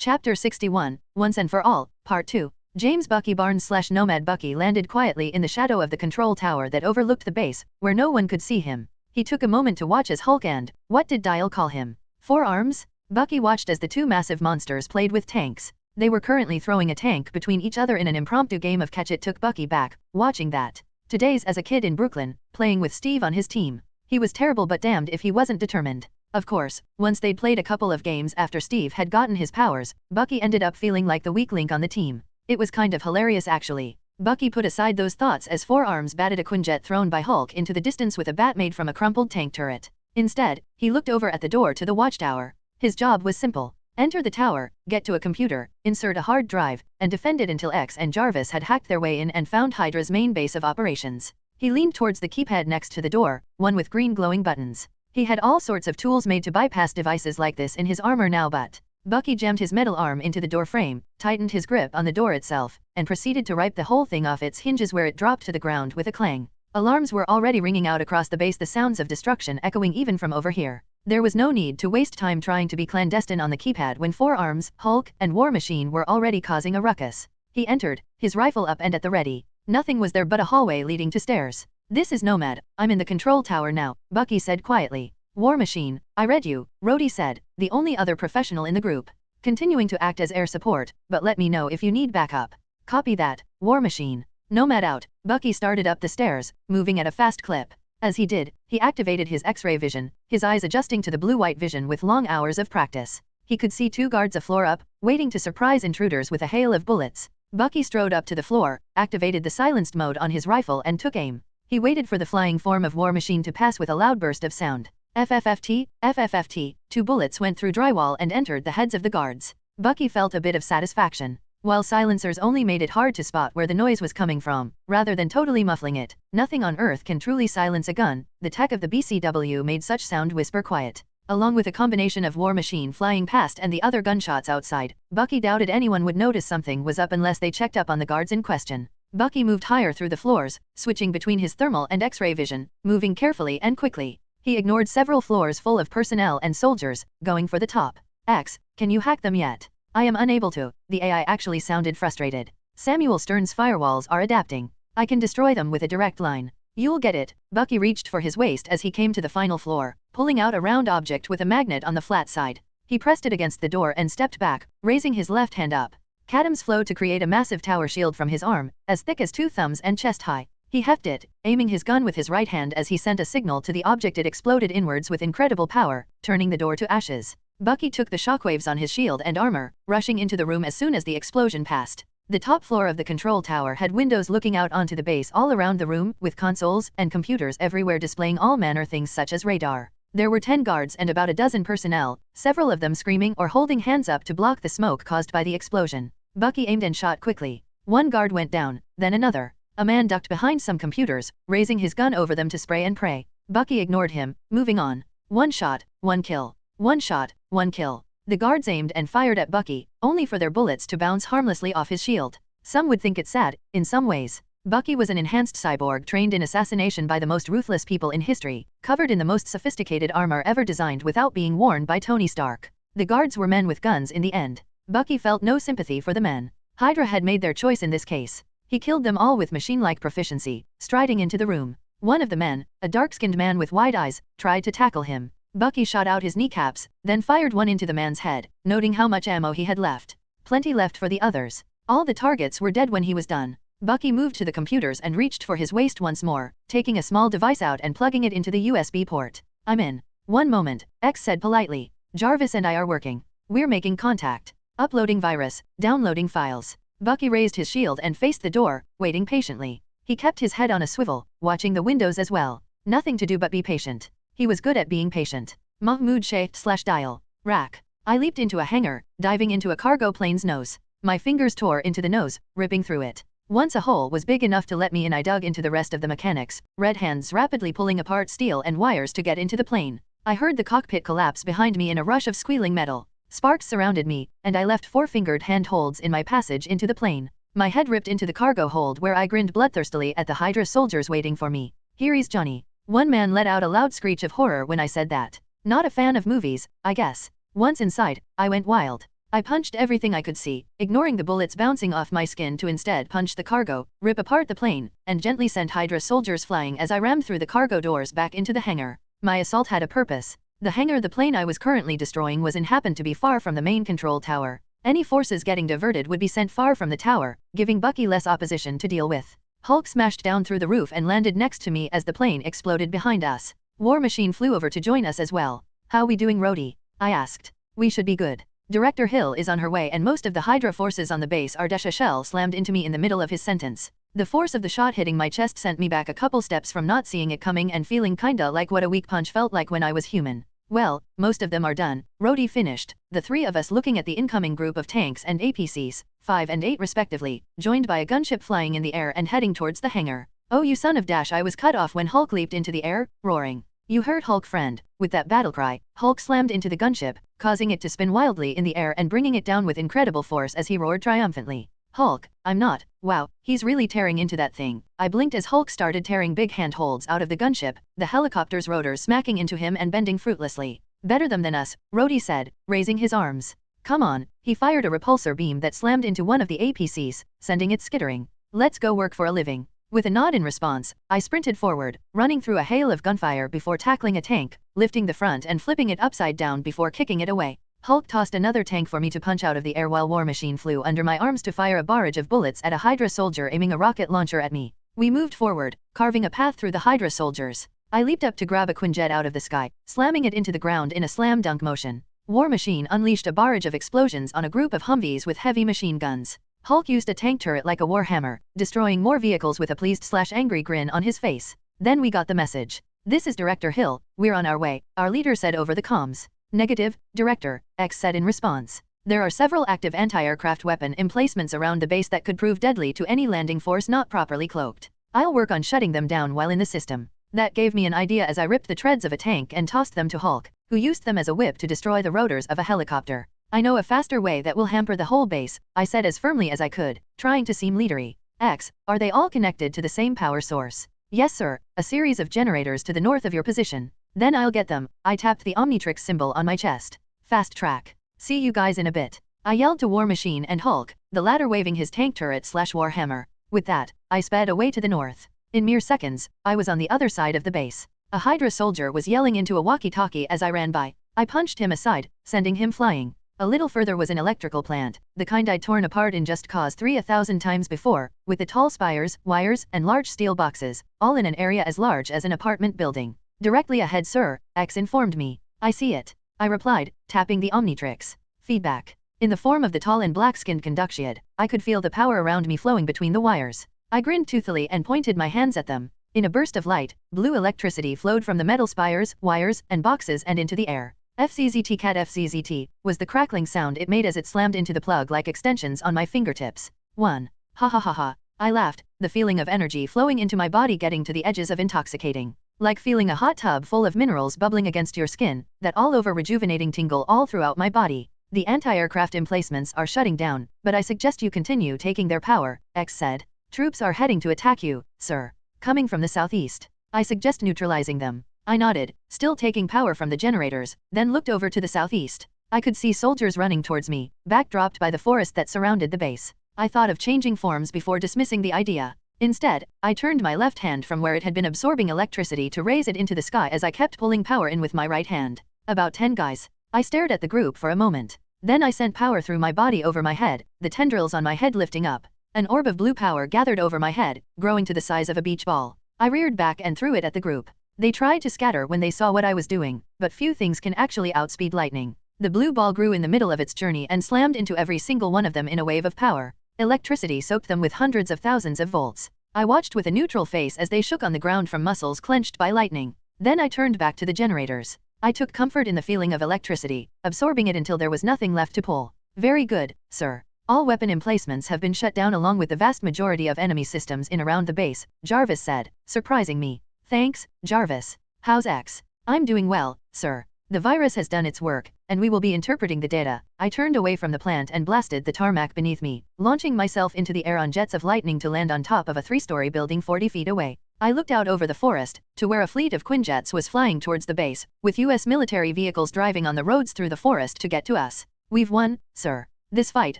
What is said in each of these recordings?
Chapter 61, Once and for All, Part 2. James Bucky Barnes / Nomad Bucky landed quietly in the shadow of the control tower that overlooked the base, where no one could see him. He took a moment to watch as Hulk and, what did Dial call him? 4 arms? Bucky watched as the two massive monsters played with tanks. They were currently throwing a tank between each other in an impromptu game of catch. It took Bucky back, watching that. To days as a kid in Brooklyn, playing with Steve on his team. He was terrible but damned if he wasn't determined. Of course, once they'd played a couple of games after Steve had gotten his powers, Bucky ended up feeling like the weak link on the team. It was kind of hilarious actually. Bucky put aside those thoughts as 4 arms batted a Quinjet thrown by Hulk into the distance with a bat made from a crumpled tank turret. Instead, he looked over at the door to the watchtower. His job was simple. Enter the tower, get to a computer, insert a hard drive, and defend it until X and Jarvis had hacked their way in and found Hydra's main base of operations. He leaned towards the keypad next to the door, one with green glowing buttons. He had all sorts of tools made to bypass devices like this in his armor now, but Bucky jammed his metal arm into the door frame, tightened his grip on the door itself, and proceeded to rip the whole thing off its hinges where it dropped to the ground with a clang. Alarms were already ringing out across the base, the sounds of destruction echoing even from over here. There was no need to waste time trying to be clandestine on the keypad when 4 arms, Hulk, and War Machine were already causing a ruckus. He entered, his rifle up and at the ready. Nothing was there but a hallway leading to stairs. This is Nomad, I'm in the control tower now, Bucky said quietly. War Machine, I read you, Rhodey said, the only other professional in the group. Continuing to act as air support, but let me know if you need backup. Copy that, War Machine. Nomad out, Bucky started up the stairs, moving at a fast clip. As he did, he activated his X-ray vision, his eyes adjusting to the blue-white vision with long hours of practice. He could see 2 guards a floor up, waiting to surprise intruders with a hail of bullets. Bucky strode up to the floor, activated the silenced mode on his rifle and took aim. He waited for the flying form of War Machine to pass with a loud burst of sound. FFFT, FFFT, 2 bullets went through drywall and entered the heads of the guards. Bucky felt a bit of satisfaction. While silencers only made it hard to spot where the noise was coming from, rather than totally muffling it, nothing on Earth can truly silence a gun. The tech of the BCW made such sound whisper quiet. Along with a combination of War Machine flying past and the other gunshots outside, Bucky doubted anyone would notice something was up unless they checked up on the guards in question. Bucky moved higher through the floors, switching between his thermal and X-ray vision, moving carefully and quickly. He ignored several floors full of personnel and soldiers, going for the top. X, can you hack them yet? I am unable to. The AI actually sounded frustrated. Samuel Stern's firewalls are adapting. I can destroy them with a direct line. You'll get it. Bucky reached for his waist as he came to the final floor, pulling out a round object with a magnet on the flat side. He pressed it against the door and stepped back, raising his left hand up. Cadams flowed to create a massive tower shield from his arm, as thick as 2 thumbs and chest high. He hefted it, aiming his gun with his right hand as he sent a signal to the object. It exploded inwards with incredible power, turning the door to ashes. Bucky took the shockwaves on his shield and armor, rushing into the room as soon as the explosion passed. The top floor of the control tower had windows looking out onto the base all around the room, with consoles and computers everywhere displaying all manner things such as radar. There were 10 guards and about a dozen personnel, several of them screaming or holding hands up to block the smoke caused by the explosion. Bucky aimed and shot quickly. 1 guard went down, then another. A man ducked behind some computers, raising his gun over them to spray and pray. Bucky ignored him, moving on. 1 shot, 1 kill. 1 shot, 1 kill. The guards aimed and fired at Bucky, only for their bullets to bounce harmlessly off his shield. Some would think it sad, in some ways. Bucky was an enhanced cyborg trained in assassination by the most ruthless people in history, covered in the most sophisticated armor ever designed without being worn by Tony Stark. The guards were men with guns in the end. Bucky felt no sympathy for the men. Hydra had made their choice in this case. He killed them all with machine-like proficiency, striding into the room. One of the men, a dark-skinned man with wide eyes, tried to tackle him. Bucky shot out his kneecaps, then fired one into the man's head, noting how much ammo he had left. Plenty left for the others. All the targets were dead when he was done. Bucky moved to the computers and reached for his waist once more, taking a small device out and plugging it into the USB port. I'm in. 1 moment, X said politely. Jarvis and I are working. We're making contact. Uploading virus, downloading files. Bucky raised his shield and faced the door, waiting patiently. He kept his head on a swivel, watching the windows as well. Nothing to do but be patient. He was good at being patient. Mahmoud Shaykh/Dial. Rack. I leaped into a hangar, diving into a cargo plane's nose. My fingers tore into the nose, ripping through it. Once a hole was big enough to let me in, I dug into the rest of the mechanics, red hands rapidly pulling apart steel and wires to get into the plane. I heard the cockpit collapse behind me in a rush of squealing metal. Sparks surrounded me, and I left 4-fingered handholds in my passage into the plane. My head ripped into the cargo hold where I grinned bloodthirstily at the Hydra soldiers waiting for me. Here's Johnny. One man let out a loud screech of horror when I said that. Not a fan of movies, I guess. Once inside, I went wild. I punched everything I could see, ignoring the bullets bouncing off my skin to instead punch the cargo, rip apart the plane, and gently send Hydra soldiers flying as I rammed through the cargo doors back into the hangar. My assault had a purpose. The hangar the plane I was currently destroying was in happened to be far from the main control tower. Any forces getting diverted would be sent far from the tower, giving Bucky less opposition to deal with. Hulk smashed down through the roof and landed next to me as the plane exploded behind us. War Machine flew over to join us as well. "How we doing, Rhodey?" I asked. "We should be good. Director Hill is on her way and most of the Hydra forces on the base are." A shell slammed into me in the middle of his sentence. The force of the shot hitting my chest sent me back a couple steps from not seeing it coming and feeling kinda like what a weak punch felt like when I was human. "Well, most of them are done," Rhodey finished, the three of us looking at the incoming group of tanks and APCs, 5 and 8 respectively, joined by a gunship flying in the air and heading towards the hangar. "Oh, you son of dash!" I was cut off when Hulk leaped into the air, roaring. "You heard Hulk, friend." With that battle cry, Hulk slammed into the gunship, causing it to spin wildly in the air and bringing it down with incredible force as he roared triumphantly. "Hulk, I'm not. Wow, he's really tearing into that thing." I blinked as Hulk started tearing big handholds out of the gunship, the helicopter's rotors smacking into him and bending fruitlessly. "Better them than us," Rhodey said, raising his arms. "Come on." He fired a repulsor beam that slammed into one of the APCs, sending it skittering. "Let's go work for a living." With a nod in response, I sprinted forward, running through a hail of gunfire before tackling a tank, lifting the front and flipping it upside down before kicking it away. Hulk tossed another tank for me to punch out of the air while War Machine flew under my arms to fire a barrage of bullets at a Hydra soldier aiming a rocket launcher at me. We moved forward, carving a path through the Hydra soldiers. I leaped up to grab a Quinjet out of the sky, slamming it into the ground in a slam dunk motion. War Machine unleashed a barrage of explosions on a group of Humvees with heavy machine guns. Hulk used a tank turret like a warhammer, destroying more vehicles with a pleased/angry grin on his face. Then we got the message. "This is Director Hill, we're on our way," our leader said over the comms. "Negative, Director," X said in response. "There are several active anti-aircraft weapon emplacements around the base that could prove deadly to any landing force not properly cloaked. I'll work on shutting them down while in the system." That gave me an idea as I ripped the treads of a tank and tossed them to Hulk, who used them as a whip to destroy the rotors of a helicopter. "I know a faster way that will hamper the whole base," I said as firmly as I could, trying to seem leadery. "X, are they all connected to the same power source?" "Yes sir, a series of generators to the north of your position." "Then I'll get them." I tapped the Omnitrix symbol on my chest. "Fast track. See you guys in a bit," I yelled to War Machine and Hulk, the latter waving his tank turret/warhammer. With that, I sped away to the north. In mere seconds, I was on the other side of the base. A Hydra soldier was yelling into a walkie-talkie as I ran by. I punched him aside, sending him flying. A little further was an electrical plant, the kind I'd torn apart in Just Cause 3 1,000 times before, with the tall spires, wires, and large steel boxes, all in an area as large as an apartment building. "Directly ahead sir," X informed me. "I see it," I replied, tapping the Omnitrix. Feedback. In the form of the tall and black-skinned conductiad, I could feel the power around me flowing between the wires. I grinned toothily and pointed my hands at them. In a burst of light, blue electricity flowed from the metal spires, wires, and boxes and into the air. "FCZT cat FCZT," was the crackling sound it made as it slammed into the plug like extensions on my fingertips. 1. Ha ha ha ha. I laughed, the feeling of energy flowing into my body getting to the edges of intoxicating. Like feeling a hot tub full of minerals bubbling against your skin, that all-over rejuvenating tingle all throughout my body. "The anti-aircraft emplacements are shutting down, but I suggest you continue taking their power," X said. "Troops are heading to attack you, sir. Coming from the southeast. I suggest neutralizing them." I nodded, still taking power from the generators, then looked over to the southeast. I could see soldiers running towards me, backdropped by the forest that surrounded the base. I thought of changing forms before dismissing the idea. Instead, I turned my left hand from where it had been absorbing electricity to raise it into the sky as I kept pulling power in with my right hand. About 10 guys. I stared at the group for a moment. Then I sent power through my body over my head, the tendrils on my head lifting up. An orb of blue power gathered over my head, growing to the size of a beach ball. I reared back and threw it at the group. They tried to scatter when they saw what I was doing, but few things can actually outspeed lightning. The blue ball grew in the middle of its journey and slammed into every single one of them in a wave of power. Electricity soaked them with hundreds of thousands of volts. I watched with a neutral face as they shook on the ground from muscles clenched by lightning. Then I turned back to the generators. I took comfort in the feeling of electricity, absorbing it until there was nothing left to pull. "Very good, sir. All weapon emplacements have been shut down along with the vast majority of enemy systems in around the base," Jarvis said, surprising me. "Thanks, Jarvis. How's X?" "I'm doing well, sir. The virus has done its work, and we will be interpreting the data." I turned away from the plant and blasted the tarmac beneath me, launching myself into the air on jets of lightning to land on top of a 3-story building 40 feet away. I looked out over the forest, to where a fleet of Quinjets was flying towards the base, with US military vehicles driving on the roads through the forest to get to us. We've won, sir. This fight,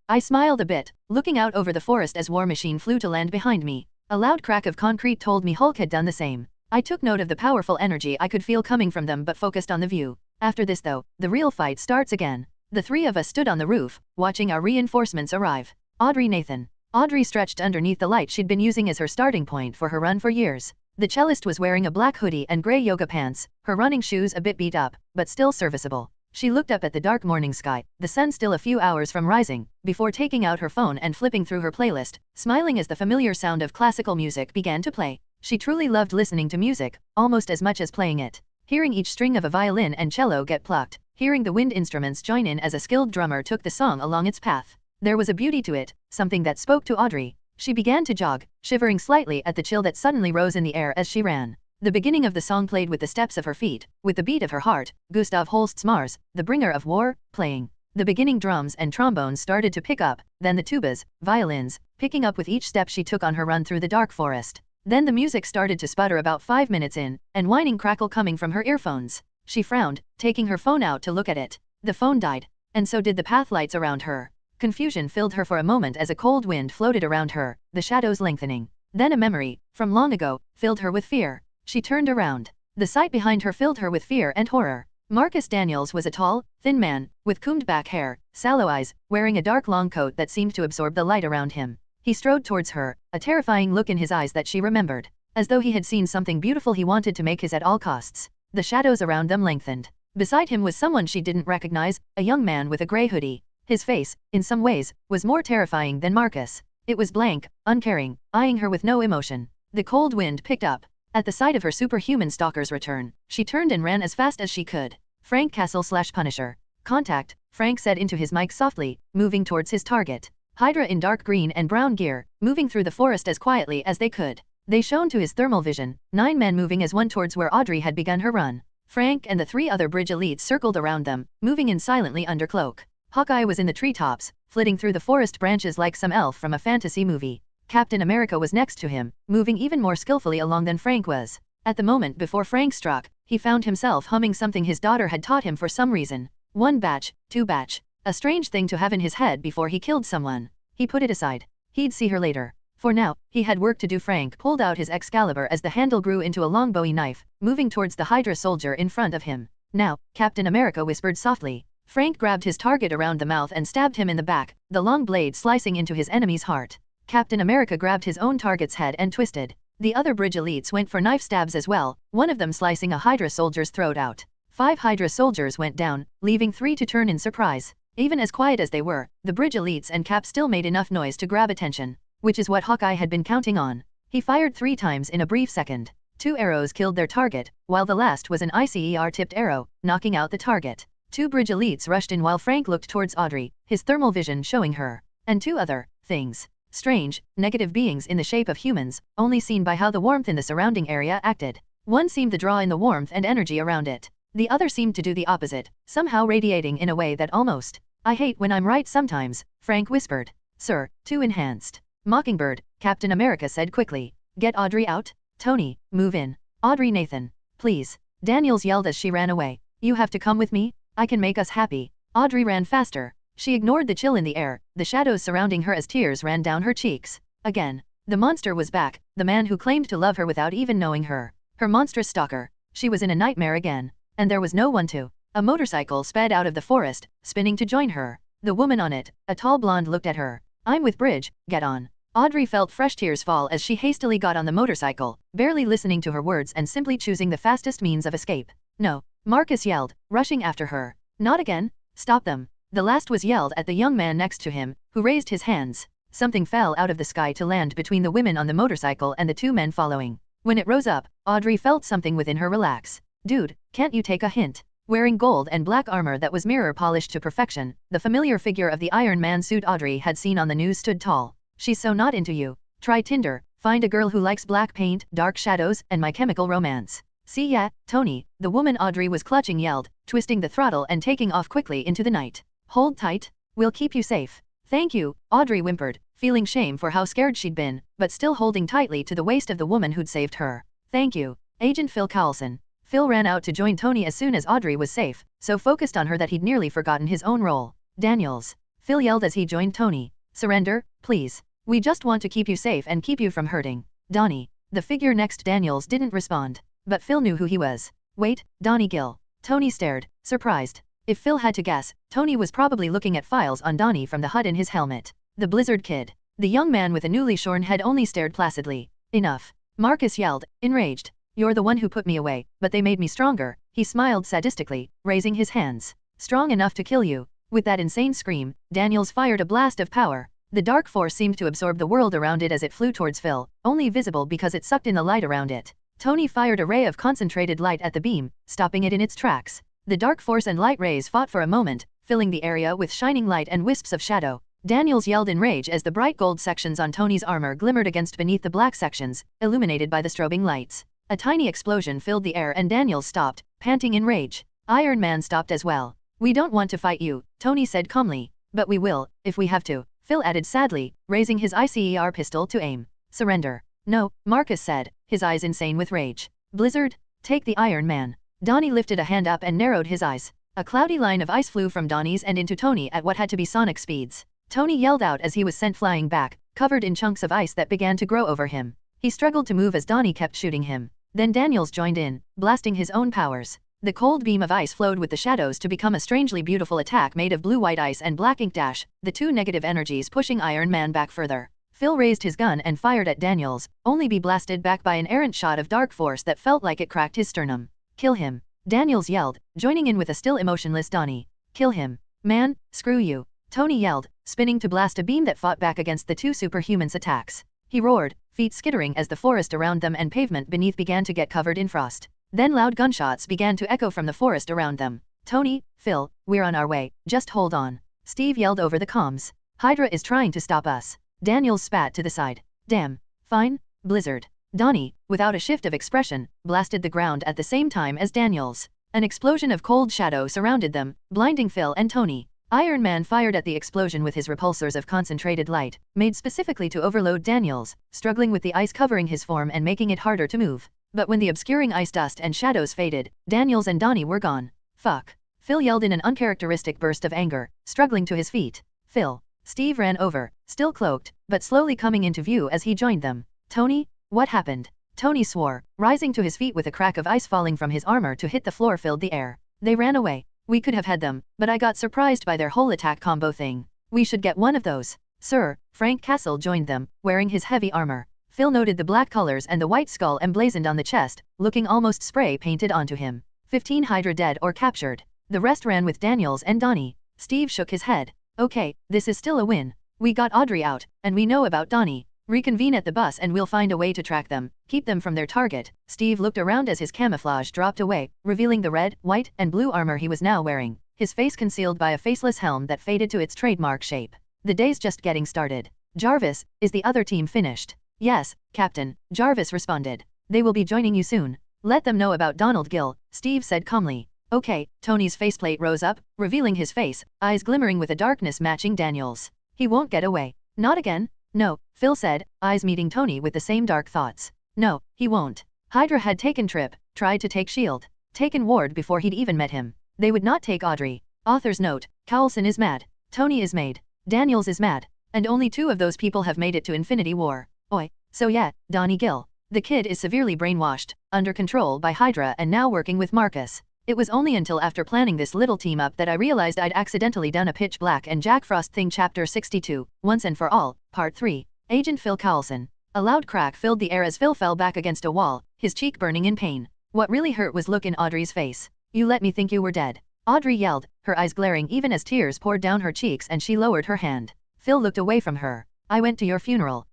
I smiled a bit, looking out over the forest as War Machine flew to land behind me. A loud crack of concrete told me Hulk had done the same. I took note of the powerful energy I could feel coming from them but focused on the view. After this though, the real fight starts again. The three of us stood on the roof, watching our reinforcements arrive. Audrey Nathan. Audrey stretched underneath the light she'd been using as her starting point for her run for years. The cellist was wearing a black hoodie and grey yoga pants, her running shoes a bit beat up, but still serviceable. She looked up at the dark morning sky, the sun still a few hours from rising, before taking out her phone and flipping through her playlist, smiling as the familiar sound of classical music began to play. She truly loved listening to music, almost as much as playing it. Hearing each string of a violin and cello get plucked, hearing the wind instruments join in as a skilled drummer took the song along its path. There was a beauty to it, something that spoke to Audrey. She began to jog, shivering slightly at the chill that suddenly rose in the air as she ran. The beginning of the song played with the steps of her feet, with the beat of her heart, Gustav Holst's Mars, the bringer of war, playing. The beginning drums and trombones started to pick up, then the tubas, violins, picking up with each step she took on her run through the dark forest. Then the music started to sputter about 5 minutes in, and whining crackle coming from her earphones. She frowned, taking her phone out to look at it. The phone died, and so did the path lights around her. Confusion filled her for a moment as a cold wind floated around her, the shadows lengthening. Then a memory, from long ago, filled her with fear. She turned around. The sight behind her filled her with fear and horror. Marcus Daniels was a tall, thin man, with combed back hair, sallow eyes, wearing a dark long coat that seemed to absorb the light around him. He strode towards her, a terrifying look in his eyes that she remembered. As though he had seen something beautiful he wanted to make his at all costs. The shadows around them lengthened. Beside him was someone she didn't recognize, a young man with a grey hoodie. His face, in some ways, was more terrifying than Marcus. It was blank, uncaring, eyeing her with no emotion. The cold wind picked up. At the sight of her superhuman stalker's return, she turned and ran as fast as she could. Frank Castle/Punisher. Contact, Frank said into his mic softly, moving towards his target. Hydra in dark green and brown gear, moving through the forest as quietly as they could. They shone to his thermal vision, 9 men moving as one towards where Audrey had begun her run. Frank and the 3 other bridge elites circled around them, moving in silently under cloak. Hawkeye was in the treetops, flitting through the forest branches like some elf from a fantasy movie. Captain America was next to him, moving even more skillfully along than Frank was. At the moment before Frank struck, he found himself humming something his daughter had taught him for some reason. 1 batch, 2 batch. A strange thing to have in his head before he killed someone. He put it aside. He'd see her later. For now, he had work to do. Frank pulled out his Excalibur as the handle grew into a long Bowie knife, moving towards the Hydra soldier in front of him. Now, Captain America whispered softly. Frank grabbed his target around the mouth and stabbed him in the back, the long blade slicing into his enemy's heart. Captain America grabbed his own target's head and twisted. The other bridge elites went for knife stabs as well, one of them slicing a Hydra soldier's throat out. 5 Hydra soldiers went down, leaving 3 to turn in surprise. Even as quiet as they were, the bridge elites and Cap still made enough noise to grab attention, which is what Hawkeye had been counting on. He fired 3 times in a brief second. 2 arrows killed their target, while the last was an ICER-tipped arrow, knocking out the target. 2 bridge elites rushed in while Frank looked towards Audrey, his thermal vision showing her. And 2 other things. Strange, negative beings in the shape of humans, only seen by how the warmth in the surrounding area acted. One seemed to draw in the warmth and energy around it. The other seemed to do the opposite, somehow radiating in a way that almost... I hate when I'm right sometimes, Frank whispered. Sir, 2 enhanced. Mockingbird, Captain America said quickly. Get Audrey out? Tony, move in. Audrey Nathan. Please. Daniels yelled as she ran away. You have to come with me? I can make us happy. Audrey ran faster. She ignored the chill in the air, the shadows surrounding her as tears ran down her cheeks. Again. The monster was back, the man who claimed to love her without even knowing her. Her monstrous stalker. She was in a nightmare again. And there was no one to. A motorcycle sped out of the forest, spinning to join her. The woman on it, a tall blonde, looked at her. I'm with Bridge, get on. Audrey felt fresh tears fall as she hastily got on the motorcycle, barely listening to her words and simply choosing the fastest means of escape. No, Marcus yelled, rushing after her. Not again. Stop them. The last was yelled at the young man next to him, who raised his hands. Something fell out of the sky to land between the women on the motorcycle and the 2 men following. When it rose up, Audrey felt something within her relax. Dude, can't you take a hint? Wearing gold and black armor that was mirror polished to perfection, the familiar figure of the Iron Man suit Audrey had seen on the news stood tall. She's so not into you. Try Tinder, find a girl who likes black paint, dark shadows, and My Chemical Romance. See ya, Tony, the woman Audrey was clutching yelled, twisting the throttle and taking off quickly into the night. Hold tight. We'll keep you safe. Thank you, Audrey whimpered, feeling shame for how scared she'd been, but still holding tightly to the waist of the woman who'd saved her. Thank you, Agent Phil Coulson. Phil ran out to join Tony as soon as Audrey was safe, so focused on her that he'd nearly forgotten his own role. Daniels. Phil yelled as he joined Tony. Surrender, please. We just want to keep you safe and keep you from hurting. Donnie. The figure next Daniels didn't respond, but Phil knew who he was. Wait, Donnie Gill. Tony stared, surprised. If Phil had to guess, Tony was probably looking at files on Donnie from the HUD in his helmet. The Blizzard Kid. The young man with a newly shorn head only stared placidly. Enough. Marcus yelled, enraged. You're the one who put me away, but they made me stronger. He smiled sadistically, raising his hands. Strong enough to kill you. With that insane scream, Daniels fired a blast of power. The dark force seemed to absorb the world around it as it flew towards Phil, only visible because it sucked in the light around it. Tony fired a ray of concentrated light at the beam, stopping it in its tracks. The dark force and light rays fought for a moment, filling the area with shining light and wisps of shadow. Daniels yelled in rage as the bright gold sections on Tony's armor glimmered against beneath the black sections, illuminated by the strobing lights. A tiny explosion filled the air and Daniels stopped, panting in rage. Iron Man stopped as well. We don't want to fight you, Tony said calmly. But we will, if we have to, Phil added sadly, raising his ICER pistol to aim. Surrender. No, Marcus said, his eyes insane with rage. Blizzard? Take the Iron Man. Donnie lifted a hand up and narrowed his eyes. A cloudy line of ice flew from Donnie's and into Tony at what had to be sonic speeds. Tony yelled out as he was sent flying back, covered in chunks of ice that began to grow over him. He struggled to move as Donnie kept shooting him. Then Daniels joined in, blasting his own powers. The cold beam of ice flowed with the shadows to become a strangely beautiful attack made of blue-white ice and black ink dash, the two negative energies pushing Iron Man back further. Phil raised his gun and fired at Daniels, only be blasted back by an errant shot of dark force that felt like it cracked his sternum. Kill him. Daniels yelled, joining in with a still emotionless Donnie. Kill him. Man, screw you. Tony yelled, spinning to blast a beam that fought back against the two superhumans' attacks. He roared, feet skittering as the forest around them and pavement beneath began to get covered in frost. Then loud gunshots began to echo from the forest around them. Tony, Phil, we're on our way, just hold on. Steve yelled over the comms. Hydra is trying to stop us. Daniels spat to the side. Damn. Fine, Blizzard. Donnie, without a shift of expression, blasted the ground at the same time as Daniels. An explosion of cold shadow surrounded them, blinding Phil and Tony. Iron Man fired at the explosion with his repulsors of concentrated light, made specifically to overload Daniels, struggling with the ice covering his form and making it harder to move. But when the obscuring ice dust and shadows faded, Daniels and Donnie were gone. Fuck. Phil yelled in an uncharacteristic burst of anger, struggling to his feet. Phil. Steve ran over, still cloaked, but slowly coming into view as he joined them. Tony? What happened? Tony swore, rising to his feet with a crack of ice falling from his armor to hit the floor filled the air. They ran away. We could have had them, but I got surprised by their whole attack combo thing. We should get one of those. Sir, Frank Castle joined them, wearing his heavy armor. Phil noted the black colors and the white skull emblazoned on the chest, looking almost spray painted onto him. 15 Hydra dead or captured. The rest ran with Daniels and Donnie. Steve shook his head. Okay, this is still a win. We got Audrey out, and we know about Donnie. Reconvene at the bus and we'll find a way to track them, keep them from their target. Steve looked around as his camouflage dropped away, revealing the red, white, and blue armor he was now wearing, his face concealed by a faceless helm that faded to its trademark shape. The day's just getting started. Jarvis, is the other team finished? Yes, Captain, Jarvis responded. They will be joining you soon. Let them know about Donald Gill, Steve said calmly. Okay, Tony's faceplate rose up, revealing his face, eyes glimmering with a darkness matching Daniel's. He won't get away. Not again. No, Phil said, eyes meeting Tony with the same dark thoughts. No, he won't. Hydra had taken Trip, tried to take S.H.I.E.L.D., taken Ward before he'd even met him. They would not take Audrey. Author's note, Coulson is mad. Tony is made. Daniels is mad. And only 2 of those people have made it to Infinity War. Oi. So yeah, Donnie Gill. The kid is severely brainwashed, under control by Hydra and now working with Marcus. It was only until after planning this little team up that I realized I'd accidentally done a Pitch Black and Jack Frost thing. Chapter 62, Once and for All, Part 3. Agent Phil Coulson. A loud crack filled the air as Phil fell back against a wall, his cheek burning in pain. What really hurt was look in Audrey's face. You let me think you were dead. Audrey yelled, her eyes glaring even as tears poured down her cheeks and she lowered her hand. Phil looked away from her. I went to your funeral.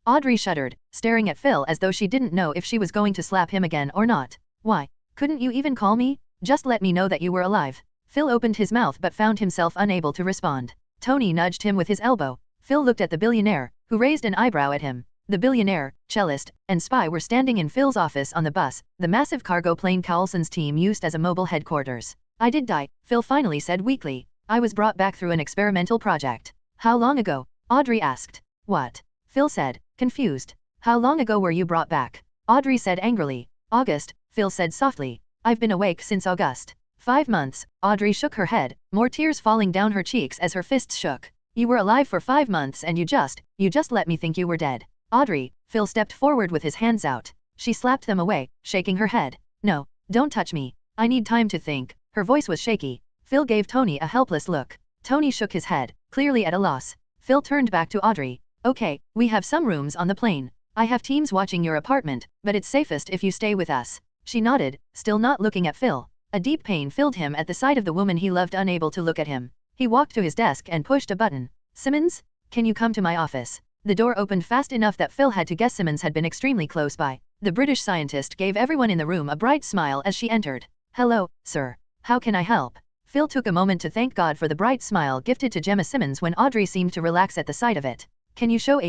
Audrey shuddered, staring at Phil as though she didn't know if she was going to slap him again or not. Why? Couldn't you even call me? Just let me know that you were alive. Phil opened his mouth but found himself unable to respond. Tony nudged him with his elbow. Phil looked at the billionaire, who raised an eyebrow at him. The billionaire, cellist, and spy were standing in Phil's office on the bus, the massive cargo plane Coulson's team used as a mobile headquarters. I did die, Phil finally said weakly. I was brought back through an experimental project. How long ago? Audrey asked. What? Phil said, confused. How long ago were you brought back? Audrey said angrily. August, Phil said softly. I've been awake since August. 5 months, Audrey shook her head, more tears falling down her cheeks as her fists shook. You were alive for 5 months and you just let me think you were dead. Audrey, Phil stepped forward with his hands out. She slapped them away, shaking her head. No, don't touch me. I need time to think. Her voice was shaky. Phil gave Tony a helpless look. Tony shook his head, clearly at a loss. Phil turned back to Audrey. Okay, we have some rooms on the plane. I have teams watching your apartment, but it's safest if you stay with us. She nodded, still not looking at Phil. A deep pain filled him at the sight of the woman he loved, unable to look at him. He walked to his desk and pushed a button. Simmons? Can you come to my office? The door opened fast enough that Phil had to guess Simmons had been extremely close by. The British scientist gave everyone in the room a bright smile as she entered. Hello, sir. How can I help? Phil took a moment to thank God for the bright smile gifted to Gemma Simmons when Audrey seemed to relax at the sight of it. Can you show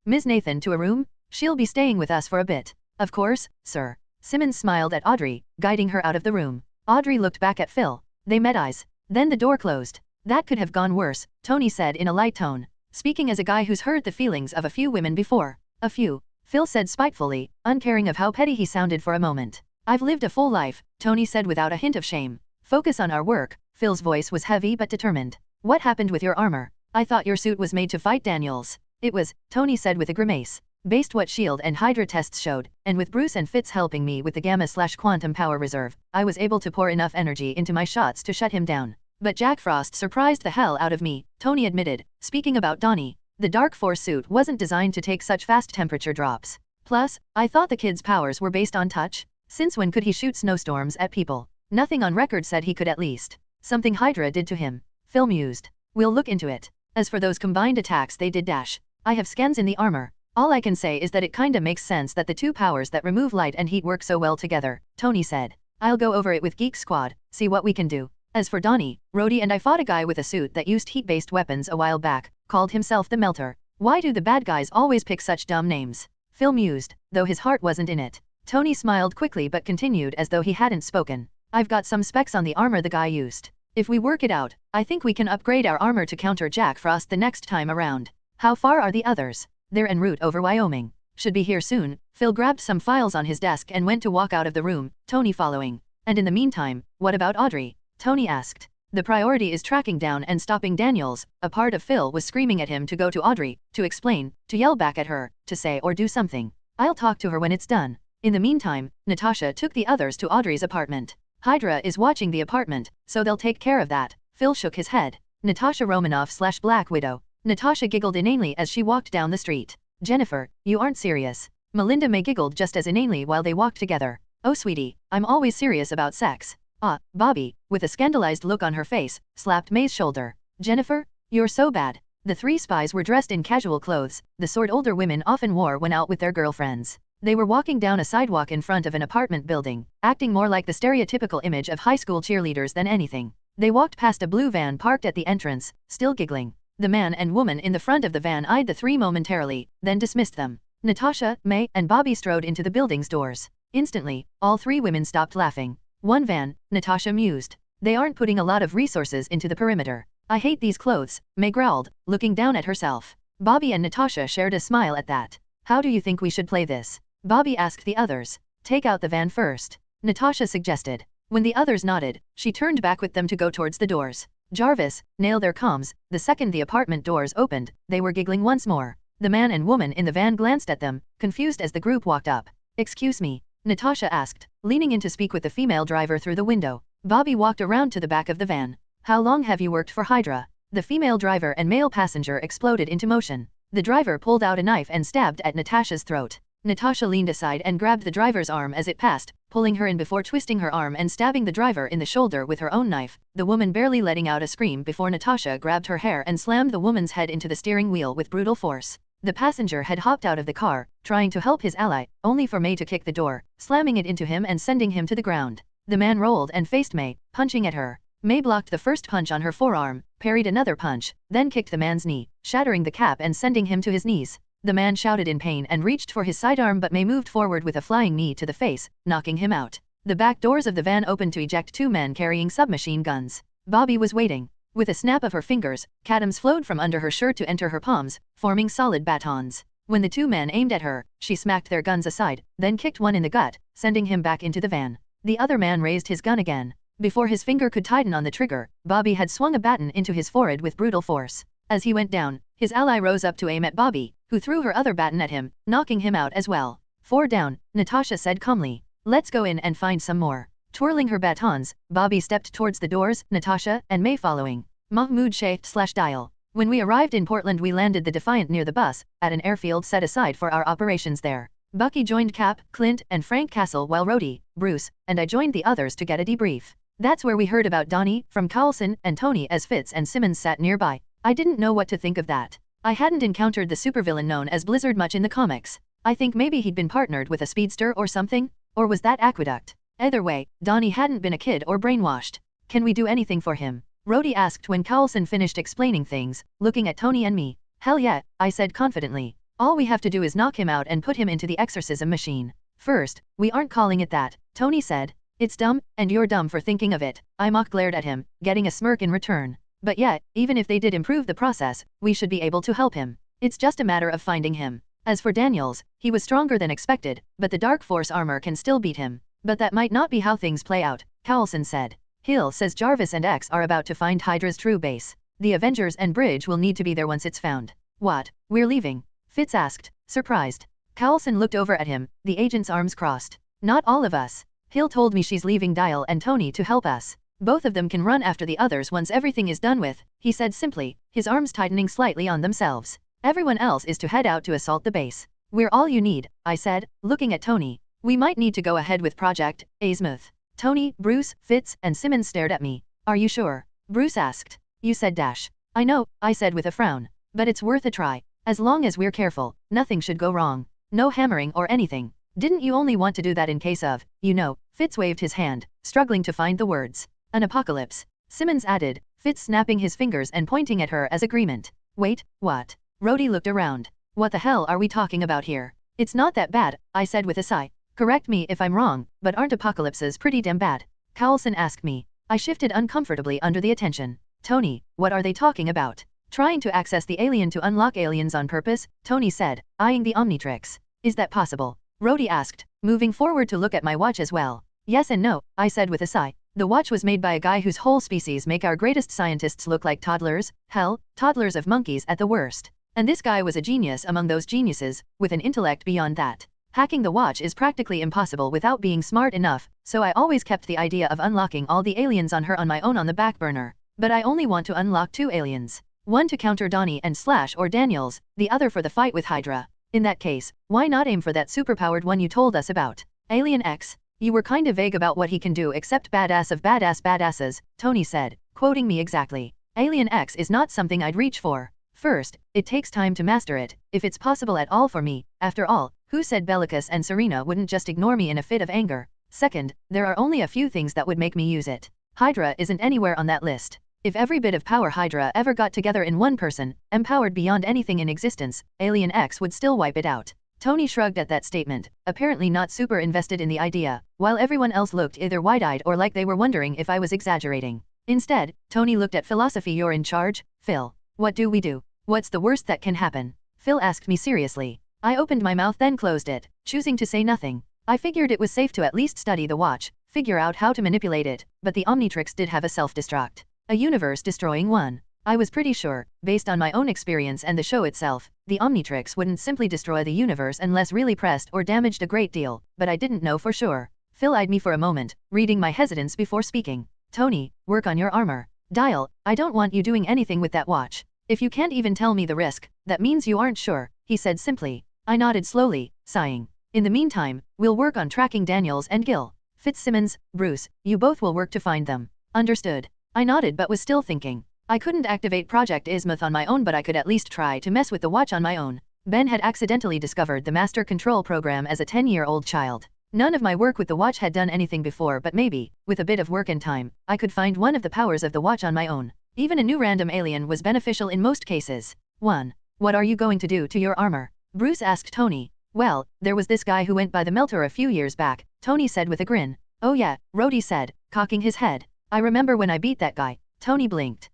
Ms. Nathan to a room? She'll be staying with us for a bit. Of course, sir. Simmons smiled at Audrey, guiding her out of the room. Audrey looked back at Phil. They met eyes. Then the door closed. That could have gone worse, Tony said in a light tone, speaking as a guy who's hurt the feelings of a few women before. A few, Phil said spitefully, uncaring of how petty he sounded for a moment. I've lived a full life, Tony said without a hint of shame. Focus on our work. Phil's voice was heavy but determined. What happened with your armor? I thought your suit was made to fight Daniels. It was, Tony said with a grimace. Based what Shield and Hydra tests showed, and with Bruce and Fitz helping me with the Gamma/Quantum Power Reserve, I was able to pour enough energy into my shots to shut him down. But Jack Frost surprised the hell out of me, Tony admitted, speaking about Donnie. The Dark Force suit wasn't designed to take such fast temperature drops. Plus, I thought the kid's powers were based on touch. Since when could he shoot snowstorms at people? Nothing on record said he could at least. Something Hydra did to him. Phil mused. We'll look into it. As for those combined attacks they did dash. I have scans in the armor. All I can say is that it kinda makes sense that the two powers that remove light and heat work so well together, Tony said. I'll go over it with Geek Squad, see what we can do. As for Donnie, Rhodey and I fought a guy with a suit that used heat-based weapons a while back, called himself the Melter. Why do the bad guys always pick such dumb names? Phil mused, though his heart wasn't in it. Tony smiled quickly but continued as though he hadn't spoken. I've got some specs on the armor the guy used. If we work it out, I think we can upgrade our armor to counter Jack Frost the next time around. How far are the others? They're en route over Wyoming. Should be here soon. Phil grabbed some files on his desk and went to walk out of the room, Tony following. And in the meantime, what about Audrey? Tony asked. The priority is tracking down and stopping Daniels. A part of Phil was screaming at him to go to Audrey, to explain, to yell back at her, to say or do something. I'll talk to her when it's done. In the meantime, Natasha took the others to Audrey's apartment. Hydra is watching the apartment, so they'll take care of that. Phil shook his head. Natasha Romanoff/Black Widow. Natasha giggled inanely as she walked down the street. Jennifer, you aren't serious. Melinda May giggled just as inanely while they walked together. Oh sweetie, I'm always serious about sex. Ah, Bobby, with a scandalized look on her face, slapped May's shoulder. Jennifer, you're so bad. The three spies were dressed in casual clothes, the sort older women often wore when out with their girlfriends. They were walking down a sidewalk in front of an apartment building, acting more like the stereotypical image of high school cheerleaders than anything. They walked past a blue van parked at the entrance, still giggling. The man and woman in the front of the van eyed the three momentarily, then dismissed them. Natasha, May, and Bobby strode into the building's doors. Instantly, all three women stopped laughing. One van, Natasha mused. They aren't putting a lot of resources into the perimeter. I hate these clothes, May growled, looking down at herself. Bobby and Natasha shared a smile at that. How do you think we should play this? Bobby asked the others. Take out the van first, Natasha suggested. When the others nodded, she turned back with them to go towards the doors. Jarvis, nail their comms. The second the apartment doors opened, they were giggling once more. The man and woman in the van glanced at them, confused as the group walked up. Excuse me, Natasha asked, leaning in to speak with the female driver through the window. Bobby walked around to the back of the van. How long have you worked for Hydra? The female driver and male passenger exploded into motion. The driver pulled out a knife and stabbed at Natasha's throat. Natasha leaned aside and grabbed the driver's arm as it passed, pulling her in before twisting her arm and stabbing the driver in the shoulder with her own knife, the woman barely letting out a scream before Natasha grabbed her hair and slammed the woman's head into the steering wheel with brutal force. The passenger had hopped out of the car, trying to help his ally, only for May to kick the door, slamming it into him and sending him to the ground. The man rolled and faced May, punching at her. May blocked the first punch on her forearm, parried another punch, then kicked the man's knee, shattering the cap and sending him to his knees. The man shouted in pain and reached for his sidearm, but May moved forward with a flying knee to the face, knocking him out. The back doors of the van opened to eject two men carrying submachine guns. Bobby was waiting. With a snap of her fingers, cadams flowed from under her shirt to enter her palms, forming solid batons. When the two men aimed at her, she smacked their guns aside, then kicked one in the gut, sending him back into the van. The other man raised his gun again. Before his finger could tighten on the trigger, Bobby had swung a baton into his forehead with brutal force. As he went down, his ally rose up to aim at Bobby, who threw her other baton at him, knocking him out as well. 4 down, Natasha said calmly. Let's go in and find some more. Twirling her batons, Bobby stepped towards the doors, Natasha and May following. Mahmoud Sheikh/Dial. When we arrived in Portland we landed the Defiant near the bus, at an airfield set aside for our operations there. Bucky joined Cap, Clint, and Frank Castle while Rhodey, Bruce, and I joined the others to get a debrief. That's where we heard about Donnie, from Carlson, and Tony as Fitz and Simmons sat nearby. I didn't know what to think of that. I hadn't encountered the supervillain known as Blizzard much in the comics. I think maybe he'd been partnered with a speedster or something? Or was that Aqueduct? Either way, Donnie hadn't been a kid or brainwashed. Can we do anything for him? Rhodey asked when Carlson finished explaining things, looking at Tony and me. Hell yeah, I said confidently. All we have to do is knock him out and put him into the exorcism machine. First, we aren't calling it that, Tony said. It's dumb, and you're dumb for thinking of it. I mock glared at him, getting a smirk in return. But yet, even if they did improve the process, we should be able to help him. It's just a matter of finding him. As for Daniels, he was stronger than expected, but the Dark Force armor can still beat him. But that might not be how things play out, Carlson said. Hill says Jarvis and X are about to find Hydra's true base. The Avengers and Bridge will need to be there once it's found. What? We're leaving? Fitz asked, surprised. Carlson looked over at him, the agent's arms crossed. Not all of us. Hill told me she's leaving Dial and Tony to help us. Both of them can run after the others once everything is done with, he said simply, his arms tightening slightly on themselves. Everyone else is to head out to assault the base. We're all you need, I said, looking at Tony. We might need to go ahead with Project Azimuth. Tony, Bruce, Fitz, and Simmons stared at me. Are you sure? Bruce asked. You said dash. I know, I said with a frown. But it's worth a try. As long as we're careful, nothing should go wrong. No hammering or anything. Didn't you only want to do that in case of, you know? Fitz waved his hand, struggling to find the words. An apocalypse. Simmons added, Fitz snapping his fingers and pointing at her as agreement. Wait, what? Rhodey looked around. What the hell are we talking about here? It's not that bad, I said with a sigh. Correct me if I'm wrong, but aren't apocalypses pretty damn bad? Carlson asked me. I shifted uncomfortably under the attention. Tony, what are they talking about? Trying to access the alien to unlock aliens on purpose, Tony said, eyeing the Omnitrix. Is that possible? Rhodey asked, moving forward to look at my watch as well. Yes and no, I said with a sigh. The watch was made by a guy whose whole species make our greatest scientists look like toddlers, hell, toddlers of monkeys at the worst. And this guy was a genius among those geniuses, with an intellect beyond that. Hacking the watch is practically impossible without being smart enough, so I always kept the idea of unlocking all the aliens on her on my own on the back burner. But I only want to unlock 2 aliens. One to counter Donnie and Slash or Daniels, the other for the fight with Hydra. In that case, why not aim for that superpowered one you told us about? Alien X? You were kinda vague about what he can do except badass of badasses, Tony said, quoting me exactly. Alien X is not something I'd reach for. First, it takes time to master it, if it's possible at all for me. After all, who said Bellicus and Serena wouldn't just ignore me in a fit of anger? Second, there are only a few things that would make me use it. Hydra isn't anywhere on that list. If every bit of power Hydra ever got together in one person, empowered beyond anything in existence, Alien X would still wipe it out. Tony shrugged at that statement, apparently not super invested in the idea, while everyone else looked either wide-eyed or like they were wondering if I was exaggerating. Instead, Tony looked at Philosophy. You're in charge, Phil. What do we do? What's the worst that can happen? Phil asked me seriously. I opened my mouth then closed it, choosing to say nothing. I figured it was safe to at least study the watch, figure out how to manipulate it, but the Omnitrix did have a self-destruct. A universe-destroying one. I was pretty sure, based on my own experience and the show itself, the Omnitrix wouldn't simply destroy the universe unless really pressed or damaged a great deal, but I didn't know for sure. Phil eyed me for a moment, reading my hesitance before speaking. Tony, work on your armor. Dial, I don't want you doing anything with that watch. If you can't even tell me the risk, that means you aren't sure, he said simply. I nodded slowly, sighing. In the meantime, we'll work on tracking Daniels and Gil. Fitzsimmons, Bruce, you both will work to find them. Understood. I nodded but was still thinking. I couldn't activate Project Azimuth on my own, but I could at least try to mess with the watch on my own. Ben had accidentally discovered the master control program as a 10-year-old child. None of my work with the watch had done anything before, but maybe, with a bit of work and time, I could find one of the powers of the watch on my own. Even a new random alien was beneficial in most cases. 1. What are you going to do to your armor? Bruce asked Tony. Well, there was this guy who went by the Melter a few years back, Tony said with a grin. Oh yeah, Rhodey said, cocking his head. I remember when I beat that guy. Tony blinked.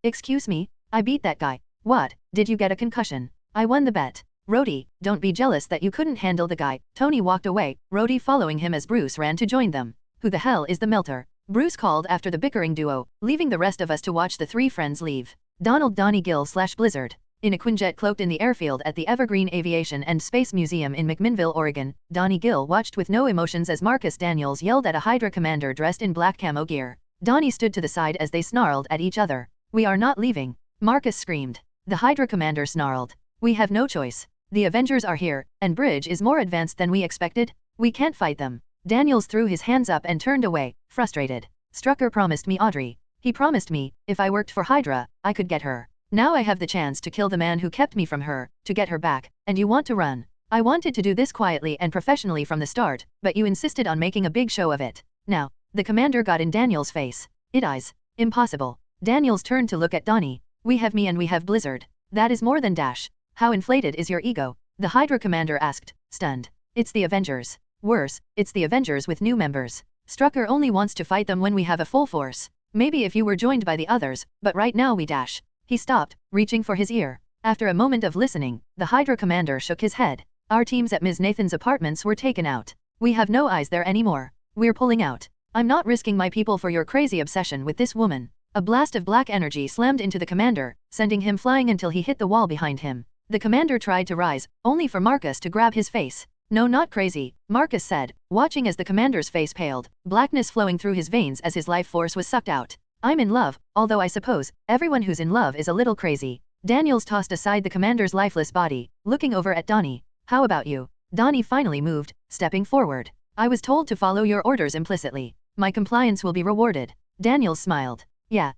Excuse me? I beat that guy. What, did you get a concussion? I won the bet. Rhodey, don't be jealous that you couldn't handle the guy. Tony walked away, Rhodey following him as Bruce ran to join them. Who the hell is the Melter? Bruce called after the bickering duo, leaving the rest of us to watch the three friends leave. Donnie Gill/Blizzard. In a Quinjet cloaked in the airfield at the Evergreen Aviation and Space Museum in McMinnville, Oregon, Donnie Gill watched with no emotions as Marcus Daniels yelled at a Hydra commander dressed in black camo gear. Donnie stood to the side as they snarled at each other. "We are not leaving," Marcus screamed. The Hydra commander snarled. "We have no choice. The Avengers are here, and Bridge is more advanced than we expected. We can't fight them." Daniels threw his hands up and turned away, frustrated. "Strucker promised me Audrey. He promised me, if I worked for Hydra, I could get her. Now I have the chance to kill the man who kept me from her, to get her back, and you want to run. I wanted to do this quietly and professionally from the start, but you insisted on making a big show of it. Now." The commander got in Daniels' face. "It is impossible." Daniels turned to look at Donnie. "We have me and we have Blizzard. That is more than Dash. How inflated is your ego?" The Hydra commander asked, stunned. "It's the Avengers. Worse, it's the Avengers with new members. Strucker only wants to fight them when we have a full force. Maybe if you were joined by the others, but right now we Dash." He stopped, reaching for his ear. After a moment of listening, the Hydra commander shook his head. "Our teams at Ms. Nathan's apartments were taken out. We have no eyes there anymore. We're pulling out. I'm not risking my people for your crazy obsession with this woman." A blast of black energy slammed into the commander, sending him flying until he hit the wall behind him. The commander tried to rise, only for Marcus to grab his face. "No, not crazy," Marcus said, watching as the commander's face paled, blackness flowing through his veins as his life force was sucked out. "I'm in love, although I suppose everyone who's in love is a little crazy." Daniels tossed aside the commander's lifeless body, looking over at Donnie. "How about you?" Donnie finally moved, stepping forward. "I was told to follow your orders implicitly. My compliance will be rewarded." Daniels smiled. Yeah,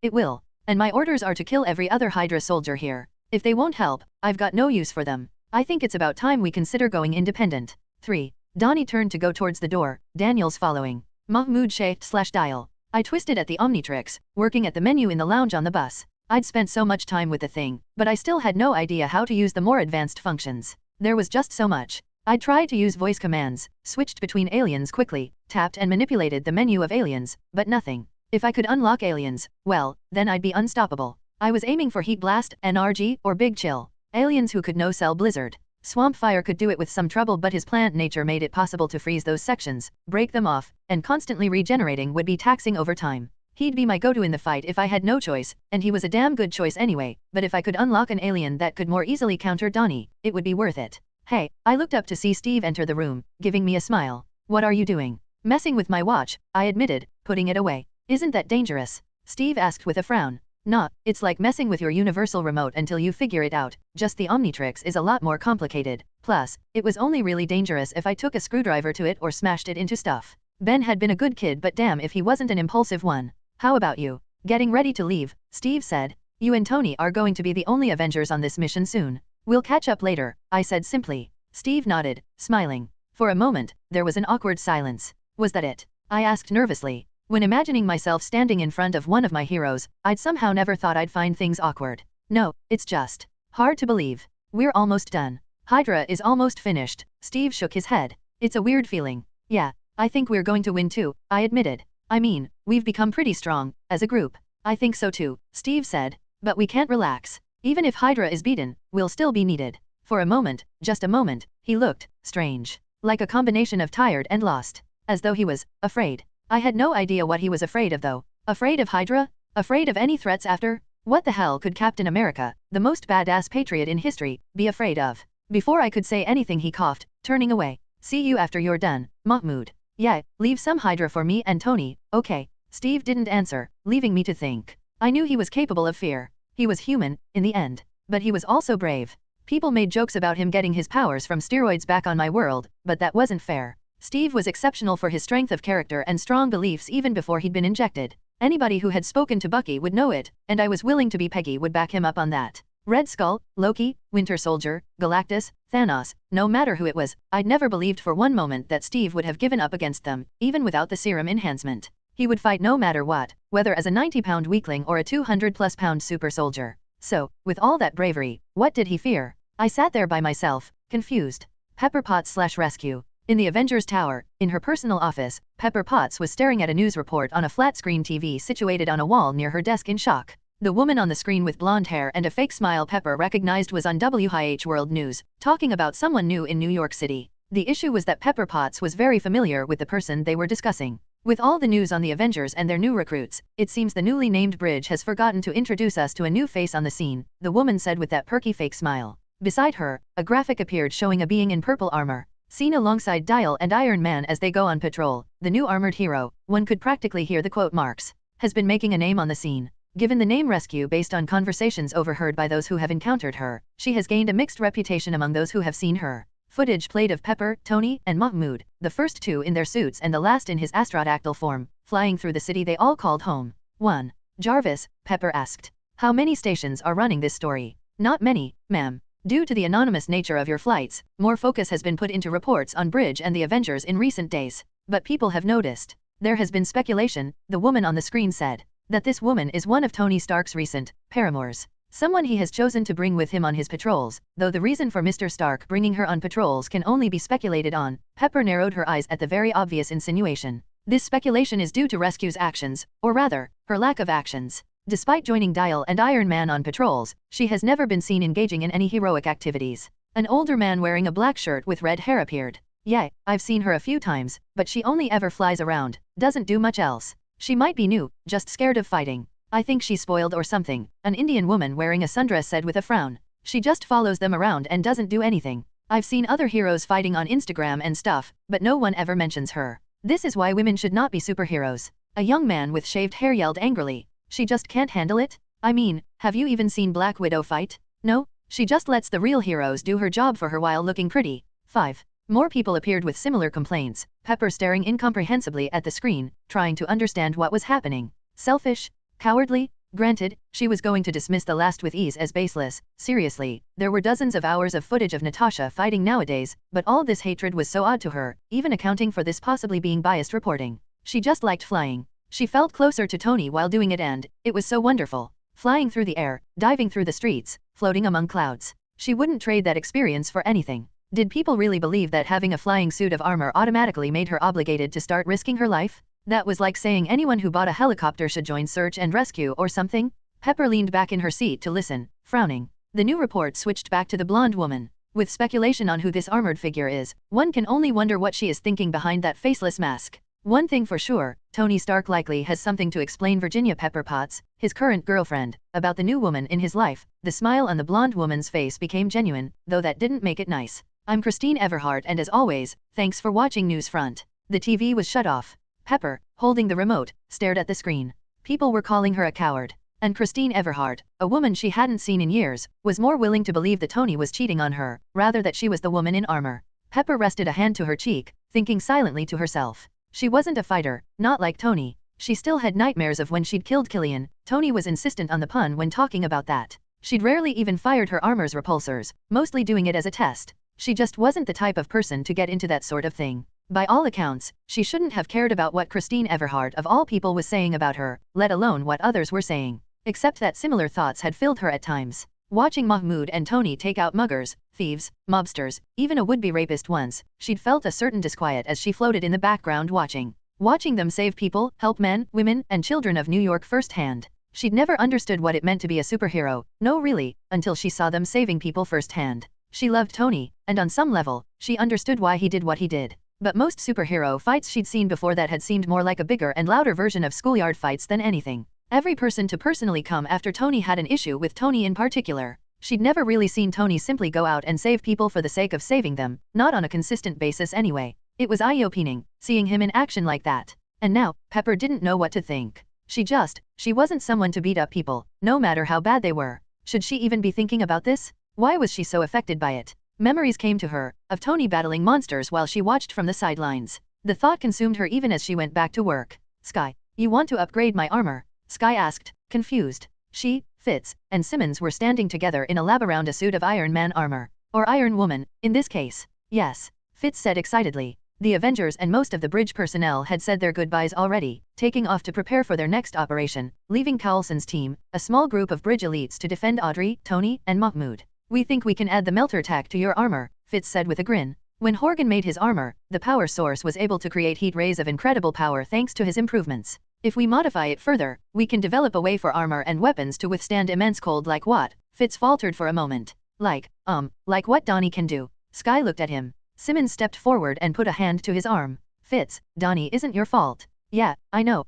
it will. And my orders are to kill every other Hydra soldier here. If they won't help, I've got no use for them. I think it's about time we consider going independent. 3. Donnie turned to go towards the door, Daniels following. Mahmoud Sheikh/Dial. I twisted at the Omnitrix, working at the menu in the lounge on the bus. I'd spent so much time with the thing, but I still had no idea how to use the more advanced functions. There was just so much. I tried to use voice commands, switched between aliens quickly, tapped and manipulated the menu of aliens, but nothing. If I could unlock aliens, well, then I'd be unstoppable. I was aiming for Heat Blast, NRG, or Big Chill. Aliens who could no-cell Blizzard. Swamp Fire could do it with some trouble, but his plant nature made it possible to freeze those sections, break them off, and constantly regenerating would be taxing over time. He'd be my go-to in the fight if I had no choice, and he was a damn good choice anyway, but if I could unlock an alien that could more easily counter Donnie, it would be worth it. "Hey," I looked up to see Steve enter the room, giving me a smile. "What are you doing?" "Messing with my watch," I admitted, putting it away. "Isn't that dangerous?" Steve asked with a frown. "Nah, it's like messing with your universal remote until you figure it out, just the Omnitrix is a lot more complicated. Plus, it was only really dangerous if I took a screwdriver to it or smashed it into stuff." Ben had been a good kid, but damn if he wasn't an impulsive one. "How about you?" "Getting ready to leave," Steve said. "You and Tony are going to be the only Avengers on this mission soon. We'll catch up later," I said simply. Steve nodded, smiling. For a moment, there was an awkward silence. "Was that it?" I asked nervously. When imagining myself standing in front of one of my heroes, I'd somehow never thought I'd find things awkward. "No, it's just hard to believe. We're almost done. Hydra is almost finished." Steve shook his head. "It's a weird feeling." "Yeah, I think we're going to win too," I admitted. "I mean, we've become pretty strong, as a group." "I think so too," Steve said. "But we can't relax. Even if Hydra is beaten, we'll still be needed." For a moment, just a moment, he looked strange. Like a combination of tired and lost. As though he was afraid. I had no idea what he was afraid of though. Afraid of Hydra? Afraid of any threats after? What the hell could Captain America, the most badass patriot in history, be afraid of? Before I could say anything he coughed, turning away. "See you after you're done, Mahmoud." "Yeah, leave some Hydra for me and Tony, okay." Steve didn't answer, leaving me to think. I knew he was capable of fear. He was human, in the end. But he was also brave. People made jokes about him getting his powers from steroids back on my world, but that wasn't fair. Steve was exceptional for his strength of character and strong beliefs even before he'd been injected. Anybody who had spoken to Bucky would know it, and I was willing to be Peggy would back him up on that. Red Skull, Loki, Winter Soldier, Galactus, Thanos, no matter who it was, I'd never believed for one moment that Steve would have given up against them, even without the serum enhancement. He would fight no matter what, whether as a 90-pound weakling or a 200-plus-pound super soldier. So, with all that bravery, what did he fear? I sat there by myself, confused. Pepper Potts/Rescue. In the Avengers Tower, in her personal office, Pepper Potts was staring at a news report on a flat-screen TV situated on a wall near her desk in shock. The woman on the screen with blonde hair and a fake smile Pepper recognized was on WHH World News, talking about someone new in New York City. The issue was that Pepper Potts was very familiar with the person they were discussing. With all the news on the Avengers and their new recruits, it seems the newly named bridge has forgotten to introduce us to a new face on the scene, the woman said with that perky fake smile. Beside her, a graphic appeared showing a being in purple armor, seen alongside Dial and Iron Man as they go on patrol. The new armored hero, one could practically hear the quote marks, has been making a name on the scene. Given the name Rescue based on conversations overheard by those who have encountered her, she has gained a mixed reputation among those who have seen her. Footage played of Pepper, Tony, and Mahmoud, the first two in their suits and the last in his astrodactyl form, flying through the city they all called home. 1. Jarvis, Pepper asked. How many stations are running this story? Not many, ma'am. Due to the anonymous nature of your flights, more focus has been put into reports on Bridge and the Avengers in recent days. But people have noticed. There has been speculation, the woman on the screen said, that this woman is one of Tony Stark's recent paramours. Someone he has chosen to bring with him on his patrols, though the reason for Mr. Stark bringing her on patrols can only be speculated on. Pepper narrowed her eyes at the very obvious insinuation. This speculation is due to Rescue's actions, or rather, her lack of actions. Despite joining Dial and Iron Man on patrols, she has never been seen engaging in any heroic activities. An older man wearing a black shirt with red hair appeared. Yeah, I've seen her a few times, but she only ever flies around, doesn't do much else. She might be new, just scared of fighting. I think she's spoiled or something, an Indian woman wearing a sundress said with a frown. She just follows them around and doesn't do anything. I've seen other heroes fighting on Instagram and stuff, but no one ever mentions her. This is why women should not be superheroes. A young man with shaved hair yelled angrily. She just can't handle it? I mean, have you even seen Black Widow fight? No? She just lets the real heroes do her job for her while looking pretty. 5. More people appeared with similar complaints, Pepper staring incomprehensibly at the screen, trying to understand what was happening. Selfish? Cowardly? Granted, she was going to dismiss the last with ease as baseless. Seriously, there were dozens of hours of footage of Natasha fighting nowadays, but all this hatred was so odd to her, even accounting for this possibly being biased reporting. She just liked flying. She felt closer to Tony while doing it and, it was so wonderful. Flying through the air, diving through the streets, floating among clouds. She wouldn't trade that experience for anything. Did people really believe that having a flying suit of armor automatically made her obligated to start risking her life? That was like saying anyone who bought a helicopter should join search and rescue or something. Pepper leaned back in her seat to listen, frowning. The new report switched back to the blonde woman. With speculation on who this armored figure is, one can only wonder what she is thinking behind that faceless mask. One thing for sure, Tony Stark likely has something to explain Virginia Pepper Potts, his current girlfriend, about the new woman in his life. The smile on the blonde woman's face became genuine, though that didn't make it nice. I'm Christine Everhart and as always, thanks for watching Newsfront. The TV was shut off. Pepper, holding the remote, stared at the screen. People were calling her a coward. And Christine Everhart, a woman she hadn't seen in years, was more willing to believe that Tony was cheating on her, rather that she was the woman in armor. Pepper rested a hand to her cheek, thinking silently to herself. She wasn't a fighter, not like Tony. She still had nightmares of when she'd killed Killian. Tony was insistent on the pun when talking about that. She'd rarely even fired her armor's repulsors, mostly doing it as a test. She just wasn't the type of person to get into that sort of thing. By all accounts, she shouldn't have cared about what Christine Everhart of all people was saying about her, let alone what others were saying. Except that similar thoughts had filled her at times. Watching Mahmoud and Tony take out muggers, thieves, mobsters, even a would-be rapist once, she'd felt a certain disquiet as she floated in the background watching them save people, help men, women, and children of New York firsthand. She'd never understood what it meant to be a superhero, no really, until she saw them saving people firsthand. She loved Tony, and on some level, she understood why he did what he did. But most superhero fights she'd seen before that had seemed more like a bigger and louder version of schoolyard fights than anything. Every person to personally come after Tony had an issue with Tony in particular. She'd never really seen Tony simply go out and save people for the sake of saving them, not on a consistent basis anyway. It was eye-opening, seeing him in action like that. And now, Pepper didn't know what to think. She wasn't someone to beat up people, no matter how bad they were. Should she even be thinking about this? Why was she so affected by it? Memories came to her, of Tony battling monsters while she watched from the sidelines. The thought consumed her even as she went back to work. Skye, you want to upgrade my armor? Skye asked, confused. She, Fitz, and Simmons were standing together in a lab around a suit of Iron Man armor. Or Iron Woman, in this case. Yes, Fitz said excitedly. The Avengers and most of the bridge personnel had said their goodbyes already, taking off to prepare for their next operation, leaving Coulson's team, a small group of bridge elites to defend Audrey, Tony, and Mahmoud. We think we can add the melter tack to your armor, Fitz said with a grin. When Horgan made his armor, the power source was able to create heat rays of incredible power thanks to his improvements. If we modify it further, we can develop a way for armor and weapons to withstand immense cold like what? Fitz faltered for a moment. Like what Donnie can do. Skye looked at him. Simmons stepped forward and put a hand to his arm. Fitz, Donnie isn't your fault. Yeah, I know,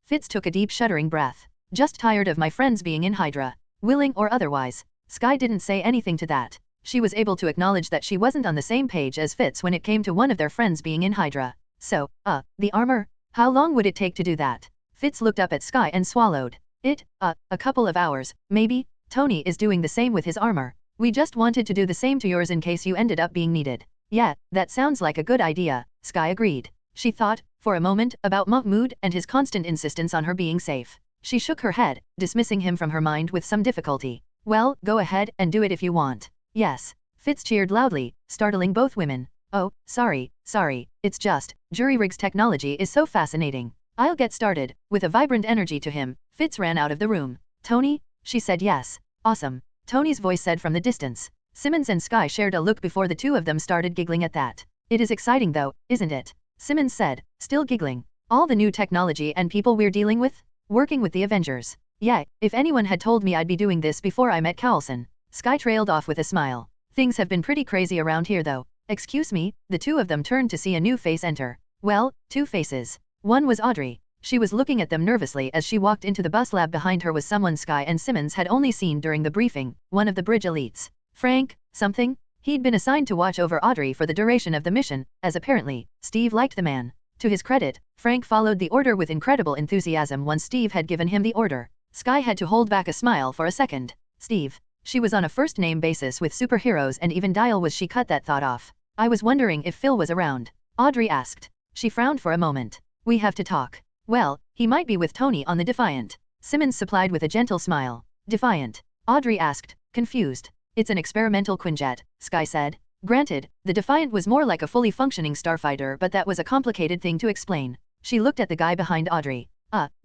Fitz took a deep shuddering breath. Just tired of my friends being in Hydra. Willing or otherwise. Sky didn't say anything to that. She was able to acknowledge that she wasn't on the same page as Fitz when it came to one of their friends being in Hydra. So, the armor? How long would it take to do that? Fitz looked up at Sky and swallowed. A couple of hours, maybe? Tony is doing the same with his armor. We just wanted to do the same to yours in case you ended up being needed. Yeah, that sounds like a good idea, Sky agreed. She thought, for a moment, about Mahmoud and his constant insistence on her being safe. She shook her head, dismissing him from her mind with some difficulty. Well, go ahead and do it if you want. Yes. Fitz cheered loudly, startling both women. Oh, sorry, it's just, Jury Rig's technology is so fascinating. I'll get started. With a vibrant energy to him, Fitz ran out of the room. Tony? She said yes. Awesome. Tony's voice said from the distance. Simmons and Sky shared a look before the two of them started giggling at that. It is exciting though, isn't it? Simmons said, still giggling. All the new technology and people we're dealing with? Working with the Avengers. Yeah, if anyone had told me I'd be doing this before I met Carlson. Sky trailed off with a smile. Things have been pretty crazy around here though. Excuse me, the two of them turned to see a new face enter. Well, two faces. One was Audrey. She was looking at them nervously as she walked into the bus lab. Behind her was someone Sky and Simmons had only seen during the briefing, one of the bridge elites. Frank, something? He'd been assigned to watch over Audrey for the duration of the mission, as apparently, Steve liked the man. To his credit, Frank followed the order with incredible enthusiasm once Steve had given him the order. Sky had to hold back a smile for a second. Steve. She was on a first-name basis with superheroes and even Dial was. She cut that thought off. I was wondering if Phil was around. Audrey asked. She frowned for a moment. We have to talk. Well, he might be with Tony on the Defiant. Simmons supplied with a gentle smile. Defiant? Audrey asked, confused. It's an experimental Quinjet, Sky said. Granted, the Defiant was more like a fully functioning starfighter, but that was a complicated thing to explain. She looked at the guy behind Audrey.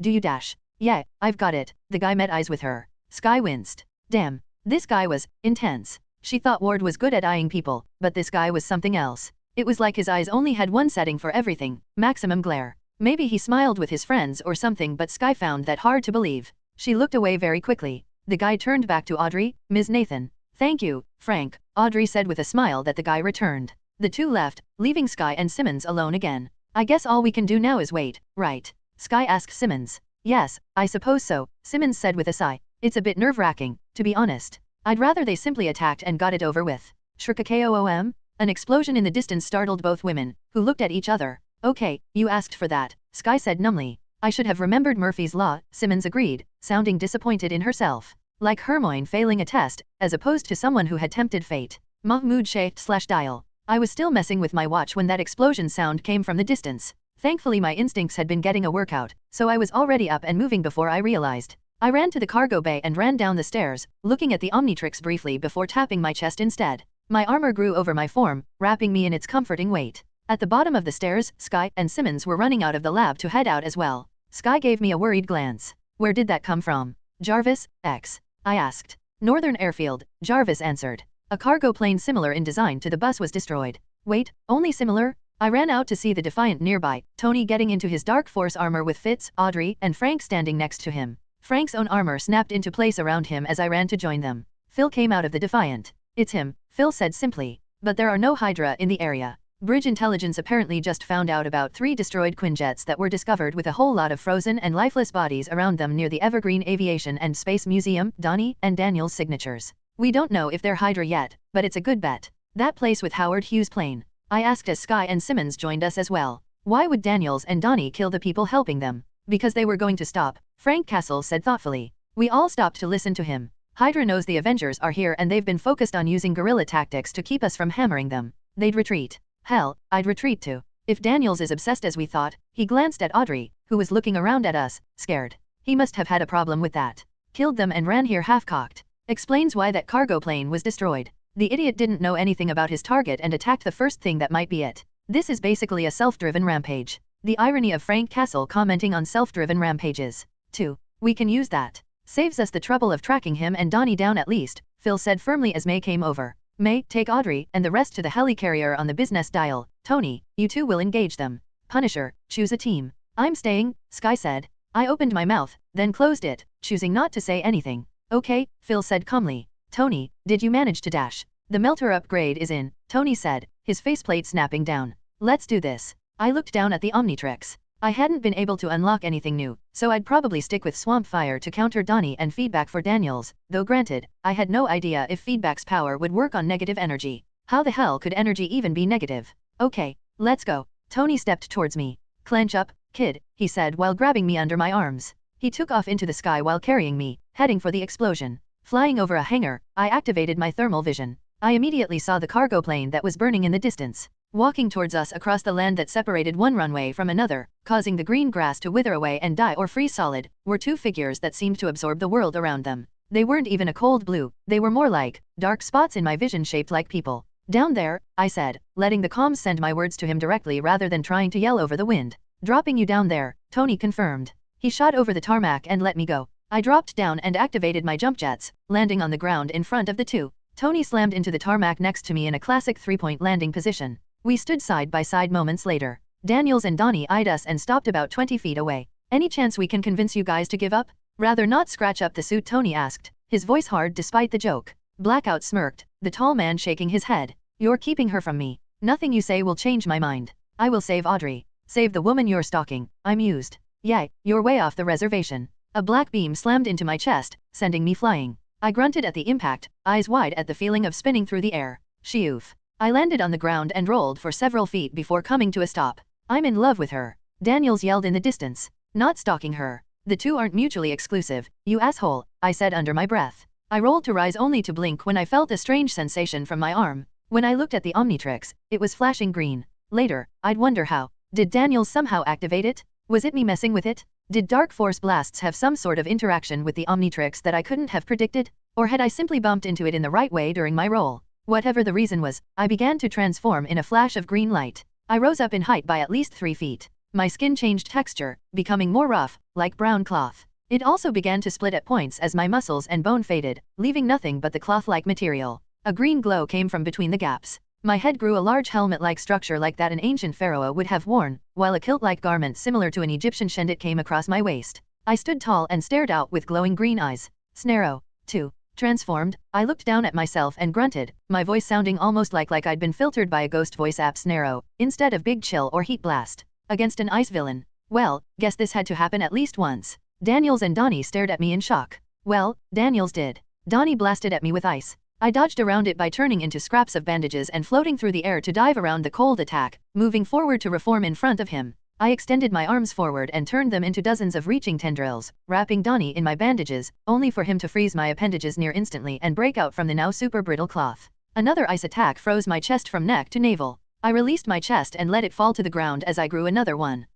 Do you dash? Yeah, I've got it. The guy met eyes with her. Sky winced. Damn. This guy was intense. She thought Ward was good at eyeing people, but this guy was something else. It was like his eyes only had one setting for everything, maximum glare. Maybe he smiled with his friends or something, but Sky found that hard to believe. She looked away very quickly. The guy turned back to Audrey. Ms. Nathan. Thank you, Frank, Audrey said with a smile that the guy returned. The two left, leaving Sky and Simmons alone again. I guess all we can do now is wait, right? Sky asked Simmons. Yes, I suppose so, Simmons said with a sigh. It's a bit nerve-wracking, to be honest. I'd rather they simply attacked and got it over with. Shrikakoom? An explosion in the distance startled both women, who looked at each other. Okay, you asked for that, Sky said numbly. I should have remembered Murphy's Law, Simmons agreed, sounding disappointed in herself. Like Hermione failing a test, as opposed to someone who had tempted fate. Mahmoud /dial. I was still messing with my watch when that explosion sound came from the distance. Thankfully my instincts had been getting a workout, so I was already up and moving before I realized. I ran to the cargo bay and ran down the stairs, looking at the Omnitrix briefly before tapping my chest instead. My armor grew over my form, wrapping me in its comforting weight. At the bottom of the stairs, Sky and Simmons were running out of the lab to head out as well. Sky gave me a worried glance. Where did that come from? Jarvis, X. I asked. Northern Airfield, Jarvis answered. A cargo plane similar in design to the bus was destroyed. Wait, only similar? I ran out to see the Defiant nearby, Tony getting into his Dark Force armor with Fitz, Audrey, and Frank standing next to him. Frank's own armor snapped into place around him as I ran to join them. Phil came out of the Defiant. It's him, Phil said simply. But there are no Hydra in the area. Bridge Intelligence apparently just found out about 3 destroyed Quinjets that were discovered with a whole lot of frozen and lifeless bodies around them near the Evergreen Aviation and Space Museum, Donnie and Daniel's signatures. We don't know if they're Hydra yet, but it's a good bet. That place with Howard Hughes' plane. I asked as Sky and Simmons joined us as well. Why would Daniels and Donnie kill the people helping them? Because they were going to stop, Frank Castle said thoughtfully. We all stopped to listen to him. Hydra knows the Avengers are here and they've been focused on using guerrilla tactics to keep us from hammering them. They'd retreat. Hell, I'd retreat too. If Daniels is obsessed as we thought, he glanced at Audrey, who was looking around at us, scared. He must have had a problem with that. Killed them and ran here half-cocked. Explains why that cargo plane was destroyed. The idiot didn't know anything about his target and attacked the first thing that might be it. This is basically a self-driven rampage. The irony of Frank Castle commenting on self-driven rampages. 2. We can use that. Saves us the trouble of tracking him and Donnie down at least, Phil said firmly as May came over. May, take Audrey and the rest to the helicarrier on the business dial. Tony, you two will engage them. Punisher, choose a team. I'm staying, Sky said. I opened my mouth, then closed it, choosing not to say anything. Okay, Phil said calmly. Tony, did you manage to dash? The melter upgrade is in, Tony said, his faceplate snapping down. Let's do this. I looked down at the Omnitrix. I hadn't been able to unlock anything new, so I'd probably stick with Swamp Fire to counter Donnie and Feedback for Daniels, though granted, I had no idea if Feedback's power would work on negative energy. How the hell could energy even be negative? Okay, let's go. Tony stepped towards me. Clench up, kid, he said while grabbing me under my arms. He took off into the sky while carrying me, heading for the explosion. Flying over a hangar, I activated my thermal vision. I immediately saw the cargo plane that was burning in the distance, walking towards us across the land that separated one runway from another, causing the green grass to wither away and die or freeze solid, were two figures that seemed to absorb the world around them. They weren't even a cold blue, they were more like dark spots in my vision shaped like people. Down there, I said, letting the comms send my words to him directly rather than trying to yell over the wind. Dropping you down there, Tony confirmed. He shot over the tarmac and let me go. I dropped down and activated my jump jets, landing on the ground in front of the two. Tony slammed into the tarmac next to me in a classic three-point landing position. We stood side by side moments later. Daniels and Donnie eyed us and stopped about 20 feet away. Any chance we can convince you guys to give up? Rather not scratch up the suit, Tony asked, his voice hard despite the joke. Blackout smirked, the tall man shaking his head. You're keeping her from me. Nothing you say will change my mind. I will save Audrey. Save the woman you're stalking. I'm used. Yay, you're way off the reservation. A black beam slammed into my chest, sending me flying. I grunted at the impact, eyes wide at the feeling of spinning through the air. Shoof. I landed on the ground and rolled for several feet before coming to a stop. I'm in love with her. Daniels yelled in the distance. Not stalking her. The two aren't mutually exclusive, you asshole, I said under my breath. I rolled to rise only to blink when I felt a strange sensation from my arm. When I looked at the Omnitrix, it was flashing green. Later, I'd wonder how. Did Daniels somehow activate it? Was it me messing with it? Did dark force blasts have some sort of interaction with the Omnitrix that I couldn't have predicted? Or had I simply bumped into it in the right way during my roll? Whatever the reason was, I began to transform in a flash of green light. I rose up in height by at least 3 feet. My skin changed texture, becoming more rough, like brown cloth. It also began to split at points as my muscles and bone faded, leaving nothing but the cloth-like material. A green glow came from between the gaps. My head grew a large helmet-like structure like that an ancient pharaoh would have worn, while a kilt-like garment similar to an Egyptian shendit came across my waist. I stood tall and stared out with glowing green eyes. Snarrow. 2. Transformed, I looked down at myself and grunted, my voice sounding almost like I'd been filtered by a ghost voice app Snarrow, instead of Big Chill or Heat Blast. Against an ice villain. Well, guess this had to happen at least once. Daniels and Donnie stared at me in shock. Well, Daniels did. Donnie blasted at me with ice. I dodged around it by turning into scraps of bandages and floating through the air to dive around the cold attack, moving forward to reform in front of him. I extended my arms forward and turned them into dozens of reaching tendrils, wrapping Donnie in my bandages, only for him to freeze my appendages near instantly and break out from the now super brittle cloth. Another ice attack froze my chest from neck to navel. I released my chest and let it fall to the ground as I grew another one.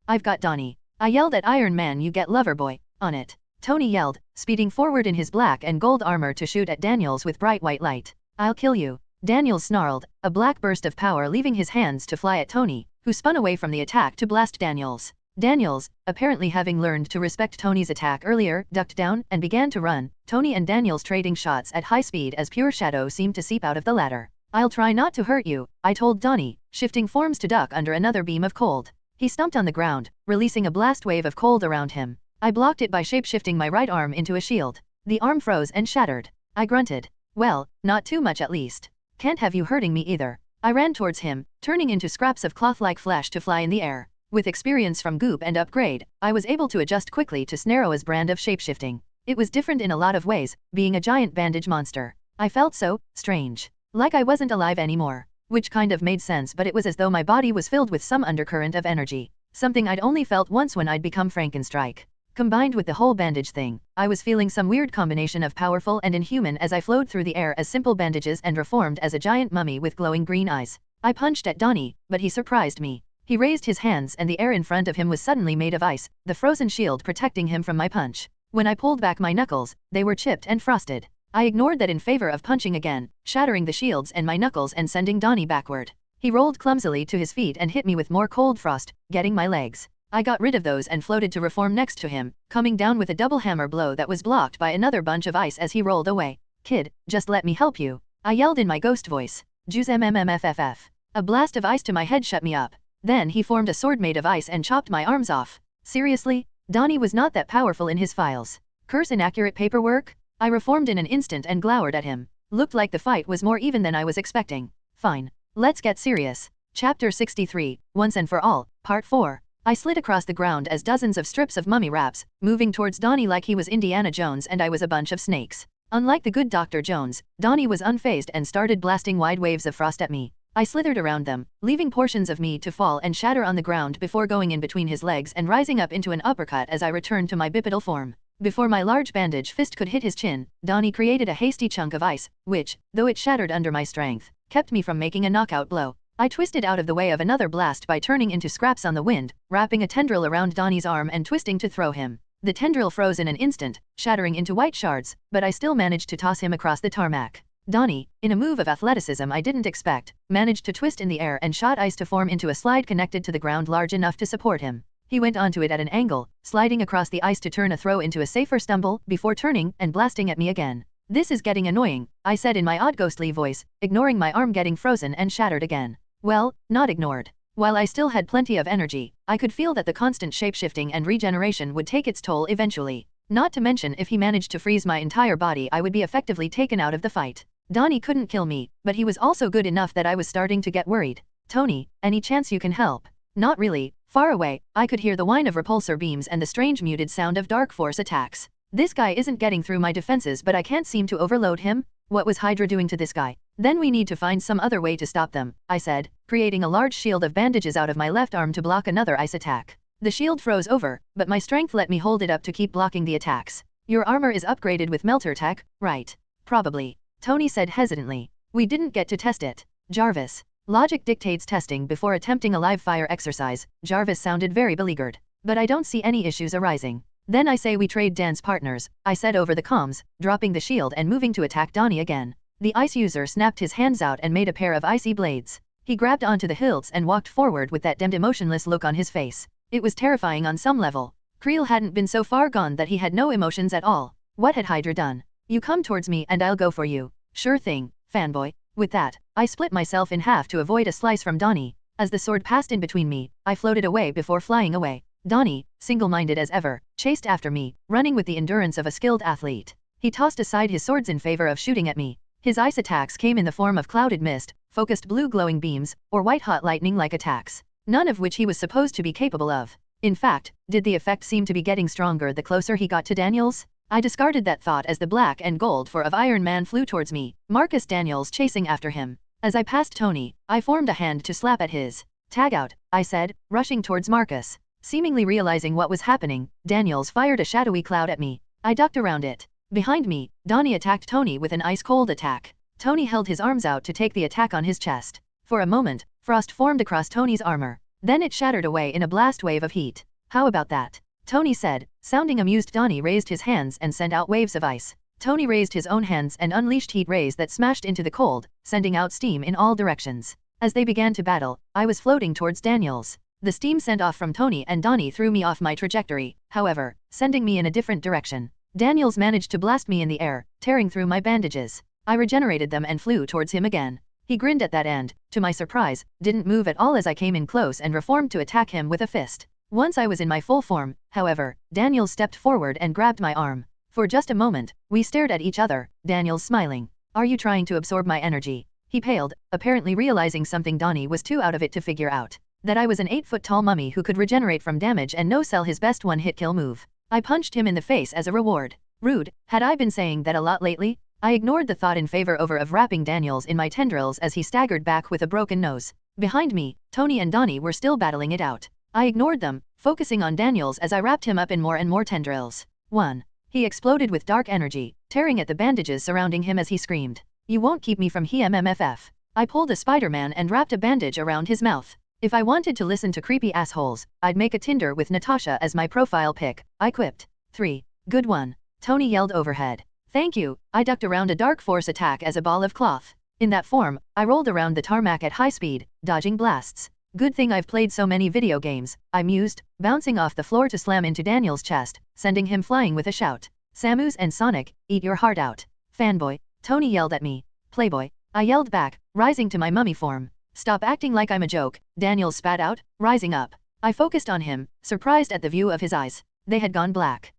I've got Donnie. I yelled at Iron Man, you get Loverboy on it. Tony yelled, speeding forward in his black and gold armor to shoot at Daniels with bright white light. I'll kill you. Daniels snarled, a black burst of power leaving his hands to fly at Tony, who spun away from the attack to blast Daniels. Daniels, apparently having learned to respect Tony's attack earlier, ducked down and began to run, Tony and Daniels trading shots at high speed as pure shadow seemed to seep out of the latter. I'll try not to hurt you, I told Donnie, shifting forms to duck under another beam of cold. He stumped on the ground, releasing a blast wave of cold around him. I blocked it by shape-shifting my right arm into a shield. The arm froze and shattered. I grunted. Well, not too much at least. Can't have you hurting me either. I ran towards him, turning into scraps of cloth-like flesh to fly in the air. With experience from Goop and Upgrade, I was able to adjust quickly to Snarrow's brand of shape-shifting. It was different in a lot of ways, being a giant bandage monster. I felt so strange. Like I wasn't alive anymore. Which kind of made sense, but it was as though my body was filled with some undercurrent of energy. Something I'd only felt once when I'd become Frankenstrike. Combined with the whole bandage thing, I was feeling some weird combination of powerful and inhuman as I flowed through the air as simple bandages and reformed as a giant mummy with glowing green eyes. I punched at Donnie, but he surprised me. He raised his hands and the air in front of him was suddenly made of ice, the frozen shield protecting him from my punch. When I pulled back my knuckles, they were chipped and frosted. I ignored that in favor of punching again, shattering the shields and my knuckles and sending Donnie backward. He rolled clumsily to his feet and hit me with more cold frost, getting my legs. I got rid of those and floated to reform next to him, coming down with a double hammer blow that was blocked by another bunch of ice as he rolled away. Kid, just let me help you. I yelled in my ghost voice. Juice mmmmfff. A blast of ice to my head shut me up. Then he formed a sword made of ice and chopped my arms off. Seriously? Donnie was not that powerful in his files. Curse inaccurate paperwork? I reformed in an instant and glowered at him. Looked like the fight was more even than I was expecting. Fine. Let's get serious. Chapter 63, Once and for All, Part 4. I slid across the ground as dozens of strips of mummy wraps, moving towards Donnie like he was Indiana Jones and I was a bunch of snakes. Unlike the good Dr. Jones, Donnie was unfazed and started blasting wide waves of frost at me. I slithered around them, leaving portions of me to fall and shatter on the ground before going in between his legs and rising up into an uppercut as I returned to my bipedal form. Before my large bandage fist could hit his chin, Donnie created a hasty chunk of ice, which, though it shattered under my strength, kept me from making a knockout blow. I twisted out of the way of another blast by turning into scraps on the wind, wrapping a tendril around Donnie's arm and twisting to throw him. The tendril froze in an instant, shattering into white shards, but I still managed to toss him across the tarmac. Donnie, in a move of athleticism I didn't expect, managed to twist in the air and shot ice to form into a slide connected to the ground large enough to support him. He went onto it at an angle, sliding across the ice to turn a throw into a safer stumble before turning and blasting at me again. "This is getting annoying," I said in my odd ghostly voice, ignoring my arm getting frozen and shattered again. Well, not ignored. While I still had plenty of energy, I could feel that the constant shapeshifting and regeneration would take its toll eventually. Not to mention if he managed to freeze my entire body I would be effectively taken out of the fight. Donnie couldn't kill me, but he was also good enough that I was starting to get worried. "Tony, any chance you can help?" Not really. Far away, I could hear the whine of repulsor beams and the strange muted sound of dark force attacks. This guy isn't getting through my defenses but I can't seem to overload him? What was Hydra doing to this guy? Then we need to find some other way to stop them, I said, creating a large shield of bandages out of my left arm to block another ice attack. The shield froze over, but my strength let me hold it up to keep blocking the attacks. "Your armor is upgraded with melter tech, right?" "Probably," Tony said hesitantly. "We didn't get to test it." Jarvis. Logic dictates testing before attempting a live fire exercise. Jarvis sounded very beleaguered. "But I don't see any issues arising." "Then I say we trade dance partners," I said over the comms, dropping the shield and moving to attack Donnie again. The ice user snapped his hands out and made a pair of icy blades. He grabbed onto the hilts and walked forward with that damned emotionless look on his face. It was terrifying on some level. Creel hadn't been so far gone that he had no emotions at all. What had Hydra done? "You come towards me and I'll go for you." "Sure thing, fanboy." With that, I split myself in half to avoid a slice from Donnie. As the sword passed in between me, I floated away before flying away. Donnie, single-minded as ever, chased after me, running with the endurance of a skilled athlete. He tossed aside his swords in favor of shooting at me. His ice attacks came in the form of clouded mist, focused blue glowing beams, or white-hot lightning-like attacks, none of which he was supposed to be capable of. In fact, did the effect seem to be getting stronger the closer he got to Daniels? I discarded that thought as the black and gold for of Iron Man flew towards me, Marcus Daniels chasing after him. As I passed Tony, I formed a hand to slap at his. "Tag out," I said, rushing towards Marcus. Seemingly realizing what was happening, Daniels fired a shadowy cloud at me. I ducked around it. Behind me, Donnie attacked Tony with an ice-cold attack. Tony held his arms out to take the attack on his chest. For a moment, frost formed across Tony's armor. Then it shattered away in a blast wave of heat. "How about that?" Tony said. Sounding amused, Donnie raised his hands and sent out waves of ice. Tony raised his own hands and unleashed heat rays that smashed into the cold, sending out steam in all directions. As they began to battle, I was floating towards Daniels. The steam sent off from Tony and Donnie threw me off my trajectory, however, sending me in a different direction. Daniels managed to blast me in the air, tearing through my bandages. I regenerated them and flew towards him again. He grinned at that and, to my surprise, didn't move at all as I came in close and reformed to attack him with a fist. Once I was in my full form, however, Daniels stepped forward and grabbed my arm. For just a moment, we stared at each other, Daniels smiling. "Are you trying to absorb my energy?" He paled, apparently realizing something Donnie was too out of it to figure out. That I was an 8-foot-tall mummy who could regenerate from damage and no-sell his best one-hit kill move. I punched him in the face as a reward. Rude, had I been saying that a lot lately? I ignored the thought in favor of wrapping Daniels in my tendrils as he staggered back with a broken nose. Behind me, Tony and Donnie were still battling it out. I ignored them, focusing on Daniels as I wrapped him up in more and more tendrils. 1. He exploded with dark energy, tearing at the bandages surrounding him as he screamed. "You won't keep me from MMFF." I pulled a Spider-Man and wrapped a bandage around his mouth. If I wanted to listen to creepy assholes, I'd make a Tinder with Natasha as my profile pic, I quipped. 3. Good one. Tony yelled overhead. "Thank you." I ducked around a dark force attack as a ball of cloth. In that form, I rolled around the tarmac at high speed, dodging blasts. "Good thing I've played so many video games," I mused, bouncing off the floor to slam into Daniel's chest, sending him flying with a shout. "Samus and Sonic, eat your heart out." "Fanboy," Tony yelled at me. "Playboy," I yelled back, rising to my mummy form. "Stop acting like I'm a joke," Daniels spat out, rising up. I focused on him, surprised at the view of his eyes. They had gone black.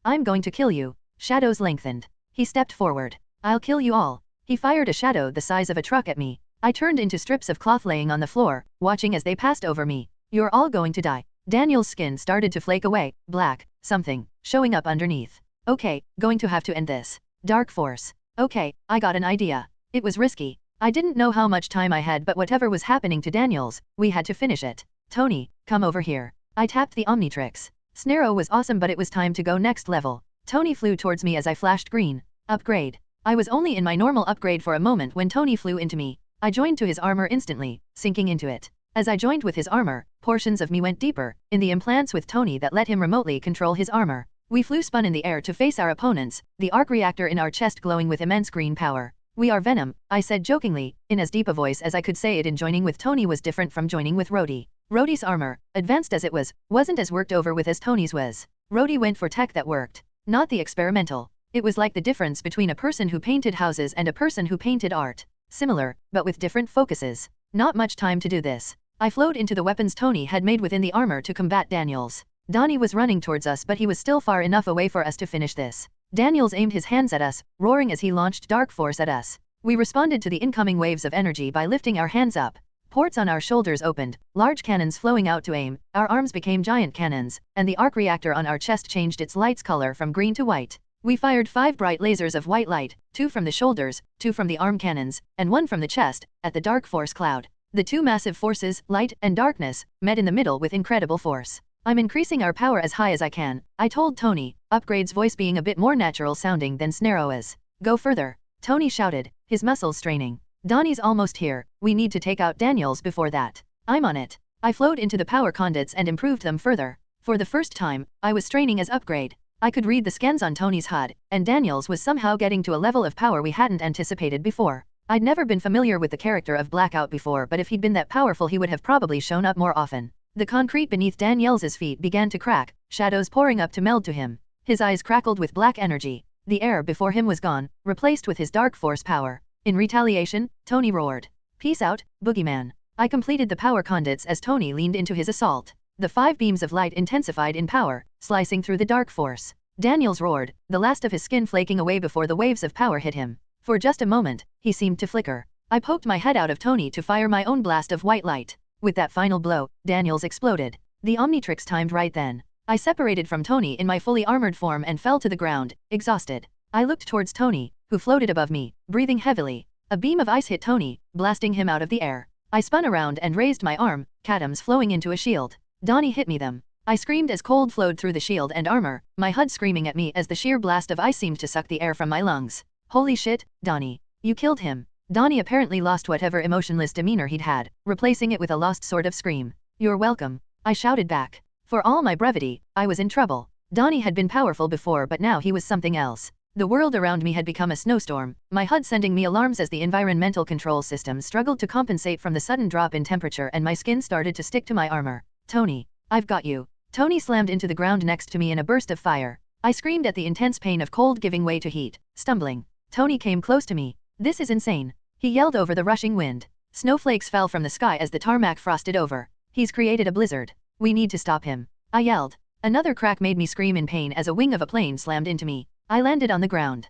I'm going to kill you." Shadows lengthened. He stepped forward. "I'll kill you all." He fired a shadow the size of a truck at me. I turned into strips of cloth laying on the floor, watching as they passed over me. "You're all going to die." Daniel's skin started to flake away, black, something, showing up underneath. Okay, going to have to end this. Dark Force. Okay, I got an idea. It was risky. I didn't know how much time I had, but whatever was happening to Daniels, we had to finish it. Tony, come over here. I tapped the Omnitrix. Snarrow was awesome, but it was time to go next level. Tony flew towards me as I flashed green. Upgrade. I was only in my normal upgrade for a moment when Tony flew into me. I joined to his armor instantly, sinking into it. As I joined with his armor, portions of me went deeper, in the implants with Tony that let him remotely control his armor. We flew spun in the air to face our opponents, the arc reactor in our chest glowing with immense green power. We are Venom, I said jokingly, in as deep a voice as I could say it. In joining with Tony was different from joining with Rhodey. Rhodey's armor, advanced as it was, wasn't as worked over with as Tony's was. Rhodey went for tech that worked, not the experimental. It was like the difference between a person who painted houses and a person who painted art. Similar, but with different focuses. Not much time to do this. I flowed into the weapons Tony had made within the armor to combat Daniels. Donnie was running towards us, but he was still far enough away for us to finish this. Daniels aimed his hands at us, roaring as he launched Dark Force at us. We responded to the incoming waves of energy by lifting our hands up. Ports on our shoulders opened, large cannons flowing out to aim, our arms became giant cannons, and the arc reactor on our chest changed its light's color from green to white. We fired 5 bright lasers of white light, 2 from the shoulders, 2 from the arm cannons, and 1 from the chest, at the Dark Force cloud. The 2 massive forces, light and darkness, met in the middle with incredible force. I'm increasing our power as high as I can, I told Tony, Upgrade's voice being a bit more natural sounding than Snarrow's. Go further. Tony shouted, his muscles straining. Donnie's almost here, we need to take out Daniels before that. I'm on it. I flowed into the power conduits and improved them further. For the first time, I was straining as Upgrade. I could read the scans on Tony's HUD, and Daniels was somehow getting to a level of power we hadn't anticipated before. I'd never been familiar with the character of Blackout before, but if he'd been that powerful he would have probably shown up more often. The concrete beneath Daniels's feet began to crack, shadows pouring up to meld to him. His eyes crackled with black energy. The air before him was gone, replaced with his Dark Force power. In retaliation, Tony roared. Peace out, Boogeyman. I completed the power conduits as Tony leaned into his assault. The 5 beams of light intensified in power, slicing through the Dark Force. Daniels roared, the last of his skin flaking away before the waves of power hit him. For just a moment, he seemed to flicker. I poked my head out of Tony to fire my own blast of white light. With that final blow, Daniels exploded. The Omnitrix timed right then. I separated from Tony in my fully armored form and fell to the ground, exhausted. I looked towards Tony, who floated above me, breathing heavily. A beam of ice hit Tony, blasting him out of the air. I spun around and raised my arm, catoms flowing into a shield. Donnie hit me them. I screamed as cold flowed through the shield and armor, my HUD screaming at me as the sheer blast of ice seemed to suck the air from my lungs. Holy shit, Donnie. You killed him. Donnie apparently lost whatever emotionless demeanor he'd had, replacing it with a lost sort of scream. You're welcome. I shouted back. For all my brevity, I was in trouble. Donnie had been powerful before, but now he was something else. The world around me had become a snowstorm, my HUD sending me alarms as the environmental control system struggled to compensate from the sudden drop in temperature, and my skin started to stick to my armor. Tony, I've got you. Tony slammed into the ground next to me in a burst of fire. I screamed at the intense pain of cold giving way to heat, stumbling. Tony came close to me. This is insane. He yelled over the rushing wind. Snowflakes fell from the sky as the tarmac frosted over. He's created a blizzard. We need to stop him. I yelled. Another crack made me scream in pain as a wing of a plane slammed into me. I landed on the ground.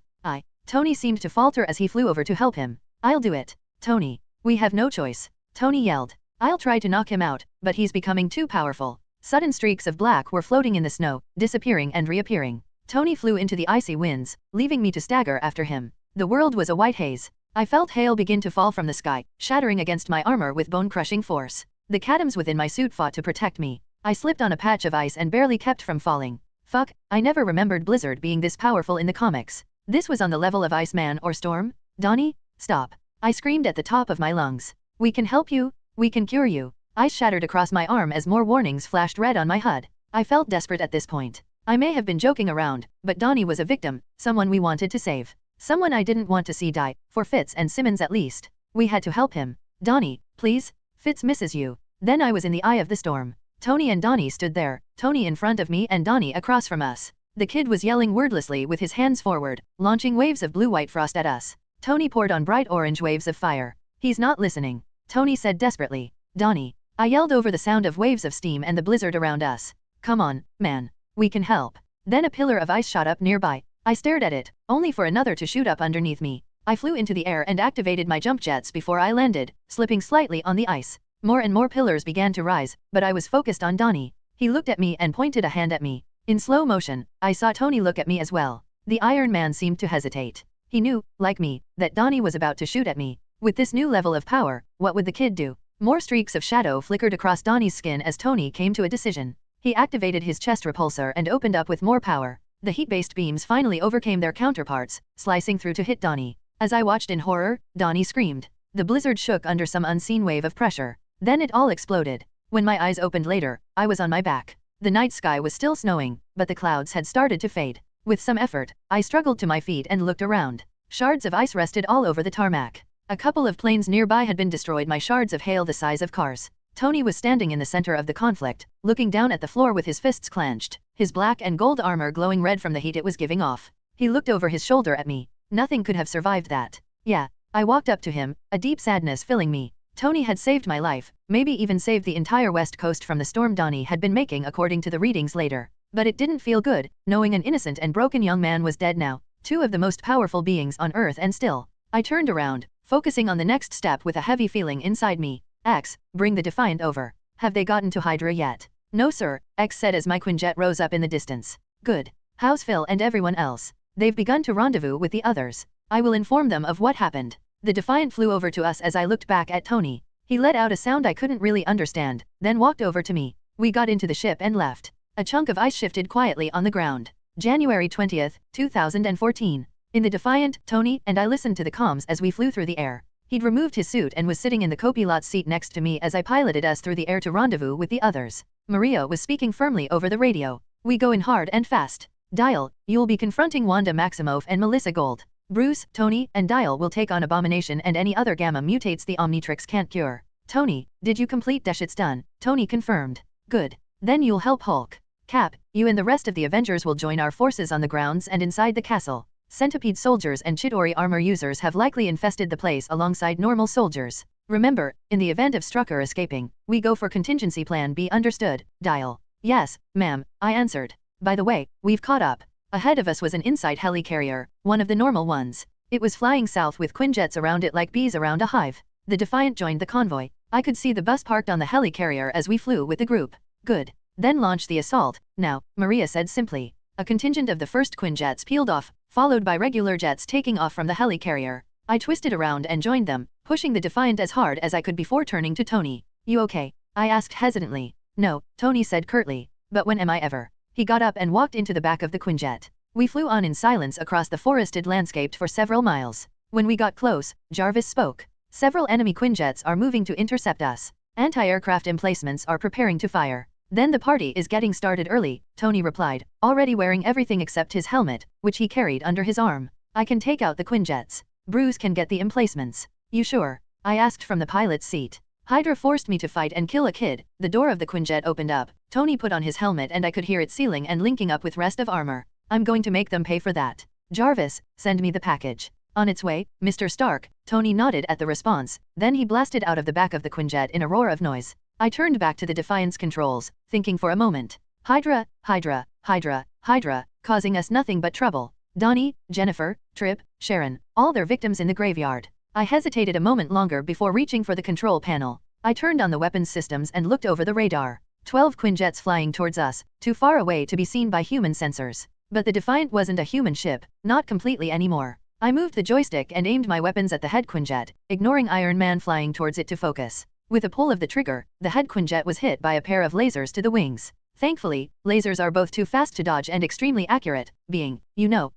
Tony seemed to falter as he flew over to help him. I'll do it. Tony. We have no choice. Tony yelled. I'll try to knock him out, but he's becoming too powerful. Sudden streaks of black were floating in the snow, disappearing and reappearing. Tony flew into the icy winds, leaving me to stagger after him. The world was a white haze. I felt hail begin to fall from the sky, shattering against my armor with bone-crushing force. The catoms within my suit fought to protect me. I slipped on a patch of ice and barely kept from falling. Fuck, I never remembered Blizzard being this powerful in the comics. This was on the level of Iceman or Storm? Donnie? Stop. I screamed at the top of my lungs. We can help you. We can cure you. Ice shattered across my arm as more warnings flashed red on my HUD. I felt desperate at this point. I may have been joking around, but Donnie was a victim, someone we wanted to save. Someone I didn't want to see die, for Fitz and Simmons at least. We had to help him. Donnie, please? Fitz misses you. Then I was in the eye of the storm. Tony and Donnie stood there, Tony in front of me and Donnie across from us. The kid was yelling wordlessly with his hands forward, launching waves of blue-white frost at us. Tony poured on bright orange waves of fire. He's not listening. Tony said desperately. Donnie. I yelled over the sound of waves of steam and the blizzard around us. Come on, man. We can help. Then a pillar of ice shot up nearby. I stared at it, only for another to shoot up underneath me. I flew into the air and activated my jump jets before I landed, slipping slightly on the ice. More and more pillars began to rise, but I was focused on Donnie. He looked at me and pointed a hand at me. In slow motion, I saw Tony look at me as well. The Iron Man seemed to hesitate. He knew, like me, that Donnie was about to shoot at me. With this new level of power, what would the kid do? More streaks of shadow flickered across Donnie's skin as Tony came to a decision. He activated his chest repulsor and opened up with more power. The heat-based beams finally overcame their counterparts, slicing through to hit Donnie. As I watched in horror, Donnie screamed. The blizzard shook under some unseen wave of pressure. Then it all exploded. When my eyes opened later, I was on my back. The night sky was still snowing, but the clouds had started to fade. With some effort, I struggled to my feet and looked around. Shards of ice rested all over the tarmac. A couple of planes nearby had been destroyed by shards of hail the size of cars. Tony was standing in the center of the conflict, looking down at the floor with his fists clenched, his black and gold armor glowing red from the heat it was giving off. He looked over his shoulder at me. Nothing could have survived that. Yeah. I walked up to him, a deep sadness filling me. Tony had saved my life, maybe even saved the entire West Coast from the storm Donnie had been making according to the readings later. But it didn't feel good, knowing an innocent and broken young man was dead now, two of the most powerful beings on Earth, and still. I turned around, focusing on the next step with a heavy feeling inside me. X, bring the Defiant over. Have they gotten to Hydra yet? No sir, X said as my Quinjet rose up in the distance. Good. How's Phil and everyone else? They've begun to rendezvous with the others. I will inform them of what happened. The Defiant flew over to us as I looked back at Tony. He let out a sound I couldn't really understand, then walked over to me. We got into the ship and left. A chunk of ice shifted quietly on the ground. January 20th, 2014. In the Defiant, Tony and I listened to the comms as we flew through the air. He'd removed his suit and was sitting in the co-pilot's seat next to me as I piloted us through the air to rendezvous with the others. Maria was speaking firmly over the radio. We go in hard and fast. Dial, you'll be confronting Wanda Maximoff and Melissa Gold. Bruce, Tony, and Dial will take on Abomination and any other gamma mutates the Omnitrix can't cure. Tony, did you complete dash? It's done. Tony confirmed. Good. Then you'll help Hulk. Cap, you and the rest of the Avengers will join our forces on the grounds and inside the castle. Centipede soldiers and Chidori armor users have likely infested the place alongside normal soldiers. Remember, in the event of Strucker escaping, we go for contingency plan B. Understood, Dial. Yes, ma'am, I answered. By the way, we've caught up. Ahead of us was an Insight helicarrier, one of the normal ones. It was flying south with Quinjets around it like bees around a hive. The Defiant joined the convoy. I could see the bus parked on the helicarrier as we flew with the group. Good. Then launch the assault. Now, Maria said simply. A contingent of the first Quinjets peeled off, followed by regular jets taking off from the helicarrier. I twisted around and joined them, pushing the Defiant as hard as I could before turning to Tony. You okay? I asked hesitantly. No, Tony said curtly. But when am I ever? He got up and walked into the back of the Quinjet. We flew on in silence across the forested landscape for several miles. When we got close, Jarvis spoke. Several enemy Quinjets are moving to intercept us. Anti-aircraft emplacements are preparing to fire. Then the party is getting started early, Tony replied, already wearing everything except his helmet, which he carried under his arm. I can take out the Quinjets. Bruce can get the emplacements. You sure? I asked from the pilot's seat. Hydra forced me to fight and kill a kid. The door of the Quinjet opened up. Tony put on his helmet and I could hear it sealing and linking up with rest of armor. I'm going to make them pay for that. Jarvis, send me the package. On its way, Mr. Stark. Tony nodded at the response, then he blasted out of the back of the Quinjet in a roar of noise. I turned back to the Defiance controls, thinking for a moment. Hydra, Hydra, Hydra, Hydra, causing us nothing but trouble. Donnie, Jennifer, Trip, Sharon, all their victims in the graveyard. I hesitated a moment longer before reaching for the control panel. I turned on the weapons systems and looked over the radar. 12 Quinjets flying towards us, too far away to be seen by human sensors. But the Defiant wasn't a human ship, not completely anymore. I moved the joystick and aimed my weapons at the head Quinjet, ignoring Iron Man flying towards it to focus. With a pull of the trigger, the head Quinjet was hit by a pair of lasers to the wings. Thankfully, lasers are both too fast to dodge and extremely accurate, being,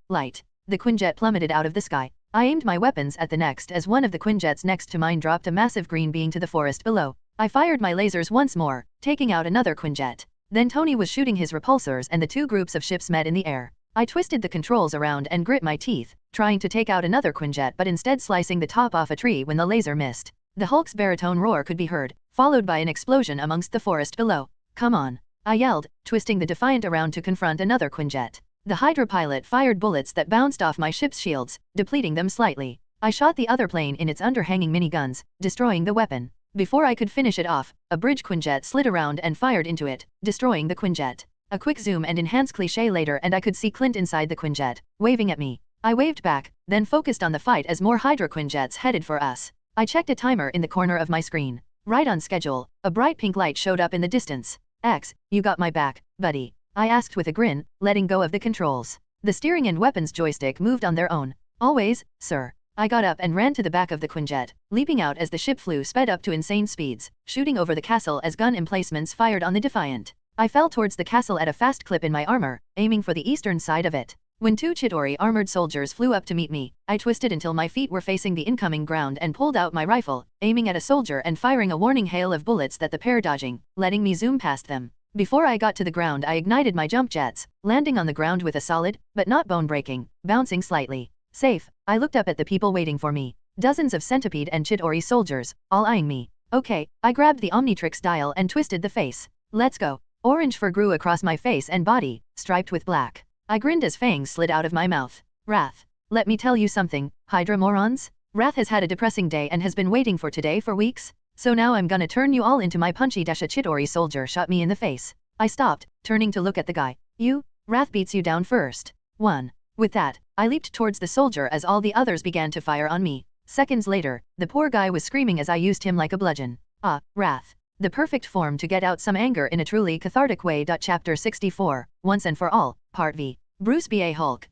light. The Quinjet plummeted out of the sky. I aimed my weapons at the next as one of the Quinjets next to mine dropped a massive green being to the forest below. I fired my lasers once more, taking out another Quinjet. Then Tony was shooting his repulsors and the two groups of ships met in the air. I twisted the controls around and grit my teeth, trying to take out another Quinjet but instead slicing the top off a tree when the laser missed. The Hulk's baritone roar could be heard, followed by an explosion amongst the forest below. Come on, I yelled, twisting the Defiant around to confront another Quinjet. The Hydra pilot fired bullets that bounced off my ship's shields, depleting them slightly. I shot the other plane in its underhanging miniguns, destroying the weapon. Before I could finish it off, a bridge Quinjet slid around and fired into it, destroying the Quinjet. A quick zoom and enhance cliché later and I could see Clint inside the Quinjet, waving at me. I waved back, then focused on the fight as more Hydra Quinjets headed for us. I checked a timer in the corner of my screen. Right on schedule, a bright pink light showed up in the distance. X, you got my back, buddy, I asked with a grin, letting go of the controls. The steering and weapons joystick moved on their own. Always, sir. I got up and ran to the back of the Quinjet, leaping out as the ship flew sped up to insane speeds, shooting over the castle as gun emplacements fired on the Defiant. I fell towards the castle at a fast clip in my armor, aiming for the eastern side of it. When 2 Chidori armored soldiers flew up to meet me, I twisted until my feet were facing the incoming ground and pulled out my rifle, aiming at a soldier and firing a warning hail of bullets that the pair dodging, letting me zoom past them. Before I got to the ground, I ignited my jump jets, landing on the ground with a solid, but not bone-breaking, bouncing slightly. Safe. I looked up at the people waiting for me. Dozens of centipede and Chidori soldiers, all eyeing me. Okay, I grabbed the Omnitrix dial and twisted the face. Let's go. Orange fur grew across my face and body, striped with black. I grinned as fangs slid out of my mouth. Wrath. Let me tell you something, Hydra morons. Wrath has had a depressing day and has been waiting for today for weeks. So now I'm gonna turn you all into my punchy dash. A Chidori soldier shot me in the face. I stopped, turning to look at the guy. You? Wrath beats you down first. 1. With that, I leaped towards the soldier as all the others began to fire on me. Seconds later, the poor guy was screaming as I used him like a bludgeon. Ah, Wrath. The perfect form to get out some anger in a truly cathartic way. Chapter 64, Once and for All, Part V. Bruce B.A. Hulk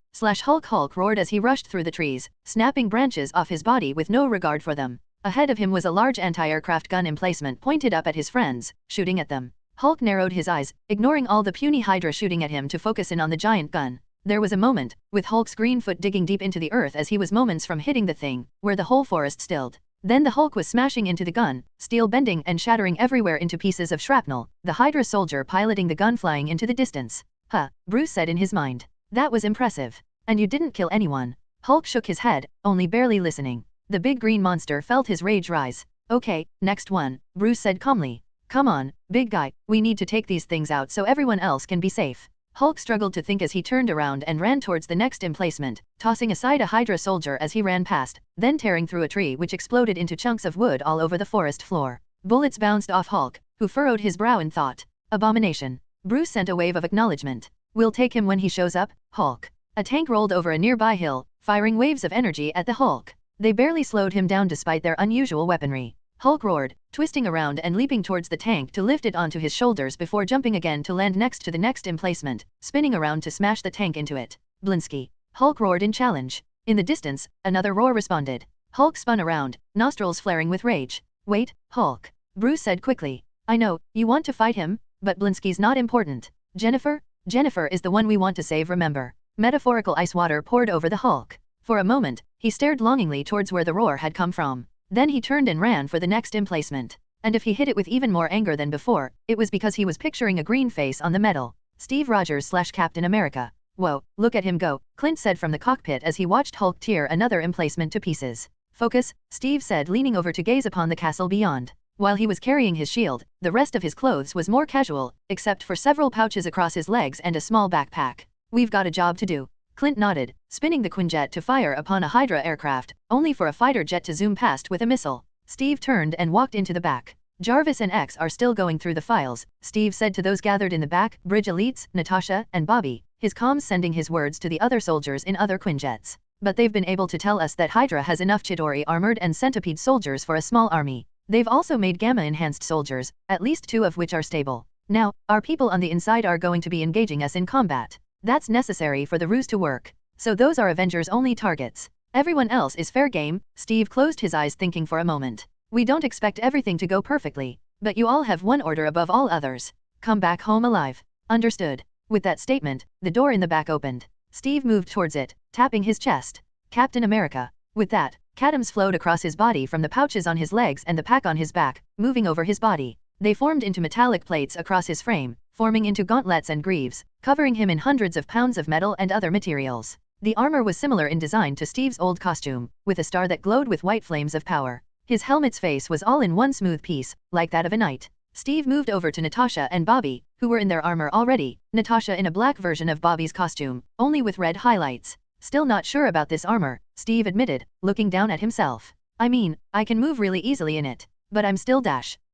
roared as he rushed through the trees, snapping branches off his body with no regard for them. Ahead of him was a large anti-aircraft gun emplacement pointed up at his friends, shooting at them. Hulk narrowed his eyes, ignoring all the puny Hydra shooting at him to focus in on the giant gun. There was a moment, with Hulk's green foot digging deep into the earth as he was moments from hitting the thing, where the whole forest stilled. Then the Hulk was smashing into the gun, steel bending and shattering everywhere into pieces of shrapnel, the Hydra soldier piloting the gun flying into the distance. Huh, Bruce said in his mind. That was impressive. And you didn't kill anyone. Hulk shook his head, only barely listening. The big green monster felt his rage rise. Okay, next one, Bruce said calmly. Come on, big guy, we need to take these things out so everyone else can be safe. Hulk struggled to think as he turned around and ran towards the next emplacement, tossing aside a Hydra soldier as he ran past, then tearing through a tree which exploded into chunks of wood all over the forest floor. Bullets bounced off Hulk, who furrowed his brow in thought. Abomination. Bruce sent a wave of acknowledgement. We'll take him when he shows up, Hulk. A tank rolled over a nearby hill, firing waves of energy at the Hulk. They barely slowed him down despite their unusual weaponry. Hulk roared, twisting around and leaping towards the tank to lift it onto his shoulders before jumping again to land next to the next emplacement, spinning around to smash the tank into it. Blinsky. Hulk roared in challenge. In the distance, another roar responded. Hulk spun around, nostrils flaring with rage. Wait, Hulk. Bruce said quickly. I know, you want to fight him, but Blinsky's not important. Jennifer? Jennifer is the one we want to save, remember. Metaphorical ice water poured over the Hulk. For a moment, he stared longingly towards where the roar had come from. Then he turned and ran for the next emplacement. And if he hit it with even more anger than before, it was because he was picturing a green face on the metal. Steve Rogers / Captain America. Whoa, look at him go, Clint said from the cockpit as he watched Hulk tear another emplacement to pieces. Focus, Steve said, leaning over to gaze upon the castle beyond. While he was carrying his shield, the rest of his clothes was more casual, except for several pouches across his legs and a small backpack. We've got a job to do. Clint nodded, spinning the Quinjet to fire upon a Hydra aircraft, only for a fighter jet to zoom past with a missile. Steve turned and walked into the back. Jarvis and X are still going through the files, Steve said to those gathered in the back, Bridge Elites, Natasha, and Bobby, his comms sending his words to the other soldiers in other Quinjets. But they've been able to tell us that Hydra has enough Chidori armored and centipede soldiers for a small army. They've also made Gamma-enhanced soldiers, at least 2 of which are stable. Now, our people on the inside are going to be engaging us in combat. That's necessary for the ruse to work. So those are Avengers' only targets. Everyone else is fair game. Steve closed his eyes thinking for a moment. We don't expect everything to go perfectly, but you all have one order above all others. Come back home alive. Understood. With that statement, the door in the back opened. Steve moved towards it, tapping his chest. Captain America. With that, Cadams flowed across his body from the pouches on his legs and the pack on his back, moving over his body. They formed into metallic plates across his frame, forming into gauntlets and greaves, covering him in hundreds of pounds of metal and other materials. The armor was similar in design to Steve's old costume, with a star that glowed with white flames of power. His helmet's face was all in one smooth piece, like that of a knight. Steve moved over to Natasha and Bobby, who were in their armor already, Natasha in a black version of Bobby's costume, only with red highlights. Still not sure about this armor, Steve admitted, looking down at himself. I mean, I can move really easily in it. But I'm still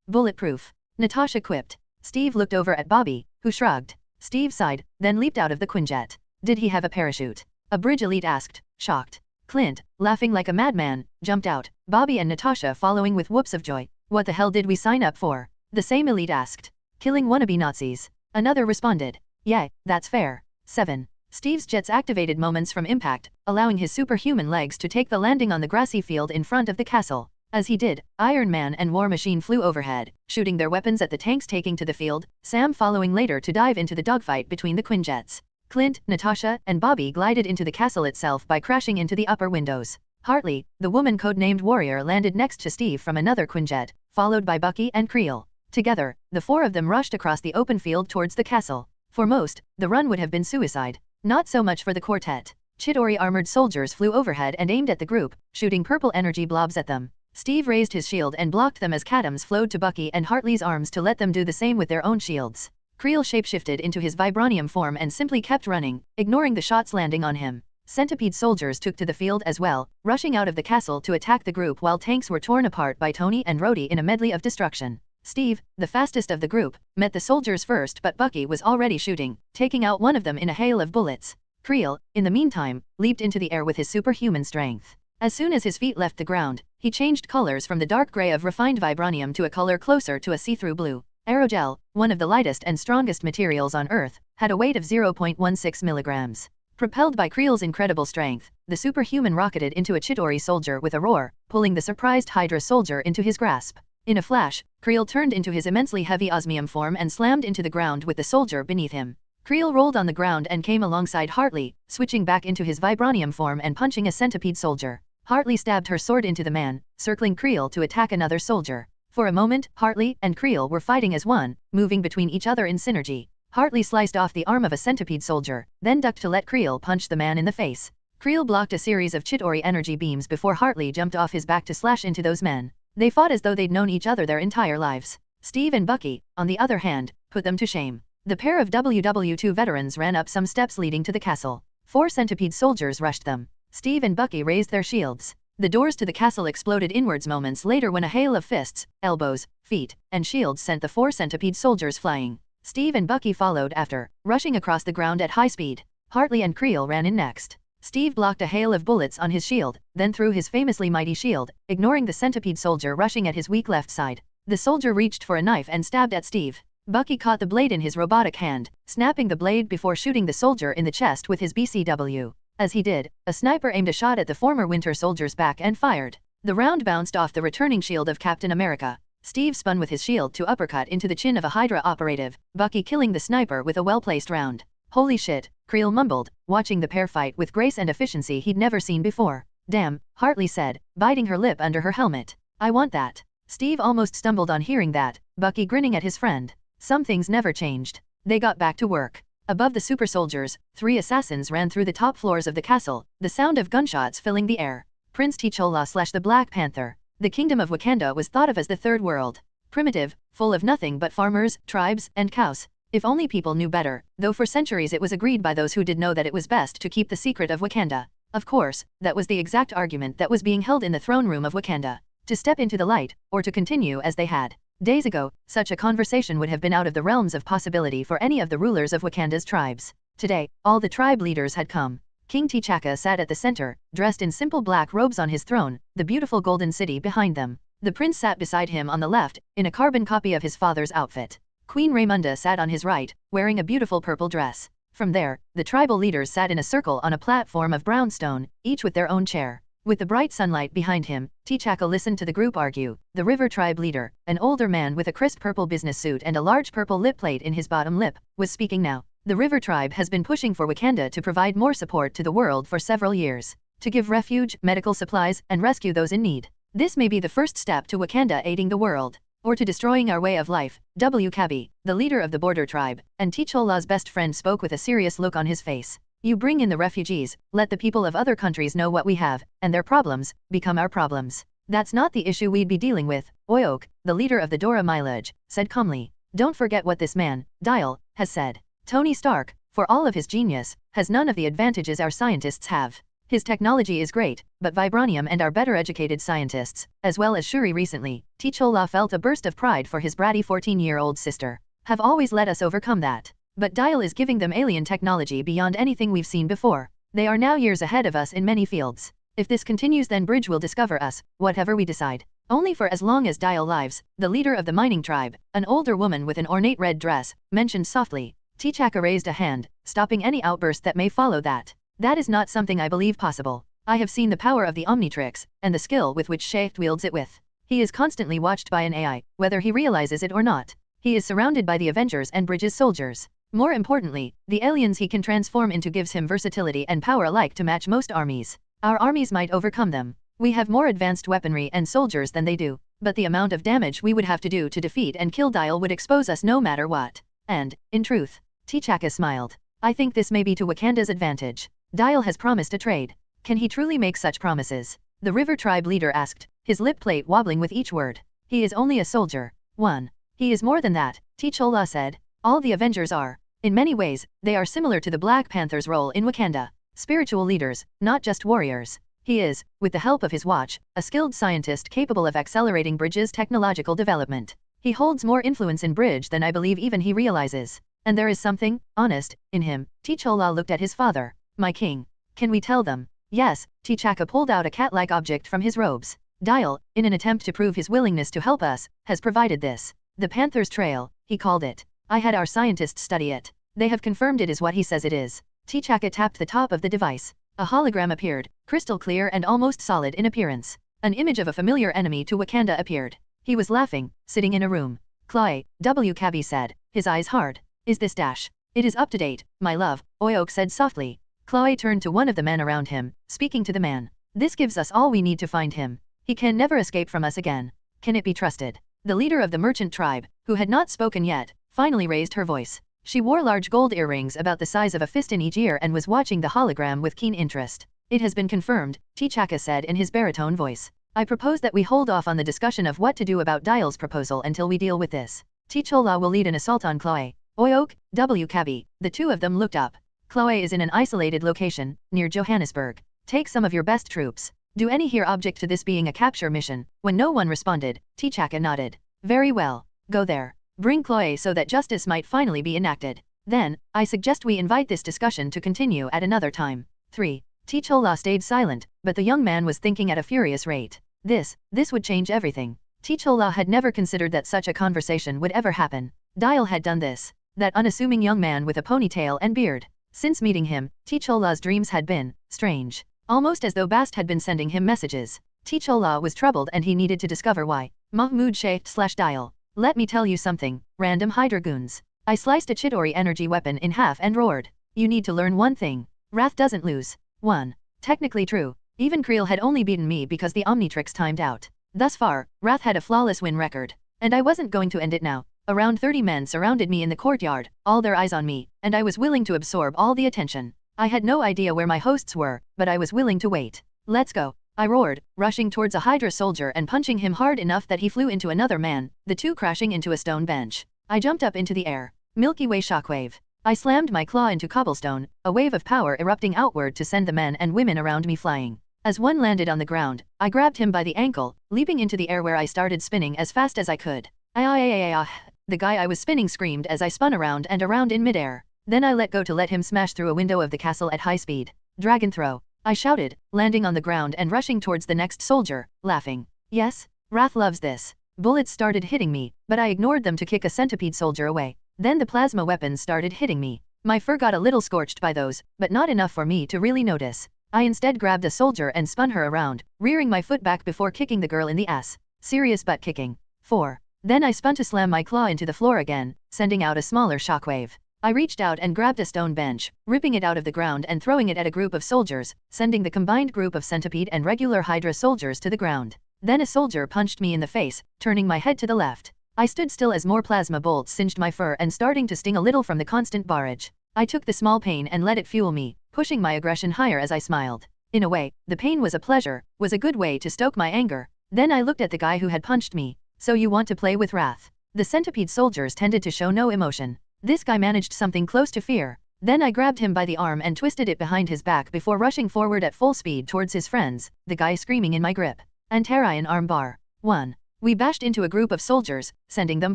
bulletproof. Natasha quipped. Steve looked over at Bobby, who shrugged. Steve sighed, then leaped out of the Quinjet. Did he have a parachute? A Bridge Elite asked, shocked. Clint, laughing like a madman, jumped out, Bobby and Natasha following with whoops of joy. What the hell did we sign up for? The same Elite asked. killing wannabe Nazis. Another responded. Yeah, that's fair. 7. Steve's jets activated moments from impact, allowing his superhuman legs to take the landing on the grassy field in front of the castle. As he did, Iron Man and War Machine flew overhead, shooting their weapons at the tanks taking to the field, Sam following later to dive into the dogfight between the Quinjets. Clint, Natasha, and Bobby glided into the castle itself by crashing into the upper windows. Hartley, the woman codenamed Warrior, landed next to Steve from another Quinjet, followed by Bucky and Creel. Together, the four of them rushed across the open field towards the castle. For most, the run would have been suicide. Not so much for the quartet. Chidori armored soldiers flew overhead and aimed at the group, shooting purple energy blobs at them. Steve raised his shield and blocked them as Cadams flowed to Bucky and Hartley's arms to let them do the same with their own shields. Creel shapeshifted into his vibranium form and simply kept running, ignoring the shots landing on him. Centipede soldiers took to the field as well, rushing out of the castle to attack the group while tanks were torn apart by Tony and Rhodey in a medley of destruction. Steve, the fastest of the group, met the soldiers first, but Bucky was already shooting, taking out one of them in a hail of bullets. Creel, in the meantime, leaped into the air with his superhuman strength. As soon as his feet left the ground, he changed colors from the dark gray of refined vibranium to a color closer to a see-through blue. Aerogel, one of the lightest and strongest materials on Earth, had a weight of 0.16 milligrams. Propelled by Creel's incredible strength, the superhuman rocketed into a Chidori soldier with a roar, pulling the surprised Hydra soldier into his grasp. In a flash, Creel turned into his immensely heavy osmium form and slammed into the ground with the soldier beneath him. Creel rolled on the ground and came alongside Hartley, switching back into his vibranium form and punching a centipede soldier. Hartley stabbed her sword into the man, circling Creel to attack another soldier. For a moment, Hartley and Creel were fighting as one, moving between each other in synergy. Hartley sliced off the arm of a centipede soldier, then ducked to let Creel punch the man in the face. Creel blocked a series of Chidori energy beams before Hartley jumped off his back to slash into those men. They fought as though they'd known each other their entire lives. Steve and Bucky, on the other hand, put them to shame. The pair of WW2 veterans ran up some steps leading to the castle. 4 centipede soldiers rushed them. Steve and Bucky raised their shields. The doors to the castle exploded inwards moments later when a hail of fists, elbows, feet, and shields sent the 4 centipede soldiers flying. Steve and Bucky followed after, rushing across the ground at high speed. Hartley and Creel ran in next. Steve blocked a hail of bullets on his shield, then threw his famously mighty shield, ignoring the centipede soldier rushing at his weak left side. The soldier reached for a knife and stabbed at Steve. Bucky caught the blade in his robotic hand, snapping the blade before shooting the soldier in the chest with his BCW. As he did, a sniper aimed a shot at the former Winter Soldier's back and fired. The round bounced off the returning shield of Captain America. Steve spun with his shield to uppercut into the chin of a Hydra operative, Bucky killing the sniper with a well-placed round. Holy shit, Creel mumbled, watching the pair fight with grace and efficiency he'd never seen before. Damn, Hartley said, biting her lip under her helmet. I want that. Steve almost stumbled on hearing that, Bucky grinning at his friend. Some things never changed. They got back to work. Above the super soldiers, 3 assassins ran through the top floors of the castle, the sound of gunshots filling the air. Prince T'Challa / the Black Panther. The kingdom of Wakanda was thought of as the third world. Primitive, full of nothing but farmers, tribes, and cows. If only people knew better, though for centuries it was agreed by those who did know that it was best to keep the secret of Wakanda. Of course, that was the exact argument that was being held in the throne room of Wakanda. To step into the light, or to continue as they had. Days ago, such a conversation would have been out of the realms of possibility for any of the rulers of Wakanda's tribes. Today, all the tribe leaders had come. King T'Chaka sat at the center, dressed in simple black robes on his throne, the beautiful golden city behind them. The prince sat beside him on the left, in a carbon copy of his father's outfit. Queen Raymunda sat on his right, wearing a beautiful purple dress. From there, the tribal leaders sat in a circle on a platform of brown stone, each with their own chair. With the bright sunlight behind him, T'Chaka listened to the group argue. The river tribe leader, an older man with a crisp purple business suit and a large purple lip plate in his bottom lip, was speaking now. The river tribe has been pushing for Wakanda to provide more support to the world for several years. To give refuge, medical supplies, and rescue those in need. This may be the first step to Wakanda aiding the world. Or to destroying our way of life. Kabi, the leader of the border tribe, and T'Challa's best friend spoke with a serious look on his face. You bring in the refugees, let the people of other countries know what we have, and their problems, become our problems. That's not the issue we'd be dealing with, Oyok, the leader of the Dora Milaje, said calmly. Don't forget what this man, Dial, has said. Tony Stark, for all of his genius, has none of the advantages our scientists have. His technology is great, but Vibranium and our better educated scientists, as well as Shuri recently, T'Challa felt a burst of pride for his bratty 14-year-old sister, have always let us overcome that. But Dial is giving them alien technology beyond anything we've seen before. They are now years ahead of us in many fields. If this continues, then Bridge will discover us, whatever we decide. Only for as long as Dial lives, the leader of the mining tribe, an older woman with an ornate red dress, mentioned softly. T'Chaka raised a hand, stopping any outburst that may follow that. That is not something I believe possible. I have seen the power of the Omnitrix, and the skill with which Shaft wields it with. He is constantly watched by an AI, whether he realizes it or not. He is surrounded by the Avengers and Bridges soldiers. More importantly, the aliens he can transform into gives him versatility and power alike to match most armies. Our armies might overcome them. We have more advanced weaponry and soldiers than they do, but the amount of damage we would have to do to defeat and kill Dial would expose us no matter what. And, in truth, T'Chaka smiled. I think this may be to Wakanda's advantage. Dial has promised a trade. Can he truly make such promises? The river tribe leader asked, his lip plate wobbling with each word. He is only a soldier. 1. He is more than that, T'Challa said. All the Avengers are. In many ways, they are similar to the Black Panther's role in Wakanda. Spiritual leaders, not just warriors. He is, with the help of his watch, a skilled scientist capable of accelerating Bridge's technological development. He holds more influence in Bridge than I believe even he realizes. And there is something, honest, in him. T'Challa looked at his father. My king. Can we tell them? Yes, T'Chaka pulled out a cat-like object from his robes. Dial, in an attempt to prove his willingness to help us, has provided this. The Panther's Trail, he called it. I had our scientists study it. They have confirmed it is what he says it is. T'Chaka tapped the top of the device. A hologram appeared, crystal clear and almost solid in appearance. An image of a familiar enemy to Wakanda appeared. He was laughing, sitting in a room. Chloe, W. Cabby said, his eyes hard. Is this Dash? It is up to date, my love, Oyok said softly. Chloe turned to one of the men around him, speaking to the man. This gives us all we need to find him. He can never escape from us again. Can it be trusted? The leader of the merchant tribe, who had not spoken yet, finally raised her voice. She wore large gold earrings about the size of a fist in each ear and was watching the hologram with keen interest. It has been confirmed, T'Chaka said in his baritone voice. I propose that we hold off on the discussion of what to do about Dial's proposal until we deal with this. T'Challa will lead an assault on Chloe. Oyok, W. Cabby. The two of them looked up. Chloe is in an isolated location, near Johannesburg. Take some of your best troops. Do any here object to this being a capture mission? When no one responded, T'Chaka nodded. Very well. Go there. Bring Chloe so that justice might finally be enacted. Then, I suggest we invite this discussion to continue at another time. 3. T'Challa stayed silent, but the young man was thinking at a furious rate. This would change everything. T'Challa had never considered that such a conversation would ever happen. Dial had done this. That unassuming young man with a ponytail and beard. Since meeting him, T'Challa's dreams had been strange. Almost as though Bast had been sending him messages. T'Challa was troubled and he needed to discover why. Mahmoud Shaft/Dial. Let me tell you something, random Hydra goons. I sliced a Chidori energy weapon in half and roared. You need to learn one thing. Wrath doesn't lose. 1. Technically true. Even Creel had only beaten me because the Omnitrix timed out. Thus far, Wrath had a flawless win record. And I wasn't going to end it now. Around 30 men surrounded me in the courtyard, all their eyes on me, and I was willing to absorb all the attention. I had no idea where my hosts were, but I was willing to wait. Let's go. I roared, rushing towards a Hydra soldier and punching him hard enough that he flew into another man, the two crashing into a stone bench. I jumped up into the air. Milky Way shockwave. I slammed my claw into cobblestone, a wave of power erupting outward to send the men and women around me flying. As one landed on the ground, I grabbed him by the ankle, leaping into the air where I started spinning as fast as I could. The guy I was spinning screamed as I spun around and around in midair. Then I let go to let him smash through a window of the castle at high speed. Dragon throw. I shouted, landing on the ground and rushing towards the next soldier, laughing. Yes, Wrath loves this. Bullets started hitting me, but I ignored them to kick a centipede soldier away. Then the plasma weapons started hitting me. My fur got a little scorched by those, but not enough for me to really notice. I instead grabbed a soldier and spun her around, rearing my foot back before kicking the girl in the ass. Serious butt kicking. 4. Then I spun to slam my claw into the floor again, sending out a smaller shockwave. I reached out and grabbed a stone bench, ripping it out of the ground and throwing it at a group of soldiers, sending the combined group of centipede and regular Hydra soldiers to the ground. Then a soldier punched me in the face, turning my head to the left. I stood still as more plasma bolts singed my fur and starting to sting a little from the constant barrage. I took the small pain and let it fuel me, pushing my aggression higher as I smiled. In a way, the pain was a pleasure, was a good way to stoke my anger. Then I looked at the guy who had punched me. So you want to play with Wrath? The centipede soldiers tended to show no emotion. This guy managed something close to fear. Then I grabbed him by the arm and twisted it behind his back before rushing forward at full speed towards his friends, the guy screaming in my grip. Antarian armbar. 1. We bashed into a group of soldiers, sending them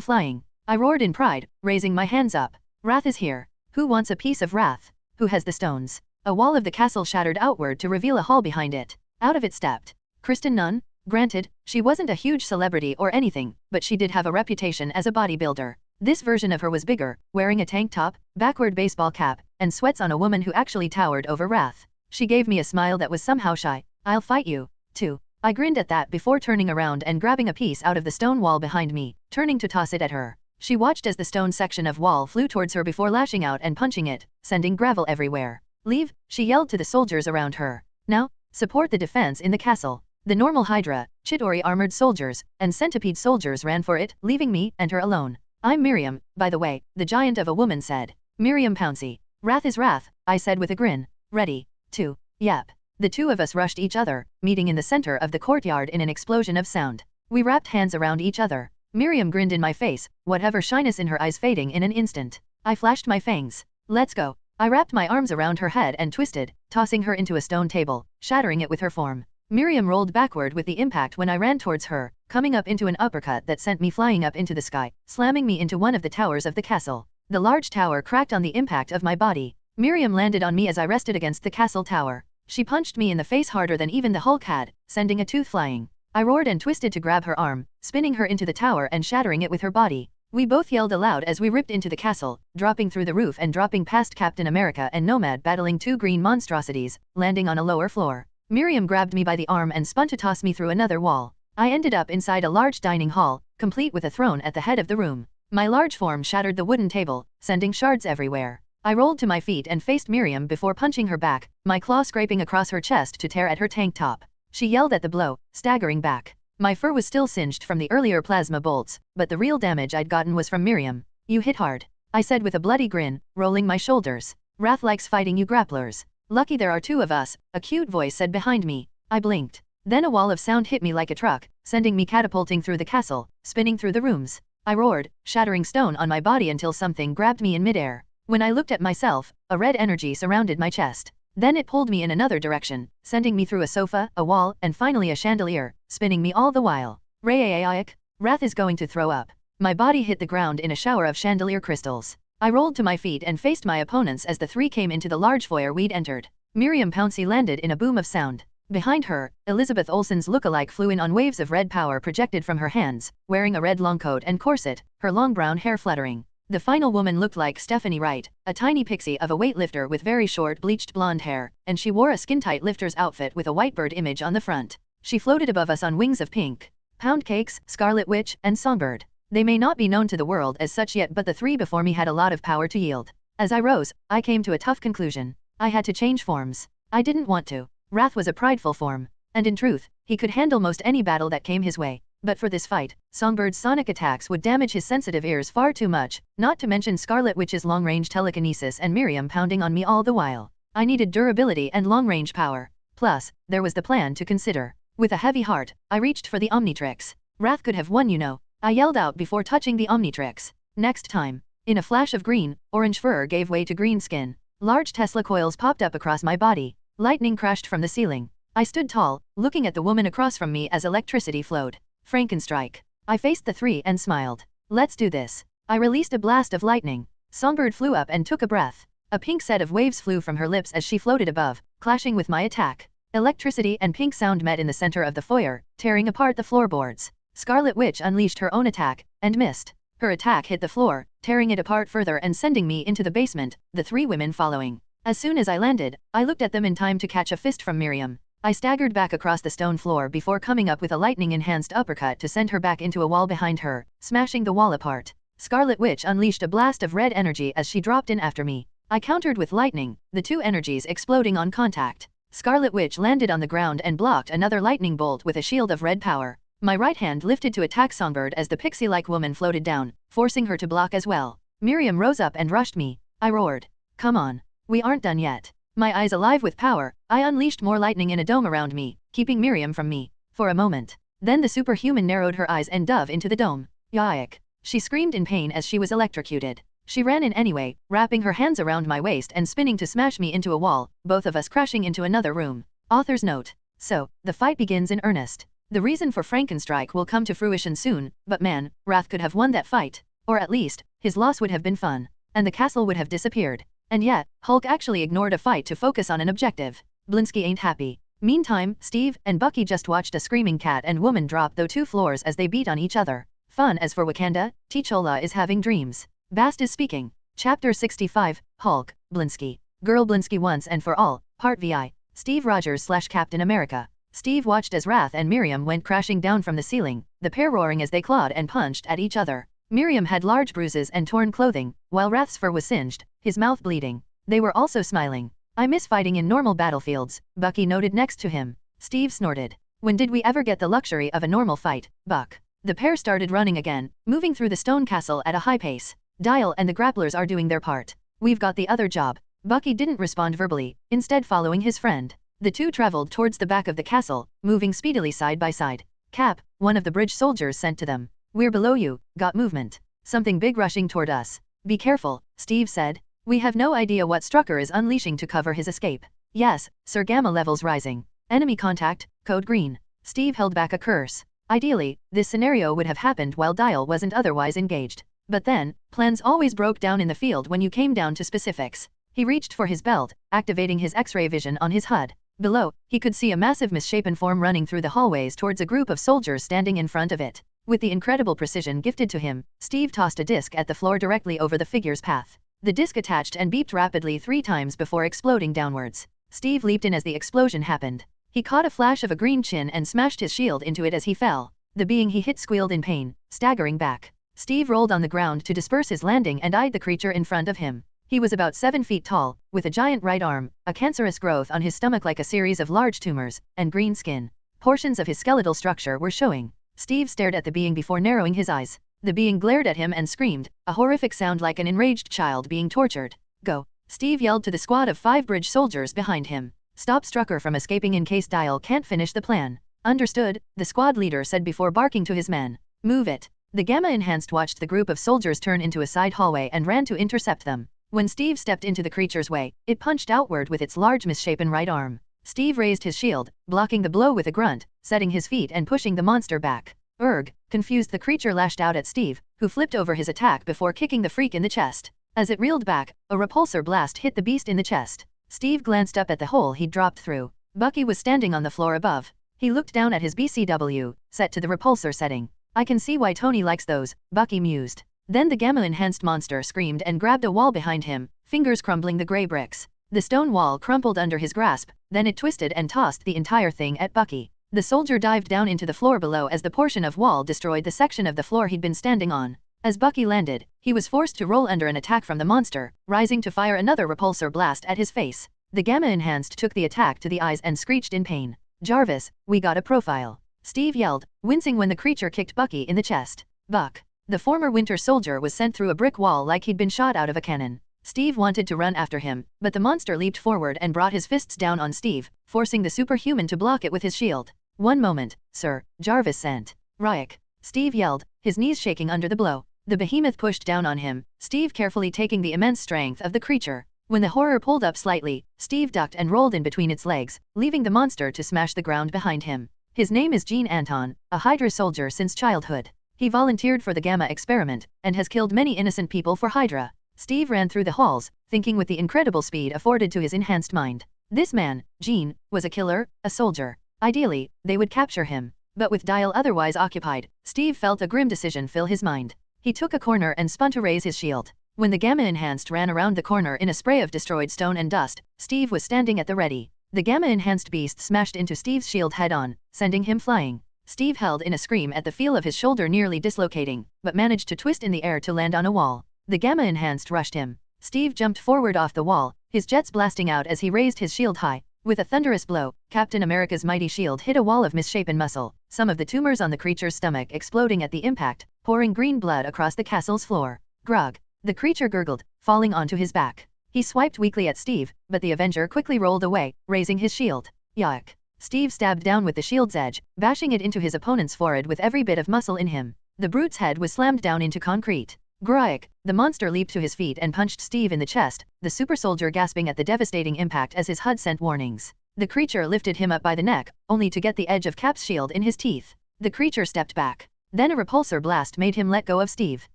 flying. I roared in pride, raising my hands up. Wrath is here. Who wants a piece of Wrath? Who has the stones? A wall of the castle shattered outward to reveal a hall behind it. Out of it stepped Kristen Nunn, Granted, she wasn't a huge celebrity or anything, but she did have a reputation as a bodybuilder. This version of her was bigger, wearing a tank top, backward baseball cap, and sweats on a woman who actually towered over Wrath. She gave me a smile that was somehow shy. "I'll fight you, too." I grinned at that before turning around and grabbing a piece out of the stone wall behind me, turning to toss it at her. She watched as the stone section of wall flew towards her before lashing out and punching it, sending gravel everywhere. "Leave," she yelled to the soldiers around her. "Now, support the defense in the castle." The normal Hydra, Chitauri armored soldiers, and Centipede soldiers ran for it, leaving me and her alone. "I'm Miriam, by the way," the giant of a woman said. "Miriam Pouncy. Wrath is Wrath," I said with a grin. "Ready, to, yep." The two of us rushed each other, meeting in the center of the courtyard in an explosion of sound. We wrapped hands around each other. Miriam grinned in my face, whatever shyness in her eyes fading in an instant. I flashed my fangs. "Let's go." I wrapped my arms around her head and twisted, tossing her into a stone table, shattering it with her form. Miriam rolled backward with the impact when I ran towards her, coming up into an uppercut that sent me flying up into the sky, slamming me into one of the towers of the castle. The large tower cracked on the impact of my body. Miriam landed on me as I rested against the castle tower. She punched me in the face harder than even the Hulk had, sending a tooth flying. I roared and twisted to grab her arm, spinning her into the tower and shattering it with her body. We both yelled aloud as we ripped into the castle, dropping through the roof and dropping past Captain America and Nomad battling two green monstrosities, landing on a lower floor. Miriam grabbed me by the arm and spun to toss me through another wall. I ended up inside a large dining hall, complete with a throne at the head of the room. My large form shattered the wooden table, sending shards everywhere. I rolled to my feet and faced Miriam before punching her back, my claw scraping across her chest to tear at her tank top. She yelled at the blow, staggering back. My fur was still singed from the earlier plasma bolts, but the real damage I'd gotten was from Miriam. "You hit hard," I said with a bloody grin, rolling my shoulders. "Wrath likes fighting you grapplers." "Lucky there are two of us," a cute voice said behind me. I blinked. Then a wall of sound hit me like a truck, sending me catapulting through the castle, spinning through the rooms. I roared, shattering stone on my body until something grabbed me in midair. When I looked at myself, a red energy surrounded my chest. Then it pulled me in another direction, sending me through a sofa, a wall, and finally a chandelier, spinning me all the while. Ray-a-a-ic, Wrath is going to throw up. My body hit the ground in a shower of chandelier crystals. I rolled to my feet and faced my opponents as the three came into the large foyer we'd entered. Miriam Pouncy landed in a boom of sound. Behind her, Elizabeth Olsen's look-alike flew in on waves of red power projected from her hands, wearing a red long coat and corset, her long brown hair fluttering. The final woman looked like Stephanie Wright, a tiny pixie of a weightlifter with very short bleached blonde hair, and she wore a skin-tight lifter's outfit with a white bird image on the front. She floated above us on wings of pink. Pound Cakes, Scarlet Witch, and Songbird. They may not be known to the world as such yet, but the three before me had a lot of power to yield. As I rose, I came to a tough conclusion. I had to change forms. I didn't want to. Wrath was a prideful form, and in truth, he could handle most any battle that came his way. But for this fight, Songbird's sonic attacks would damage his sensitive ears far too much, not to mention Scarlet Witch's long-range telekinesis and Miriam pounding on me all the while. I needed durability and long-range power. Plus, there was the plan to consider. With a heavy heart, I reached for the Omnitrix. Wrath could have won, you know. I yelled out before touching the Omnitrix. Next time. In a flash of green, orange fur gave way to green skin. Large Tesla coils popped up across my body. Lightning crashed from the ceiling. I stood tall, looking at the woman across from me as electricity flowed. Frankenstrike. I faced the three and smiled. Let's do this. I released a blast of lightning. Songbird flew up and took a breath. A pink set of waves flew from her lips as she floated above, clashing with my attack. Electricity and pink sound met in the center of the foyer, tearing apart the floorboards. Scarlet Witch unleashed her own attack, and missed. Her attack hit the floor, tearing it apart further and sending me into the basement, the three women following. As soon as I landed, I looked at them in time to catch a fist from Miriam. I staggered back across the stone floor before coming up with a lightning-enhanced uppercut to send her back into a wall behind her, smashing the wall apart. Scarlet Witch unleashed a blast of red energy as she dropped in after me. I countered with lightning, the two energies exploding on contact. Scarlet Witch landed on the ground and blocked another lightning bolt with a shield of red power. My right hand lifted to attack Songbird as the pixie-like woman floated down, forcing her to block as well. Miriam rose up and rushed me. I roared. Come on. We aren't done yet. My eyes alive with power, I unleashed more lightning in a dome around me, keeping Miriam from me. For a moment. Then the superhuman narrowed her eyes and dove into the dome. Yike. She screamed in pain as she was electrocuted. She ran in anyway, wrapping her hands around my waist and spinning to smash me into a wall, both of us crashing into another room. Author's note. So, the fight begins in earnest. The reason for Frankenstrike will come to fruition soon, but man, Wrath could have won that fight. Or at least, his loss would have been fun. And the castle would have disappeared. And yet, Hulk actually ignored a fight to focus on an objective. Blinsky ain't happy. Meantime, Steve and Bucky just watched a screaming cat and woman drop those 2 floors as they beat on each other. Fun as for Wakanda, T'Challa is having dreams. Bast is speaking. Chapter 65, Hulk, Blinsky. Girl Blinsky Once and for All, Part VI. Steve Rogers / Captain America. Steve watched as Wrath and Miriam went crashing down from the ceiling, the pair roaring as they clawed and punched at each other. Miriam had large bruises and torn clothing, while Wrath's fur was singed, his mouth bleeding. They were also smiling. I miss fighting in normal battlefields, Bucky noted next to him. Steve snorted. When did we ever get the luxury of a normal fight, Buck? The pair started running again, moving through the stone castle at a high pace. Dial and the grapplers are doing their part. We've got the other job. Bucky didn't respond verbally, instead following his friend. The two traveled towards the back of the castle, moving speedily side by side. Cap, one of the bridge soldiers sent to them. We're below you, got movement. Something big rushing toward us. Be careful, Steve said. We have no idea what Strucker is unleashing to cover his escape. Yes, Sir, Gamma levels rising. Enemy contact, code green. Steve held back a curse. Ideally, this scenario would have happened while Dial wasn't otherwise engaged. But then, plans always broke down in the field when you came down to specifics. He reached for his belt, activating his X-ray vision on his HUD. Below, he could see a massive misshapen form running through the hallways towards a group of soldiers standing in front of it. With the incredible precision gifted to him, Steve tossed a disc at the floor directly over the figure's path. The disc attached and beeped rapidly 3 times before exploding downwards. Steve leaped in as the explosion happened. He caught a flash of a green chin and smashed his shield into it as he fell. The being he hit squealed in pain, staggering back. Steve rolled on the ground to disperse his landing and eyed the creature in front of him. He was about 7 feet tall, with a giant right arm, a cancerous growth on his stomach like a series of large tumors, and green skin. Portions of his skeletal structure were showing. Steve stared at the being before narrowing his eyes. The being glared at him and screamed, a horrific sound like an enraged child being tortured. Go! Steve yelled to the squad of 5 bridge soldiers behind him. Stop Strucker from escaping in case Dial can't finish the plan. Understood, the squad leader said before barking to his men. Move it. The Gamma Enhanced watched the group of soldiers turn into a side hallway and ran to intercept them. When Steve stepped into the creature's way, it punched outward with its large misshapen right arm. Steve raised his shield, blocking the blow with a grunt, setting his feet and pushing the monster back. Urgh! Confused, the creature lashed out at Steve, who flipped over his attack before kicking the freak in the chest. As it reeled back, a repulsor blast hit the beast in the chest. Steve glanced up at the hole he'd dropped through. Bucky was standing on the floor above. He looked down at his BCW, set to the repulsor setting. I can see why Tony likes those, Bucky mused. Then the Gamma-enhanced monster screamed and grabbed a wall behind him, fingers crumbling the gray bricks. The stone wall crumpled under his grasp, then it twisted and tossed the entire thing at Bucky. The soldier dived down into the floor below as the portion of wall destroyed the section of the floor he'd been standing on. As Bucky landed, he was forced to roll under an attack from the monster, rising to fire another repulsor blast at his face. The Gamma-enhanced took the attack to the eyes and screeched in pain. Jarvis, we got a profile. Steve yelled, wincing when the creature kicked Bucky in the chest. Buck. The former Winter Soldier was sent through a brick wall like he'd been shot out of a cannon. Steve wanted to run after him, but the monster leaped forward and brought his fists down on Steve, forcing the superhuman to block it with his shield. One moment, sir, Jarvis sent. Ryuk. Steve yelled, his knees shaking under the blow. The behemoth pushed down on him, Steve carefully taking the immense strength of the creature. When the horror pulled up slightly, Steve ducked and rolled in between its legs, leaving the monster to smash the ground behind him. His name is Gene Anton, a Hydra soldier since childhood. He volunteered for the Gamma experiment, and has killed many innocent people for Hydra. Steve ran through the halls, thinking with the incredible speed afforded to his enhanced mind. This man, Gene, was a killer, a soldier. Ideally, they would capture him. But with Dial otherwise occupied, Steve felt a grim decision fill his mind. He took a corner and spun to raise his shield. When the Gamma-enhanced ran around the corner in a spray of destroyed stone and dust, Steve was standing at the ready. The Gamma-enhanced beast smashed into Steve's shield head-on, sending him flying. Steve held in a scream at the feel of his shoulder nearly dislocating, but managed to twist in the air to land on a wall. The Gamma-enhanced rushed him. Steve jumped forward off the wall, his jets blasting out as he raised his shield high. With a thunderous blow, Captain America's mighty shield hit a wall of misshapen muscle, some of the tumors on the creature's stomach exploding at the impact, pouring green blood across the castle's floor. Grog. The creature gurgled, falling onto his back. He swiped weakly at Steve, but the Avenger quickly rolled away, raising his shield. Yuck. Steve stabbed down with the shield's edge, bashing it into his opponent's forehead with every bit of muscle in him. The brute's head was slammed down into concrete. Groik. The monster leaped to his feet and punched Steve in the chest, the super soldier gasping at the devastating impact as his HUD sent warnings. The creature lifted him up by the neck, only to get the edge of Cap's shield in his teeth. The creature stepped back. Then a repulsor blast made him let go of Steve.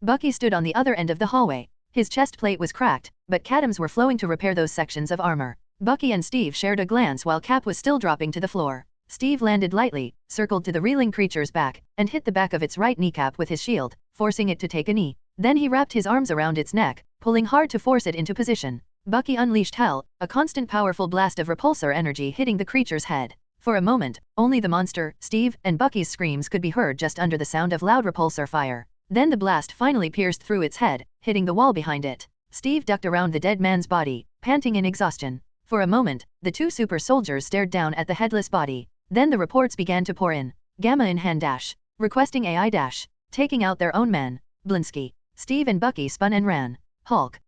Bucky stood on the other end of the hallway. His chest plate was cracked, but Cadams were flowing to repair those sections of armor. Bucky and Steve shared a glance while Cap was still dropping to the floor. Steve landed lightly, circled to the reeling creature's back, and hit the back of its right kneecap with his shield, forcing it to take a knee. Then he wrapped his arms around its neck, pulling hard to force it into position. Bucky unleashed Hell, a constant powerful blast of repulsor energy hitting the creature's head. For a moment, only the monster, Steve, and Bucky's screams could be heard just under the sound of loud repulsor fire. Then the blast finally pierced through its head, hitting the wall behind it. Steve ducked around the dead man's body, panting in exhaustion. For a moment, the two super soldiers stared down at the headless body. Then the reports began to pour in. Gamma in hand dash. Requesting AI dash. Taking out their own man. Blinsky. Steve and Bucky spun and ran. Hulk.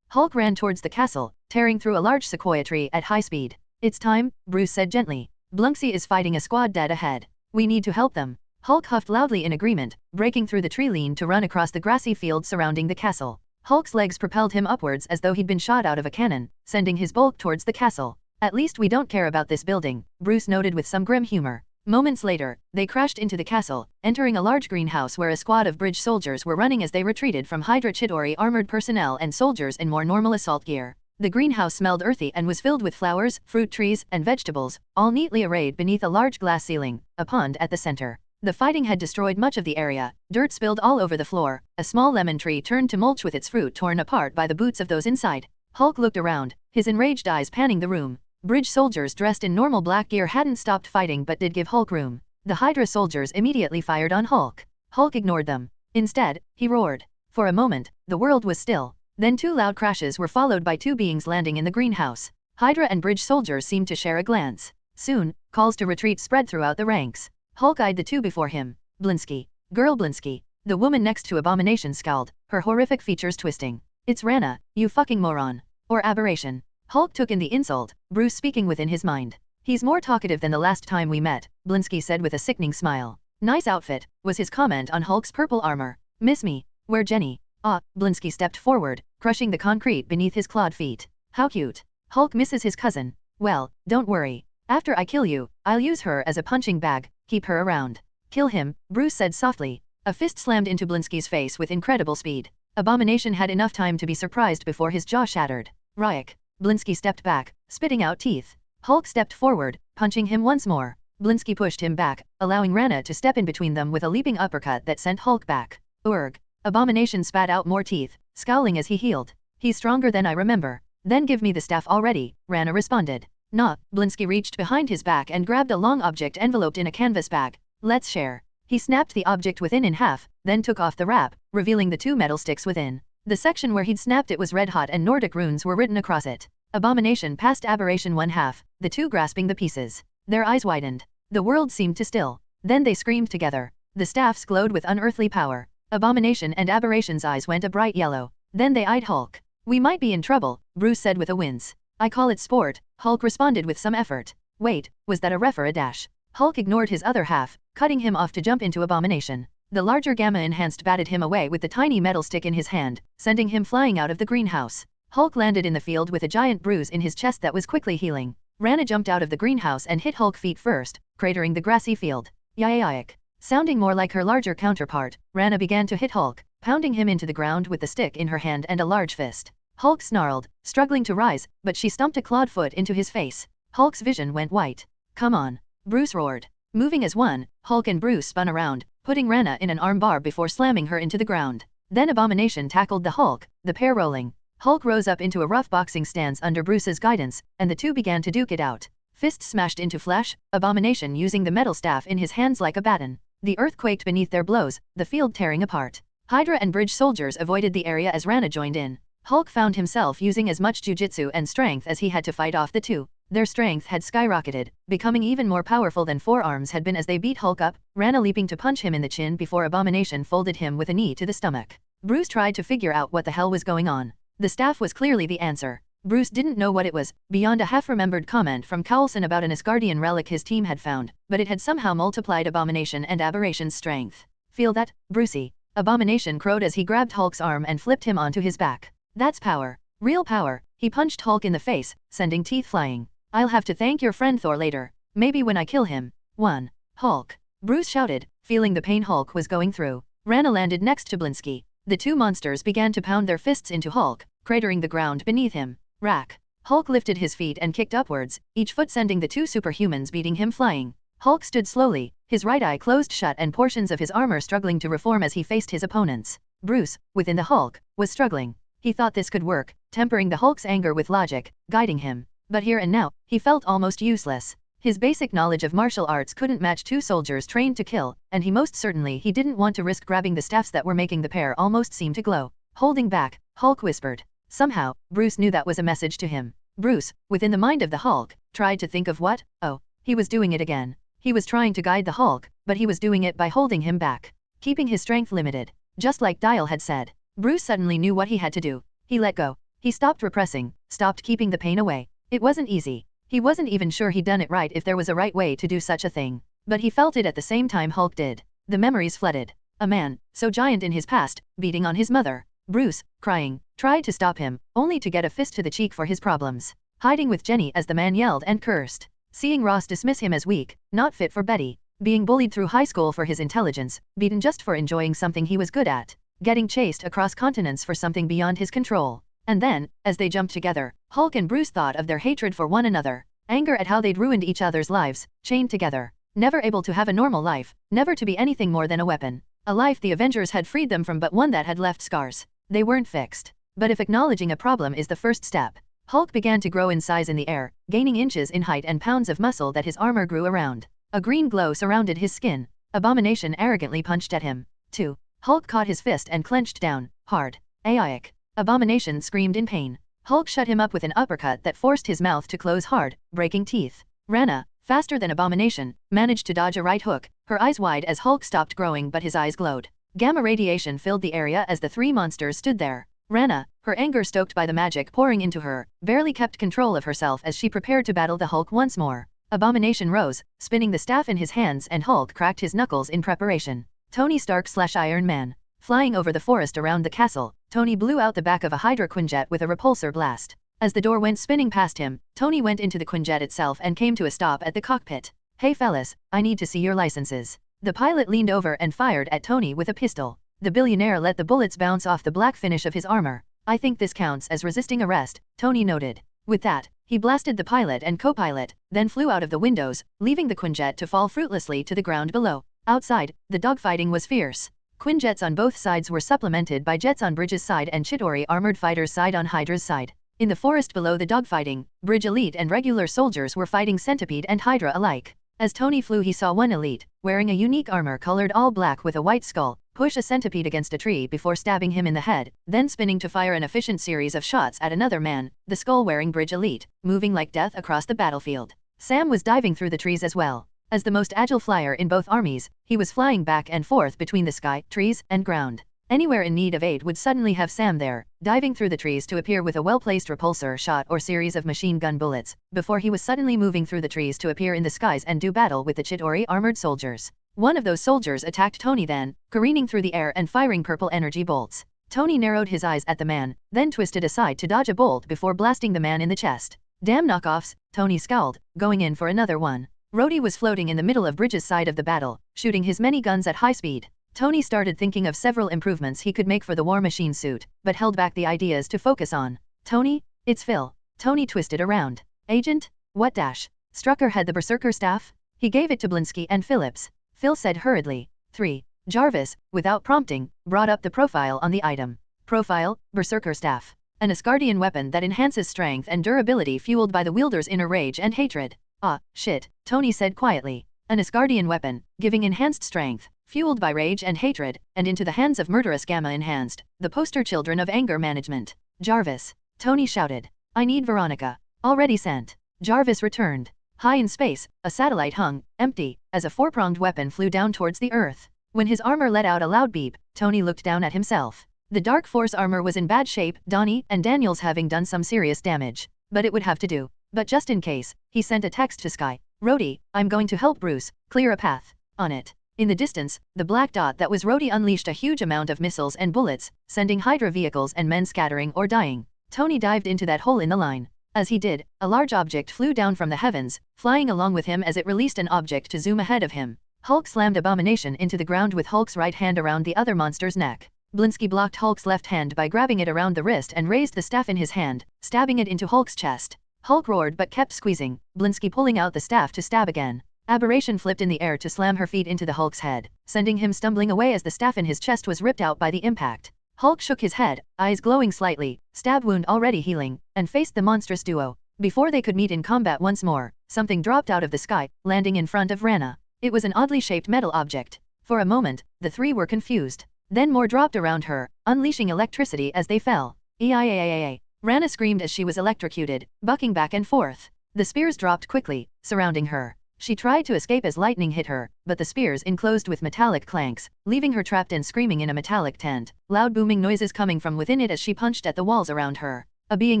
Hulk ran towards the castle, tearing through a large sequoia tree at high speed. It's time, Bruce said gently. Blunksy is fighting a squad dead ahead. We need to help them. Hulk huffed loudly in agreement, breaking through the tree line to run across the grassy field surrounding the castle. Hulk's legs propelled him upwards as though he'd been shot out of a cannon, sending his bulk towards the castle. At least we don't care about this building, Bruce noted with some grim humor. Moments later, they crashed into the castle, entering a large greenhouse where a squad of bridge soldiers were running as they retreated from Hydra Chidori armored personnel and soldiers in more normal assault gear. The greenhouse smelled earthy and was filled with flowers, fruit trees, and vegetables, all neatly arrayed beneath a large glass ceiling, a pond at the center. The fighting had destroyed much of the area, dirt spilled all over the floor, a small lemon tree turned to mulch with its fruit torn apart by the boots of those inside. Hulk looked around, his enraged eyes panning the room. Bridge soldiers dressed in normal black gear hadn't stopped fighting but did give Hulk room. The Hydra soldiers immediately fired on Hulk. Hulk ignored them. Instead, he roared. For a moment, the world was still. Then two loud crashes were followed by two beings landing in the greenhouse. Hydra and bridge soldiers seemed to share a glance. Soon, calls to retreat spread throughout the ranks. Hulk eyed the two before him. Blinsky. Girl Blinsky. The woman next to Abomination scowled, her horrific features twisting. It's Rana, you fucking moron. Or aberration. Hulk took in the insult, Bruce speaking within his mind. He's more talkative than the last time we met, Blinsky said with a sickening smile. Nice outfit, was his comment on Hulk's purple armor. Miss me? Where Jenny? Ah, Blinsky stepped forward, crushing the concrete beneath his clawed feet. How cute. Hulk misses his cousin. Well, don't worry. After I kill you, I'll use her as a punching bag, keep her around. Kill him, Bruce said softly. A fist slammed into Blinsky's face with incredible speed. Abomination had enough time to be surprised before his jaw shattered. Ryek. Blinsky stepped back, spitting out teeth. Hulk stepped forward, punching him once more. Blinsky pushed him back, allowing Rana to step in between them with a leaping uppercut that sent Hulk back. Urgh. Abomination spat out more teeth, scowling as he healed. He's stronger than I remember. Then give me the staff already, Rana responded. Nah, Blinsky reached behind his back and grabbed a long object enveloped in a canvas bag. Let's share. He snapped the object within in half, then took off the wrap, revealing the two metal sticks within. The section where he'd snapped it was red hot and Nordic runes were written across it. Abomination passed Aberration 1/2, the two grasping the pieces. Their eyes widened. The world seemed to still. Then they screamed together. The staffs glowed with unearthly power. Abomination and Aberration's eyes went a bright yellow. Then they eyed Hulk. We might be in trouble, Bruce said with a wince. I call it sport, Hulk responded with some effort. Wait, was that a ref or a dash? Hulk ignored his other half, cutting him off to jump into Abomination. The larger Gamma-enhanced batted him away with the tiny metal stick in his hand, sending him flying out of the greenhouse. Hulk landed in the field with a giant bruise in his chest that was quickly healing. Rana jumped out of the greenhouse and hit Hulk feet first, cratering the grassy field. Yayak. Sounding more like her larger counterpart, Rana began to hit Hulk, pounding him into the ground with the stick in her hand and a large fist. Hulk snarled, struggling to rise, but she stumped a clawed foot into his face. Hulk's vision went white. Come on. Bruce roared. Moving as one, Hulk and Bruce spun around, putting Rana in an armbar before slamming her into the ground. Then Abomination tackled the Hulk, the pair rolling. Hulk rose up into a rough boxing stance under Bruce's guidance, and the two began to duke it out. Fists smashed into flesh, Abomination using the metal staff in his hands like a baton. The earth quaked beneath their blows, the field tearing apart. Hydra and bridge soldiers avoided the area as Rana joined in. Hulk found himself using as much jujitsu and strength as he had to fight off the two. Their strength had skyrocketed, becoming even more powerful than forearms had been as they beat Hulk up, Rana leaping to punch him in the chin before Abomination folded him with a knee to the stomach. Bruce tried to figure out what the hell was going on. The staff was clearly the answer. Bruce didn't know what it was, beyond a half-remembered comment from Coulson about an Asgardian relic his team had found, but it had somehow multiplied Abomination and Aberration's strength. Feel that, Brucey? Abomination crowed as he grabbed Hulk's arm and flipped him onto his back. That's power. Real power. He punched Hulk in the face, sending teeth flying. I'll have to thank your friend Thor later. Maybe when I kill him. 1. Hulk. Bruce shouted, feeling the pain Hulk was going through. Rana landed next to Blinsky. The two monsters began to pound their fists into Hulk, cratering the ground beneath him. Rack. Hulk lifted his feet and kicked upwards, each foot sending the two superhumans beating him flying. Hulk stood slowly, his right eye closed shut and portions of his armor struggling to reform as he faced his opponents. Bruce, within the Hulk, was struggling. He thought this could work, tempering the Hulk's anger with logic, guiding him. But here and now, he felt almost useless. His basic knowledge of martial arts couldn't match two soldiers trained to kill, and he didn't want to risk grabbing the staffs that were making the pair almost seem to glow. Holding back, Hulk whispered. Somehow, Bruce knew that was a message to him. Bruce, within the mind of the Hulk, tried to think of what? Oh, he was doing it again. He was trying to guide the Hulk, but he was doing it by holding him back, keeping his strength limited. Just like Dial had said. Bruce suddenly knew what he had to do. He let go. He stopped repressing, stopped keeping the pain away. It wasn't easy. He wasn't even sure he'd done it right if there was a right way to do such a thing. But he felt it at the same time Hulk did. The memories flooded. A man, so giant in his past, beating on his mother. Bruce, crying, tried to stop him, only to get a fist to the cheek for his problems. Hiding with Jenny as the man yelled and cursed. Seeing Ross dismiss him as weak, not fit for Betty. Being bullied through high school for his intelligence, beaten just for enjoying something he was good at. Getting chased across continents for something beyond his control. And then, as they jumped together, Hulk and Bruce thought of their hatred for one another, anger at how they'd ruined each other's lives, chained together, never able to have a normal life, never to be anything more than a weapon. A life the Avengers had freed them from, but one that had left scars. They weren't fixed. But if acknowledging a problem is the first step, Hulk began to grow in size in the air, gaining inches in height and pounds of muscle that his armor grew around. A green glow surrounded his skin. Abomination arrogantly punched at him. 2. Hulk caught his fist and clenched down, hard. Aiaic. Abomination screamed in pain. Hulk shut him up with an uppercut that forced his mouth to close hard, breaking teeth. Rana, faster than Abomination, managed to dodge a right hook, her eyes wide as Hulk stopped growing, but his eyes glowed. Gamma radiation filled the area as the three monsters stood there. Rana, her anger stoked by the magic pouring into her, barely kept control of herself as she prepared to battle the Hulk once more. Abomination rose, spinning the staff in his hands, and Hulk cracked his knuckles in preparation. Tony Stark/Iron Man. Flying over the forest around the castle, Tony blew out the back of a Hydra Quinjet with a repulsor blast. As the door went spinning past him, Tony went into the Quinjet itself and came to a stop at the cockpit. Hey fellas, I need to see your licenses. The pilot leaned over and fired at Tony with a pistol. The billionaire let the bullets bounce off the black finish of his armor. I think this counts as resisting arrest, Tony noted. With that, he blasted the pilot and co-pilot, then flew out of the windows, leaving the Quinjet to fall fruitlessly to the ground below. Outside, the dogfighting was fierce. Quinjets on both sides were supplemented by jets on Bridge's side and Chitauri armored fighters side on Hydra's side. In the forest below the dogfighting, Bridge elite and regular soldiers were fighting Centipede and Hydra alike. As Tony flew, he saw one elite, wearing a unique armor colored all black with a white skull, push a centipede against a tree before stabbing him in the head, then spinning to fire an efficient series of shots at another man, the skull-wearing Bridge elite, moving like death across the battlefield. Sam was diving through the trees as well. As the most agile flyer in both armies, he was flying back and forth between the sky, trees, and ground. Anywhere in need of aid would suddenly have Sam there, diving through the trees to appear with a well-placed repulsor shot or series of machine gun bullets, before he was suddenly moving through the trees to appear in the skies and do battle with the Chitauri armored soldiers. One of those soldiers attacked Tony then, careening through the air and firing purple energy bolts. Tony narrowed his eyes at the man, then twisted aside to dodge a bolt before blasting the man in the chest. Damn knockoffs, Tony scowled, going in for another one. Rhodey was floating in the middle of Bridge's side of the battle, shooting his many guns at high speed. Tony started thinking of several improvements he could make for the War Machine suit, but held back the ideas to focus on. Tony? It's Phil. Tony twisted around. Agent? What dash? Strucker had the Berserker staff? He gave it to Blinsky and Phillips. Phil said hurriedly. 3. Jarvis, without prompting, brought up the profile on the item. Profile, Berserker staff. An Asgardian weapon that enhances strength and durability fueled by the wielder's inner rage and hatred. Ah, shit, Tony said quietly. An Asgardian weapon, giving enhanced strength, fueled by rage and hatred, and into the hands of murderous Gamma enhanced, the poster children of anger management. Jarvis. Tony shouted. I need Veronica. Already sent. Jarvis returned. High in space, a satellite hung, empty, as a four-pronged weapon flew down towards the Earth. When his armor let out a loud beep, Tony looked down at himself. The Dark Force armor was in bad shape, Donnie and Daniels having done some serious damage. But it would have to do. But just in case, he sent a text to Sky. Rhodey, I'm going to help Bruce clear a path. On it. In the distance, the black dot that was Rhodey unleashed a huge amount of missiles and bullets, sending Hydra vehicles and men scattering or dying. Tony dived into that hole in the line. As he did, a large object flew down from the heavens, flying along with him as it released an object to zoom ahead of him. Hulk slammed Abomination into the ground with Hulk's right hand around the other monster's neck. Blinsky blocked Hulk's left hand by grabbing it around the wrist and raised the staff in his hand, stabbing it into Hulk's chest. Hulk roared but kept squeezing, Blinsky pulling out the staff to stab again. Aberration flipped in the air to slam her feet into the Hulk's head, sending him stumbling away as the staff in his chest was ripped out by the impact. Hulk shook his head, eyes glowing slightly, stab wound already healing, and faced the monstrous duo. Before they could meet in combat once more, something dropped out of the sky, landing in front of Rana. It was an oddly shaped metal object. For a moment, the three were confused. Then more dropped around her, unleashing electricity as they fell. Eeeeeeeee. Rana screamed as she was electrocuted, bucking back and forth. The spears dropped quickly, surrounding her. She tried to escape as lightning hit her, but the spears enclosed with metallic clanks, leaving her trapped and screaming in a metallic tent, loud booming noises coming from within it as she punched at the walls around her. A being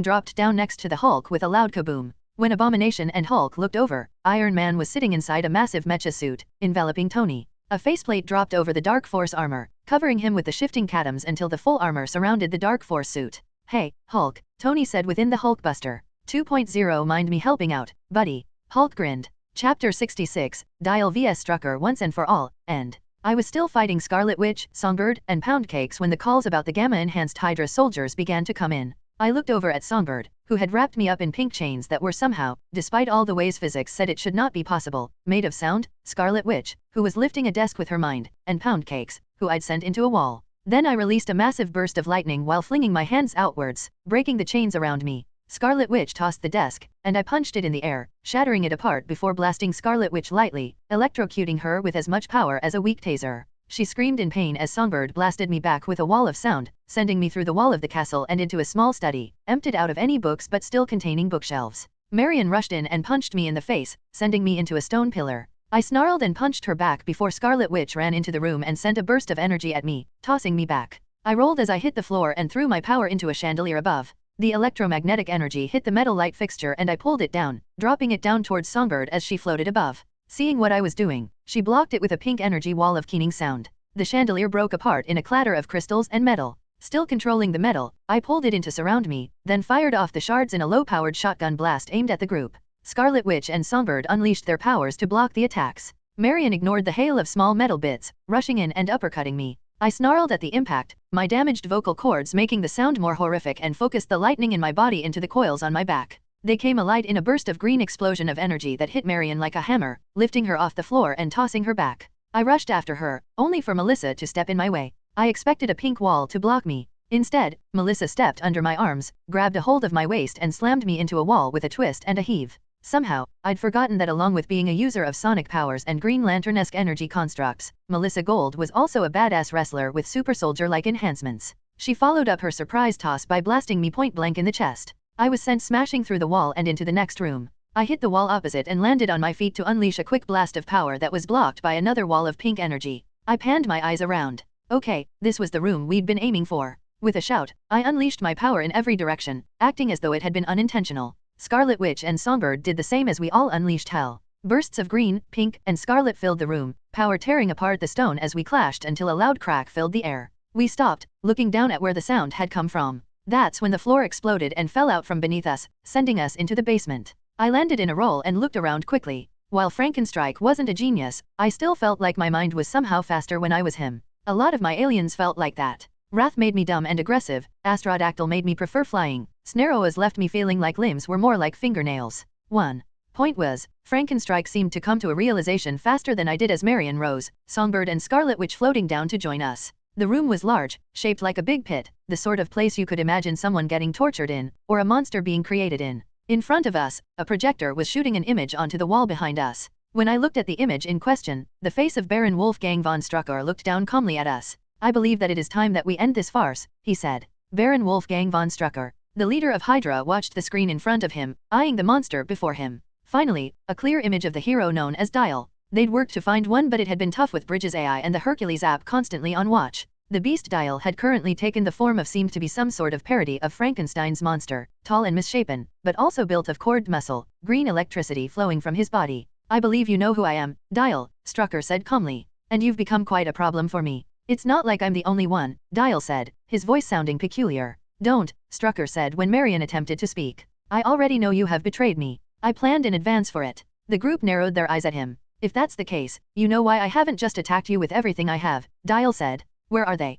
dropped down next to the Hulk with a loud kaboom. When Abomination and Hulk looked over, Iron Man was sitting inside a massive mecha suit, enveloping Tony. A faceplate dropped over the Dark Force armor, covering him with the shifting catoms until the full armor surrounded the Dark Force suit. "Hey, Hulk," Tony said within the Hulkbuster. 2.0 Mind me helping out, buddy. Hulk grinned. Chapter 66, Dial vs Strucker Once and For All, End. I was still fighting Scarlet Witch, Songbird, and Poundcakes when the calls about the Gamma-enhanced Hydra soldiers began to come in. I looked over at Songbird, who had wrapped me up in pink chains that were somehow, despite all the ways physics said it should not be possible, made of sound, Scarlet Witch, who was lifting a desk with her mind, and Poundcakes, who I'd sent into a wall. Then I released a massive burst of lightning while flinging my hands outwards, breaking the chains around me. Scarlet Witch tossed the desk, and I punched it in the air, shattering it apart before blasting Scarlet Witch lightly, electrocuting her with as much power as a weak taser. She screamed in pain as Songbird blasted me back with a wall of sound, sending me through the wall of the castle and into a small study, emptied out of any books but still containing bookshelves. Marion rushed in and punched me in the face, sending me into a stone pillar. I snarled and punched her back before Scarlet Witch ran into the room and sent a burst of energy at me, tossing me back. I rolled as I hit the floor and threw my power into a chandelier above. The electromagnetic energy hit the metal light fixture and I pulled it down, dropping it down towards Songbird as she floated above. Seeing what I was doing, she blocked it with a pink energy wall of keening sound. The chandelier broke apart in a clatter of crystals and metal. Still controlling the metal, I pulled it in to surround me, then fired off the shards in a low-powered shotgun blast aimed at the group. Scarlet Witch and Songbird unleashed their powers to block the attacks. Marion ignored the hail of small metal bits, rushing in and uppercutting me. I snarled at the impact, my damaged vocal cords making the sound more horrific, and focused the lightning in my body into the coils on my back. They came alight in a burst of green explosion of energy that hit Marion like a hammer, lifting her off the floor and tossing her back. I rushed after her, only for Melissa to step in my way. I expected a pink wall to block me. Instead, Melissa stepped under my arms, grabbed a hold of my waist and slammed me into a wall with a twist and a heave. Somehow, I'd forgotten that along with being a user of sonic powers and Green Lantern-esque energy constructs, Melissa Gold was also a badass wrestler with super soldier-like enhancements. She followed up her surprise toss by blasting me point blank in the chest. I was sent smashing through the wall and into the next room. I hit the wall opposite and landed on my feet to unleash a quick blast of power that was blocked by another wall of pink energy. I panned my eyes around. Okay, this was the room we'd been aiming for. With a shout, I unleashed my power in every direction, acting as though it had been unintentional. Scarlet Witch and Songbird did the same as we all unleashed hell. Bursts of green, pink, and scarlet filled the room, power tearing apart the stone as we clashed until a loud crack filled the air. We stopped, looking down at where the sound had come from. That's when the floor exploded and fell out from beneath us, sending us into the basement. I landed in a roll and looked around quickly. While Frankenstrike wasn't a genius, I still felt like my mind was somehow faster when I was him. A lot of my aliens felt like that. Wrath made me dumb and aggressive, Astrodactyl made me prefer flying, Snaroas left me feeling like limbs were more like fingernails. Point was, Frankenstrike seemed to come to a realization faster than I did as Marion rose, Songbird and Scarlet Witch floating down to join us. The room was large, shaped like a big pit, the sort of place you could imagine someone getting tortured in, or a monster being created in. In front of us, a projector was shooting an image onto the wall behind us. When I looked at the image in question, the face of Baron Wolfgang von Strucker looked down calmly at us. I believe that it is time that we end this farce, he said. Baron Wolfgang von Strucker, the leader of Hydra, watched the screen in front of him, eyeing the monster before him. Finally, a clear image of the hero known as Dial. They'd worked to find one, but it had been tough with Bridges AI and the Hercules app constantly on watch. The beast Dial had currently taken the form of seemed to be some sort of parody of Frankenstein's monster, tall and misshapen, but also built of cord muscle, green electricity flowing from his body. I believe you know who I am, Dial, Strucker said calmly. And you've become quite a problem for me. It's not like I'm the only one, Dial said, his voice sounding peculiar. Don't, Strucker said when Marion attempted to speak. I already know you have betrayed me. I planned in advance for it. The group narrowed their eyes at him. If that's the case, you know why I haven't just attacked you with everything I have, Dial said. Where are they?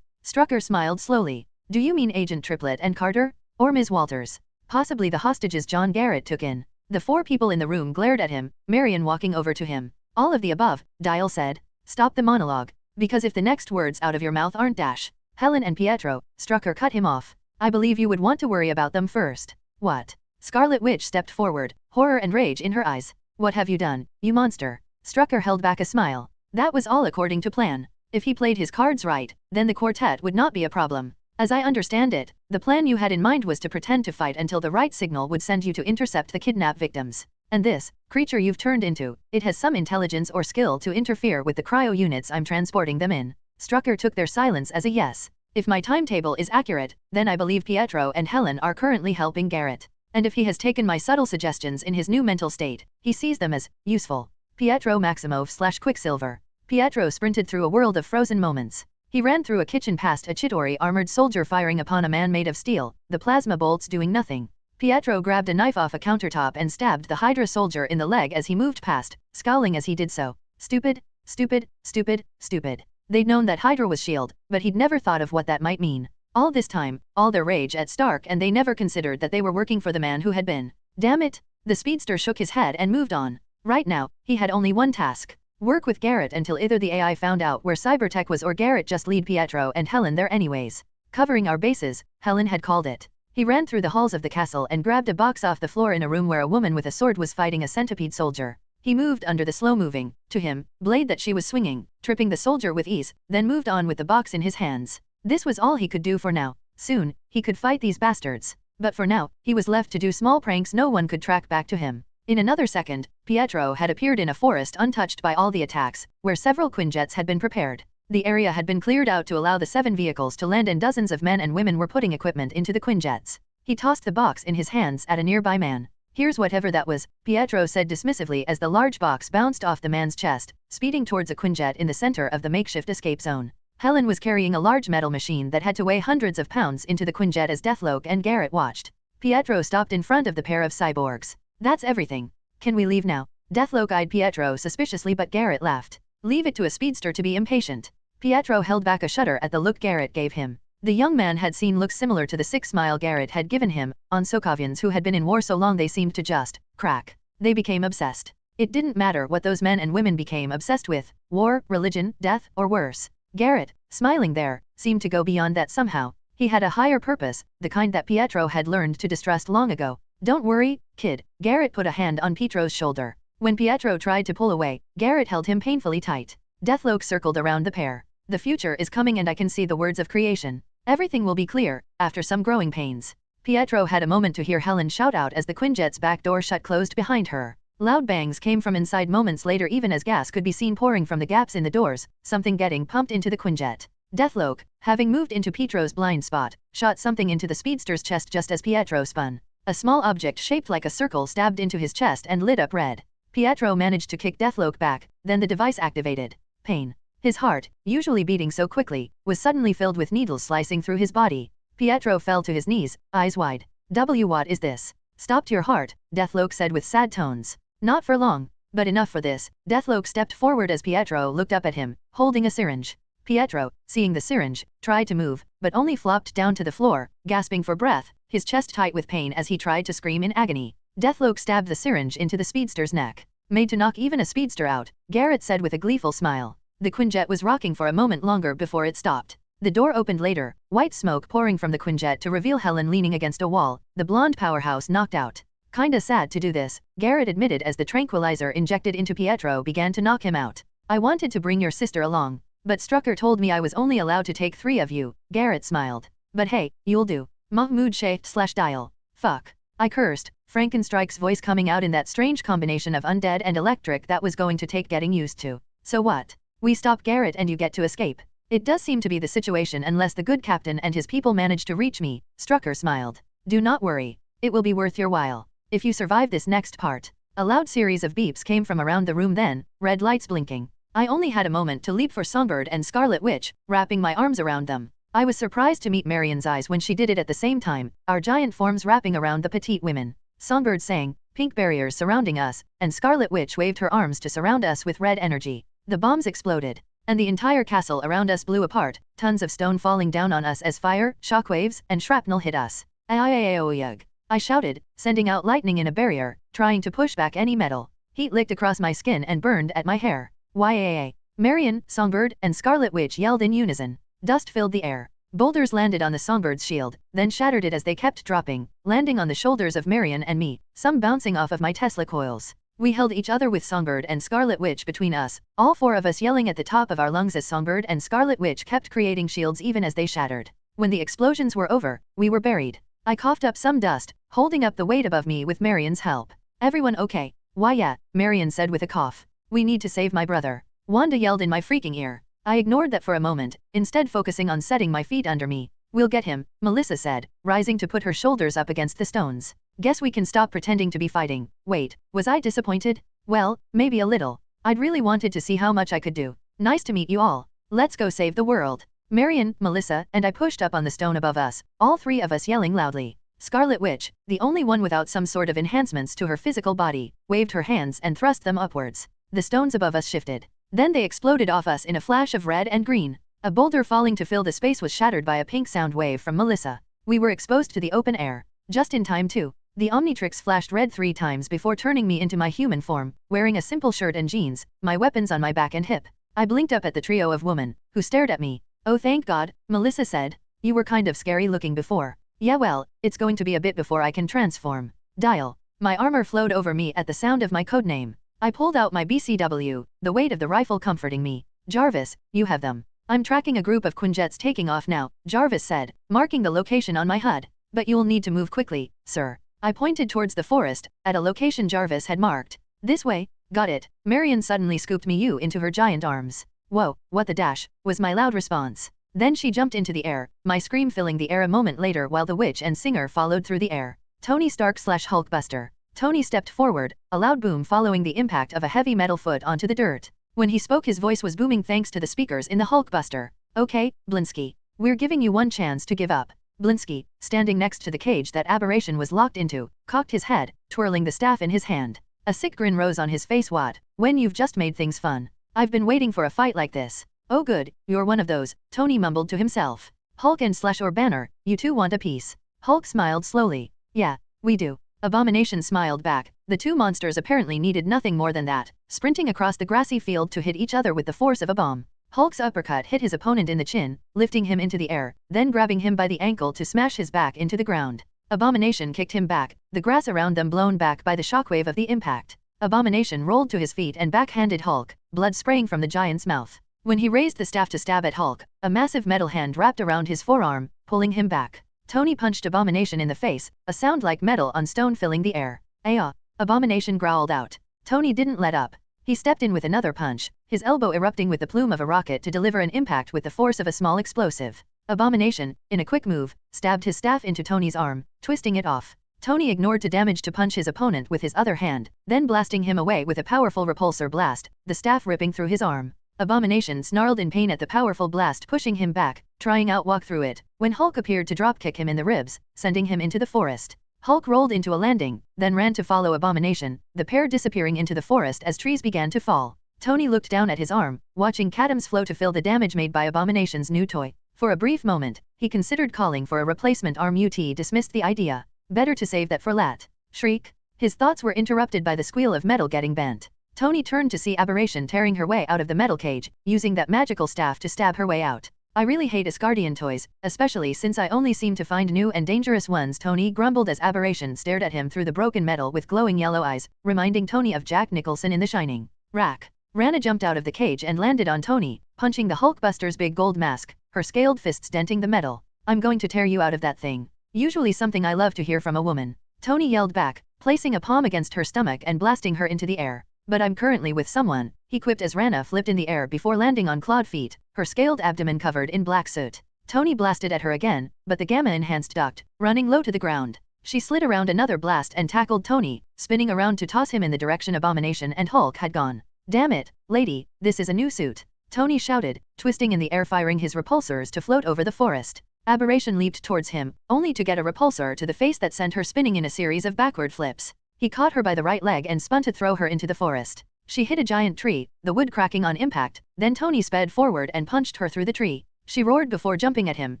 Strucker smiled slowly. Do you mean Agent Triplet and Carter? Or Ms. Walters? Possibly the hostages John Garrett took in. The 4 people in the room glared at him, Marion walking over to him. All of the above, Dial said. Stop the monologue. Because if the next words out of your mouth aren't dash, Helen and Pietro, Strucker cut him off. I believe you would want to worry about them first. What? Scarlet Witch stepped forward, horror and rage in her eyes. What have you done, you monster? Strucker held back a smile. That was all according to plan. If he played his cards right, then the quartet would not be a problem. As I understand it, the plan you had in mind was to pretend to fight until the right signal would send you to intercept the kidnap victims. And this creature you've turned into, it has some intelligence or skill to interfere with the cryo units I'm transporting them in. Strucker took their silence as a yes. If my timetable is accurate, then I believe Pietro and Helen are currently helping Garrett. And if he has taken my subtle suggestions in his new mental state, he sees them as useful. Pietro Maximov/Quicksilver. Pietro sprinted through a world of frozen moments. He ran through a kitchen past a Chitauri armored soldier firing upon a man made of steel, the plasma bolts doing nothing. Pietro grabbed a knife off a countertop and stabbed the Hydra soldier in the leg as he moved past, scowling as he did so. Stupid, stupid, stupid, stupid. They'd known that Hydra was S.H.I.E.L.D., but he'd never thought of what that might mean. All this time, all their rage at Stark, and they never considered that they were working for the man who had been. Damn it! The speedster shook his head and moved on. Right now, he had only one task. Work with Garrett until either the AI found out where cybertech was or Garrett just lead Pietro and Helen there anyways. Covering our bases, Helen had called it. He ran through the halls of the castle and grabbed a box off the floor in a room where a woman with a sword was fighting a centipede soldier. He moved under the slow-moving, to him, blade that she was swinging, tripping the soldier with ease, then moved on with the box in his hands. This was all he could do for now. Soon, he could fight these bastards. But for now, he was left to do small pranks no one could track back to him. In another second, Pietro had appeared in a forest untouched by all the attacks, where several Quinjets had been prepared. The area had been cleared out to allow the 7 vehicles to land and dozens of men and women were putting equipment into the Quinjets. He tossed the box in his hands at a nearby man. Here's whatever that was, Pietro said dismissively as the large box bounced off the man's chest, speeding towards a Quinjet in the center of the makeshift escape zone. Helen was carrying a large metal machine that had to weigh hundreds of pounds into the Quinjet as Deathloke and Garrett watched. Pietro stopped in front of the pair of cyborgs. That's everything. Can we leave now? Deathloke eyed Pietro suspiciously but Garrett laughed. Leave it to a speedster to be impatient. Pietro held back a shudder at the look Garrett gave him. The young man had seen looks similar to the 6-smile Garrett had given him, on Sokovians who had been in war so long they seemed to just crack. They became obsessed. It didn't matter what those men and women became obsessed with, war, religion, death, or worse. Garrett, smiling there, seemed to go beyond that somehow. He had a higher purpose, the kind that Pietro had learned to distrust long ago. Don't worry, kid. Garrett put a hand on Pietro's shoulder. When Pietro tried to pull away, Garrett held him painfully tight. Deathloke circled around the pair. The future is coming and I can see the words of creation. Everything will be clear, after some growing pains. Pietro had a moment to hear Helen shout out as the Quinjet's back door shut closed behind her. Loud bangs came from inside moments later even as gas could be seen pouring from the gaps in the doors, something getting pumped into the Quinjet. Deathloke, having moved into Pietro's blind spot, shot something into the speedster's chest just as Pietro spun. A small object shaped like a circle stabbed into his chest and lit up red. Pietro managed to kick Deathloke back, then the device activated. Pain. His heart, usually beating so quickly, was suddenly filled with needles slicing through his body. Pietro fell to his knees, eyes wide. What is this? Stopped your heart, Deathloke said with sad tones. Not for long, but enough for this. Deathloke stepped forward as Pietro looked up at him, holding a syringe. Pietro, seeing the syringe, tried to move, but only flopped down to the floor, gasping for breath, his chest tight with pain as he tried to scream in agony. Deathloke stabbed the syringe into the speedster's neck. Made to knock even a speedster out, Garrett said with a gleeful smile. The Quinjet was rocking for a moment longer before it stopped. The door opened later, white smoke pouring from the Quinjet to reveal Helen leaning against a wall, the blonde powerhouse knocked out. Kinda sad to do this, Garrett admitted as the tranquilizer injected into Pietro began to knock him out. I wanted to bring your sister along, but Strucker told me I was only allowed to take 3 of you, Garrett smiled. But hey, you'll do. Mahmoud Shaykh/Dial. Fuck. I cursed, Frankenstrike's voice coming out in that strange combination of undead and electric that was going to take getting used to. So what? We stop Garrett and you get to escape. It does seem to be the situation unless the good captain and his people manage to reach me, Strucker smiled. Do not worry. It will be worth your while. If you survive this next part. A loud series of beeps came from around the room then, red lights blinking. I only had a moment to leap for Songbird and Scarlet Witch, wrapping my arms around them. I was surprised to meet Marion's eyes when she did it at the same time, our giant forms wrapping around the petite women. Songbird sang, pink barriers surrounding us, and Scarlet Witch waved her arms to surround us with red energy. The bombs exploded. and the entire castle around us blew apart, tons of stone falling down on us as fire, shockwaves, and shrapnel hit us. Ayayayayayug. I shouted, sending out lightning in a barrier, trying to push back any metal. Heat licked across my skin and burned at my hair. Yaa. Marion, Songbird, and Scarlet Witch yelled in unison. Dust filled the air. Boulders landed on the Songbird's shield, then shattered it as they kept dropping, landing on the shoulders of Marion and me, some bouncing off of my Tesla coils. We held each other with Songbird and Scarlet Witch between us, all four of us yelling at the top of our lungs as Songbird and Scarlet Witch kept creating shields even as they shattered. When the explosions were over, we were buried. I coughed up some dust, holding up the weight above me with Marion's help. Everyone okay? Why yeah, Marion said with a cough. We need to save my brother. Wanda yelled in my freaking ear. I ignored that for a moment, instead focusing on setting my feet under me. We'll get him, Melissa said, rising to put her shoulders up against the stones. Guess we can stop pretending to be fighting. Wait, was I disappointed? Well, maybe a little. I'd really wanted to see how much I could do. Nice to meet you all. Let's go save the world. Marion, Melissa, and I pushed up on the stone above us, all three of us yelling loudly. Scarlet Witch, the only one without some sort of enhancements to her physical body, waved her hands and thrust them upwards. The stones above us shifted. Then they exploded off us in a flash of red and green. A boulder falling to fill the space was shattered by a pink sound wave from Melissa. We were exposed to the open air. Just in time too. The Omnitrix flashed red 3 times before turning me into my human form, wearing a simple shirt and jeans, my weapons on my back and hip. I blinked up at the trio of women, who stared at me. Oh thank God, Melissa said. You were kind of scary looking before. Yeah well, it's going to be a bit before I can transform. Dial. My armor flowed over me at the sound of my codename. I pulled out my BCW, the weight of the rifle comforting me. Jarvis, you have them. I'm tracking a group of Quinjets taking off now, Jarvis said, marking the location on my HUD. But you'll need to move quickly, sir. I pointed towards the forest, at a location Jarvis had marked. This way, got it. Marion suddenly scooped me into her giant arms. Whoa, what the dash, was my loud response. Then she jumped into the air, my scream filling the air a moment later while the witch and singer followed through the air. Tony Stark / Hulkbuster. Tony stepped forward, a loud boom following the impact of a heavy metal foot onto the dirt. When he spoke his voice was booming thanks to the speakers in the Hulkbuster. Okay, Blinsky. We're giving you one chance to give up. Blinsky, standing next to the cage that Aberration was locked into, cocked his head, twirling the staff in his hand. A sick grin rose on his face. What? When you've just made things fun. I've been waiting for a fight like this. Oh good, you're one of those, Tony mumbled to himself. Hulk and or Banner, you two want a piece. Hulk smiled slowly. Yeah, we do. Abomination smiled back. The two monsters apparently needed nothing more than that, sprinting across the grassy field to hit each other with the force of a bomb. Hulk's uppercut hit his opponent in the chin, lifting him into the air, then grabbing him by the ankle to smash his back into the ground. Abomination kicked him back, the grass around them blown back by the shockwave of the impact. Abomination rolled to his feet and backhanded Hulk, blood spraying from the giant's mouth. When he raised the staff to stab at Hulk, a massive metal hand wrapped around his forearm, pulling him back. Tony punched Abomination in the face, a sound like metal on stone filling the air. Ayah! Abomination growled out. Tony didn't let up. He stepped in with another punch, his elbow erupting with the plume of a rocket to deliver an impact with the force of a small explosive. Abomination, in a quick move, stabbed his staff into Tony's arm, twisting it off. Tony ignored to damage to punch his opponent with his other hand, then blasting him away with a powerful repulsor blast, the staff ripping through his arm. Abomination snarled in pain at the powerful blast pushing him back, trying out walk through it, when Hulk appeared to dropkick him in the ribs, sending him into the forest. Hulk rolled into a landing, then ran to follow Abomination, the pair disappearing into the forest as trees began to fall. Tony looked down at his arm, watching Cadams flow to fill the damage made by Abomination's new toy. For a brief moment, he considered calling for a replacement arm. Dismissed the idea. Better to save that for lat. Shriek. His thoughts were interrupted by the squeal of metal getting bent. Tony turned to see Aberration tearing her way out of the metal cage, using that magical staff to stab her way out. I really hate Asgardian toys, especially since I only seem to find new and dangerous ones, Tony grumbled as Aberration stared at him through the broken metal with glowing yellow eyes, reminding Tony of Jack Nicholson in The Shining. Rack. Rana jumped out of the cage and landed on Tony, punching the Hulkbuster's big gold mask, her scaled fists denting the metal. I'm going to tear you out of that thing. Usually something I love to hear from a woman. Tony yelled back, placing a palm against her stomach and blasting her into the air. But I'm currently with someone, he quipped as Rana flipped in the air before landing on clawed feet, her scaled abdomen covered in black soot. Tony blasted at her again, but the gamma-enhanced ducked, running low to the ground. She slid around another blast and tackled Tony, spinning around to toss him in the direction Abomination and Hulk had gone. Damn it, lady, this is a new suit. Tony shouted, twisting in the air firing his repulsors to float over the forest. Aberration leaped towards him, only to get a repulsor to the face that sent her spinning in a series of backward flips. He caught her by the right leg and spun to throw her into the forest. She hit a giant tree, the wood cracking on impact, then Tony sped forward and punched her through the tree. She roared before jumping at him,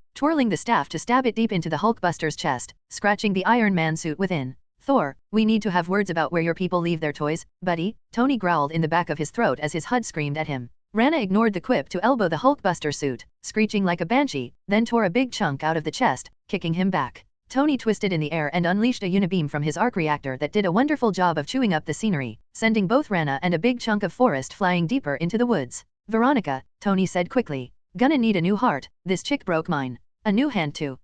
twirling the staff to stab it deep into the Hulkbuster's chest, scratching the Iron Man suit within. Thor, we need to have words about where your people leave their toys, buddy, Tony growled in the back of his throat as his HUD screamed at him. Rana ignored the quip to elbow the Hulkbuster suit, screeching like a banshee, then tore a big chunk out of the chest, kicking him back. Tony twisted in the air and unleashed a unibeam from his arc reactor that did a wonderful job of chewing up the scenery, sending both Rana and a big chunk of forest flying deeper into the woods. Veronica, Tony said quickly. Gonna need a new heart, this chick broke mine. A new hand too.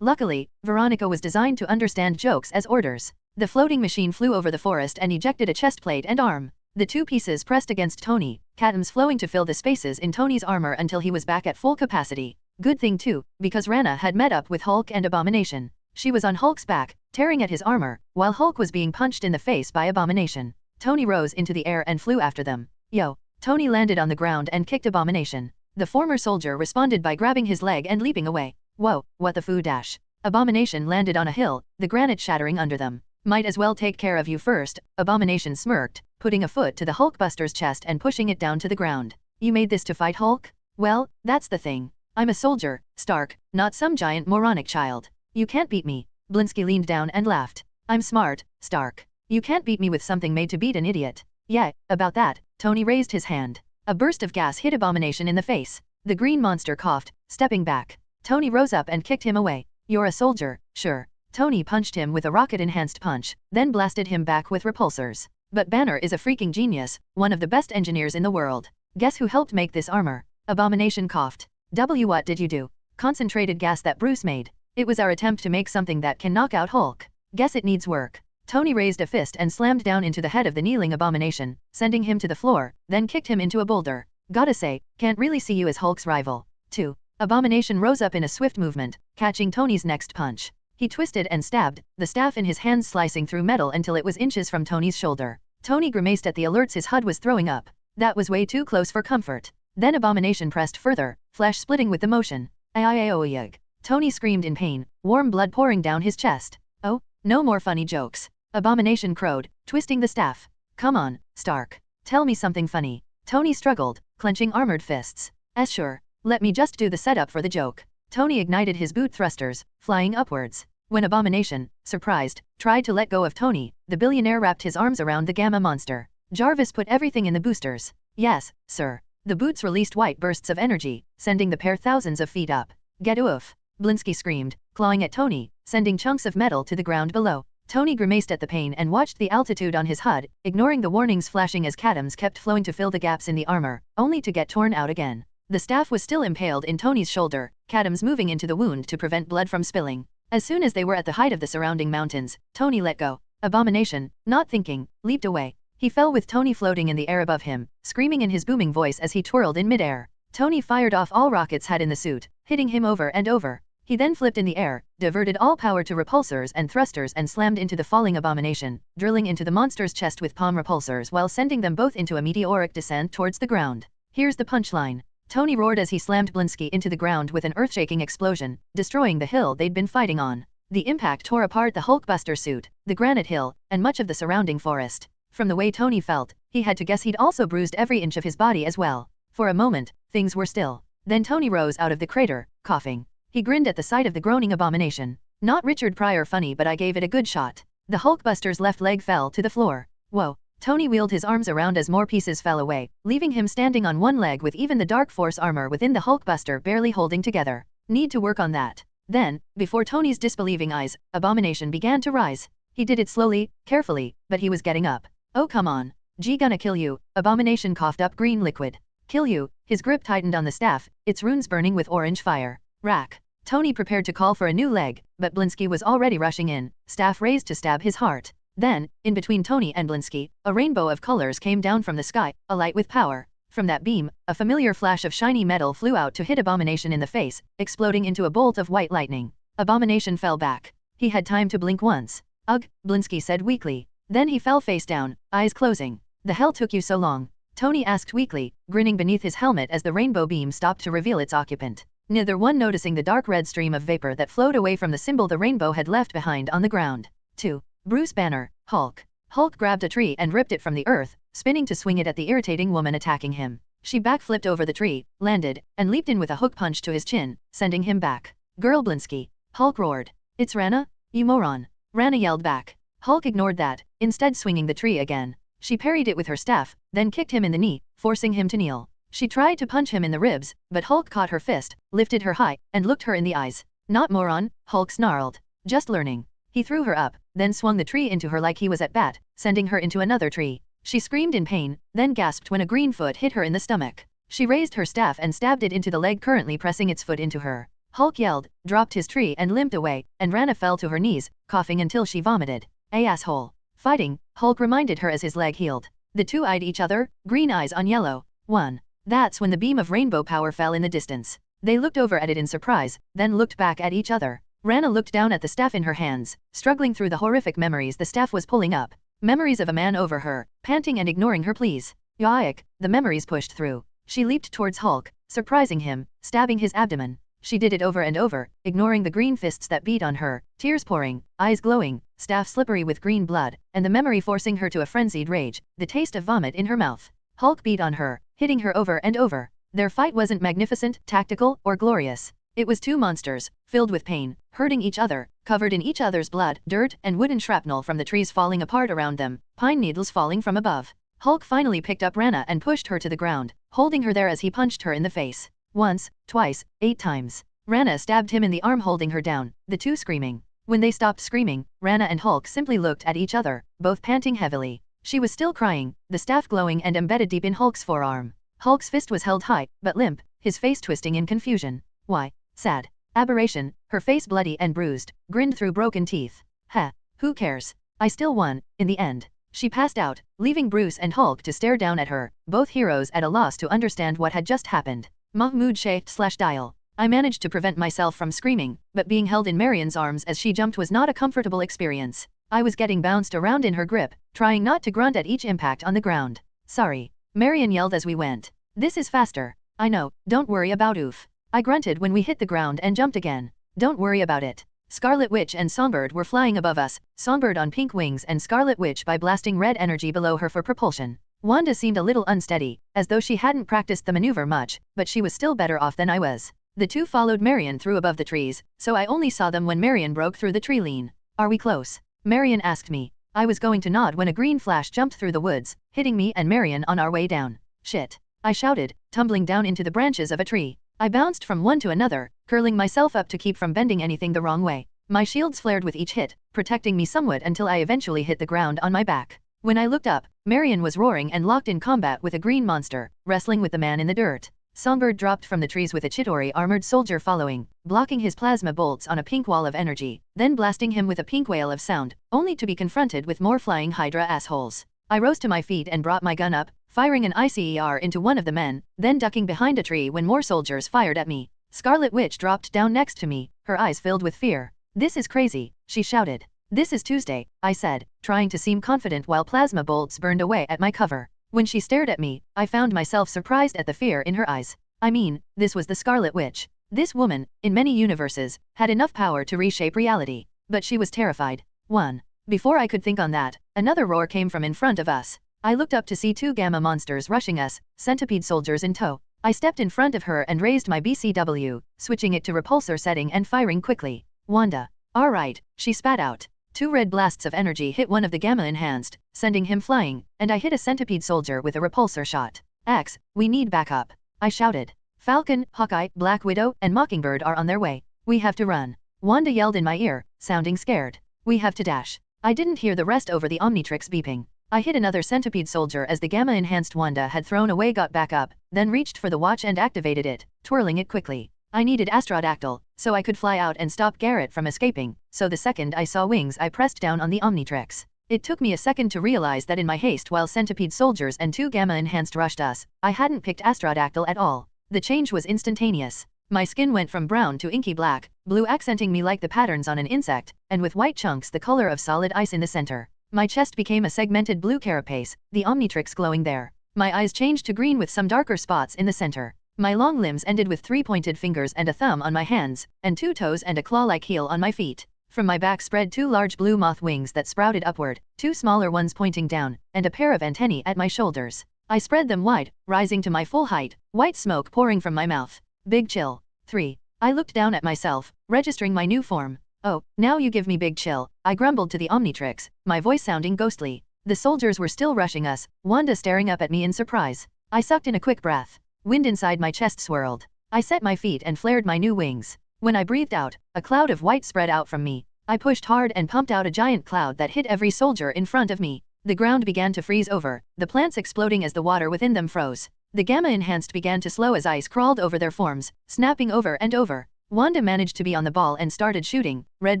Luckily, Veronica was designed to understand jokes as orders. The floating machine flew over the forest and ejected a chest plate and arm. The two pieces pressed against Tony, atoms flowing to fill the spaces in Tony's armor until he was back at full capacity. Good thing too, because Rana had met up with Hulk and Abomination. She was on Hulk's back, tearing at his armor, while Hulk was being punched in the face by Abomination. Tony rose into the air and flew after them. Yo! Tony landed on the ground and kicked Abomination. The former soldier responded by grabbing his leg and leaping away. Whoa, what the foo dash. Abomination landed on a hill, the granite shattering under them. Might as well take care of you first, Abomination smirked, putting a foot to the Hulkbuster's chest and pushing it down to the ground. You made this to fight Hulk? Well, that's the thing. I'm a soldier, Stark, not some giant moronic child. You can't beat me. Blinsky leaned down and laughed. I'm smart, Stark. You can't beat me with something made to beat an idiot. Yeah, about that, Tony raised his hand. A burst of gas hit Abomination in the face. The green monster coughed, stepping back. Tony rose up and kicked him away. You're a soldier, sure. Tony punched him with a rocket-enhanced punch, then blasted him back with repulsors. But Banner is a freaking genius, one of the best engineers in the world. Guess who helped make this armor? Abomination coughed. What did you do? Concentrated gas that Bruce made. It was our attempt to make something that can knock out Hulk. Guess it needs work. Tony raised a fist and slammed down into the head of the kneeling Abomination, sending him to the floor, then kicked him into a boulder. Gotta say, can't really see you as Hulk's rival. 2. Abomination rose up in a swift movement, catching Tony's next punch. He twisted and stabbed, the staff in his hands slicing through metal until it was inches from Tony's shoulder. Tony grimaced at the alerts his HUD was throwing up. That was way too close for comfort. Then Abomination pressed further, flesh splitting with the motion. Ay. Tony screamed in pain, warm blood pouring down his chest. Oh, no more funny jokes. Abomination crowed, twisting the staff. Come on, Stark. Tell me something funny. Tony struggled, clenching armored fists. Sure. Let me just do the setup for the joke. Tony ignited his boot thrusters, flying upwards. When Abomination, surprised, tried to let go of Tony, the billionaire wrapped his arms around the Gamma monster. Jarvis put everything in the boosters. Yes, sir. The boots released white bursts of energy, sending the pair thousands of feet up. Get oof! Blinsky screamed, clawing at Tony, sending chunks of metal to the ground below. Tony grimaced at the pain and watched the altitude on his HUD, ignoring the warnings flashing as catoms kept flowing to fill the gaps in the armor, only to get torn out again. The staff was still impaled in Tony's shoulder, catoms moving into the wound to prevent blood from spilling. As soon as they were at the height of the surrounding mountains, Tony let go. Abomination, not thinking, leaped away. He fell with Tony floating in the air above him, screaming in his booming voice as he twirled in midair. Tony fired off all rockets had in the suit, hitting him over and over. He then flipped in the air, diverted all power to repulsors and thrusters and slammed into the falling Abomination, drilling into the monster's chest with palm repulsors while sending them both into a meteoric descent towards the ground. Here's the punchline. Tony roared as he slammed Blinsky into the ground with an earth-shaking explosion, destroying the hill they'd been fighting on. The impact tore apart the Hulkbuster suit, the granite hill, and much of the surrounding forest. From the way Tony felt, he had to guess he'd also bruised every inch of his body as well. For a moment, things were still. Then Tony rose out of the crater, coughing. He grinned at the sight of the groaning Abomination. Not Richard Pryor funny, but I gave it a good shot. The Hulkbuster's left leg fell to the floor. Whoa. Tony wheeled his arms around as more pieces fell away, leaving him standing on one leg with even the Dark Force armor within the Hulkbuster barely holding together. Need to work on that. Then, before Tony's disbelieving eyes, Abomination began to rise. He did it slowly, carefully, but he was getting up. Oh come on. Gonna kill you. Abomination coughed up green liquid. Kill you. His grip tightened on the staff, its runes burning with orange fire. Rack. Tony prepared to call for a new leg, but Blinsky was already rushing in, staff raised to stab his heart. Then, in between Tony and Blinsky, a rainbow of colors came down from the sky, alight with power. From that beam, a familiar flash of shiny metal flew out to hit Abomination in the face, exploding into a bolt of white lightning. Abomination fell back. He had time to blink once. Ugh, Blinsky said weakly. Then he fell face down, eyes closing. The hell took you so long? Tony asked weakly, grinning beneath his helmet as the rainbow beam stopped to reveal its occupant. Neither one noticing the dark red stream of vapor that flowed away from the symbol the rainbow had left behind on the ground. 2. Bruce Banner, Hulk. Hulk grabbed a tree and ripped it from the earth, spinning to swing it at the irritating woman attacking him. She backflipped over the tree, landed, and leaped in with a hook punch to his chin, sending him back. Girl Blinsky. Hulk roared. It's Rana? You moron. Rana yelled back. Hulk ignored that, instead swinging the tree again. She parried it with her staff, then kicked him in the knee, forcing him to kneel. She tried to punch him in the ribs, but Hulk caught her fist, lifted her high, and looked her in the eyes. Not moron, Hulk snarled. Just learning. He threw her up, then swung the tree into her like he was at bat, sending her into another tree. She screamed in pain, then gasped when a green foot hit her in the stomach. She raised her staff and stabbed it into the leg currently pressing its foot into her. Hulk yelled, dropped his tree and limped away, and Rana fell to her knees, coughing until she vomited. Asshole. Fighting, Hulk reminded her as his leg healed. The two eyed each other, green eyes on yellow. 1. That's when the beam of rainbow power fell in the distance. They looked over at it in surprise, then looked back at each other. Rana looked down at the staff in her hands, struggling through the horrific memories the staff was pulling up. Memories of a man over her, panting and ignoring her pleas. Yike, the memories pushed through. She leaped towards Hulk, surprising him, stabbing his abdomen. She did it over and over, ignoring the green fists that beat on her, tears pouring, eyes glowing, staff slippery with green blood, and the memory forcing her to a frenzied rage, the taste of vomit in her mouth. Hulk beat on her, hitting her over and over. Their fight wasn't magnificent, tactical, or glorious. It was two monsters, filled with pain, hurting each other, covered in each other's blood, dirt, and wooden shrapnel from the trees falling apart around them, pine needles falling from above. Hulk finally picked up Rana and pushed her to the ground, holding her there as he punched her in the face. Once, twice, 8 times. Rana stabbed him in the arm holding her down, the two screaming. When they stopped screaming, Rana and Hulk simply looked at each other, both panting heavily. She was still crying, the staff glowing and embedded deep in Hulk's forearm. Hulk's fist was held high, but limp, his face twisting in confusion. Why? Sad. Aberration, her face bloody and bruised, grinned through broken teeth. Heh, who cares? I still won, in the end. She passed out, leaving Bruce and Hulk to stare down at her, both heroes at a loss to understand what had just happened. Mahmoud /dial. I managed to prevent myself from screaming, but being held in Marion's arms as she jumped was not a comfortable experience. I was getting bounced around in her grip, trying not to grunt at each impact on the ground. Sorry. Marion yelled as we went. This is faster. I know, don't worry about oof. I grunted when we hit the ground and jumped again. Don't worry about it. Scarlet Witch and Songbird were flying above us, Songbird on pink wings and Scarlet Witch by blasting red energy below her for propulsion. Wanda seemed a little unsteady, as though she hadn't practiced the maneuver much, but she was still better off than I was. The two followed Marion through above the trees, so I only saw them when Marion broke through the tree line. Are we close? Marion asked me. I was going to nod when a green flash jumped through the woods, hitting me and Marion on our way down. Shit. I shouted, tumbling down into the branches of a tree. I bounced from one to another, curling myself up to keep from bending anything the wrong way. My shields flared with each hit, protecting me somewhat until I eventually hit the ground on my back. When I looked up, Marion was roaring and locked in combat with a green monster, wrestling with the man in the dirt. Songbird dropped from the trees with a Chitauri armored soldier following, blocking his plasma bolts on a pink wall of energy, then blasting him with a pink whale of sound, only to be confronted with more flying Hydra assholes. I rose to my feet and brought my gun up, firing an ICER into one of the men, then ducking behind a tree when more soldiers fired at me. Scarlet Witch dropped down next to me, her eyes filled with fear. This is crazy, she shouted. This is Tuesday, I said, trying to seem confident while plasma bolts burned away at my cover. When she stared at me, I found myself surprised at the fear in her eyes. I mean, this was the Scarlet Witch. This woman, in many universes, had enough power to reshape reality. But she was terrified. 1. Before I could think on that, another roar came from in front of us. I looked up to see 2 gamma monsters rushing us, centipede soldiers in tow. I stepped in front of her and raised my BCW, switching it to repulsor setting and firing quickly. Wanda. Alright, she spat out. 2 red blasts of energy hit one of the gamma-enhanced, sending him flying, and I hit a centipede soldier with a repulsor shot. X, we need backup. I shouted. Falcon, Hawkeye, Black Widow, and Mockingbird are on their way. We have to run. Wanda yelled in my ear, sounding scared. We have to dash. I didn't hear the rest over the Omnitrix beeping. I hit another centipede soldier as the gamma-enhanced Wanda had thrown away got back up, then reached for the watch and activated it, twirling it quickly. I needed Astrodactyl, so I could fly out and stop Garrett from escaping, so the second I saw wings I pressed down on the Omnitrix. It took me a second to realize that in my haste while centipede soldiers and 2 gamma-enhanced rushed us, I hadn't picked Astrodactyl at all. The change was instantaneous. My skin went from brown to inky black, blue accenting me like the patterns on an insect, and with white chunks the color of solid ice in the center. My chest became a segmented blue carapace, the Omnitrix glowing there. My eyes changed to green with some darker spots in the center. My long limbs ended with 3 pointed fingers and a thumb on my hands, and 2 toes and a claw-like heel on my feet. From my back spread two large blue moth wings that sprouted upward, two smaller ones pointing down, and a pair of antennae at my shoulders. I spread them wide, rising to my full height, white smoke pouring from my mouth. Big chill. 3. I looked down at myself, registering my new form. Oh, now you give me big chill, I grumbled to the Omnitrix, my voice sounding ghostly. The soldiers were still rushing us, Wanda staring up at me in surprise. I sucked in a quick breath. Wind inside my chest swirled. I set my feet and flared my new wings. When I breathed out, a cloud of white spread out from me. I pushed hard and pumped out a giant cloud that hit every soldier in front of me. The ground began to freeze over, the plants exploding as the water within them froze. The Gamma-Enhanced began to slow as ice crawled over their forms, snapping over and over. Wanda managed to be on the ball and started shooting, red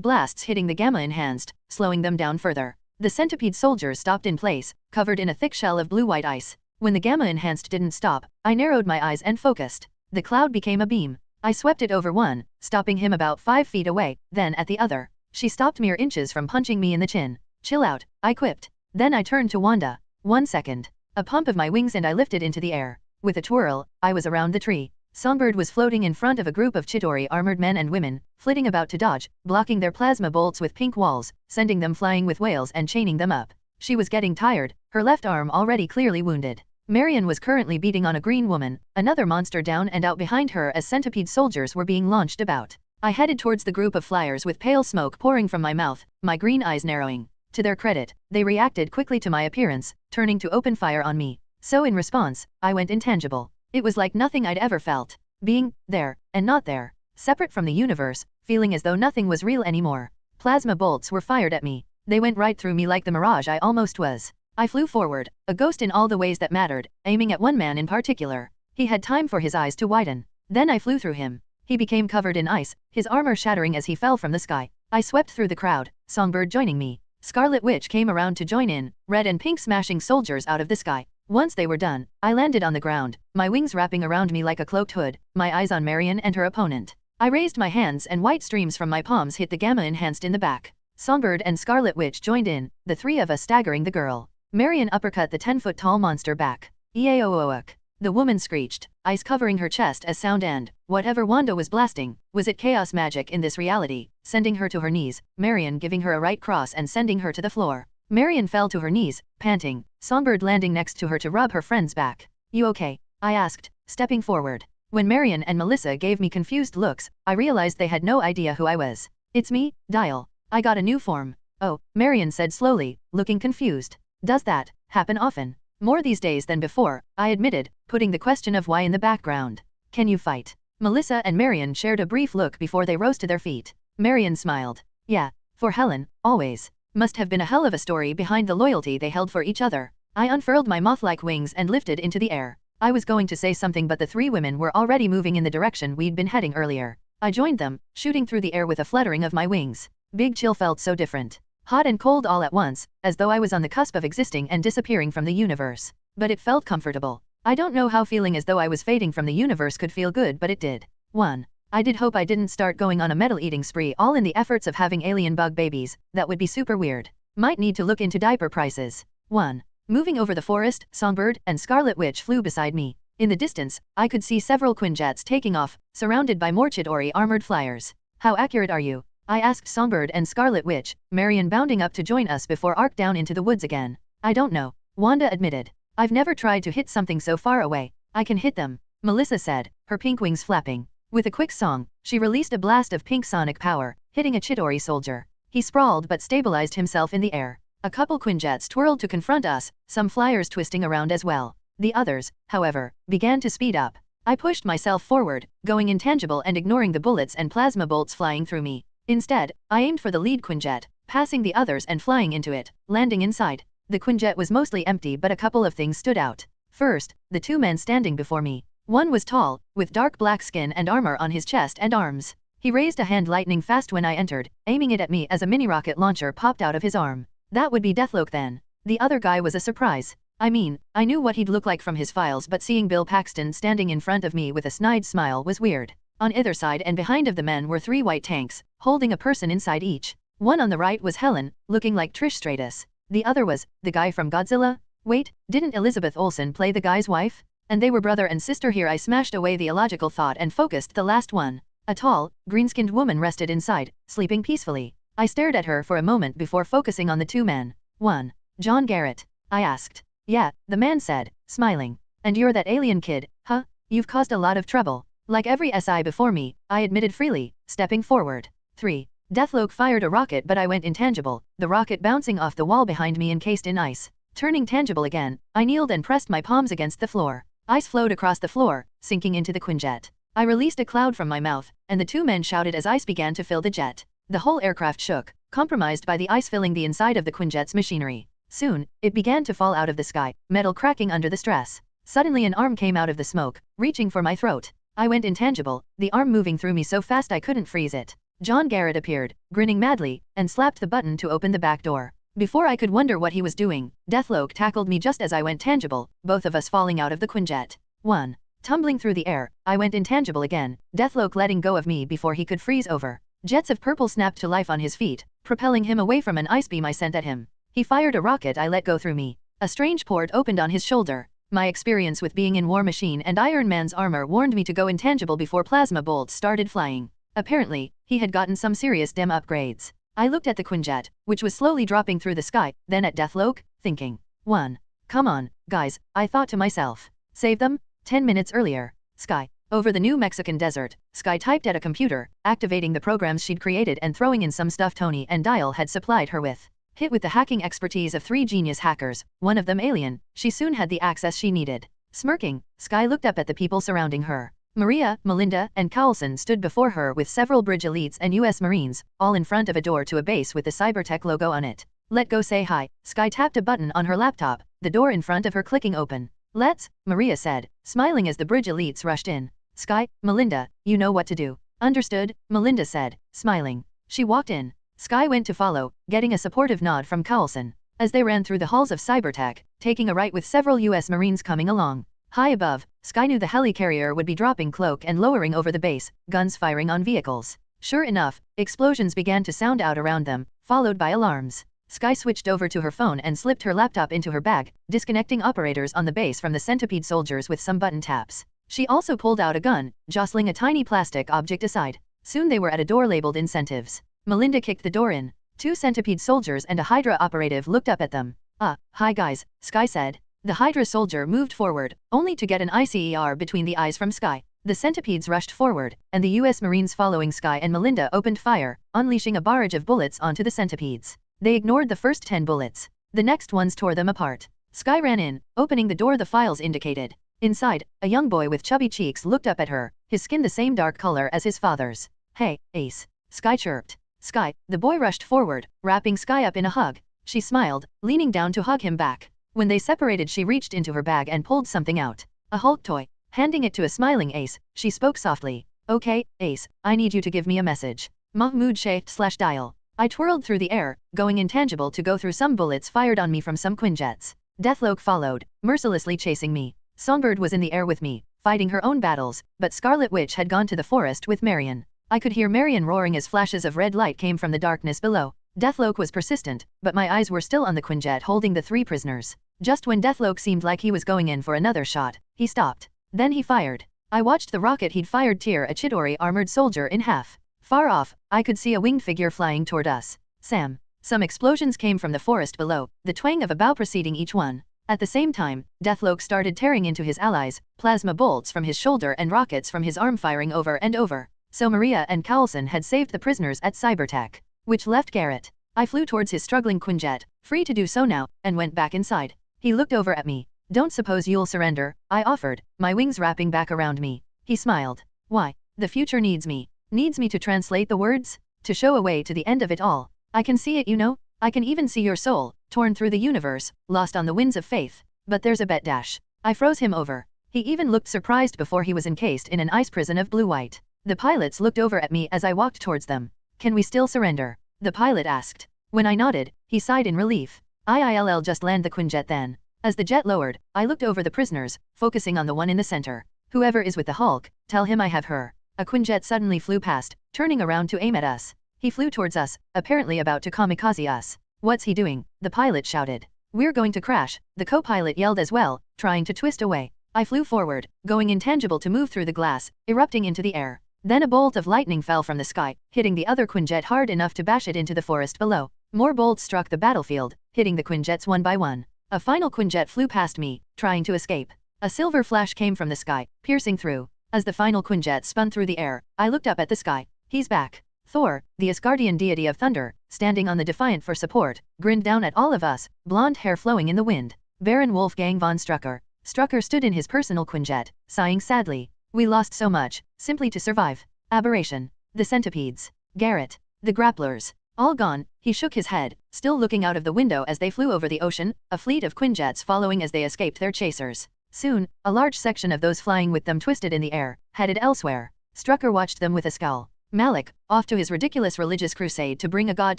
blasts hitting the Gamma-Enhanced, slowing them down further. The centipede soldiers stopped in place, covered in a thick shell of blue-white ice. When the Gamma-Enhanced didn't stop, I narrowed my eyes and focused. The cloud became a beam. I swept it over one, stopping him about 5 feet away, then at the other. She stopped mere inches from punching me in the chin. Chill out, I quipped. Then I turned to Wanda. 1 second. A pump of my wings and I lifted into the air. With a twirl, I was around the tree. Songbird was floating in front of a group of Chidori armored men and women, flitting about to dodge, blocking their plasma bolts with pink walls, sending them flying with whales and chaining them up. She was getting tired, her left arm already clearly wounded. Marion was currently beating on a green woman, another monster down and out behind her as centipede soldiers were being launched about. I headed towards the group of flyers with pale smoke pouring from my mouth, my green eyes narrowing. To their credit, they reacted quickly to my appearance, turning to open fire on me. So in response, I went intangible. It was like nothing I'd ever felt. Being there, and not there. Separate from the universe, feeling as though nothing was real anymore. Plasma bolts were fired at me. They went right through me like the mirage I almost was. I flew forward, a ghost in all the ways that mattered, aiming at one man in particular. He had time for his eyes to widen. Then I flew through him. He became covered in ice, his armor shattering as he fell from the sky. I swept through the crowd, Songbird joining me. Scarlet Witch came around to join in, red and pink smashing soldiers out of the sky. Once they were done, I landed on the ground, my wings wrapping around me like a cloaked hood, my eyes on Marion and her opponent. I raised my hands and white streams from my palms hit the Gamma-Enhanced in the back. Songbird and Scarlet Witch joined in, the three of us staggering the girl. Marion uppercut the 10-foot-tall monster back. Eaoook. The woman screeched, ice covering her chest as sound and, whatever Wanda was blasting, was it chaos magic in this reality, sending her to her knees, Marion giving her a right cross and sending her to the floor. Marion fell to her knees, panting, Songbird landing next to her to rub her friend's back. You okay? I asked, stepping forward. When Marion and Melissa gave me confused looks, I realized they had no idea who I was. It's me, Dial. I got a new form. Oh, Marion said slowly, looking confused. Does that happen often? More these days than before, I admitted, putting the question of why in the background. Can you fight? Melissa and Marion shared a brief look before they rose to their feet. Marion smiled. Yeah, for Helen, always. Must have been a hell of a story behind the loyalty they held for each other. I unfurled my moth-like wings and lifted into the air. I was going to say something but the three women were already moving in the direction we'd been heading earlier. I joined them, shooting through the air with a fluttering of my wings. Big Chill felt so different. Hot and cold all at once, as though I was on the cusp of existing and disappearing from the universe. But it felt comfortable. I don't know how feeling as though I was fading from the universe could feel good, but it did. 1. I did hope I didn't start going on a metal-eating spree all in the efforts of having alien bug babies, that would be super weird. Might need to look into diaper prices. 1. Moving over the forest, Songbird and Scarlet Witch flew beside me. In the distance, I could see several Quinjets taking off, surrounded by more Chidori armored flyers. How accurate are you? I asked Songbird and Scarlet Witch, Marion bounding up to join us before arc down into the woods again. I don't know, Wanda admitted. I've never tried to hit something so far away. I can hit them, Melissa said, her pink wings flapping. With a quick song, she released a blast of pink sonic power, hitting a Chidori soldier. He sprawled but stabilized himself in the air. A couple Quinjets twirled to confront us, some flyers twisting around as well. The others, however, began to speed up. I pushed myself forward, going intangible and ignoring the bullets and plasma bolts flying through me. Instead, I aimed for the lead Quinjet, passing the others and flying into it, landing inside. The Quinjet was mostly empty but a couple of things stood out. First, the two men standing before me. One was tall, with dark black skin and armor on his chest and arms. He raised a hand lightning fast when I entered, aiming it at me as a mini-rocket launcher popped out of his arm. That would be Deathloke then. The other guy was a surprise. I mean, I knew what he'd look like from his files, but seeing Bill Paxton standing in front of me with a snide smile was weird. On either side and behind of the men were 3 white tanks, holding a person inside each. One on the right was Helen, looking like Trish Stratus. The other was the guy from Godzilla. Wait, didn't Elizabeth Olsen play the guy's wife? And they were brother and sister here. I smashed away the illogical thought and focused the last one. A tall, green-skinned woman rested inside, sleeping peacefully. I stared at her for a moment before focusing on the two men. 1. John Garrett. I asked. Yeah, the man said, smiling. And you're that alien kid, huh? You've caused a lot of trouble. Like every SI before me, I admitted freely, stepping forward. 3. Deathloke fired a rocket but I went intangible, the rocket bouncing off the wall behind me encased in ice. Turning tangible again, I kneeled and pressed my palms against the floor. Ice flowed across the floor, sinking into the Quinjet. I released a cloud from my mouth, and the two men shouted as ice began to fill the jet. The whole aircraft shook, compromised by the ice filling the inside of the Quinjet's machinery. Soon, it began to fall out of the sky, metal cracking under the stress. Suddenly an arm came out of the smoke, reaching for my throat. I went intangible, the arm moving through me so fast I couldn't freeze it. John Garrett appeared, grinning madly, and slapped the button to open the back door. Before I could wonder what he was doing, Deathloke tackled me just as I went tangible, both of us falling out of the Quinjet. 1. Tumbling through the air, I went intangible again, Deathloke letting go of me before he could freeze over. Jets of purple snapped to life on his feet, propelling him away from an ice beam I sent at him. He fired a rocket I let go through me. A strange port opened on his shoulder. My experience with being in War Machine and Iron Man's armor warned me to go intangible before plasma bolts started flying. Apparently, he had gotten some serious DEM upgrades. I looked at the Quinjet, which was slowly dropping through the sky, then at Deathloke, thinking. 1. Come on, guys, I thought to myself. Save them? 10 minutes earlier. Sky. Over the New Mexican desert, Sky typed at a computer, activating the programs she'd created and throwing in some stuff Tony and Dial had supplied her with. Hit with the hacking expertise of 3 genius hackers, one of them alien, she soon had the access she needed. Smirking, Sky looked up at the people surrounding her. Maria, Melinda, and Carlson stood before her with several bridge elites and US Marines, all in front of a door to a base with the Cybertech logo on it. Let go say hi. Sky tapped a button on her laptop, the door in front of her clicking open. Let's, Maria said, smiling as the bridge elites rushed in. Sky, Melinda, you know what to do. Understood, Melinda said, smiling. She walked in. Sky went to follow, getting a supportive nod from Carlson. As they ran through the halls of Cybertech, taking a right with several US Marines coming along. High above, Sky knew the helicarrier would be dropping cloak and lowering over the base, guns firing on vehicles. Sure enough, explosions began to sound out around them, followed by alarms. Sky switched over to her phone and slipped her laptop into her bag, disconnecting operators on the base from the centipede soldiers with some button taps. She also pulled out a gun, jostling a tiny plastic object aside. Soon they were at a door labeled incentives. Melinda kicked the door in. 2 centipede soldiers and a Hydra operative looked up at them. Hi guys, Sky said. The Hydra soldier moved forward, only to get an ICER between the eyes from Sky. The centipedes rushed forward, and the US Marines following Sky and Melinda opened fire, unleashing a barrage of bullets onto the centipedes. They ignored the first 10 bullets. The next ones tore them apart. Sky ran in, opening the door the files indicated. Inside, a young boy with chubby cheeks looked up at her, his skin the same dark color as his father's. Hey, Ace. Sky chirped. Sky, the boy rushed forward, wrapping Sky up in a hug. She smiled, leaning down to hug him back. When they separated she reached into her bag and pulled something out. A Hulk toy. Handing it to a smiling Ace, she spoke softly. Okay, Ace, I need you to give me a message. Mahmoud Shaykh/Dial. I twirled through the air, going intangible to go through some bullets fired on me from some Quinjets. Deathloke followed, mercilessly chasing me. Songbird was in the air with me, fighting her own battles, but Scarlet Witch had gone to the forest with Marion. I could hear Marion roaring as flashes of red light came from the darkness below. Deathloke was persistent, but my eyes were still on the Quinjet holding the 3 prisoners. Just when Deathloke seemed like he was going in for another shot, he stopped. Then he fired. I watched the rocket he'd fired tear a Chidori armored soldier in half. Far off, I could see a winged figure flying toward us. Sam. Some explosions came from the forest below, the twang of a bow preceding each one. At the same time, Deathloke started tearing into his allies, plasma bolts from his shoulder and rockets from his arm firing over and over. So Maria and Carlson had saved the prisoners at Cybertech. Which left Garrett. I flew towards his struggling Quinjet, free to do so now, and went back inside. He looked over at me. Don't suppose you'll surrender, I offered, my wings wrapping back around me. He smiled. Why? The future needs me. Needs me to translate the words? To show a way to the end of it all. I can see it, you know? I can even see your soul, torn through the universe, lost on the winds of faith. But there's a bet dash. I froze him over. He even looked surprised before he was encased in an ice prison of blue-white. The pilots looked over at me as I walked towards them. Can we still surrender? The pilot asked. When I nodded, he sighed in relief. I'll just land the Quinjet then. As the jet lowered, I looked over the prisoners, focusing on the one in the center. Whoever is with the Hulk, tell him I have her. A Quinjet suddenly flew past, turning around to aim at us. He flew towards us, apparently about to kamikaze us. What's he doing? The pilot shouted. We're going to crash, the co-pilot yelled as well, trying to twist away. I flew forward, going intangible to move through the glass, erupting into the air. Then a bolt of lightning fell from the sky, hitting the other Quinjet hard enough to bash it into the forest below. More bolts struck the battlefield, hitting the Quinjets one by one. A final Quinjet flew past me, trying to escape. A silver flash came from the sky, piercing through. As the final Quinjet spun through the air, I looked up at the sky. He's back. Thor, the Asgardian deity of thunder, standing on the Defiant for support, grinned down at all of us, blonde hair flowing in the wind. Baron Wolfgang von Strucker. Strucker stood in his personal Quinjet, sighing sadly. We lost so much, simply to survive. Aberration. The centipedes. Garrett. The grapplers. All gone. He shook his head, still looking out of the window as they flew over the ocean, a fleet of Quinjets following as they escaped their chasers. Soon, a large section of those flying with them twisted in the air, headed elsewhere. Strucker watched them with a scowl. Malik, off to his ridiculous religious crusade to bring a god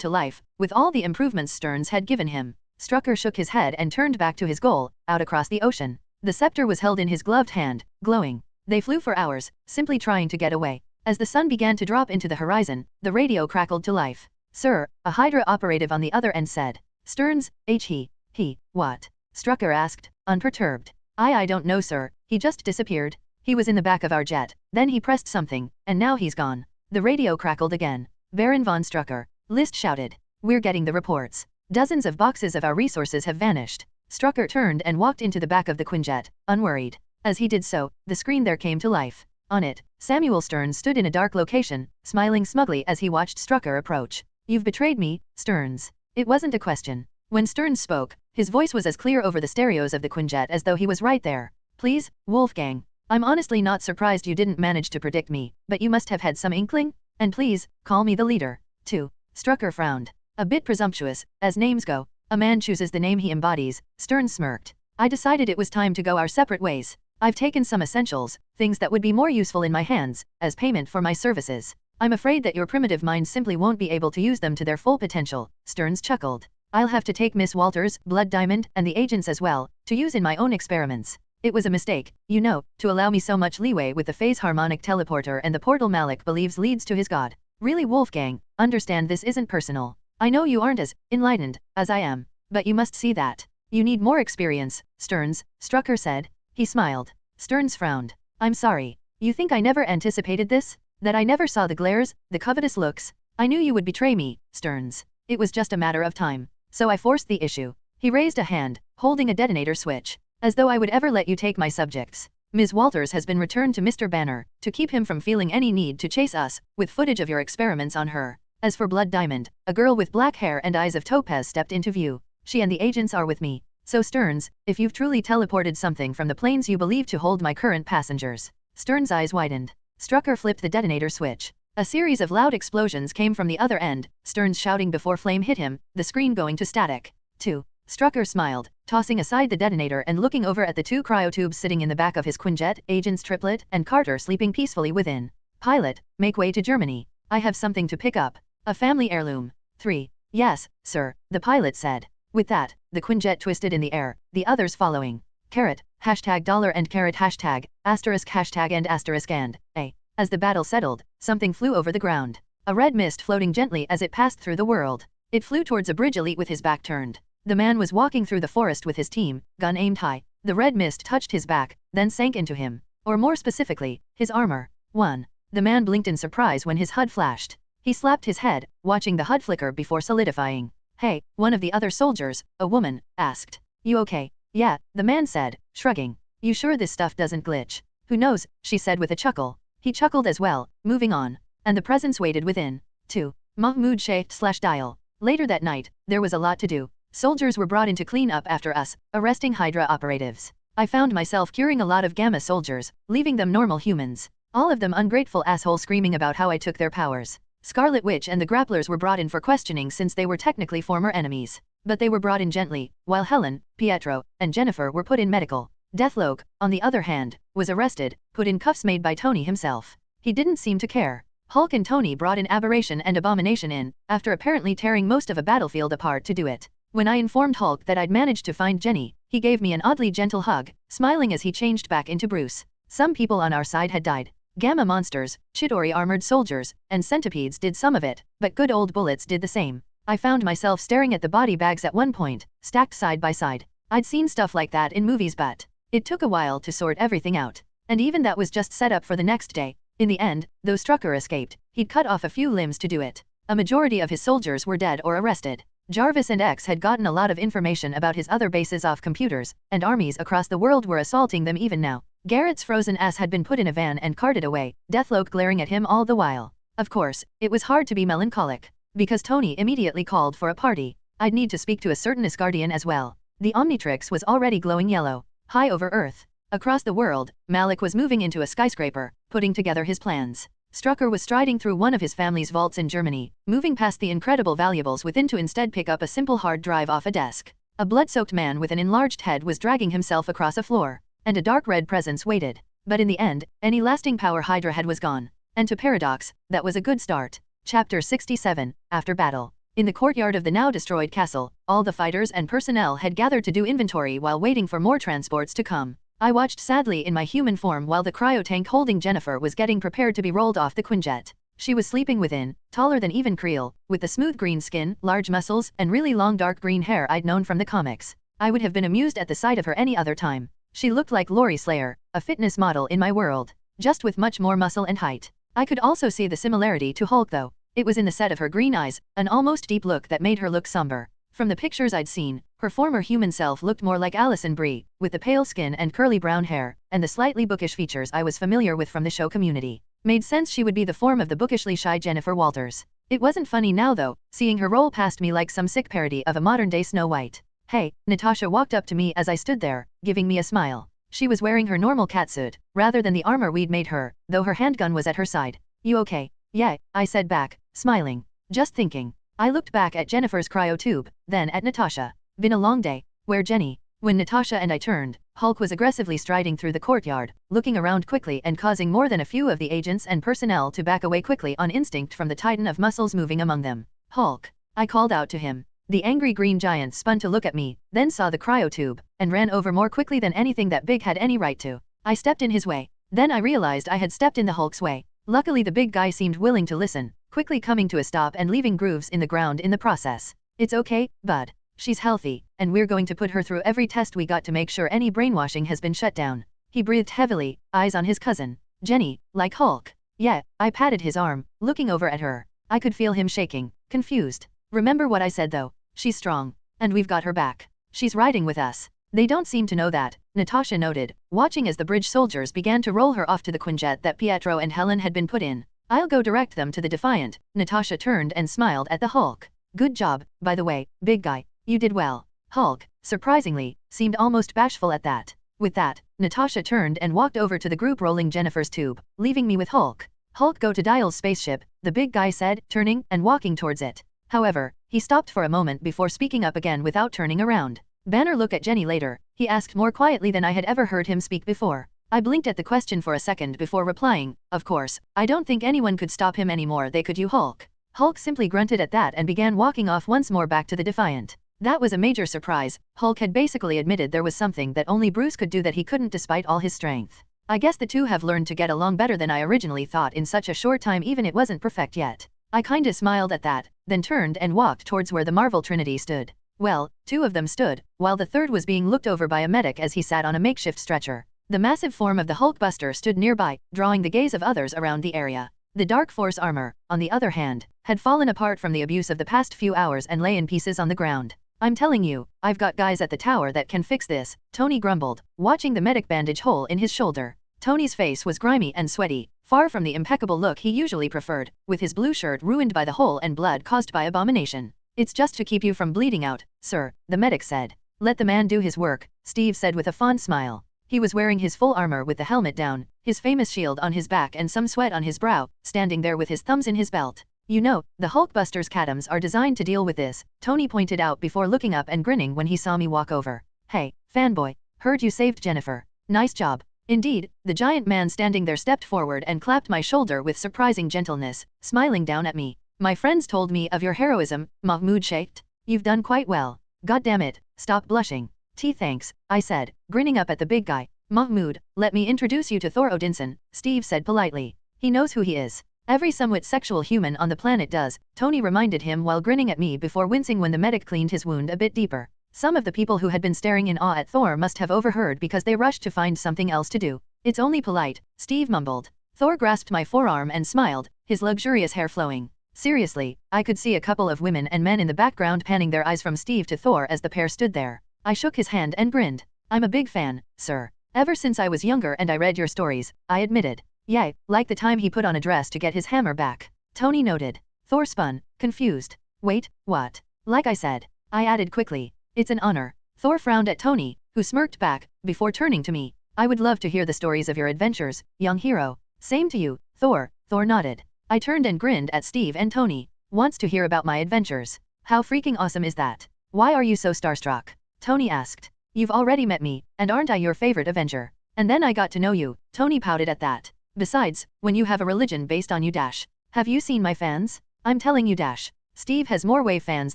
to life, with all the improvements Stearns had given him. Strucker shook his head and turned back to his goal, out across the ocean. The scepter was held in his gloved hand, glowing. They flew for hours, simply trying to get away. As the sun began to drop into the horizon, the radio crackled to life. Sir, a Hydra operative on the other end said. Stearns, he, what? Strucker asked, unperturbed. I don't know sir, he just disappeared. He was in the back of our jet, then he pressed something, and now he's gone. The radio crackled again. Baron von Strucker. List shouted. We're getting the reports. Dozens of boxes of our resources have vanished. Strucker turned and walked into the back of the Quinjet, unworried. As he did so, the screen there came to life. On it, Samuel Stearns stood in a dark location, smiling smugly as he watched Strucker approach. You've betrayed me, Stearns. It wasn't a question. When Stearns spoke, his voice was as clear over the stereos of the Quinjet as though he was right there. Please, Wolfgang. I'm honestly not surprised you didn't manage to predict me, but you must have had some inkling? And please, call me the leader. 2. Strucker frowned. A bit presumptuous, as names go. A man chooses the name he embodies, Stearns smirked. I decided it was time to go our separate ways. I've taken some essentials, things that would be more useful in my hands, as payment for my services. I'm afraid that your primitive mind simply won't be able to use them to their full potential, Stearns chuckled. I'll have to take Miss Walters, Blood Diamond, and the agents as well, to use in my own experiments. It was a mistake, you know, to allow me so much leeway with the phase harmonic teleporter and the portal Malik believes leads to his god. Really Wolfgang, understand this isn't personal. I know you aren't as enlightened as I am, but you must see that. You need more experience, Stearns, Strucker said. He smiled. Stearns frowned. I'm sorry. You think I never anticipated this? That I never saw the glares, the covetous looks? I knew you would betray me, Stearns. It was just a matter of time. So I forced the issue. He raised a hand, holding a detonator switch. As though I would ever let you take my subjects. Ms. Walters has been returned to Mr. Banner, to keep him from feeling any need to chase us, with footage of your experiments on her. As for Blood Diamond, a girl with black hair and eyes of topaz stepped into view. She and the agents are with me. So Stearns, if you've truly teleported something from the planes you believe to hold my current passengers. Stearns' eyes widened. Strucker flipped the detonator switch. A series of loud explosions came from the other end, Stearns shouting before flame hit him, the screen going to static. 2. Strucker smiled, tossing aside the detonator and looking over at the 2 cryotubes sitting in the back of his Quinjet, Agents Triplet and Carter sleeping peacefully within. Pilot, make way to Germany. I have something to pick up. A family heirloom. 3. Yes, sir, the pilot said. With that, the Quinjet twisted in the air, the others following. Caret, $$ and caret hashtag, asterisk hashtag and asterisk and, a. As the battle settled, something flew over the ground. A red mist floating gently as it passed through the world. It flew towards a bridge elite with his back turned. The man was walking through the forest with his team, gun aimed high. The red mist touched his back, then sank into him. Or more specifically, his armor. 1. The man blinked in surprise when his HUD flashed. He slapped his head, watching the HUD flicker before solidifying. Hey, one of the other soldiers, a woman, asked. You okay? Yeah, the man said, shrugging. You sure this stuff doesn't glitch? Who knows, she said with a chuckle. He chuckled as well, moving on. And the presence waited within. 2. Mahmoud Sheikh/Dial. Later that night, there was a lot to do. Soldiers were brought in to clean up after us, arresting Hydra operatives. I found myself curing a lot of Gamma soldiers, leaving them normal humans. All of them ungrateful assholes screaming about how I took their powers. Scarlet Witch and the grapplers were brought in for questioning since they were technically former enemies. But they were brought in gently, while Helen, Pietro, and Jennifer were put in medical. Deathloke, on the other hand, was arrested, put in cuffs made by Tony himself. He didn't seem to care. Hulk and Tony brought in Aberration and Abomination in, after apparently tearing most of a battlefield apart to do it. When I informed Hulk that I'd managed to find Jenny, he gave me an oddly gentle hug, smiling as he changed back into Bruce. Some people on our side had died. Gamma monsters, Chidori armored soldiers, and centipedes did some of it, but good old bullets did the same. I found myself staring at the body bags at one point, stacked side by side. I'd seen stuff like that in movies but it took a while to sort everything out. And even that was just set up for the next day. In the end, though Strucker escaped, he'd cut off a few limbs to do it. A majority of his soldiers were dead or arrested. Jarvis and X had gotten a lot of information about his other bases off computers, and armies across the world were assaulting them even now. Garrett's frozen ass had been put in a van and carted away, Deathlope glaring at him all the while. Of course, it was hard to be melancholic, because Tony immediately called for a party. I'd need to speak to a certain Asgardian as well. The Omnitrix was already glowing yellow, high over Earth. Across the world, Malik was moving into a skyscraper, putting together his plans. Strucker was striding through one of his family's vaults in Germany, moving past the incredible valuables within to instead pick up a simple hard drive off a desk. A blood-soaked man with an enlarged head was dragging himself across a floor, and a dark red presence waited. But in the end, any lasting power Hydra had was gone. And to Paradox, that was a good start. Chapter 67, After Battle. In the courtyard of the now-destroyed castle, all the fighters and personnel had gathered to do inventory while waiting for more transports to come. I watched sadly in my human form while the cryo-tank holding Jennifer was getting prepared to be rolled off the Quinjet. She was sleeping within, taller than even Creel, with the smooth green skin, large muscles, and really long dark green hair I'd known from the comics. I would have been amused at the sight of her any other time. She looked like Lori Slayer, a fitness model in my world, just with much more muscle and height. I could also see the similarity to Hulk though. It was in the set of her green eyes, an almost deep look that made her look somber. From the pictures I'd seen, her former human self looked more like Alison Brie, with the pale skin and curly brown hair, and the slightly bookish features I was familiar with from the show Community. Made sense she would be the form of the bookishly shy Jennifer Walters. It wasn't funny now though, seeing her roll past me like some sick parody of a modern-day Snow White. Hey, Natasha walked up to me as I stood there, giving me a smile. She was wearing her normal catsuit, rather than the armor we'd made her, though her handgun was at her side. You okay? Yeah, I said back, smiling. Just thinking. I looked back at Jennifer's cryo tube, then at Natasha. Been a long day. Where Jenny? When Natasha and I turned, Hulk was aggressively striding through the courtyard, looking around quickly and causing more than a few of the agents and personnel to back away quickly on instinct from the titan of muscles moving among them. Hulk. I called out to him. The angry green giant spun to look at me, then saw the cryo tube, and ran over more quickly than anything that big had any right to. I stepped in his way. Then I realized I had stepped in the Hulk's way. Luckily the big guy seemed willing to listen, quickly coming to a stop and leaving grooves in the ground in the process. It's okay, bud. She's healthy, and we're going to put her through every test we got to make sure any brainwashing has been shut down. He breathed heavily, eyes on his cousin. Jenny, like Hulk. Yeah, I patted his arm, looking over at her. I could feel him shaking, confused. Remember what I said though. She's strong, and we've got her back. She's riding with us. They don't seem to know that, Natasha noted, watching as the bridge soldiers began to roll her off to the Quinjet that Pietro and Helen had been put in. I'll go direct them to the Defiant. Natasha turned and smiled at the Hulk. Good job, by the way, big guy. You did well. Hulk, surprisingly, seemed almost bashful at that. With that, Natasha turned and walked over to the group rolling Jennifer's tube, leaving me with Hulk. Hulk, go to Dial's spaceship, the big guy said, turning and walking towards it. However, he stopped for a moment before speaking up again without turning around. Banner, look at Jenny later, he asked more quietly than I had ever heard him speak before. I blinked at the question for a second before replying, of course, I don't think anyone could stop him anymore, they could you Hulk. Hulk simply grunted at that and began walking off once more back to the Defiant. That was a major surprise. Hulk had basically admitted there was something that only Bruce could do that he couldn't despite all his strength. I guess the two have learned to get along better than I originally thought in such a short time, even it wasn't perfect yet. I kinda smiled at that, then turned and walked towards where the Marvel Trinity stood. Well, two of them stood, while the third was being looked over by a medic as he sat on a makeshift stretcher. The massive form of the Hulkbuster stood nearby, drawing the gaze of others around the area. The Dark Force armor, on the other hand, had fallen apart from the abuse of the past few hours and lay in pieces on the ground. I'm telling you, I've got guys at the tower that can fix this, Tony grumbled, watching the medic bandage hole in his shoulder. Tony's face was grimy and sweaty, far from the impeccable look he usually preferred, with his blue shirt ruined by the hole and blood caused by abomination. It's just to keep you from bleeding out, sir, the medic said. Let the man do his work, Steve said with a fond smile. He was wearing his full armor with the helmet down, his famous shield on his back and some sweat on his brow, standing there with his thumbs in his belt. You know, the Hulkbuster's Catums are designed to deal with this, Tony pointed out before looking up and grinning when he saw me walk over. Hey, fanboy, heard you saved Jennifer. Nice job. Indeed, the giant man standing there stepped forward and clapped my shoulder with surprising gentleness, smiling down at me. My friends told me of your heroism, Mahmoud shaked. You've done quite well. God damn it, stop blushing. Thanks, I said, grinning up at the big guy. Mahmoud, let me introduce you to Thor Odinson, Steve said politely. He knows who he is. Every somewhat sexual human on the planet does, Tony reminded him while grinning at me before wincing when the medic cleaned his wound a bit deeper. Some of the people who had been staring in awe at Thor must have overheard because they rushed to find something else to do. It's only polite, Steve mumbled. Thor grasped my forearm and smiled, his luxurious hair flowing. Seriously, I could see a couple of women and men in the background panning their eyes from Steve to Thor as the pair stood there. I shook his hand and grinned. I'm a big fan, sir. Ever since I was younger and I read your stories, I admitted. Yay, like the time he put on a dress to get his hammer back. Tony noted. Thor spun, confused. Wait, what? Like I said. I added quickly. It's an honor. Thor frowned at Tony, who smirked back, before turning to me. I would love to hear the stories of your adventures, young hero. Same to you, Thor. Thor nodded. I turned and grinned at Steve and Tony. Wants to hear about my adventures. How freaking awesome is that? Why are you so starstruck? Tony asked. You've already met me, and aren't I your favorite Avenger? And then I got to know you. Tony pouted at that. Besides, when you have a religion based on you dash. Have you seen my fans? I'm telling you dash. Steve has more wave fans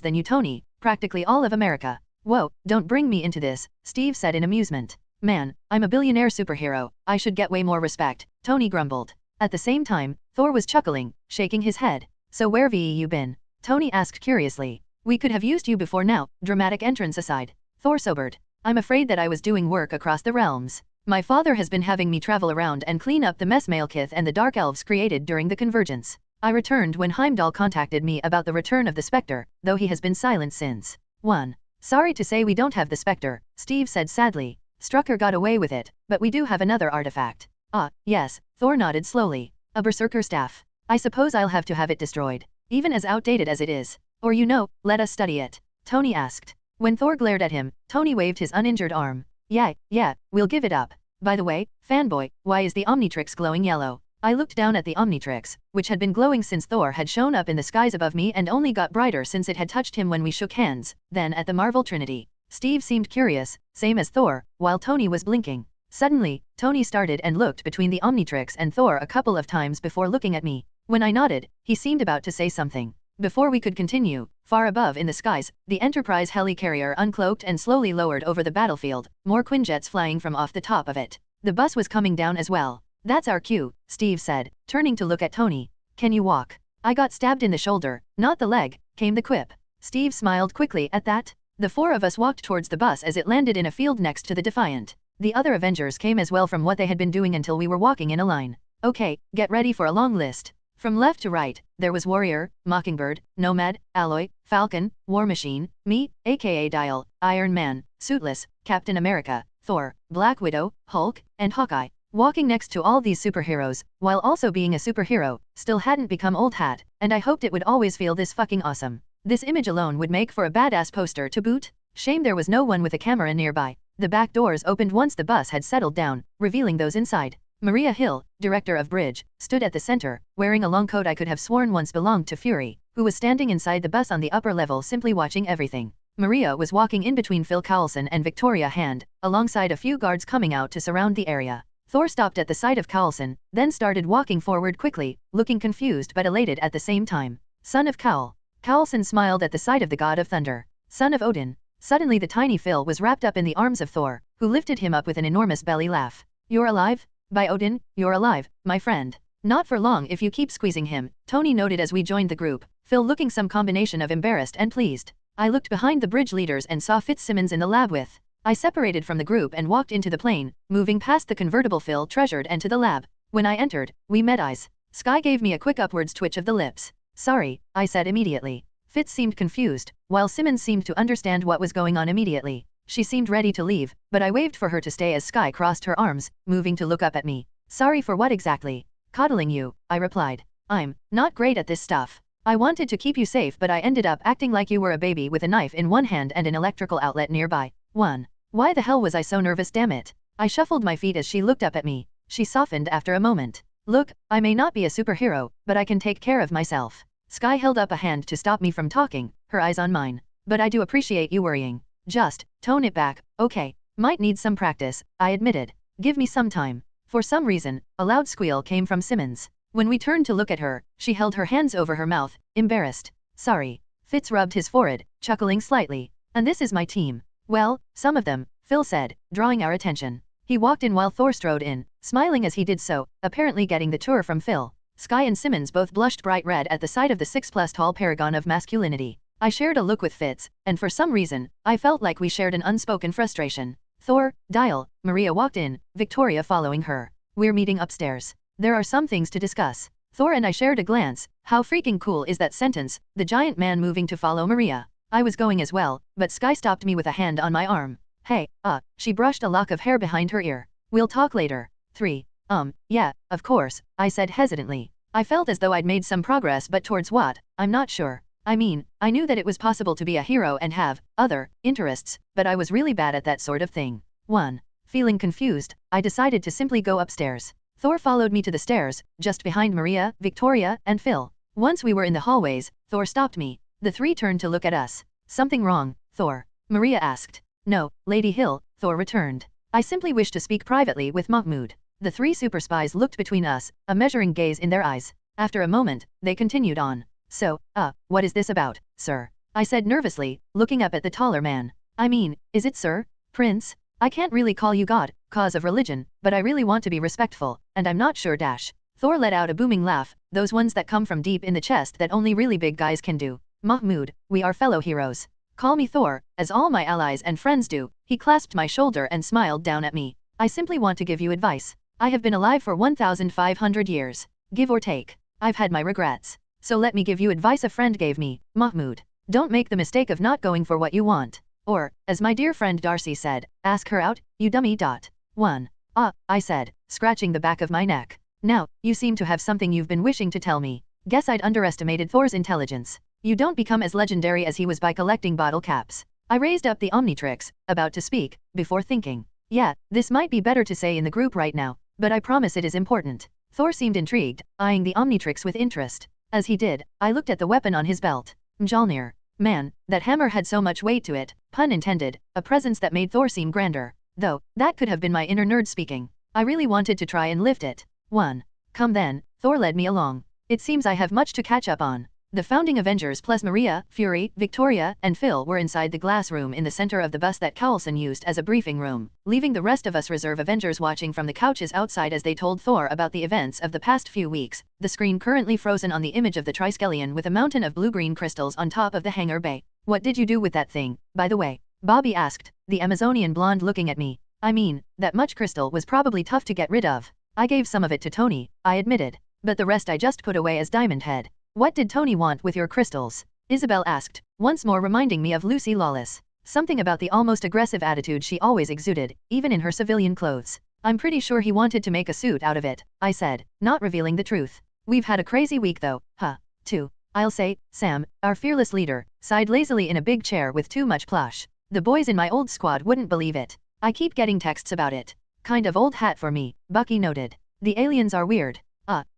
than you, Tony, practically all of America. Whoa, don't bring me into this, Steve said in amusement. Man, I'm a billionaire superhero, I should get way more respect, Tony grumbled. At the same time, Thor was chuckling, shaking his head. So where've you been? Tony asked curiously. We could have used you before now, dramatic entrance aside. Thor sobered. I'm afraid that I was doing work across the realms. My father has been having me travel around and clean up the mess Malekith and the Dark Elves created during the convergence. I returned when Heimdall contacted me about the return of the Spectre, though he has been silent since. 1. Sorry to say we don't have the Spectre, Steve said sadly. Strucker got away with it, but we do have another artifact. Ah, yes, Thor nodded slowly. A berserker staff. I suppose I'll have to have it destroyed, even as outdated as it is. Or let us study it. Tony asked. When Thor glared at him, Tony waved his uninjured arm. Yeah, we'll give it up. By the way, fanboy, why is the Omnitrix glowing yellow? I looked down at the Omnitrix, which had been glowing since Thor had shown up in the skies above me and only got brighter since it had touched him when we shook hands, then at the Marvel Trinity. Steve seemed curious, same as Thor, while Tony was blinking. Suddenly, Tony started and looked between the Omnitrix and Thor a couple of times before looking at me. When I nodded, he seemed about to say something. Before we could continue, far above in the skies, the Enterprise helicarrier uncloaked and slowly lowered over the battlefield, more Quinjets flying from off the top of it. The bus was coming down as well. That's our cue, Steve said, turning to look at Tony. Can you walk? I got stabbed in the shoulder, not the leg, came the quip. Steve smiled quickly at that. The four of us walked towards the bus as it landed in a field next to the Defiant. The other Avengers came as well from what they had been doing until we were walking in a line. Okay, get ready for a long list. From left to right, there was Warrior, Mockingbird, Nomad, Alloy, Falcon, War Machine, me, aka Dial, Iron Man, Suitless, Captain America, Thor, Black Widow, Hulk, and Hawkeye. Walking next to all these superheroes, while also being a superhero, still hadn't become old hat, and I hoped it would always feel this fucking awesome. This image alone would make for a badass poster to boot. Shame there was no one with a camera nearby. The back doors opened once the bus had settled down, revealing those inside. Maria Hill, director of Bridge, stood at the center, wearing a long coat I could have sworn once belonged to Fury, who was standing inside the bus on the upper level simply watching everything. Maria was walking in between Phil Coulson and Victoria Hand, alongside a few guards coming out to surround the area. Thor stopped at the sight of Coulson, then started walking forward quickly, looking confused but elated at the same time. Son of Coul. Coulson smiled at the sight of the god of thunder. Son of Odin. Suddenly the tiny Phil was wrapped up in the arms of Thor, who lifted him up with an enormous belly laugh. You're alive? By Odin, you're alive, my friend. Not for long if you keep squeezing him, Tony noted as we joined the group, Phil looking some combination of embarrassed and pleased. I looked behind the bridge leaders and saw Fitzsimmons in the lab with. I separated from the group and walked into the plane, moving past the convertible Phil treasured and to the lab. When I entered, we met eyes. Sky gave me a quick upwards twitch of the lips. Sorry, I said immediately. Fitz seemed confused, while Simmons seemed to understand what was going on immediately. She seemed ready to leave, but I waved for her to stay as Sky crossed her arms, moving to look up at me. Sorry for what exactly? Coddling you, I replied. I'm not great at this stuff. I wanted to keep you safe but I ended up acting like you were a baby with a knife in one hand and an electrical outlet nearby. 1. Why the hell was I so nervous, damn it? I shuffled my feet as she looked up at me. She softened after a moment. Look, I may not be a superhero, but I can take care of myself. Sky held up a hand to stop me from talking, her eyes on mine. But I do appreciate you worrying. Just tone it back, okay? Might need some practice, I admitted. Give me some time. For some reason, a loud squeal came from Simmons. When we turned to look at her, she held her hands over her mouth, embarrassed. Sorry. Fitz rubbed his forehead, chuckling slightly. And this is my team. Well, some of them, Phil said, drawing our attention. He walked in while Thor strode in, smiling as he did so, apparently getting the tour from Phil. Sky and Simmons both blushed bright red at the sight of the 6+ tall paragon of masculinity. I shared a look with Fitz, and for some reason, I felt like we shared an unspoken frustration. Thor, Dial, Maria walked in, Victoria following her. We're meeting upstairs. There are some things to discuss. Thor and I shared a glance. How freaking cool is that sentence, the giant man moving to follow Maria. I was going as well, but Sky stopped me with a hand on my arm. Hey, she brushed a lock of hair behind her ear. We'll talk later. 3. Yeah, of course, I said hesitantly. I felt as though I'd made some progress, but towards what, I'm not sure. I mean, I knew that it was possible to be a hero and have other interests, but I was really bad at that sort of thing. 1. Feeling confused, I decided to simply go upstairs. Thor followed me to the stairs, just behind Maria, Victoria, and Phil. Once we were in the hallways, Thor stopped me. The three turned to look at us. Something wrong, Thor? Maria asked. No, Lady Hill, Thor returned. I simply wish to speak privately with Mahmoud. The three super spies looked between us, a measuring gaze in their eyes. After a moment, they continued on. So, what is this about, sir? I said nervously, looking up at the taller man. I mean, is it sir? Prince? I can't really call you God, cause of religion, but I really want to be respectful, and I'm not sure dash. Thor let out a booming laugh, those ones that come from deep in the chest that only really big guys can do. Mahmoud, we are fellow heroes. Call me Thor, as all my allies and friends do. He clasped my shoulder and smiled down at me. I simply want to give you advice. I have been alive for 1,500 years. Give or take. I've had my regrets. So let me give you advice a friend gave me, Mahmoud. Don't make the mistake of not going for what you want. Or, as my dear friend Darcy said, ask her out, you dummy. 1. I said, scratching the back of my neck. Now, you seem to have something you've been wishing to tell me. Guess I'd underestimated Thor's intelligence. You don't become as legendary as he was by collecting bottle caps. I raised up the Omnitrix, about to speak, before thinking. Yeah, this might be better to say in the group right now, but I promise it is important. Thor seemed intrigued, eyeing the Omnitrix with interest. As he did, I looked at the weapon on his belt. Mjolnir. Man, that hammer had so much weight to it, pun intended, a presence that made Thor seem grander. Though, that could have been my inner nerd speaking. I really wanted to try and lift it. 1. Come then, Thor led me along. It seems I have much to catch up on. The founding Avengers plus Maria, Fury, Victoria, and Phil were inside the glass room in the center of the bus that Coulson used as a briefing room, leaving the rest of us reserve Avengers watching from the couches outside as they told Thor about the events of the past few weeks, the screen currently frozen on the image of the Triskelion with a mountain of blue-green crystals on top of the hangar bay. What did you do with that thing, by the way? Bobby asked, the Amazonian blonde looking at me. I mean, that much crystal was probably tough to get rid of. I gave some of it to Tony, I admitted. But the rest I just put away as Diamond Head. What did Tony want with your crystals? Isabel asked, once more reminding me of Lucy Lawless. Something about the almost aggressive attitude she always exuded, even in her civilian clothes. I'm pretty sure he wanted to make a suit out of it, I said, not revealing the truth. We've had a crazy week though, huh? 2. I'll say, Sam, our fearless leader, sighed lazily in a big chair with too much plush. The boys in my old squad wouldn't believe it. I keep getting texts about it. Kind of old hat for me, Bucky noted. The aliens are weird.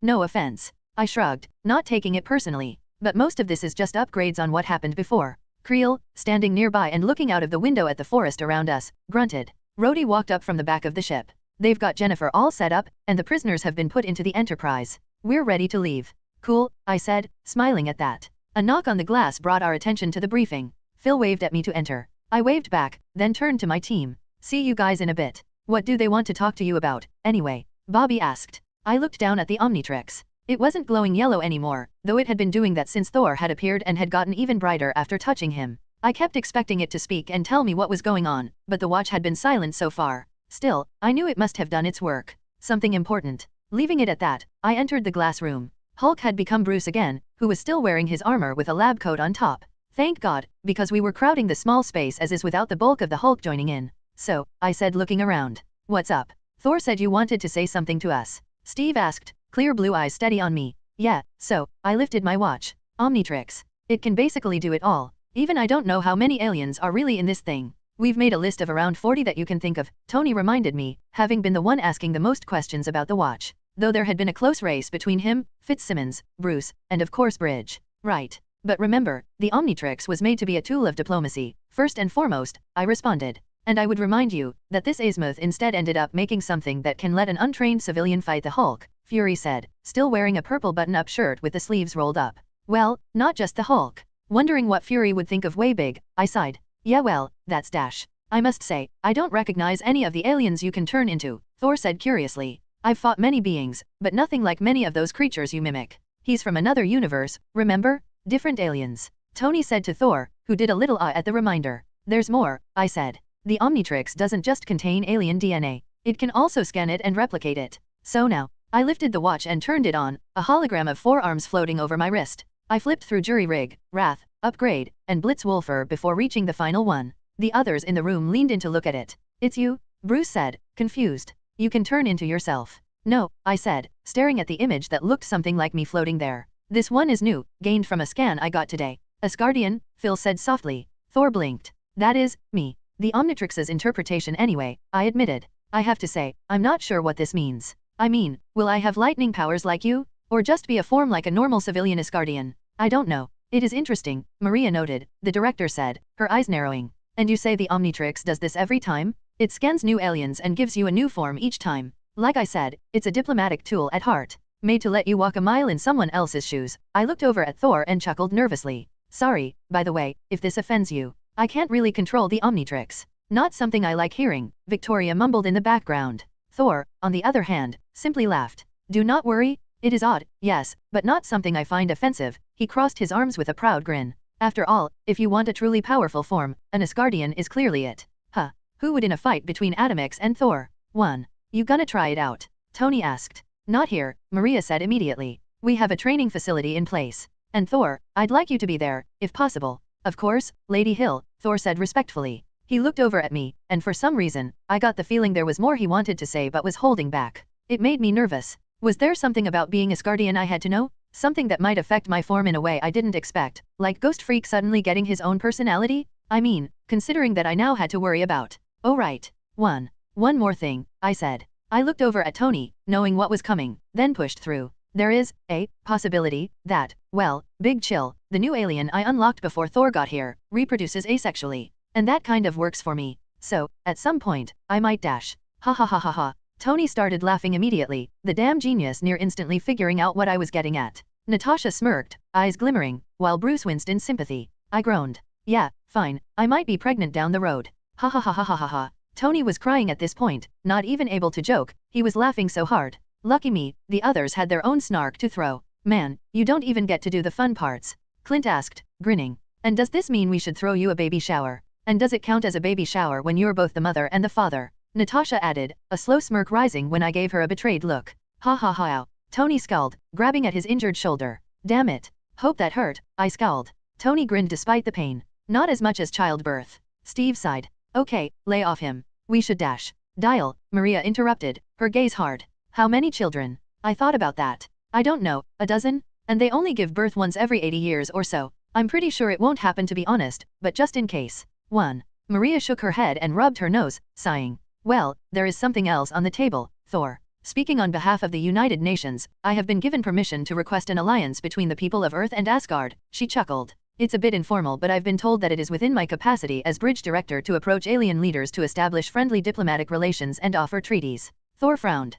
No offense. I shrugged, not taking it personally, but most of this is just upgrades on what happened before. Creel, standing nearby and looking out of the window at the forest around us, grunted. Rhodey walked up from the back of the ship. They've got Jennifer all set up, and the prisoners have been put into the Enterprise. We're ready to leave. Cool, I said, smiling at that. A knock on the glass brought our attention to the briefing. Phil waved at me to enter. I waved back, then turned to my team. See you guys in a bit. What do they want to talk to you about, anyway? Bobby asked. I looked down at the Omnitrix. It wasn't glowing yellow anymore, though it had been doing that since Thor had appeared and had gotten even brighter after touching him. I kept expecting it to speak and tell me what was going on, but the watch had been silent so far. Still, I knew it must have done its work. Something important. Leaving it at that, I entered the glass room. Hulk had become Bruce again, who was still wearing his armor with a lab coat on top. Thank God, because we were crowding the small space as is without the bulk of the Hulk joining in. So, I said looking around. What's up? Thor said you wanted to say something to us. Steve asked, clear blue eyes steady on me. Yeah, so, I lifted my watch. Omnitrix. It can basically do it all. Even I don't know how many aliens are really in this thing. We've made a list of around 40 that you can think of, Tony reminded me, having been the one asking the most questions about the watch. Though there had been a close race between him, Fitzsimmons, Bruce, and of course Bridge. Right. But remember, the Omnitrix was made to be a tool of diplomacy, first and foremost, I responded. And I would remind you, that this azimuth instead ended up making something that can let an untrained civilian fight the Hulk, Fury said, still wearing a purple button-up shirt with the sleeves rolled up. Well, not just the Hulk. Wondering what Fury would think of way big, I sighed. Yeah well, that's dash. I must say, I don't recognize any of the aliens you can turn into, Thor said curiously. I've fought many beings, but nothing like many of those creatures you mimic. He's from another universe, remember? Different aliens. Tony said to Thor, who did a little at the reminder. There's more, I said. The Omnitrix doesn't just contain alien DNA. It can also scan it and replicate it. So now, I lifted the watch and turned it on, a hologram of 4 arms floating over my wrist. I flipped through Jury Rig, Wrath, Upgrade, and Blitzwolfer before reaching the final one. The others in the room leaned in to look at it. It's you? Bruce said, confused. You can turn into yourself. No, I said, staring at the image that looked something like me floating there. This one is new, gained from a scan I got today. Asgardian, Phil said softly. Thor blinked. That is, me. The Omnitrix's interpretation anyway, I admitted. I have to say, I'm not sure what this means. I mean, will I have lightning powers like you? Or just be a form like a normal civilian Asgardian? I don't know. It is interesting, Maria noted, the director said, her eyes narrowing. And you say the Omnitrix does this every time? It scans new aliens and gives you a new form each time. Like I said, it's a diplomatic tool at heart. Made to let you walk a mile in someone else's shoes. I looked over at Thor and chuckled nervously. Sorry, by the way, if this offends you. I can't really control the Omnitrix. Not something I like hearing, Victoria mumbled in the background. Thor, on the other hand, simply laughed. Do not worry. It is odd, yes, but not something I find offensive. He crossed his arms with a proud grin. After all, if you want a truly powerful form, an Asgardian is clearly it. Huh. Who would in a fight between Adamix and Thor? 1. You gonna try it out? Tony asked. Not here, Maria said immediately. We have a training facility in place. And Thor, I'd like you to be there, if possible. Of course, Lady Hill, Thor said respectfully. He looked over at me, and for some reason, I got the feeling there was more he wanted to say but was holding back. It made me nervous. Was there something about being Asgardian I had to know? Something that might affect my form in a way I didn't expect, like Ghost Freak suddenly getting his own personality? I mean, considering that I now had to worry about. Oh right. One more thing, I said. I looked over at Tony, knowing what was coming, then pushed through. There is a possibility that, well, big chill, the new alien I unlocked before Thor got here, reproduces asexually. And that kind of works for me. So, at some point, I might dash. Ha ha ha ha ha. Tony started laughing immediately, the damn genius near instantly figuring out what I was getting at. Natasha smirked, eyes glimmering, while Bruce winced in sympathy. I groaned. Yeah, fine, I might be pregnant down the road. Ha ha ha ha ha ha ha. Tony was crying at this point, not even able to joke, he was laughing so hard. Lucky me, the others had their own snark to throw. Man, you don't even get to do the fun parts. Clint asked, grinning. And does this mean we should throw you a baby shower? And does it count as a baby shower when you're both the mother and the father? Natasha added, a slow smirk rising when I gave her a betrayed look. Ha ha ha. Tony scowled, grabbing at his injured shoulder. Damn it. Hope that hurt, I scowled. Tony grinned despite the pain. Not as much as childbirth. Steve sighed. Okay, lay off him. We should dash. Dial, Maria interrupted, her gaze hard. How many children? I thought about that. I don't know, a dozen? And they only give birth once every 80 years or so. I'm pretty sure it won't happen to be honest, but just in case. 1. Maria shook her head and rubbed her nose, sighing. Well, there is something else on the table, Thor. Speaking on behalf of the United Nations, I have been given permission to request an alliance between the people of Earth and Asgard, she chuckled. It's a bit informal but I've been told that it is within my capacity as bridge director to approach alien leaders to establish friendly diplomatic relations and offer treaties. Thor frowned.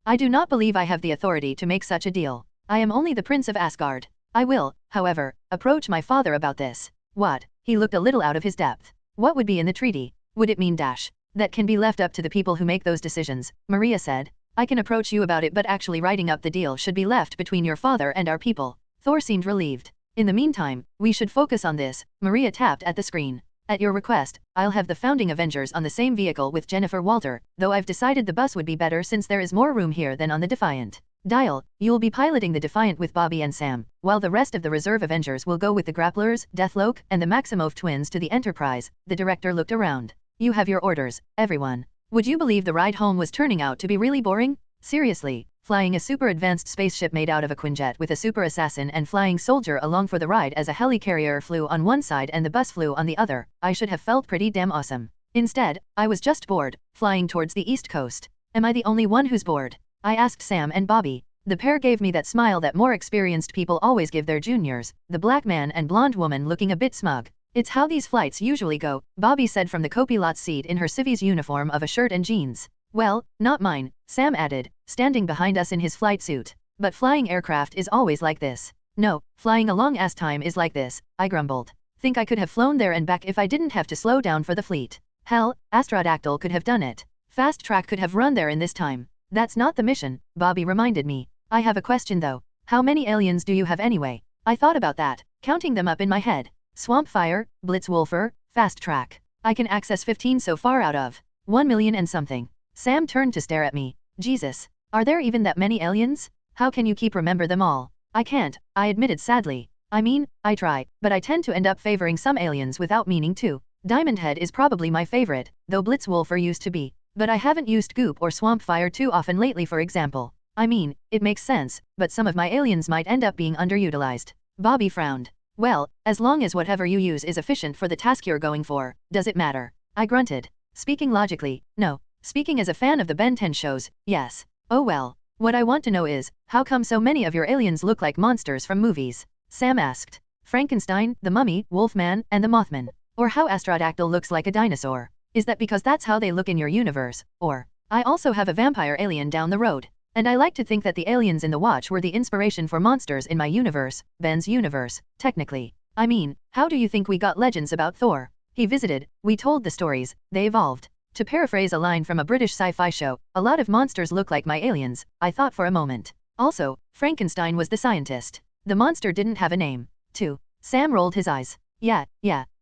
I do not believe I have the authority to make such a deal. I am only the Prince of Asgard. I will, however, approach my father about this. What? He looked a little out of his depth. What would be in the treaty? Would it mean dash? That can be left up to the people who make those decisions, Maria said. I can approach you about it but actually writing up the deal should be left between your father and our people. Thor seemed relieved. In the meantime, we should focus on this, Maria tapped at the screen. At your request, I'll have the founding Avengers on the same vehicle with Jennifer Walter, though I've decided the bus would be better since there is more room here than on the Defiant. Dial, you'll be piloting the Defiant with Bobby and Sam, while the rest of the reserve Avengers will go with the Grapplers, Deathloke, and the Maximoff twins to the Enterprise. The director looked around. You have your orders, everyone. Would you believe the ride home was turning out to be really boring? Seriously, flying a super advanced spaceship made out of a Quinjet with a super assassin and flying soldier along for the ride as a helicarrier flew on one side and the bus flew on the other, I should have felt pretty damn awesome. Instead, I was just bored, flying towards the East Coast. Am I the only one who's bored? I asked Sam and Bobby. The pair gave me that smile that more experienced people always give their juniors, the black man and blonde woman looking a bit smug. It's how these flights usually go, Bobby said from the copilot's seat in her civvies uniform of a shirt and jeans. Well, not mine, Sam added, standing behind us in his flight suit. But flying aircraft is always like this. No, flying a long ass time is like this, I grumbled. Think I could have flown there and back if I didn't have to slow down for the fleet. Hell, Astrodactyl could have done it. Fast Track could have run there in this time. That's not the mission, Bobby reminded me. I have a question though. How many aliens do you have anyway? I thought about that, counting them up in my head. Swampfire, Blitzwolfer, Fast Track. I can access 15 so far out of 1 million and something. Sam turned to stare at me. Jesus. Are there even that many aliens? How can you keep remember them all? I can't, I admitted sadly. I mean, I try, but I tend to end up favoring some aliens without meaning to. Diamond Head is probably my favorite, though Blitzwolfer used to be. But I haven't used Goop or Swamp Fire too often lately for example. I mean, it makes sense, but some of my aliens might end up being underutilized. Bobby frowned. Well, as long as whatever you use is efficient for the task you're going for, does it matter? I grunted. Speaking logically, no. Speaking as a fan of the Ben 10 shows, yes. Oh well. What I want to know is, how come so many of your aliens look like monsters from movies? Sam asked. Frankenstein, the Mummy, Wolfman, and the Mothman. Or how Astrodactyl looks like a dinosaur. Is that because that's how they look in your universe? Or, I also have a vampire alien down the road. And I like to think that the aliens in the Watch were the inspiration for monsters in my universe, Ben's universe, technically. I mean, how do you think we got legends about Thor? He visited, we told the stories, they evolved. To paraphrase a line from a British sci-fi show, a lot of monsters look like my aliens, I thought for a moment. Also, Frankenstein was the scientist. The monster didn't have a name. Too. Sam rolled his eyes. Yeah.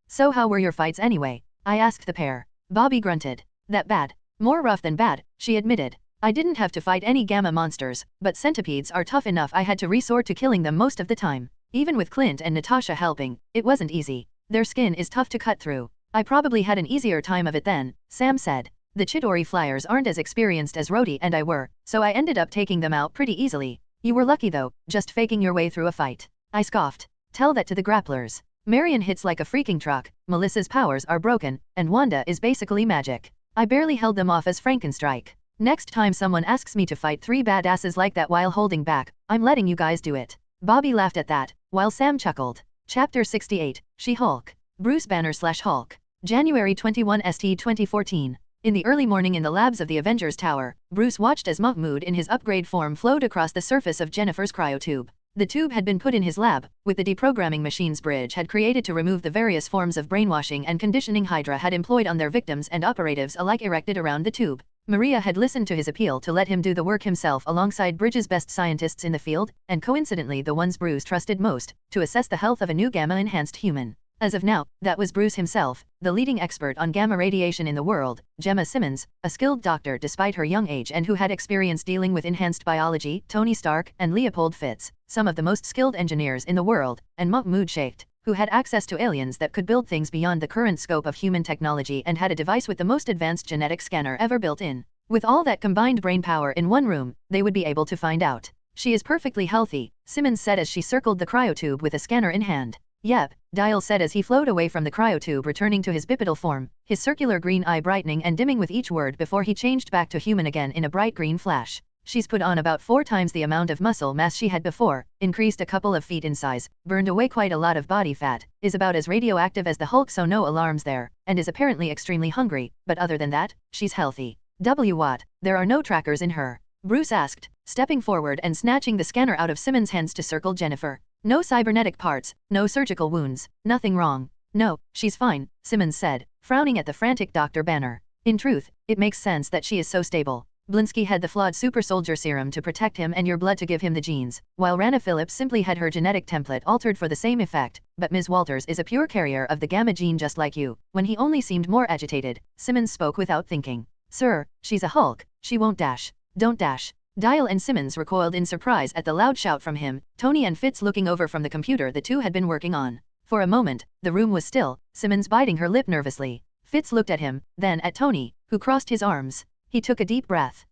So how were your fights anyway? I asked the pair. Bobby grunted. That bad. More rough than bad, she admitted. I didn't have to fight any gamma monsters, but centipedes are tough enough I had to resort to killing them most of the time. Even with Clint and Natasha helping, it wasn't easy. Their skin is tough to cut through. I probably had an easier time of it then, Sam said. The Chidori flyers aren't as experienced as Rhodey and I were, so I ended up taking them out pretty easily. You were lucky though, just faking your way through a fight. I scoffed. Tell that to the grapplers. Marion hits like a freaking truck, Melissa's powers are broken, and Wanda is basically magic. I barely held them off as Frankenstrike. Next time someone asks me to fight 3 badasses like that while holding back, I'm letting you guys do it. Bobby laughed at that, while Sam chuckled. Chapter 68, She-Hulk. Bruce Banner/Hulk. January 21 ST 2014. In the early morning in the labs of the Avengers Tower, Bruce watched as Mahmoud in his upgrade form flowed across the surface of Jennifer's cryotube. The tube had been put in his lab, with the deprogramming machines Bridge had created to remove the various forms of brainwashing and conditioning Hydra had employed on their victims and operatives alike erected around the tube. Maria had listened to his appeal to let him do the work himself alongside Bridge's best scientists in the field, and coincidentally the ones Bruce trusted most, to assess the health of a new gamma-enhanced human. As of now, that was Bruce himself, the leading expert on gamma radiation in the world, Gemma Simmons, a skilled doctor despite her young age and who had experience dealing with enhanced biology, Tony Stark and Leopold Fitz, some of the most skilled engineers in the world, and Mahmoud Sheikh, who had access to aliens that could build things beyond the current scope of human technology and had a device with the most advanced genetic scanner ever built in. With all that combined brain power in one room, they would be able to find out. She is perfectly healthy, Simmons said as she circled the cryotube with a scanner in hand. Yep, Dial said as he flowed away from the cryotube returning to his bipedal form, his circular green eye brightening and dimming with each word before he changed back to human again in a bright green flash. She's put on about 4 times the amount of muscle mass she had before, increased a couple of feet in size, burned away quite a lot of body fat, is about as radioactive as the Hulk so no alarms there, and is apparently extremely hungry, but other than that, she's healthy. What? There are no trackers in her? Bruce asked, stepping forward and snatching the scanner out of Simmons' hands to circle Jennifer. No cybernetic parts, no surgical wounds, nothing wrong. No, she's fine, Simmons said, frowning at the frantic Dr. Banner. In truth, it makes sense that she is so stable. Blinsky had the flawed super soldier serum to protect him and your blood to give him the genes, while Rana Phillips simply had her genetic template altered for the same effect, but Ms. Walters is a pure carrier of the gamma gene just like you. When he only seemed more agitated, Simmons spoke without thinking. Sir, she's a Hulk, she won't dash. Don't dash. Dial and Simmons recoiled in surprise at the loud shout from him, Tony and Fitz looking over from the computer the two had been working on. For a moment, the room was still, Simmons biting her lip nervously. Fitz looked at him, then at Tony, who crossed his arms. He took a deep breath.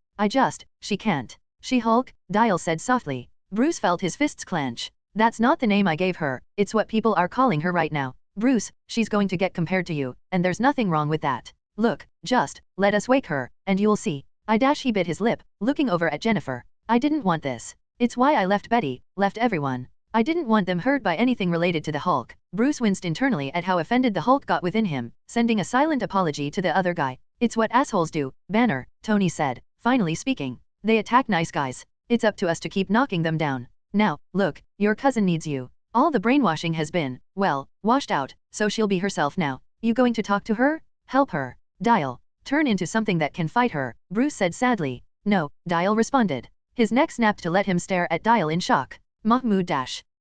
She can't. She-Hulk, Dial said softly. Bruce felt his fists clench. That's not the name I gave her, it's what people are calling her right now. Bruce, she's going to get compared to you, and there's nothing wrong with that. Look, just, let us wake her, and you'll see. He bit his lip, looking over at Jennifer. I didn't want this. It's why I left Betty, left everyone. I didn't want them hurt by anything related to the Hulk. Bruce winced internally at how offended the Hulk got within him, sending a silent apology to the other guy. It's what assholes do, Banner, Tony said, finally speaking. They attack nice guys. It's up to us to keep knocking them down. Now, look, your cousin needs you. All the brainwashing has been, well, washed out, so she'll be herself now. You going to talk to her? Help her. Dial. Turn into something that can fight her, Bruce said sadly. No, Dial responded. His neck snapped to let him stare at Dial in shock. Mahmoud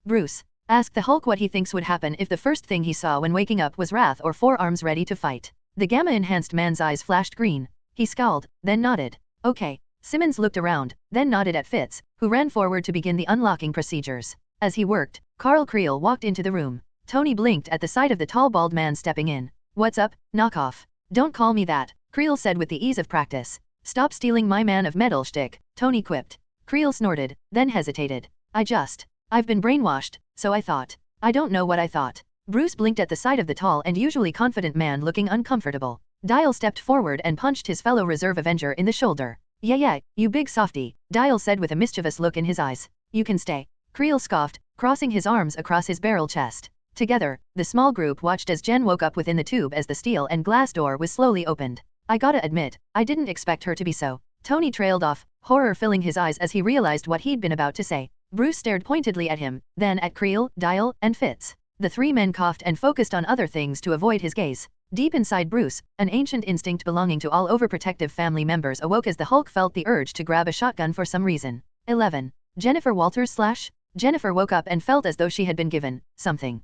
Bruce. Ask the Hulk what he thinks would happen if the first thing he saw when waking up was Wrath or 4 arms ready to fight. The gamma-enhanced man's eyes flashed green. He scowled, then nodded. Okay. Simmons looked around, then nodded at Fitz, who ran forward to begin the unlocking procedures. As he worked, Carl Creel walked into the room. Tony blinked at the sight of the tall bald man stepping in. "What's up, knockoff?" "Don't call me that," Creel said with the ease of practice. "Stop stealing my man of metal shtick," Tony quipped. Creel snorted, then hesitated. I've been brainwashed, so I thought. I don't know what I thought." Bruce blinked at the sight of the tall and usually confident man looking uncomfortable. Dial stepped forward and punched his fellow reserve Avenger in the shoulder. Yeah, you big softy," Dial said with a mischievous look in his eyes. "You can stay." Creel scoffed, crossing his arms across his barrel chest. Together, the small group watched as Jen woke up within the tube as the steel and glass door was slowly opened. "I gotta admit, I didn't expect her to be so." Tony trailed off, horror filling his eyes as he realized what he'd been about to say. Bruce stared pointedly at him, then at Creel, Dial, and Fitz. The three men coughed and focused on other things to avoid his gaze. Deep inside Bruce, an ancient instinct belonging to all overprotective family members awoke as the Hulk felt the urge to grab a shotgun for some reason. 11. Jennifer Walters / Jennifer woke up and felt as though she had been given something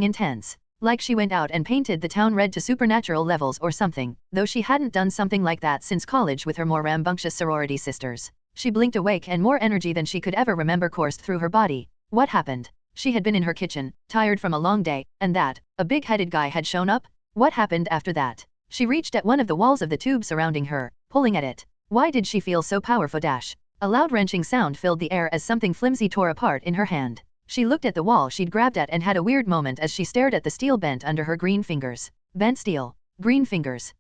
intense. Like she went out and painted the town red to supernatural levels or something, though she hadn't done something like that since college with her more rambunctious sorority sisters. She blinked awake and more energy than she could ever remember coursed through her body. What happened? She had been in her kitchen, tired from a long day, and a big-headed guy had shown up? What happened after that? She reached at one of the walls of the tube surrounding her, pulling at it. Why did she feel so powerful? A loud wrenching sound filled the air as something flimsy tore apart in her hand. She looked at the wall she'd grabbed at and had a weird moment as she stared at the steel bent under her green fingers. Bent steel. Green fingers.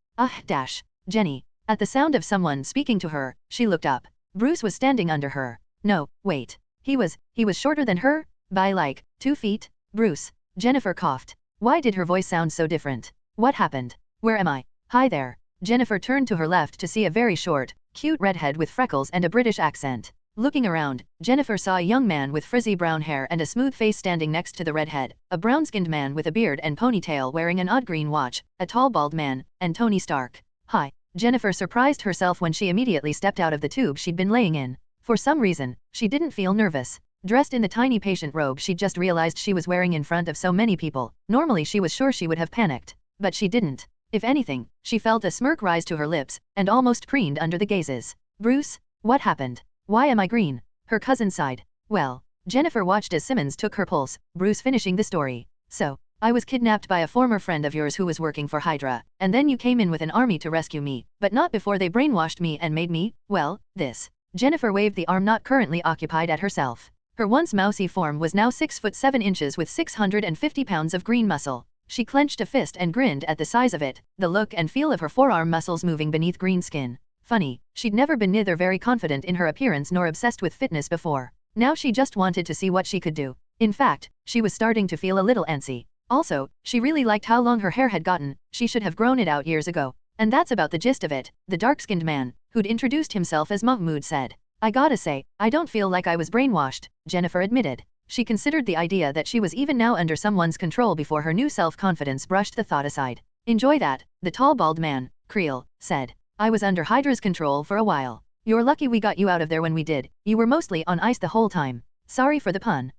Jenny. At the sound of someone speaking to her, she looked up. Bruce was standing under her. No, wait. He was shorter than her? By like 2 feet? Bruce. Jennifer coughed. Why did her voice sound so different? What happened? Where am I? Hi there. Jennifer turned to her left to see a very short, cute redhead with freckles and a British accent. Looking around, Jennifer saw a young man with frizzy brown hair and a smooth face standing next to the redhead, a brown-skinned man with a beard and ponytail wearing an odd green watch, a tall bald man, and Tony Stark. Hi. Jennifer surprised herself when she immediately stepped out of the tube she'd been laying in. For some reason, she didn't feel nervous. Dressed in the tiny patient robe she'd just realized she was wearing in front of so many people, normally she was sure she would have panicked. But she didn't. If anything, she felt a smirk rise to her lips, and almost preened under the gazes. Bruce? What happened? Why am I green? Her cousin sighed. Well, Jennifer watched as Simmons took her pulse, Bruce finishing the story. So, I was kidnapped by a former friend of yours who was working for Hydra, and then you came in with an army to rescue me, but not before they brainwashed me and made me, well, this. Jennifer waved the arm not currently occupied at herself. Her once mousy form was now 6 foot 7 inches with 650 pounds of green muscle. She clenched a fist and grinned at the size of it, the look and feel of her forearm muscles moving beneath green skin. Funny, she'd never been neither very confident in her appearance nor obsessed with fitness before. Now she just wanted to see what she could do. In fact, she was starting to feel a little antsy. Also, she really liked how long her hair had gotten, she should have grown it out years ago. And that's about the gist of it, the dark-skinned man, who'd introduced himself as Mahmoud said. I gotta say, I don't feel like I was brainwashed, Jennifer admitted. She considered the idea that she was even now under someone's control before her new self-confidence brushed the thought aside. Enjoy that, the tall bald man, Creel, said. I was under Hydra's control for a while. You're lucky we got you out of there when we did, you were mostly on ice the whole time. Sorry for the pun.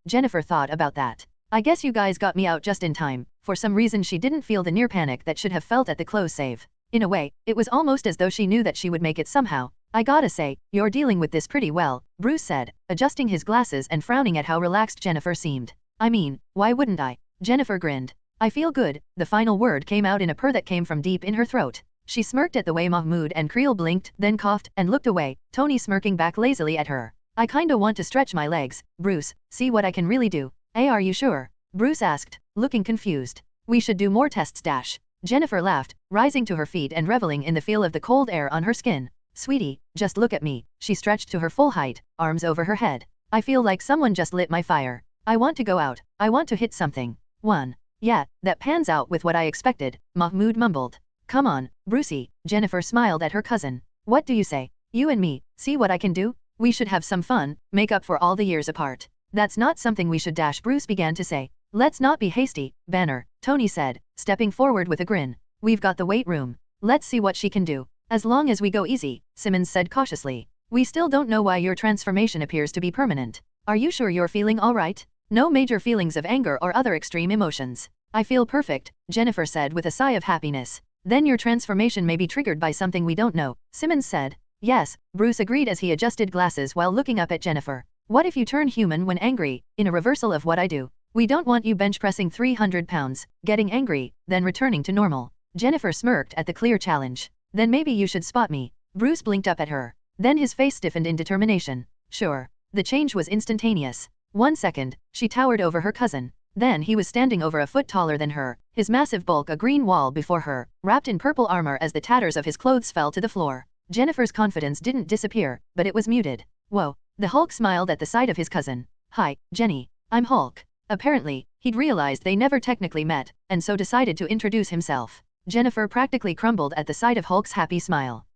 Jennifer thought about that. I guess you guys got me out just in time. For some reason she didn't feel the near panic that should have felt at the close save. In a way, it was almost as though she knew that she would make it somehow. I gotta say, you're dealing with this pretty well, Bruce said, adjusting his glasses and frowning at how relaxed Jennifer seemed. I mean, why wouldn't I? Jennifer grinned. I feel good, the final word came out in a purr that came from deep in her throat. She smirked at the way Mahmoud and Creel blinked, then coughed, and looked away, Tony smirking back lazily at her. I kinda want to stretch my legs, Bruce, see what I can really do. Are you sure? Bruce asked, looking confused. We should do more tests. Jennifer laughed, rising to her feet and reveling in the feel of the cold air on her skin. Sweetie, just look at me. She stretched to her full height, arms over her head. I feel like someone just lit my fire. I want to go out. I want to hit something. Yeah, that pans out with what I expected, Mahmoud mumbled. Come on, Brucey, Jennifer smiled at her cousin. What do you say? You and me, see what I can do? We should have some fun, make up for all the years apart. That's not something we should. Bruce began to say. Let's not be hasty, Banner, Tony said, stepping forward with a grin. We've got the weight room. Let's see what she can do. As long as we go easy, Simmons said cautiously. We still don't know why your transformation appears to be permanent. Are you sure you're feeling all right? No major feelings of anger or other extreme emotions. I feel perfect, Jennifer said with a sigh of happiness. Then your transformation may be triggered by something we don't know, Simmons said. Yes, Bruce agreed as he adjusted glasses while looking up at Jennifer. What if you turn human when angry, in a reversal of what I do? We don't want you bench pressing 300 pounds, getting angry, then returning to normal. Jennifer smirked at the clear challenge. Then maybe you should spot me. Bruce blinked up at her. Then his face stiffened in determination. Sure. The change was instantaneous. 1 second, she towered over her cousin. Then he was standing over a foot taller than her, his massive bulk a green wall before her, wrapped in purple armor as the tatters of his clothes fell to the floor. Jennifer's confidence didn't disappear, but it was muted. Whoa. The Hulk smiled at the sight of his cousin. Hi, Jenny. I'm Hulk. Apparently, he'd realized they never technically met, and so decided to introduce himself. Jennifer practically crumbled at the sight of Hulk's happy smile.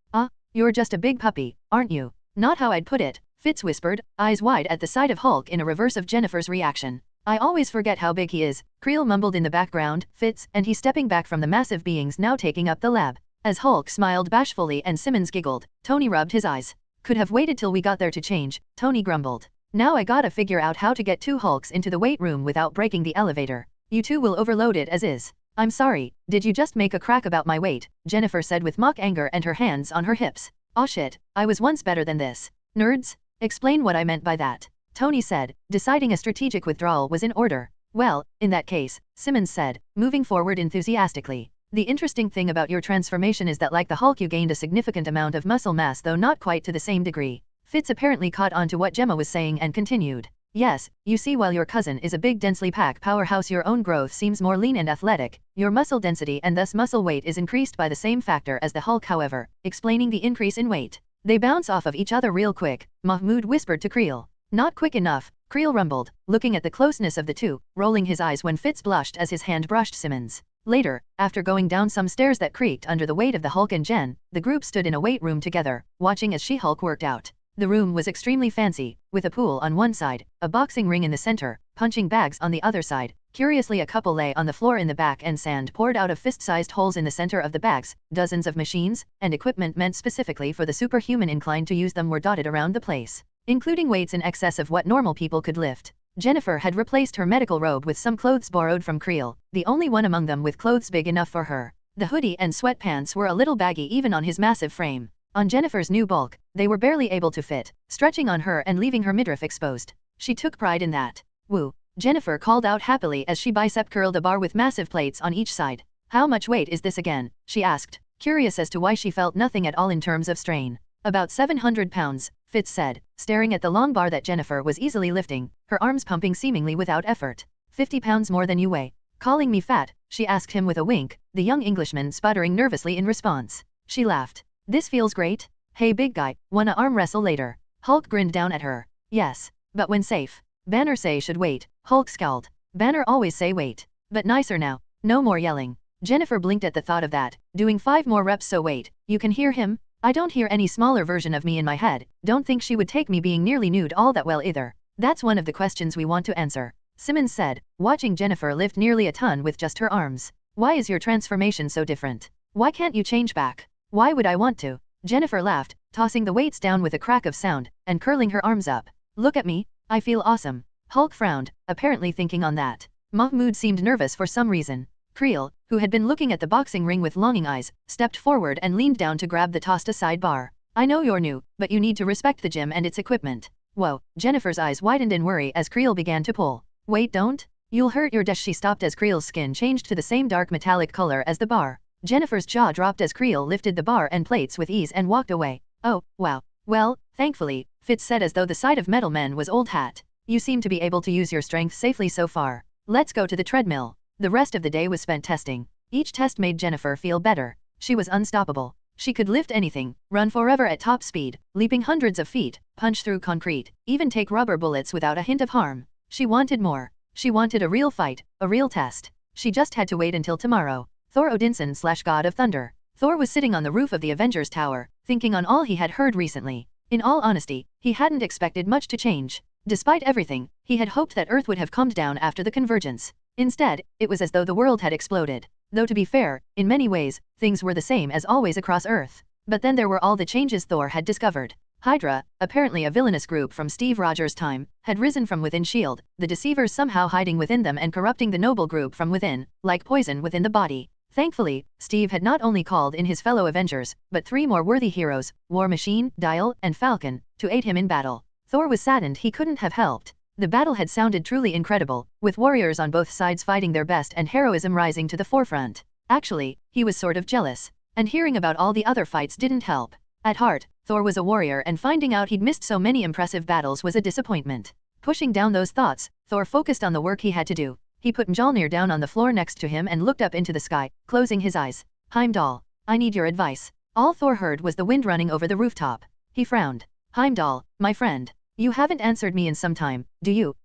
You're just a big puppy, aren't you? Not how I'd put it, Fitz whispered, eyes wide at the sight of Hulk in a reverse of Jennifer's reaction. I always forget how big he is, Creel mumbled in the background, Fitz, and he stepping back from the massive beings now taking up the lab. As Hulk smiled bashfully and Simmons giggled, Tony rubbed his eyes. Could have waited till we got there to change, Tony grumbled. Now I gotta figure out how to get 2 Hulks into the weight room without breaking the elevator. You two will overload it as is. I'm sorry, did you just make a crack about my weight? Jennifer said with mock anger and her hands on her hips. Aw shit, I was once better than this. Nerds? Explain what I meant by that. Tony said, deciding a strategic withdrawal was in order. Well, in that case, Simmons said, moving forward enthusiastically. The interesting thing about your transformation is that like the Hulk you gained a significant amount of muscle mass though not quite to the same degree. Fitz apparently caught on to what Gemma was saying and continued. Yes, you see while your cousin is a big densely packed powerhouse your own growth seems more lean and athletic, your muscle density and thus muscle weight is increased by the same factor as the Hulk however, explaining the increase in weight. They bounce off of each other real quick, Mahmoud whispered to Creel. Not quick enough, Creel rumbled, looking at the closeness of the two, rolling his eyes when Fitz blushed as his hand brushed Simmons. Later, after going down some stairs that creaked under the weight of the Hulk and Jen, the group stood in a weight room together, watching as She-Hulk worked out. The room was extremely fancy, with a pool on one side, a boxing ring in the center, punching bags on the other side. Curiously a couple lay on the floor in the back and sand poured out of fist-sized holes in the center of the bags. Dozens of machines, and equipment meant specifically for the superhuman inclined to use them were dotted around the place, including weights in excess of what normal people could lift. Jennifer had replaced her medical robe with some clothes borrowed from Creel, the only one among them with clothes big enough for her. The hoodie and sweatpants were a little baggy even on his massive frame. On Jennifer's new bulk, they were barely able to fit, stretching on her and leaving her midriff exposed. She took pride in that. Woo! Jennifer called out happily as she bicep curled a bar with massive plates on each side. How much weight is this again? She asked, curious as to why she felt nothing at all in terms of strain. About 700 pounds, Fitz said, staring at the long bar that Jennifer was easily lifting, her arms pumping seemingly without effort. 50 pounds more than you weigh. Calling me fat, she asked him with a wink, the young Englishman sputtering nervously in response. She laughed. This feels great. Hey big guy, wanna arm wrestle later? Hulk grinned down at her. Yes, but when safe. Banner say should wait. Hulk scowled. Banner always say wait. But nicer now. No more yelling. Jennifer blinked at the thought of that, doing 5 more reps so wait, you can hear him? I don't hear any smaller version of me in my head, don't think she would take me being nearly nude all that well either. That's one of the questions we want to answer. Simmons said, watching Jennifer lift nearly a ton with just her arms. Why is your transformation so different? Why can't you change back? Why would I want to? Jennifer laughed, tossing the weights down with a crack of sound, and curling her arms up. Look at me, I feel awesome. Hulk frowned, apparently thinking on that. Mahmoud seemed nervous for some reason. Creel, who had been looking at the boxing ring with longing eyes, stepped forward and leaned down to grab the tossed-aside bar. I know you're new, but you need to respect the gym and its equipment. Whoa, Jennifer's eyes widened in worry as Creel began to pull. Wait, don't? You'll hurt your dash. She stopped as Creel's skin changed to the same dark metallic color as the bar. Jennifer's jaw dropped as Creel lifted the bar and plates with ease and walked away. Oh, wow. Well, thankfully, Fitz said as though the sight of metal men was old hat. You seem to be able to use your strength safely so far. Let's go to the treadmill. The rest of the day was spent testing. Each test made Jennifer feel better. She was unstoppable. She could lift anything, run forever at top speed, leaping hundreds of feet, punch through concrete, even take rubber bullets without a hint of harm. She wanted more. She wanted a real fight, a real test. She just had to wait until tomorrow. Thor Odinson / God of Thunder. Thor was sitting on the roof of the Avengers Tower, thinking on all he had heard recently. In all honesty, he hadn't expected much to change. Despite everything, he had hoped that Earth would have calmed down after the convergence. Instead, it was as though the world had exploded. Though to be fair, in many ways, things were the same as always across Earth. But then there were all the changes Thor had discovered. Hydra, apparently a villainous group from Steve Rogers' time, had risen from within S.H.I.E.L.D., the deceivers somehow hiding within them and corrupting the noble group from within, like poison within the body. Thankfully, Steve had not only called in his fellow Avengers, but 3 more worthy heroes, War Machine, Dial, and Falcon, to aid him in battle. Thor was saddened he couldn't have helped. The battle had sounded truly incredible, with warriors on both sides fighting their best and heroism rising to the forefront. Actually, he was sort of jealous. And hearing about all the other fights didn't help. At heart, Thor was a warrior and finding out he'd missed so many impressive battles was a disappointment. Pushing down those thoughts, Thor focused on the work he had to do. He put Mjolnir down on the floor next to him and looked up into the sky, closing his eyes. Heimdall, I need your advice. All Thor heard was the wind running over the rooftop. He frowned. Heimdall, my friend. You haven't answered me in some time, do you?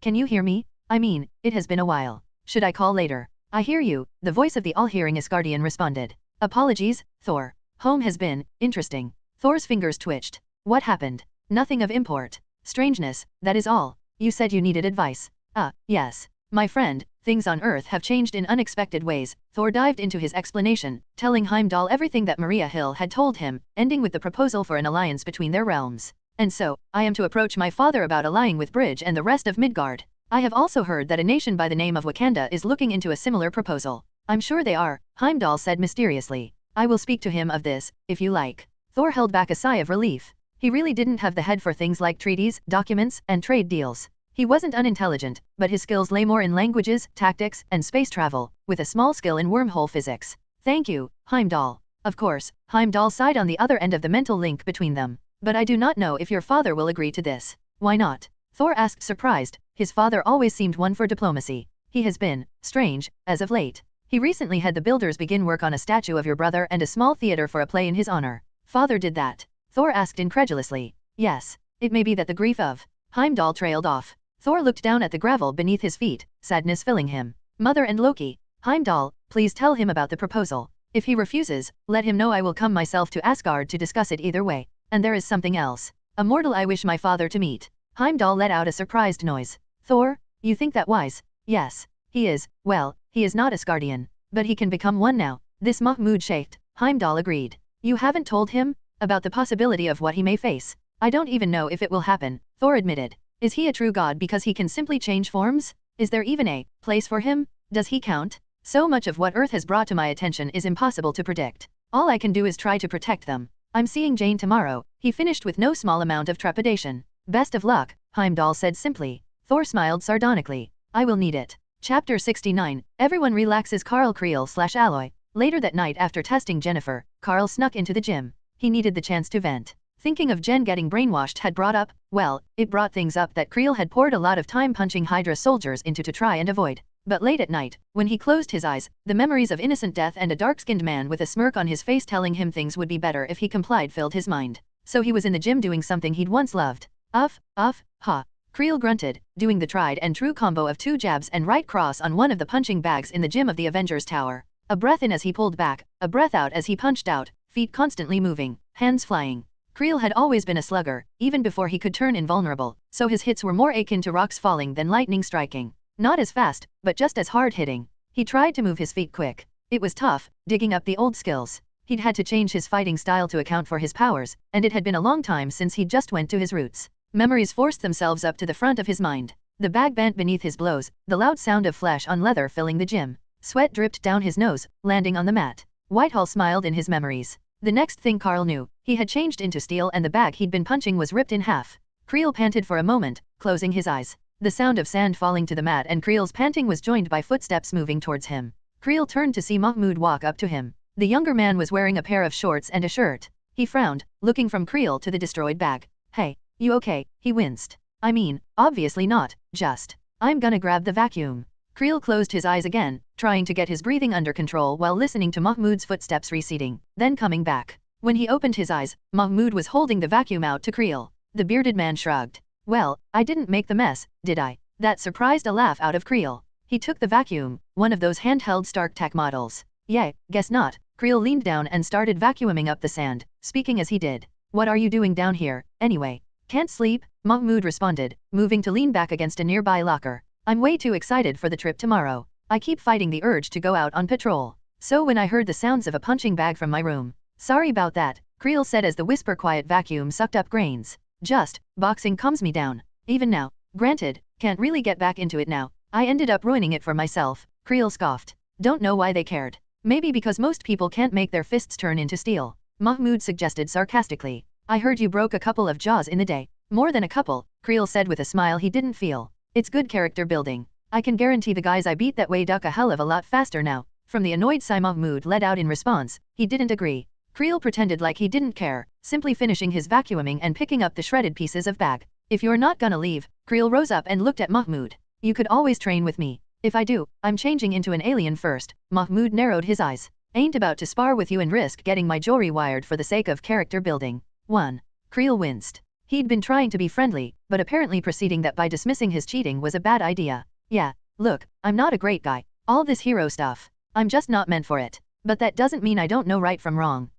Can you hear me? I mean, it has been a while. Should I call later? I hear you, the voice of the all-hearing Asgardian responded. Apologies, Thor. Home has been interesting. Thor's fingers twitched. What happened? Nothing of import. Strangeness, that is all. You said you needed advice. Yes. My friend, things on Earth have changed in unexpected ways. Thor dived into his explanation, telling Heimdall everything that Maria Hill had told him, ending with the proposal for an alliance between their realms. And so, I am to approach my father about allying with Bridge and the rest of Midgard. I have also heard that a nation by the name of Wakanda is looking into a similar proposal. I'm sure they are, Heimdall said mysteriously. I will speak to him of this, if you like. Thor held back a sigh of relief. He really didn't have the head for things like treaties, documents, and trade deals. He wasn't unintelligent, but his skills lay more in languages, tactics, and space travel, with a small skill in wormhole physics. Thank you, Heimdall. Of course, Heimdall sighed on the other end of the mental link between them. But I do not know if your father will agree to this. Why not? Thor asked surprised. His father always seemed one for diplomacy. He has been strange, as of late. He recently had the builders begin work on a statue of your brother and a small theater for a play in his honor. Father did that? Thor asked incredulously. Yes. It may be that the grief of Heimdall trailed off. Thor looked down at the gravel beneath his feet, sadness filling him. Mother and Loki. Heimdall, please tell him about the proposal. If he refuses, let him know I will come myself to Asgard to discuss it either way. And there is something else. A mortal I wish my father to meet. Heimdall let out a surprised noise. Thor, you think that wise? Yes. He is, well, he is not Asgardian. But he can become one now. This mood shaked. Heimdall agreed. You haven't told him? About the possibility of what he may face. I don't even know if it will happen, Thor admitted. Is he a true god because he can simply change forms? Is there even a place for him? Does he count? So much of what Earth has brought to my attention is impossible to predict. All I can do is try to protect them. I'm seeing Jane tomorrow, he finished with no small amount of trepidation. Best of luck, Heimdall said simply. Thor smiled sardonically. I will need it. Chapter 69, Everyone relaxes. Carl Creel/Alloy. Later that night after testing Jennifer, Carl snuck into the gym. He needed the chance to vent. Thinking of Jen getting brainwashed had brought up, well, it brought things up that Creel had poured a lot of time punching Hydra soldiers into to try and avoid. But late at night, when he closed his eyes, the memories of innocent death and a dark-skinned man with a smirk on his face telling him things would be better if he complied filled his mind. So he was in the gym doing something he'd once loved. Ha. Creel grunted, doing the tried and true combo of 2 jabs and right cross on one of the punching bags in the gym of the Avengers Tower. A breath in as he pulled back, a breath out as he punched out, feet constantly moving, hands flying. Creel had always been a slugger, even before he could turn invulnerable, so his hits were more akin to rocks falling than lightning striking. Not as fast, but just as hard-hitting. He tried to move his feet quick. It was tough, digging up the old skills. He'd had to change his fighting style to account for his powers, and it had been a long time since he just went to his roots. Memories forced themselves up to the front of his mind. The bag bent beneath his blows, the loud sound of flesh on leather filling the gym. Sweat dripped down his nose, landing on the mat. Whitehall smiled in his memories. The next thing Carl knew, he had changed into steel and the bag he'd been punching was ripped in half. Creel panted for a moment, closing his eyes. The sound of sand falling to the mat and Creel's panting was joined by footsteps moving towards him. Creel turned to see Mahmoud walk up to him. The younger man was wearing a pair of shorts and a shirt. He frowned, looking from Creel to the destroyed bag. Hey, you okay? He winced. I mean, obviously not, just. I'm gonna grab the vacuum. Creel closed his eyes again, trying to get his breathing under control while listening to Mahmoud's footsteps receding, then coming back. When he opened his eyes, Mahmoud was holding the vacuum out to Creel. The bearded man shrugged. Well, I didn't make the mess, did I? That surprised a laugh out of Creel. He took the vacuum, one of those handheld StarkTech models. Yeah, guess not. Creel leaned down and started vacuuming up the sand, speaking as he did. What are you doing down here, anyway? Can't sleep, Mahmoud responded, moving to lean back against a nearby locker. I'm way too excited for the trip tomorrow. I keep fighting the urge to go out on patrol. So when I heard the sounds of a punching bag from my room. Sorry about that, Creel said as the whisper-quiet vacuum sucked up grains. Just, boxing calms me down. Even now. Granted, can't really get back into it now. I ended up ruining it for myself, Creel scoffed. Don't know why they cared. Maybe because most people can't make their fists turn into steel, Mahmoud suggested sarcastically. I heard you broke a couple of jaws in the day. More than a couple, Creel said with a smile he didn't feel. It's good character building. I can guarantee the guys I beat that way duck a hell of a lot faster now. From the annoyed sigh Mahmoud let out in response, he didn't agree. Creel pretended like he didn't care, simply finishing his vacuuming and picking up the shredded pieces of bag. If you're not gonna leave, Creel rose up and looked at Mahmoud. You could always train with me. If I do, I'm changing into an alien first. Mahmoud narrowed his eyes. Ain't about to spar with you and risk getting my jewelry wired for the sake of character building. 1. Creel winced. He'd been trying to be friendly, but apparently proceeding that by dismissing his cheating was a bad idea. Yeah, look, I'm not a great guy. All this hero stuff. I'm just not meant for it. But that doesn't mean I don't know right from wrong.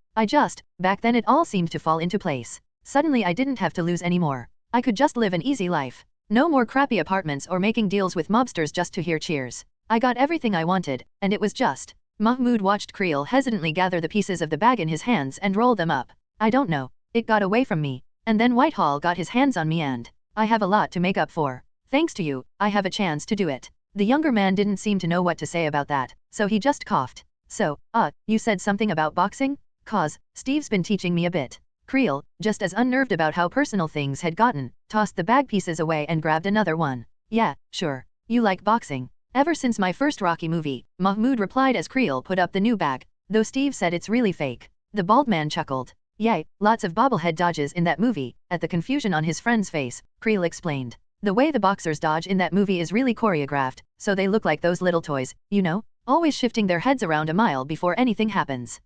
Back then it all seemed to fall into place. Suddenly I didn't have to lose anymore. I could just live an easy life. No more crappy apartments or making deals with mobsters just to hear cheers. I got everything I wanted, and it was just. Mahmoud watched Creel hesitantly gather the pieces of the bag in his hands and roll them up. I don't know. It got away from me. And then Whitehall got his hands on me and I have a lot to make up for. Thanks to you, I have a chance to do it. The younger man didn't seem to know what to say about that, so he just coughed. So, you said something about boxing? Cause, Steve's been teaching me a bit. Creel, just as unnerved about how personal things had gotten, tossed the bag pieces away and grabbed another one. Yeah, sure. You like boxing. Ever since my first Rocky movie, Mahmoud replied as Creel put up the new bag, though Steve said it's really fake. The bald man chuckled. Yay, lots of bobblehead dodges in that movie. At the confusion on his friend's face, Creel explained. The way the boxers dodge in that movie is really choreographed, so they look like those little toys, you know? Always shifting their heads around a mile before anything happens.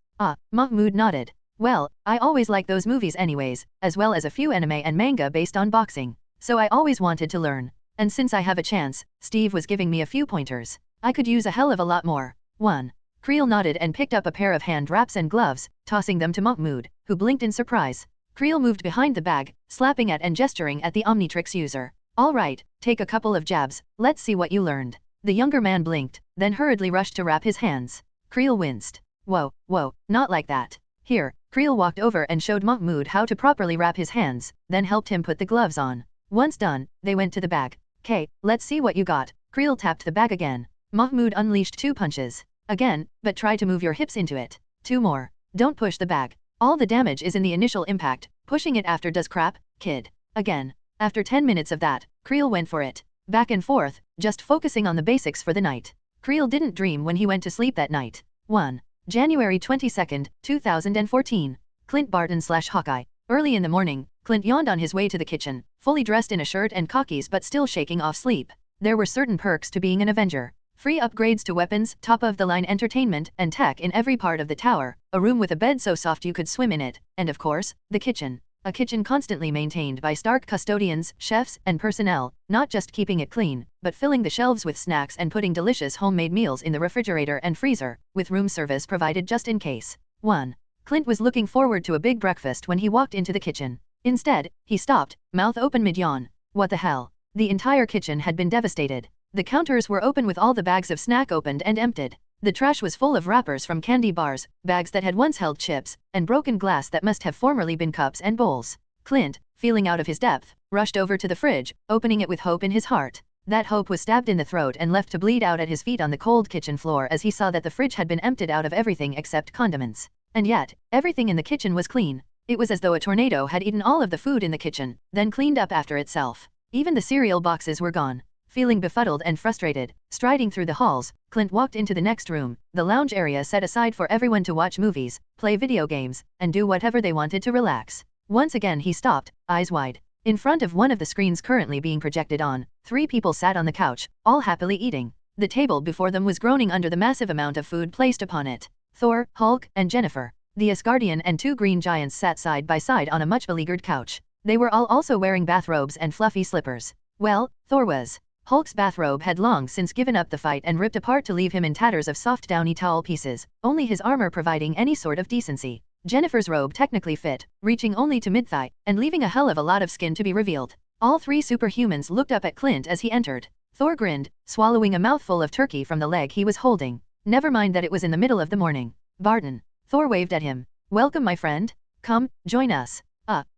Mahmoud nodded. Well, I always like those movies anyways, as well as a few anime and manga based on boxing. So I always wanted to learn. And since I have a chance, Steve was giving me a few pointers. I could use a hell of a lot more. 1. Creel nodded and picked up a pair of hand wraps and gloves, tossing them to Mahmoud, who blinked in surprise. Creel moved behind the bag, slapping at and gesturing at the Omnitrix user. All right, take a couple of jabs, let's see what you learned. The younger man blinked, then hurriedly rushed to wrap his hands. Creel winced. Whoa, not like that. Here, Creel walked over and showed Mahmoud how to properly wrap his hands, then helped him put the gloves on. Once done, they went to the bag. "'Kay, let's see what you got." Creel tapped the bag again. Mahmoud unleashed 2 punches. Again, but try to move your hips into it. 2 more. Don't push the bag. All the damage is in the initial impact. Pushing it after does crap, kid. Again. After 10 minutes of that, Creel went for it. Back and forth, just focusing on the basics for the night. Creel didn't dream when he went to sleep that night. 1. January 22, 2014. Clint Barton/Hawkeye. Early in the morning, Clint yawned on his way to the kitchen, fully dressed in a shirt and khakis but still shaking off sleep. There were certain perks to being an Avenger. Free upgrades to weapons, top-of-the-line entertainment, and tech in every part of the tower, a room with a bed so soft you could swim in it, and of course, the kitchen. A kitchen constantly maintained by Stark custodians, chefs, and personnel, not just keeping it clean, but filling the shelves with snacks and putting delicious homemade meals in the refrigerator and freezer, with room service provided just in case. 1. Clint was looking forward to a big breakfast when he walked into the kitchen. Instead, he stopped, mouth open mid-yawn. What the hell? The entire kitchen had been devastated. The counters were open with all the bags of snack opened and emptied. The trash was full of wrappers from candy bars, bags that had once held chips, and broken glass that must have formerly been cups and bowls. Clint, feeling out of his depth, rushed over to the fridge, opening it with hope in his heart. That hope was stabbed in the throat and left to bleed out at his feet on the cold kitchen floor as he saw that the fridge had been emptied out of everything except condiments. And yet, everything in the kitchen was clean. It was as though a tornado had eaten all of the food in the kitchen, then cleaned up after itself. Even the cereal boxes were gone. Feeling befuddled and frustrated, striding through the halls, Clint walked into the next room, the lounge area set aside for everyone to watch movies, play video games, and do whatever they wanted to relax. Once again he stopped, eyes wide. In front of one of the screens currently being projected on, 3 people sat on the couch, all happily eating. The table before them was groaning under the massive amount of food placed upon it. Thor, Hulk, and Jennifer. The Asgardian and 2 green giants sat side by side on a much beleaguered couch. They were all also wearing bathrobes and fluffy slippers. Well, Thor was. Hulk's bathrobe had long since given up the fight and ripped apart to leave him in tatters of soft downy towel pieces, only his armor providing any sort of decency. Jennifer's robe technically fit, reaching only to mid-thigh, and leaving a hell of a lot of skin to be revealed. All 3 superhumans looked up at Clint as he entered. Thor grinned, swallowing a mouthful of turkey from the leg he was holding. Never mind that it was in the middle of the morning. Barton. Thor waved at him. Welcome my friend. Come, join us.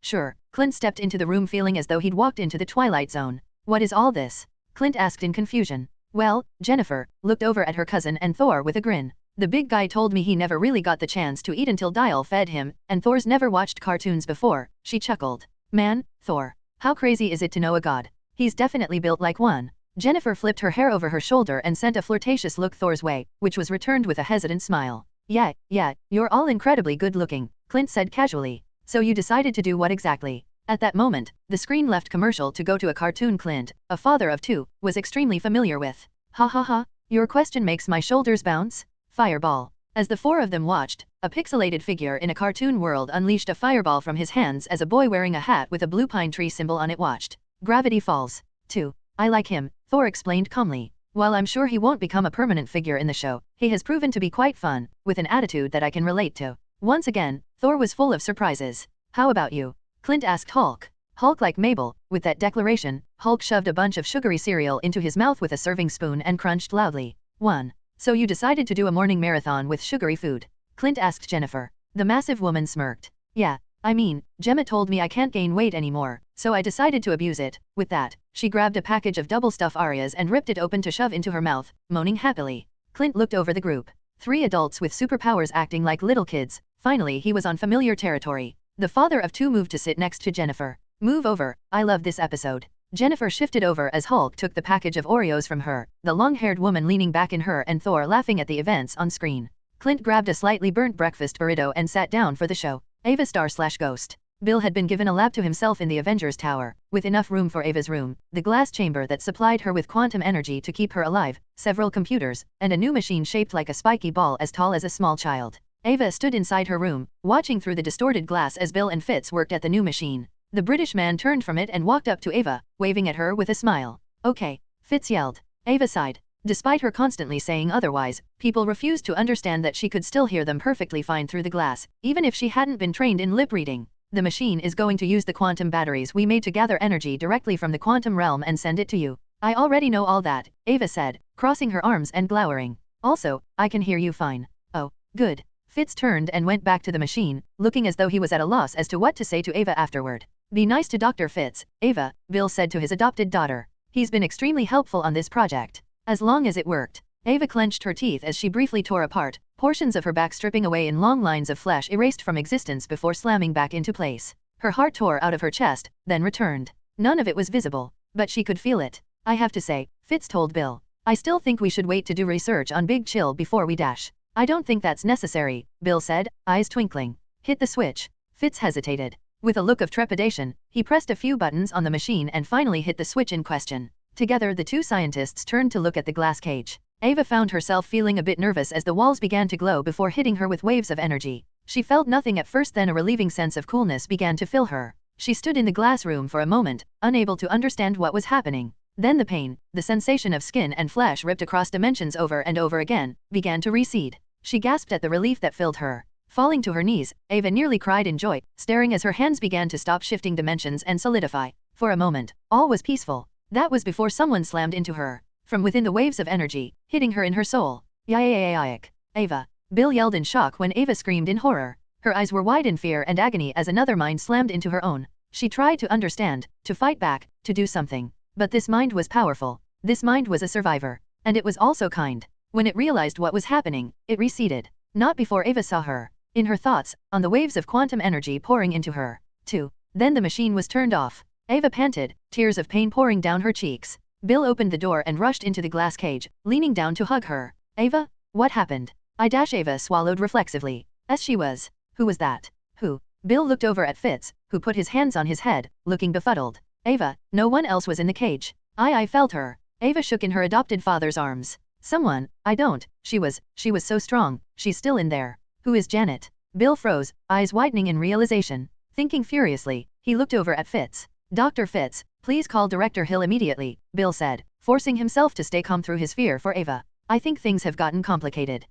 Sure. Clint stepped into the room feeling as though he'd walked into the Twilight Zone. What is all this? Clint asked in confusion. Well, Jennifer looked over at her cousin and Thor with a grin. The big guy told me he never really got the chance to eat until Dial fed him, and Thor's never watched cartoons before, she chuckled. Man, Thor. How crazy is it to know a god? He's definitely built like one. Jennifer flipped her hair over her shoulder and sent a flirtatious look Thor's way, which was returned with a hesitant smile. Yeah, you're all incredibly good looking, Clint said casually. So you decided to do what exactly? At that moment, the screen left commercial to go to a cartoon Clint, a father of two, was extremely familiar with. Ha ha ha, your question makes my shoulders bounce? Fireball. As the four of them watched, a pixelated figure in a cartoon world unleashed a fireball from his hands as a boy wearing a hat with a blue pine tree symbol on it watched. Gravity Falls. 2. I like him, Thor explained calmly. While I'm sure he won't become a permanent figure in the show, he has proven to be quite fun, with an attitude that I can relate to. Once again, Thor was full of surprises. How about you? Clint asked Hulk. Hulk like Mabel. With that declaration, Hulk shoved a bunch of sugary cereal into his mouth with a serving spoon and crunched loudly. 1. So you decided to do a morning marathon with sugary food? Clint asked Jennifer. The massive woman smirked. Yeah, I mean, Gemma told me I can't gain weight anymore, so I decided to abuse it. With that, she grabbed a package of double stuff Arias and ripped it open to shove into her mouth, moaning happily. Clint looked over the group. 3 adults with superpowers acting like little kids. Finally he was on familiar territory. The father of 2 moved to sit next to Jennifer. Move over, I love this episode. Jennifer shifted over as Hulk took the package of Oreos from her, the long-haired woman leaning back in her and Thor laughing at the events on screen. Clint grabbed a slightly burnt breakfast burrito and sat down for the show. Ava Star/Ghost. Bill had been given a lab to himself in the Avengers Tower, with enough room for Ava's room, the glass chamber that supplied her with quantum energy to keep her alive, several computers, and a new machine shaped like a spiky ball as tall as a small child. Ava stood inside her room, watching through the distorted glass as Bill and Fitz worked at the new machine. The British man turned from it and walked up to Ava, waving at her with a smile. Okay, Fitz yelled. Ava sighed. Despite her constantly saying otherwise, people refused to understand that she could still hear them perfectly fine through the glass, even if she hadn't been trained in lip reading. The machine is going to use the quantum batteries we made to gather energy directly from the quantum realm and send it to you. I already know all that, Ava said, crossing her arms and glowering. Also, I can hear you fine. Oh, good. Fitz turned and went back to the machine, looking as though he was at a loss as to what to say to Ava afterward. Be nice to Dr. Fitz, Ava, Bill said to his adopted daughter. He's been extremely helpful on this project. As long as it worked. Ava clenched her teeth as she briefly tore apart, portions of her back stripping away in long lines of flesh erased from existence before slamming back into place. Her heart tore out of her chest, then returned. None of it was visible, but she could feel it. I have to say, Fitz told Bill. I still think we should wait to do research on Big Chill before we dash. I don't think that's necessary, Bill said, eyes twinkling. Hit the switch. Fitz hesitated. With a look of trepidation, he pressed a few buttons on the machine and finally hit the switch in question. Together the 2 scientists turned to look at the glass cage. Ava found herself feeling a bit nervous as the walls began to glow before hitting her with waves of energy. She felt nothing at first, then a relieving sense of coolness began to fill her. She stood in the glass room for a moment, unable to understand what was happening. Then the pain, the sensation of skin and flesh ripped across dimensions over and over again, began to recede. She gasped at the relief that filled her. Falling to her knees, Ava nearly cried in joy, staring as her hands began to stop shifting dimensions and solidify. For a moment, all was peaceful. That was before someone slammed into her. From within the waves of energy, hitting her in her soul. Yayak. Ava. Bill yelled in shock when Ava screamed in horror. Her eyes were wide in fear and agony as another mind slammed into her own. She tried to understand, to fight back, to do something. But this mind was powerful. This mind was a survivor. And it was also kind. When it realized what was happening, it receded. Not before Ava saw her. In her thoughts, on the waves of quantum energy pouring into her. 2. Then the machine was turned off. Ava panted, tears of pain pouring down her cheeks. Bill opened the door and rushed into the glass cage, leaning down to hug her. Ava? What happened? Ava swallowed reflexively. As she was. Who was that? Who? Bill looked over at Fitz, who put his hands on his head, looking befuddled. Ava, no one else was in the cage. I felt her. Ava shook in her adopted father's arms. Someone, I don't, she was so strong, she's still in there. Who is Janet? Bill froze, eyes widening in realization. Thinking furiously, he looked over at Fitz. Dr. Fitz, please call Director Hill immediately, Bill said, forcing himself to stay calm through his fear for Ava. I think things have gotten complicated.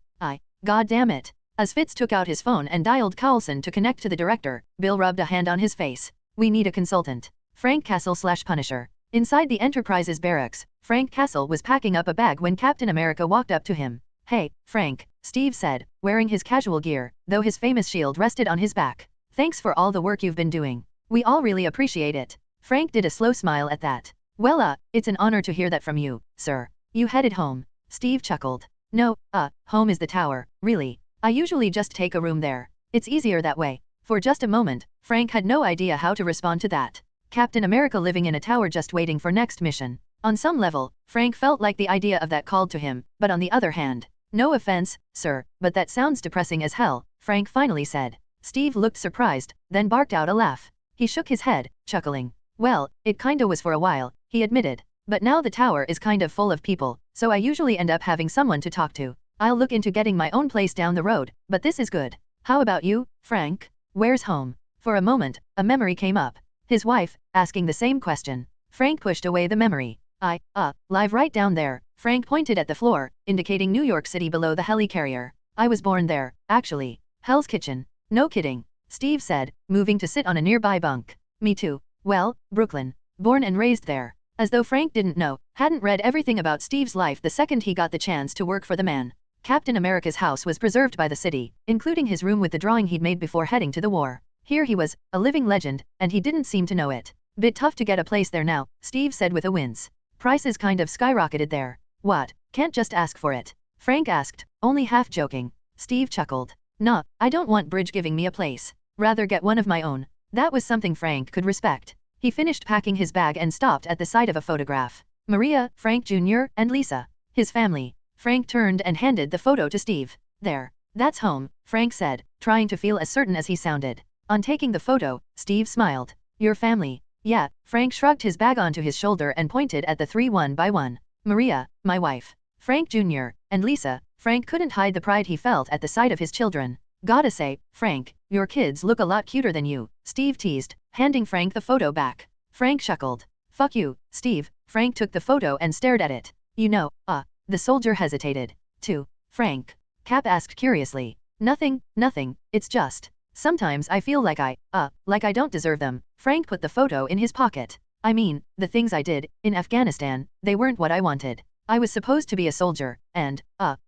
God damn it. As Fitz took out his phone and dialed Carlson to connect to the director, Bill rubbed a hand on his face. We need a consultant. Frank Castle/Punisher. Inside the Enterprise's barracks, Frank Castle was packing up a bag when Captain America walked up to him. Hey, Frank, Steve said, wearing his casual gear, though his famous shield rested on his back. Thanks for all the work you've been doing. We all really appreciate it. Frank did a slow smile at that. Well, it's an honor to hear that from you, sir. You headed home. Steve chuckled. No, home is the tower, really. I usually just take a room there. It's easier that way. For just a moment, Frank had no idea how to respond to that. Captain America living in a tower just waiting for next mission. On some level, Frank felt like the idea of that called to him, but on the other hand, no offense, sir, but that sounds depressing as hell, Frank finally said. Steve looked surprised, then barked out a laugh. He shook his head, chuckling. Well, it kinda was for a while, he admitted. But now the tower is kind of full of people, so I usually end up having someone to talk to. I'll look into getting my own place down the road, but this is good. How about you, Frank? Where's home? For a moment, a memory came up. His wife, asking the same question. Frank pushed away the memory. Live right down there. Frank pointed at the floor, indicating New York City below the helicarrier. I was born there, actually. Hell's Kitchen. No kidding, Steve said, moving to sit on a nearby bunk. Me too. Well, Brooklyn. Born and raised there. As though Frank didn't know, hadn't read everything about Steve's life the second he got the chance to work for the man. Captain America's house was preserved by the city, including his room with the drawing he'd made before heading to the war. Here he was, a living legend, and he didn't seem to know it. Bit tough to get a place there now, Steve said with a wince. Prices kind of skyrocketed there. What, can't just ask for it? Frank asked, only half joking. Steve chuckled. Nah, I don't want Bridge giving me a place. Rather get one of my own. That was something Frank could respect. He finished packing his bag and stopped at the sight of a photograph. Maria, Frank Jr., and Lisa. His family. Frank turned and handed the photo to Steve. There. That's home, Frank said, trying to feel as certain as he sounded. On taking the photo, Steve smiled. Your family. Yeah, Frank shrugged his bag onto his shoulder and pointed at the three one by one. Maria, my wife. Frank Jr., and Lisa. Frank couldn't hide the pride he felt at the sight of his children. Gotta say, Frank, your kids look a lot cuter than you, Steve teased, handing Frank the photo back. Frank chuckled. Fuck you, Steve. Frank took the photo and stared at it. You know, the soldier hesitated. To Frank. Cap asked curiously. Nothing, it's just. Sometimes I feel like I don't deserve them. Frank put the photo in his pocket. I mean, the things I did, in Afghanistan, they weren't what I wanted. I was supposed to be a soldier, and,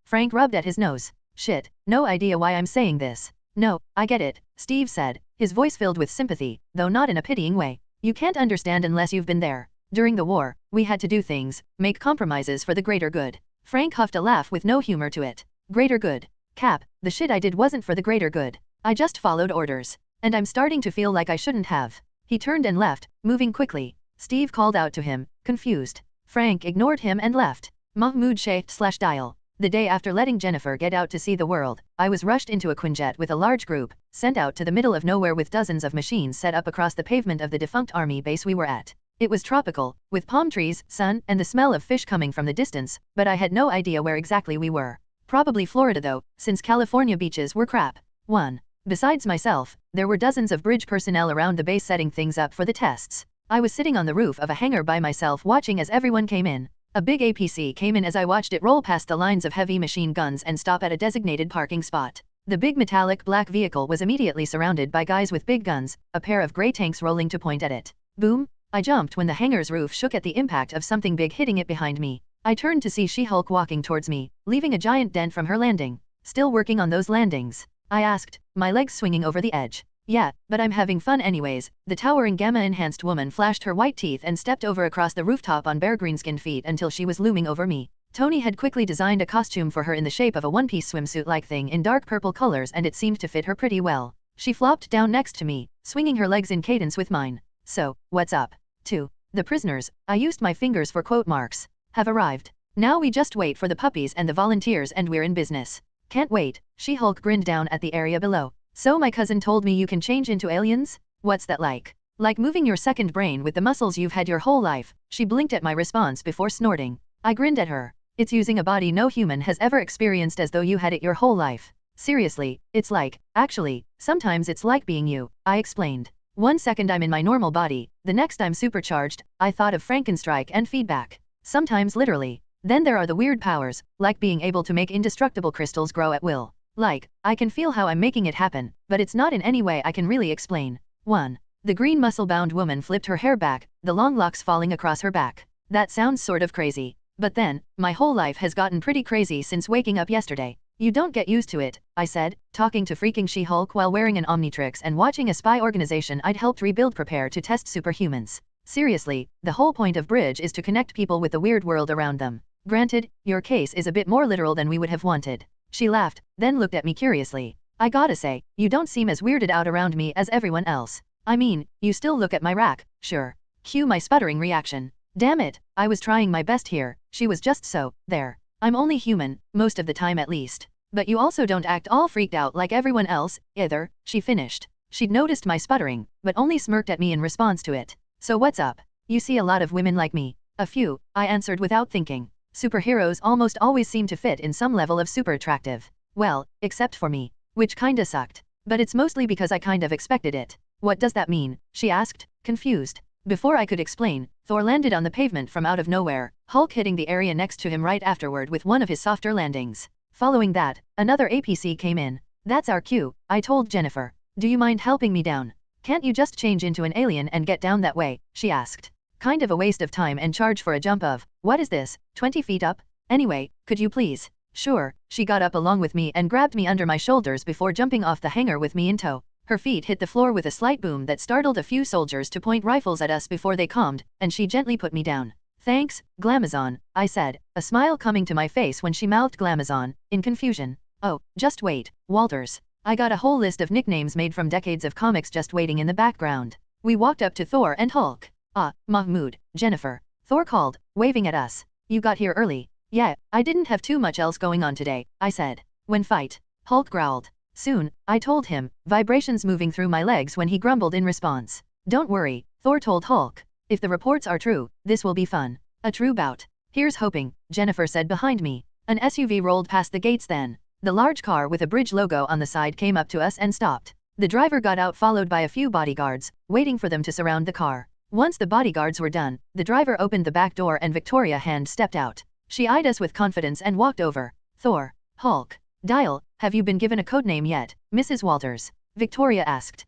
Frank rubbed at his nose. Shit, no idea why I'm saying this. No, I get it, Steve said, his voice filled with sympathy, though not in a pitying way. You can't understand unless you've been there. During the war, we had to do things, make compromises for the greater good. Frank huffed a laugh with no humor to it. Greater good. Cap, the shit I did wasn't for the greater good. I just followed orders. And I'm starting to feel like I shouldn't have. He turned and left, moving quickly. Steve called out to him, confused. Frank ignored him and left. Mahmoud Sheikh/Dial. The day after letting Jennifer get out to see the world, I was rushed into a Quinjet with a large group, sent out to the middle of nowhere with dozens of machines set up across the pavement of the defunct army base we were at. It was tropical, with palm trees, sun, and the smell of fish coming from the distance, but I had no idea where exactly we were. Probably Florida though, since California beaches were crap. 1. Besides myself, there were dozens of bridge personnel around the base setting things up for the tests. I was sitting on the roof of a hangar by myself watching as everyone came in. A big APC came in as I watched it roll past the lines of heavy machine guns and stop at a designated parking spot. The big metallic black vehicle was immediately surrounded by guys with big guns, a pair of gray tanks rolling to point at it. Boom! I jumped when the hangar's roof shook at the impact of something big hitting it behind me. I turned to see She-Hulk walking towards me, leaving a giant dent from her landing. Still working on those landings? I asked, my legs swinging over the edge. Yeah, but I'm having fun anyways. The towering gamma-enhanced woman flashed her white teeth and stepped over across the rooftop on bare green-skinned feet until she was looming over me. Tony had quickly designed a costume for her in the shape of a one-piece swimsuit-like thing in dark purple colors and it seemed to fit her pretty well. She flopped down next to me, swinging her legs in cadence with mine. So, what's up? 2. The prisoners, I used my fingers for quote marks, have arrived. Now we just wait for the puppies and the volunteers and we're in business. Can't wait, She-Hulk grinned down at the area below. So my cousin told me you can change into aliens? What's that like? Like moving your second brain with the muscles you've had your whole life. She blinked at my response before snorting. I grinned at her. It's using a body no human has ever experienced as though you had it your whole life. Seriously, it's like, actually, sometimes it's like being you, I explained. 1 second I'm in my normal body, the next I'm supercharged. I thought of Frankenstrike and feedback. Sometimes literally. Then there are the weird powers, like being able to make indestructible crystals grow at will. Like, I can feel how I'm making it happen, but it's not in any way I can really explain. 1. The green muscle-bound woman flipped her hair back, the long locks falling across her back. That sounds sort of crazy. But then, my whole life has gotten pretty crazy since waking up yesterday. You don't get used to it, I said, talking to freaking She-Hulk while wearing an Omnitrix and watching a spy organization I'd helped rebuild prepare to test superhumans. Seriously, the whole point of Bridge is to connect people with the weird world around them. Granted, your case is a bit more literal than we would have wanted. She laughed, then looked at me curiously. I gotta say, you don't seem as weirded out around me as everyone else. I mean, you still look at my rack, sure. Cue my sputtering reaction. Damn it, I was trying my best here, she was just so, there. I'm only human, most of the time at least. But you also don't act all freaked out like everyone else, either, she finished. She'd noticed my sputtering, but only smirked at me in response to it. So what's up? You see a lot of women like me. A few, I answered without thinking. Superheroes almost always seem to fit in some level of super attractive. Well, except for me. Which kinda sucked. But it's mostly because I kind of expected it. What does that mean? She asked, confused. Before I could explain, Thor landed on the pavement from out of nowhere, Hulk hitting the area next to him right afterward with one of his softer landings. Following that, another APC came in. That's our cue, I told Jennifer. Do you mind helping me down? Can't you just change into an alien and get down that way? She asked. Kind of a waste of time and charge for a jump of, what is this, 20 feet up? Anyway, could you please? Sure, she got up along with me and grabbed me under my shoulders before jumping off the hangar with me in tow. Her feet hit the floor with a slight boom that startled a few soldiers to point rifles at us before they calmed, and she gently put me down. Thanks, Glamazon, I said, a smile coming to my face when she mouthed Glamazon, in confusion. Oh, just wait, Walters. I got a whole list of nicknames made from decades of comics just waiting in the background. We walked up to Thor and Hulk. Ah, Mahmoud, Jennifer. Thor called, waving at us. You got here early. Yeah, I didn't have too much else going on today, I said. When fight? Hulk growled. Soon, I told him, vibrations moving through my legs when he grumbled in response. Don't worry, Thor told Hulk. If the reports are true, this will be fun. A true bout. Here's hoping, Jennifer said behind me. An SUV rolled past the gates then. The large car with a bridge logo on the side came up to us and stopped. The driver got out followed by a few bodyguards, waiting for them to surround the car. Once the bodyguards were done, the driver opened the back door and Victoria Hand stepped out. She eyed us with confidence and walked over. Thor. Hulk. Dial, have you been given a codename yet, Mrs. Walters? Victoria asked.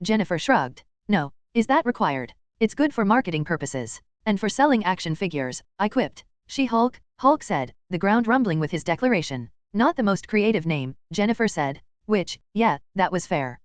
Jennifer shrugged. No. Is that required? It's good for marketing purposes. And for selling action figures, I quipped. She-Hulk, Hulk said, the ground rumbling with his declaration. Not the most creative name, Jennifer said. Which, yeah, that was fair.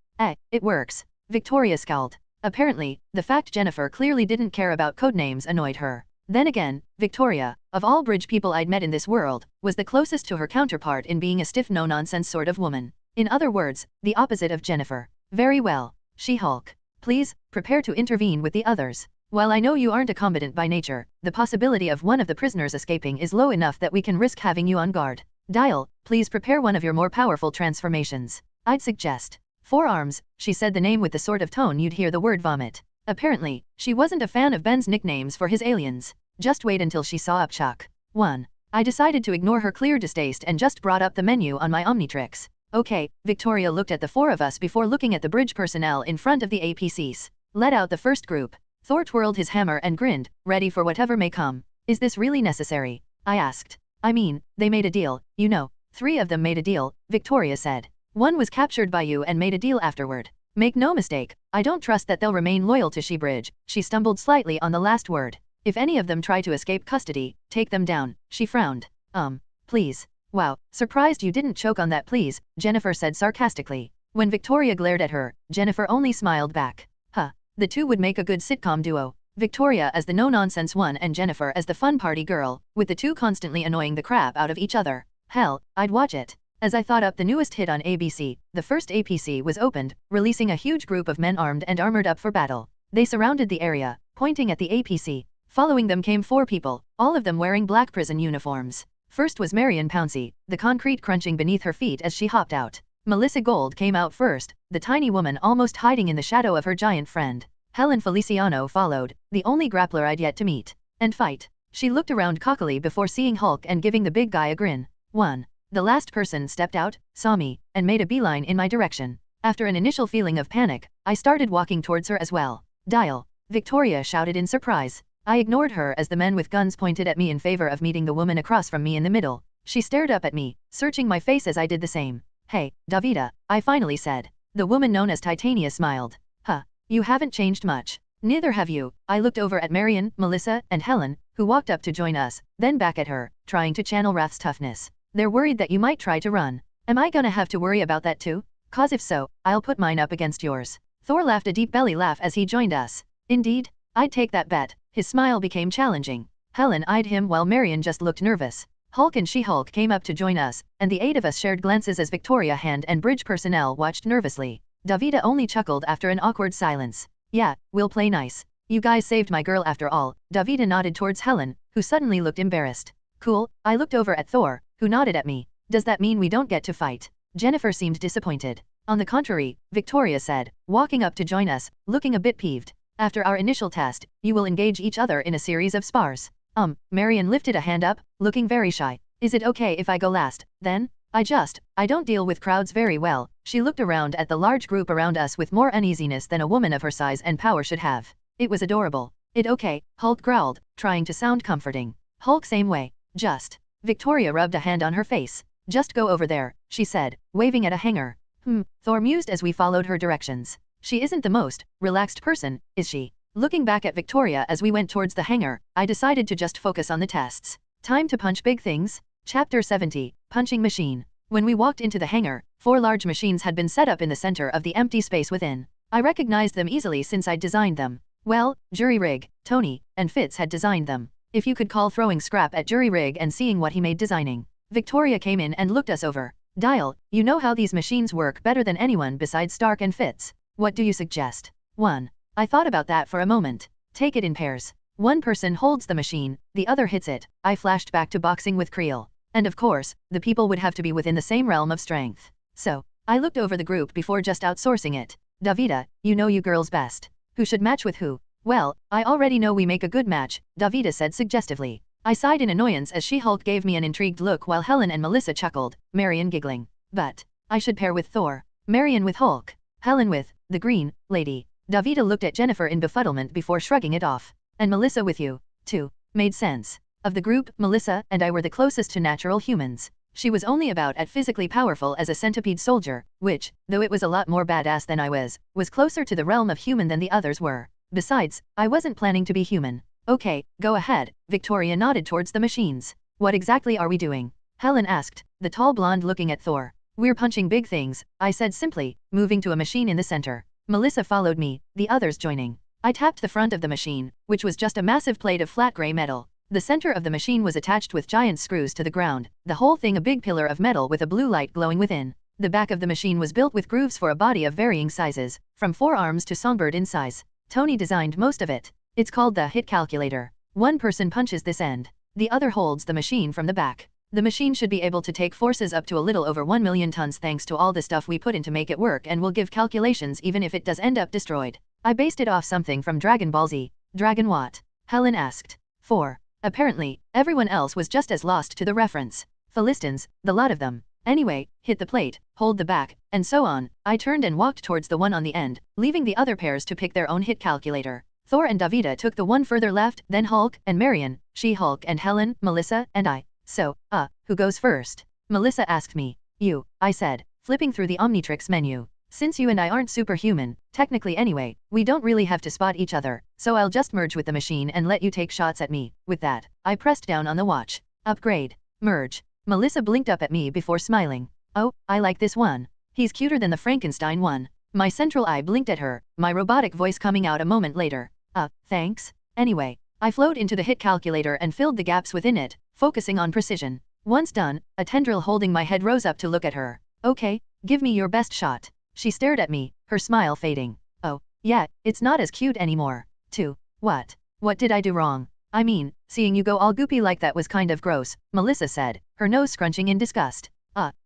It works. Victoria scowled. Apparently, the fact Jennifer clearly didn't care about codenames annoyed her. Then again, Victoria, of all bridge people I'd met in this world, was the closest to her counterpart in being a stiff no-nonsense sort of woman. In other words, the opposite of Jennifer. Very well. She-Hulk. Please, prepare to intervene with the others. While I know you aren't a combatant by nature, the possibility of one of the prisoners escaping is low enough that we can risk having you on guard. Dial, please prepare one of your more powerful transformations. I'd suggest. Forearms, she said the name with the sort of tone you'd hear the word vomit. Apparently, she wasn't a fan of Ben's nicknames for his aliens. Just wait until she saw Upchuck. 1. I decided to ignore her clear distaste and just brought up the menu on my Omnitrix. Okay, Victoria looked at the four of us before looking at the bridge personnel in front of the APCs. Let out the first group. Thor twirled his hammer and grinned, ready for whatever may come. Is this really necessary? I asked. I mean, they made a deal, you know. 3 of them made a deal, Victoria said. 1 was captured by you and made a deal afterward. Make no mistake, I don't trust that they'll remain loyal to She-Bridge. She stumbled slightly on the last word. If any of them try to escape custody, take them down. She frowned. Please. Wow, surprised you didn't choke on that please, Jennifer said sarcastically. When Victoria glared at her, Jennifer only smiled back. The two would make a good sitcom duo. Victoria as the no-nonsense one and Jennifer as the fun party girl, with the two constantly annoying the crap out of each other. Hell, I'd watch it. As I thought up the newest hit on ABC, the first APC was opened, releasing a huge group of men armed and armored up for battle. They surrounded the area, pointing at the APC. Following them came 4 people, all of them wearing black prison uniforms. First was Marion Pouncey, the concrete crunching beneath her feet as she hopped out. Melissa Gold came out first, the tiny woman almost hiding in the shadow of her giant friend. Helen Feliciano followed, the only grappler I'd yet to meet. And fight. She looked around cockily before seeing Hulk and giving the big guy a grin. 1. The last person stepped out, saw me, and made a beeline in my direction. After an initial feeling of panic, I started walking towards her as well. Dial. Victoria shouted in surprise. I ignored her as the men with guns pointed at me in favor of meeting the woman across from me in the middle. She stared up at me, searching my face as I did the same. Hey, Davida, I finally said. The woman known as Titania smiled. You haven't changed much. Neither have you. I looked over at Marion, Melissa, and Helen, who walked up to join us, then back at her, trying to channel Wrath's toughness. They're worried that you might try to run. Am I gonna have to worry about that too? 'Cause if so, I'll put mine up against yours. Thor laughed a deep belly laugh as he joined us. Indeed? I'd take that bet. His smile became challenging. Helen eyed him while Marion just looked nervous. Hulk and She-Hulk came up to join us, and the 8 of us shared glances as Victoria Hand and bridge personnel watched nervously. Davida only chuckled after an awkward silence. Yeah, we'll play nice. You guys saved my girl after all. Davida nodded towards Helen, who suddenly looked embarrassed. Cool, I looked over at Thor, who nodded at me. Does that mean we don't get to fight? Jennifer seemed disappointed. On the contrary, Victoria said, walking up to join us, looking a bit peeved. After our initial test, you will engage each other in a series of spars. Marion lifted a hand up, looking very shy. Is it okay if I go last, then? I don't deal with crowds very well. She looked around at the large group around us with more uneasiness than a woman of her size and power should have. It was adorable. It okay, Hulk growled, trying to sound comforting. Hulk same way. Just. Victoria rubbed a hand on her face. Just go over there, she said, waving at a hanger. Thor mused as we followed her directions. She isn't the most relaxed person, is she? Looking back at Victoria as we went towards the hangar, I decided to just focus on the tests. Time to punch big things. Chapter 70, Punching Machine. When we walked into the hangar, 4 large machines had been set up in the center of the empty space within. I recognized them easily since I'd designed them. Well, Jury Rig, Tony, and Fitz had designed them. If you could call throwing scrap at Jury Rig and seeing what he made designing. Victoria came in and looked us over. Dial, you know how these machines work better than anyone besides Stark and Fitz. What do you suggest? 1. I thought about that for a moment. Take it in pairs. One person holds the machine, the other hits it. I flashed back to boxing with Creel. And of course, the people would have to be within the same realm of strength. So, I looked over the group before just outsourcing it. Davida, you know you girls best. Who should match with who? Well, I already know we make a good match, Davida said suggestively. I sighed in annoyance as She-Hulk gave me an intrigued look while Helen and Melissa chuckled, Marion giggling. But, I should pair with Thor. Marion with Hulk. Helen with, the Green Lady. Davida looked at Jennifer in befuddlement before shrugging it off. And Melissa with you, too. Made sense. Of the group, Melissa and I were the closest to natural humans. She was only about as physically powerful as a centipede soldier, which, though it was a lot more badass than I was closer to the realm of human than the others were. Besides, I wasn't planning to be human. Okay, go ahead, Victoria nodded towards the machines. What exactly are we doing? Helen asked, the tall blonde looking at Thor. We're punching big things, I said simply, moving to a machine in the center. Melissa followed me, the others joining. I tapped the front of the machine, which was just a massive plate of flat gray metal. The center of the machine was attached with giant screws to the ground, the whole thing a big pillar of metal with a blue light glowing within. The back of the machine was built with grooves for a body of varying sizes, from forearms to songbird in size. Tony designed most of it. It's called the hit calculator. One person punches this end. The other holds the machine from the back. The machine should be able to take forces up to a little over 1 million tons thanks to all the stuff we put in to make it work and will give calculations even if it does end up destroyed. I based it off something from Dragon Ball Z. Dragon what? Helen asked. 4. Apparently, everyone else was just as lost to the reference. Philistines, the lot of them. Anyway, hit the plate, hold the back, and so on. I turned and walked towards the one on the end, leaving the other pairs to pick their own hit calculator. Thor and Davida took the one further left, then Hulk and Marion, She-Hulk and Helen, Melissa, and I. So, who goes first? Melissa asked me. You, I said, flipping through the Omnitrix menu. Since you and I aren't superhuman, technically anyway, we don't really have to spot each other, so I'll just merge with the machine and let you take shots at me. With that, I pressed down on the watch. Upgrade. Merge. Melissa blinked up at me before smiling. Oh, I like this one. He's cuter than the Frankenstein one. My central eye blinked at her, my robotic voice coming out a moment later. Thanks. Anyway, I flowed into the hit calculator and filled the gaps within it, focusing on precision. Once done, a tendril holding my head rose up to look at her. Okay, give me your best shot. She stared at me, her smile fading. Oh, yeah, it's not as cute anymore. 2. What? What did I do wrong? I mean, seeing you go all goopy like that was kind of gross, Melissa said, her nose scrunching in disgust.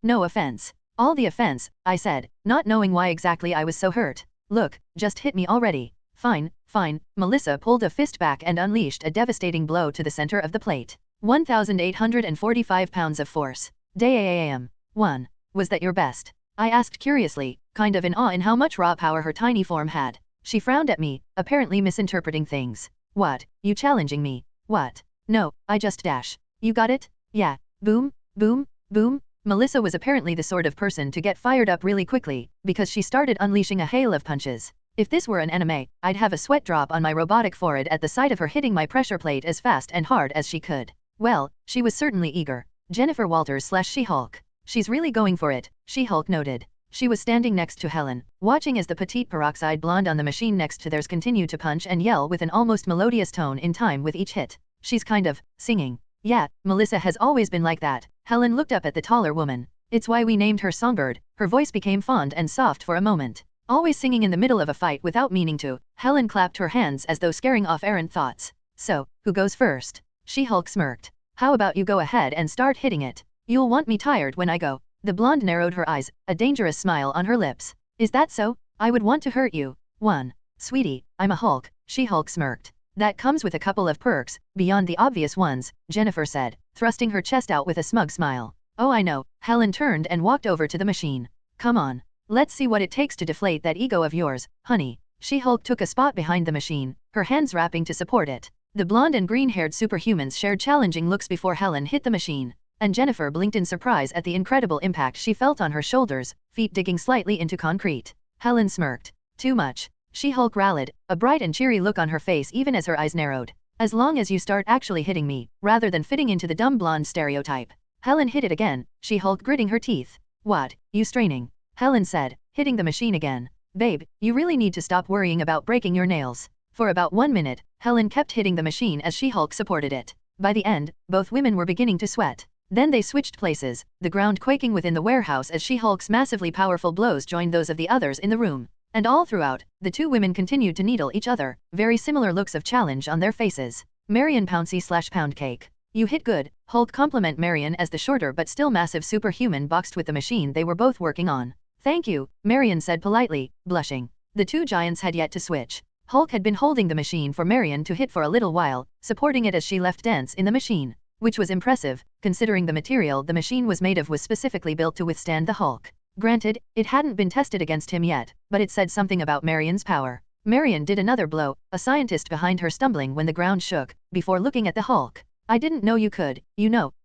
No offense. All the offense, I said, not knowing why exactly I was so hurt. Look, just hit me already. Fine, fine. Melissa pulled a fist back and unleashed a devastating blow to the center of the plate. 1,845 pounds of force. Damn. 1. Was that your best? I asked curiously, kind of in awe in how much raw power her tiny form had. She frowned at me, apparently misinterpreting things. What, you challenging me? What? No, I just dash. You got it? Yeah. Boom, boom, boom. Melissa was apparently the sort of person to get fired up really quickly, because she started unleashing a hail of punches. If this were an anime, I'd have a sweat drop on my robotic forehead at the sight of her hitting my pressure plate as fast and hard as she could. Well, she was certainly eager. Jennifer Walters / She-Hulk. She's really going for it, She-Hulk noted. She was standing next to Helen, watching as the petite peroxide blonde on the machine next to theirs continued to punch and yell with an almost melodious tone in time with each hit. she's kind of singing. Yeah, Melissa has always been like that. Helen looked up at the taller woman. It's why we named her Songbird. Her voice became fond and soft for a moment. Always singing in the middle of a fight without meaning to. Helen clapped her hands as though scaring off errant thoughts. So, who goes first? She-Hulk smirked. How about you go ahead and start hitting it? You'll want me tired when I go. The blonde narrowed her eyes, a dangerous smile on her lips. Is that so? I would want to hurt you. 1. Sweetie, I'm a Hulk, She-Hulk smirked. That comes with a couple of perks, beyond the obvious ones, Jennifer said, thrusting her chest out with a smug smile. Oh I know. Helen turned and walked over to the machine. Come on. Let's see what it takes to deflate that ego of yours, honey. She-Hulk took a spot behind the machine, her hands wrapping to support it. The blonde and green-haired superhumans shared challenging looks before Helen hit the machine, and Jennifer blinked in surprise at the incredible impact she felt on her shoulders, feet digging slightly into concrete. Helen smirked. Too much. She-Hulk rallied, a bright and cheery look on her face even as her eyes narrowed. As long as you start actually hitting me, rather than fitting into the dumb blonde stereotype. Helen hit it again, She-Hulk gritting her teeth. What, you straining? Helen said, hitting the machine again. Babe, you really need to stop worrying about breaking your nails. For about 1 minute, Helen kept hitting the machine as She-Hulk supported it. By the end, both women were beginning to sweat. Then they switched places, the ground quaking within the warehouse as She-Hulk's massively powerful blows joined those of the others in the room. And all throughout, the two women continued to needle each other, very similar looks of challenge on their faces. Marion Pouncy/Poundcake. You hit good, Hulk complimented Marion as the shorter but still massive superhuman boxed with the machine they were both working on. Thank you, Marion said politely, blushing. The two giants had yet to switch. Hulk had been holding the machine for Marion to hit for a little while, supporting it as she left dents in the machine. Which was impressive, considering the material the machine was made of was specifically built to withstand the Hulk. Granted, it hadn't been tested against him yet, but it said something about Marion's power. Marion did another blow, a scientist behind her stumbling when the ground shook, before looking at the Hulk. I didn't know you could,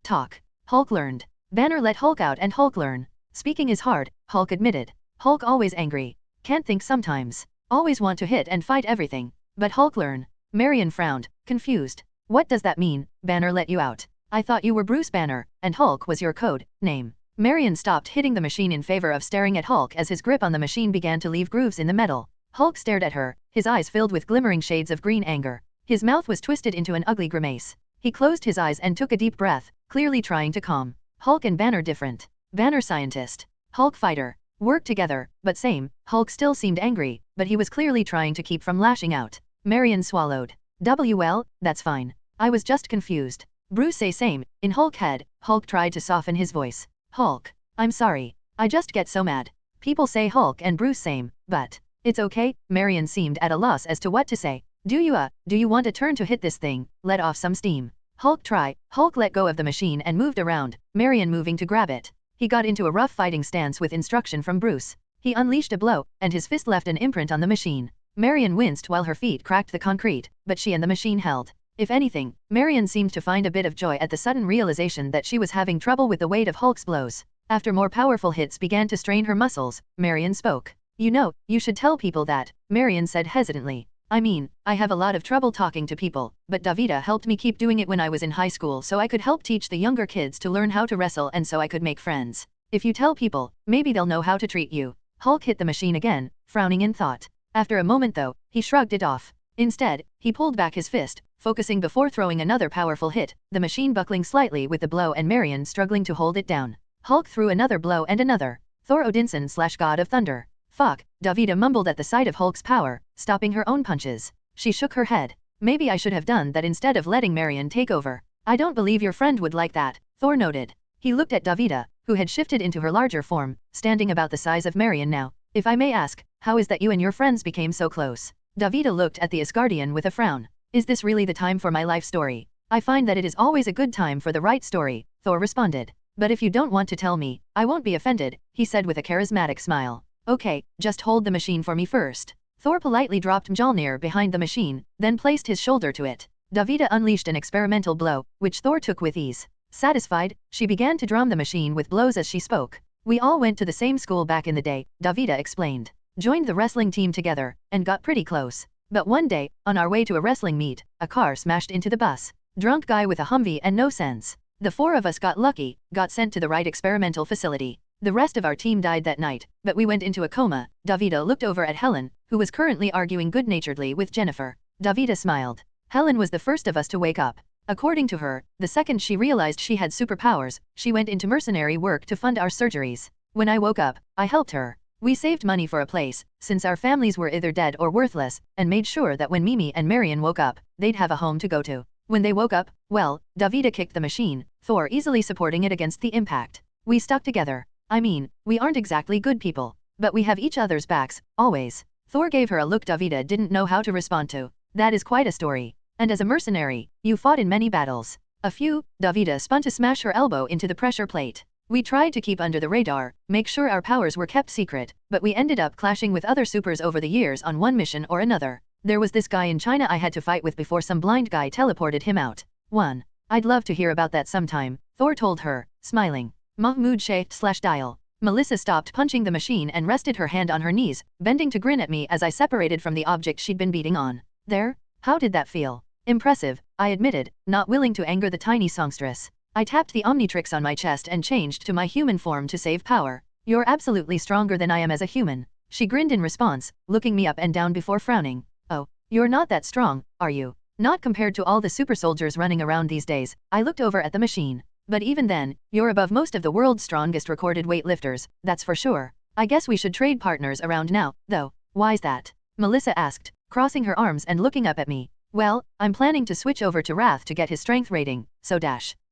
talk. Hulk learned. Banner let Hulk out and Hulk learn. Speaking is hard, Hulk admitted. Hulk always angry. Can't think sometimes. Always want to hit and fight everything. But Hulk learn. Marion frowned, confused. What does that mean? Banner let you out. I thought you were Bruce Banner, and Hulk was your code name. Marion stopped hitting the machine in favor of staring at Hulk as his grip on the machine began to leave grooves in the metal. Hulk stared at her, his eyes filled with glimmering shades of green anger. His mouth was twisted into an ugly grimace. He closed his eyes and took a deep breath, clearly trying to calm. Hulk and Banner different. Banner scientist. Hulk fighter. Worked together, but same. Hulk still seemed angry, but he was clearly trying to keep from lashing out. Marion swallowed. Well, that's fine. I was just confused. Bruce say same. In Hulk head, Hulk tried to soften his voice. Hulk. I'm sorry. I just get so mad. People say Hulk and Bruce same, but it's okay. Marion seemed at a loss as to what to say. Do you want a turn to hit this thing? Let off some steam. Hulk let go of the machine and moved around, Marion moving to grab it. He got into a rough fighting stance with instruction from Bruce. He unleashed a blow, and his fist left an imprint on the machine. Marion winced while her feet cracked the concrete, but she and the machine held. If anything, Marion seemed to find a bit of joy at the sudden realization that she was having trouble with the weight of Hulk's blows. After more powerful hits began to strain her muscles, Marion spoke. You should tell people that, Marion said hesitantly. I mean, I have a lot of trouble talking to people, but Davida helped me keep doing it when I was in high school so I could help teach the younger kids to learn how to wrestle and so I could make friends. If you tell people, maybe they'll know how to treat you. Hulk hit the machine again, frowning in thought. After a moment though, he shrugged it off. Instead, he pulled back his fist, focusing before throwing another powerful hit, the machine buckling slightly with the blow and Marion struggling to hold it down. Hulk threw another blow and another. Thor Odinson/God of Thunder. Fuck, Davida mumbled at the sight of Hulk's power, stopping her own punches. She shook her head. Maybe I should have done that instead of letting Marion take over. I don't believe your friend would like that, Thor noted. He looked at Davida, who had shifted into her larger form, standing about the size of Marion now. If I may ask, how is that you and your friends became so close? Davida looked at the Asgardian with a frown. Is this really the time for my life story? I find that it is always a good time for the right story, Thor responded. But if you don't want to tell me, I won't be offended, he said with a charismatic smile. Okay, just hold the machine for me first. Thor politely dropped Mjolnir behind the machine, then placed his shoulder to it. Davida unleashed an experimental blow, which Thor took with ease. Satisfied, she began to drum the machine with blows as she spoke. We all went to the same school back in the day, Davida explained. Joined the wrestling team together, and got pretty close. But one day, on our way to a wrestling meet, a car smashed into the bus. Drunk guy with a Humvee and no sense. The four of us got lucky, got sent to the right experimental facility. The rest of our team died that night, but we went into a coma. Davida looked over at Helen, who was currently arguing good-naturedly with Jennifer. Davida smiled. Helen was the first of us to wake up. According to her, the second she realized she had superpowers, she went into mercenary work to fund our surgeries. When I woke up, I helped her. We saved money for a place, since our families were either dead or worthless, and made sure that when Mimi and Marion woke up, they'd have a home to go to. When they woke up, well, Davida kicked the machine, Thor easily supporting it against the impact. We stuck together. I mean, we aren't exactly good people, but we have each other's backs, always. Thor gave her a look Davida didn't know how to respond to. That is quite a story. And as a mercenary, you fought in many battles. A few. Davida spun to smash her elbow into the pressure plate. We tried to keep under the radar, make sure our powers were kept secret, but we ended up clashing with other supers over the years on one mission or another. There was this guy in China I had to fight with before some blind guy teleported him out. 1. I'd love to hear about that sometime, Thor told her, smiling. Mahmoud /dial. Melissa stopped punching the machine and rested her hand on her knees, bending to grin at me as I separated from the object she'd been beating on. There? How did that feel? Impressive, I admitted, not willing to anger the tiny songstress. I tapped the Omnitrix on my chest and changed to my human form to save power. You're absolutely stronger than I am as a human. She grinned in response, looking me up and down before frowning. Oh, you're not that strong, are you? Not compared to all the super soldiers running around these days. I looked over at the machine. But even then, you're above most of the world's strongest recorded weightlifters, that's for sure. I guess we should trade partners around now, though. Why's that? Melissa asked, crossing her arms and looking up at me. Well, I'm planning to switch over to Wrath to get his strength rating, so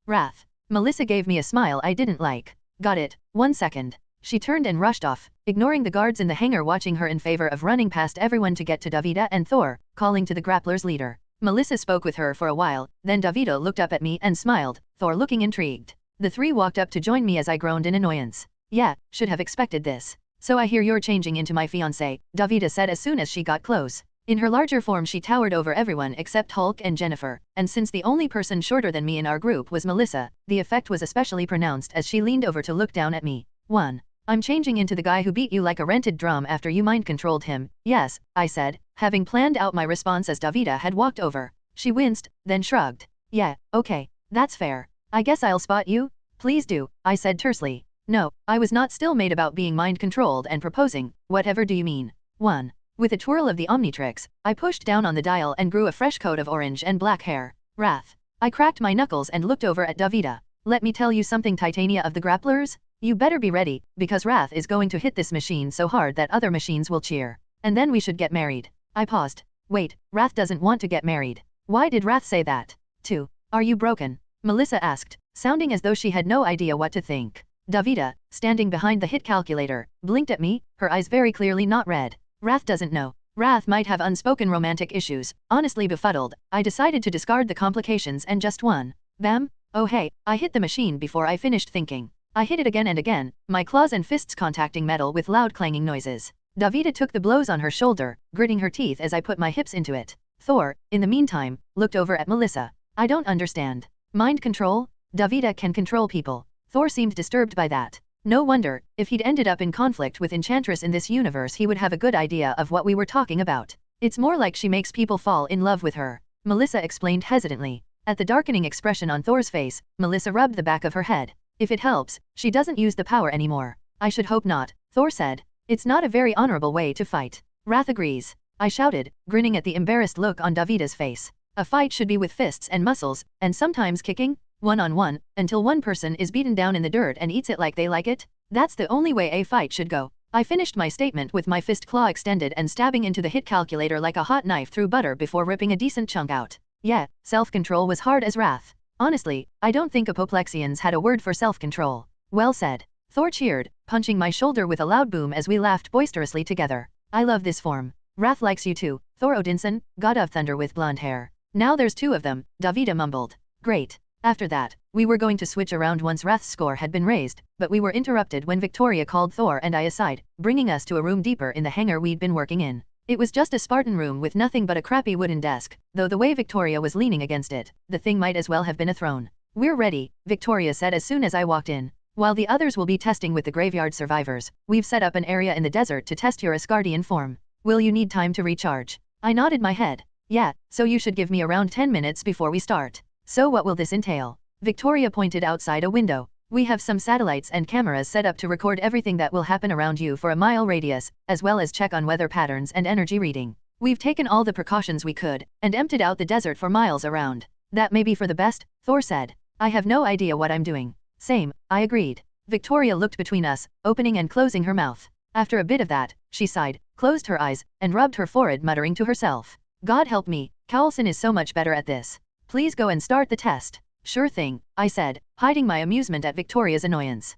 Wrath. Melissa gave me a smile I didn't like. Got it, 1 second. She turned and rushed off, ignoring the guards in the hangar watching her in favor of running past everyone to get to Davida and Thor, calling to the grappler's leader. Melissa spoke with her for a while, then Davida looked up at me and smiled, Thor looking intrigued. The three walked up to join me as I groaned in annoyance. Yeah, should have expected this. So I hear you're changing into my fiancé, Davida said as soon as she got close. In her larger form she towered over everyone except Hulk and Jennifer, and since the only person shorter than me in our group was Melissa, the effect was especially pronounced as she leaned over to look down at me. 1. I'm changing into the guy who beat you like a rented drum after you mind-controlled him. Yes, I said, having planned out my response as Davida had walked over. She winced, then shrugged. Yeah, okay, that's fair. I guess I'll spot you? Please do, I said tersely. No, I was not still made about being mind-controlled and proposing. Whatever do you mean? 1. With a twirl of the Omnitrix, I pushed down on the dial and grew a fresh coat of orange and black hair. Wrath. I cracked my knuckles and looked over at Davida. Let me tell you something, Titania of the Grapplers? You better be ready, because Wrath is going to hit this machine so hard that other machines will cheer. And then we should get married. I paused. Wait, Wrath doesn't want to get married. Why did Wrath say that? 2. Are you broken? Melissa asked, sounding as though she had no idea what to think. Davida, standing behind the hit calculator, blinked at me, her eyes very clearly not red. Wrath doesn't know. Wrath might have unspoken romantic issues. Honestly befuddled, I decided to discard the complications and just one. Bam! Oh hey, I hit the machine before I finished thinking. I hit it again and again, my claws and fists contacting metal with loud clanging noises. Davida took the blows on her shoulder, gritting her teeth as I put my hips into it. Thor, in the meantime, looked over at Melissa. I don't understand. Mind control? Davida can control people. Thor seemed disturbed by that. No wonder, if he'd ended up in conflict with Enchantress in this universe he would have a good idea of what we were talking about. It's more like she makes people fall in love with her. Melissa explained hesitantly. At the darkening expression on Thor's face, Melissa rubbed the back of her head. If it helps, she doesn't use the power anymore. I should hope not, Thor said. It's not a very honorable way to fight. Wrath agrees. I shouted, grinning at the embarrassed look on Davida's face. A fight should be with fists and muscles, and sometimes kicking, one-on-one, until one person is beaten down in the dirt and eats it like they like it. That's the only way a fight should go. I finished my statement with my fist claw extended and stabbing into the hit calculator like a hot knife through butter before ripping a decent chunk out. Yeah, self-control was hard as wrath. Honestly, I don't think Apoplexians had a word for self-control. Well said. Thor cheered, punching my shoulder with a loud boom as we laughed boisterously together. I love this form. Wrath likes you too, Thor Odinson, god of thunder with blonde hair. Now there's 2 of them, Davida mumbled. Great. After that, we were going to switch around once Wrath's score had been raised, but we were interrupted when Victoria called Thor and I aside, bringing us to a room deeper in the hangar we'd been working in. It was just a Spartan room with nothing but a crappy wooden desk, though the way Victoria was leaning against it, the thing might as well have been a throne. We're ready, Victoria said as soon as I walked in. While the others will be testing with the graveyard survivors, we've set up an area in the desert to test your Asgardian form. Will you need time to recharge? I nodded my head. Yeah, so you should give me around 10 minutes before we start. So what will this entail? Victoria pointed outside a window. We have some satellites and cameras set up to record everything that will happen around you for a mile radius, as well as check on weather patterns and energy reading. We've taken all the precautions we could, and emptied out the desert for miles around. That may be for the best, Thor said. I have no idea what I'm doing. Same, I agreed. Victoria looked between us, opening and closing her mouth. After a bit of that, she sighed, closed her eyes, and rubbed her forehead, muttering to herself. God help me, Carlson is so much better at this. Please go and start the test. Sure thing, I said, hiding my amusement at Victoria's annoyance.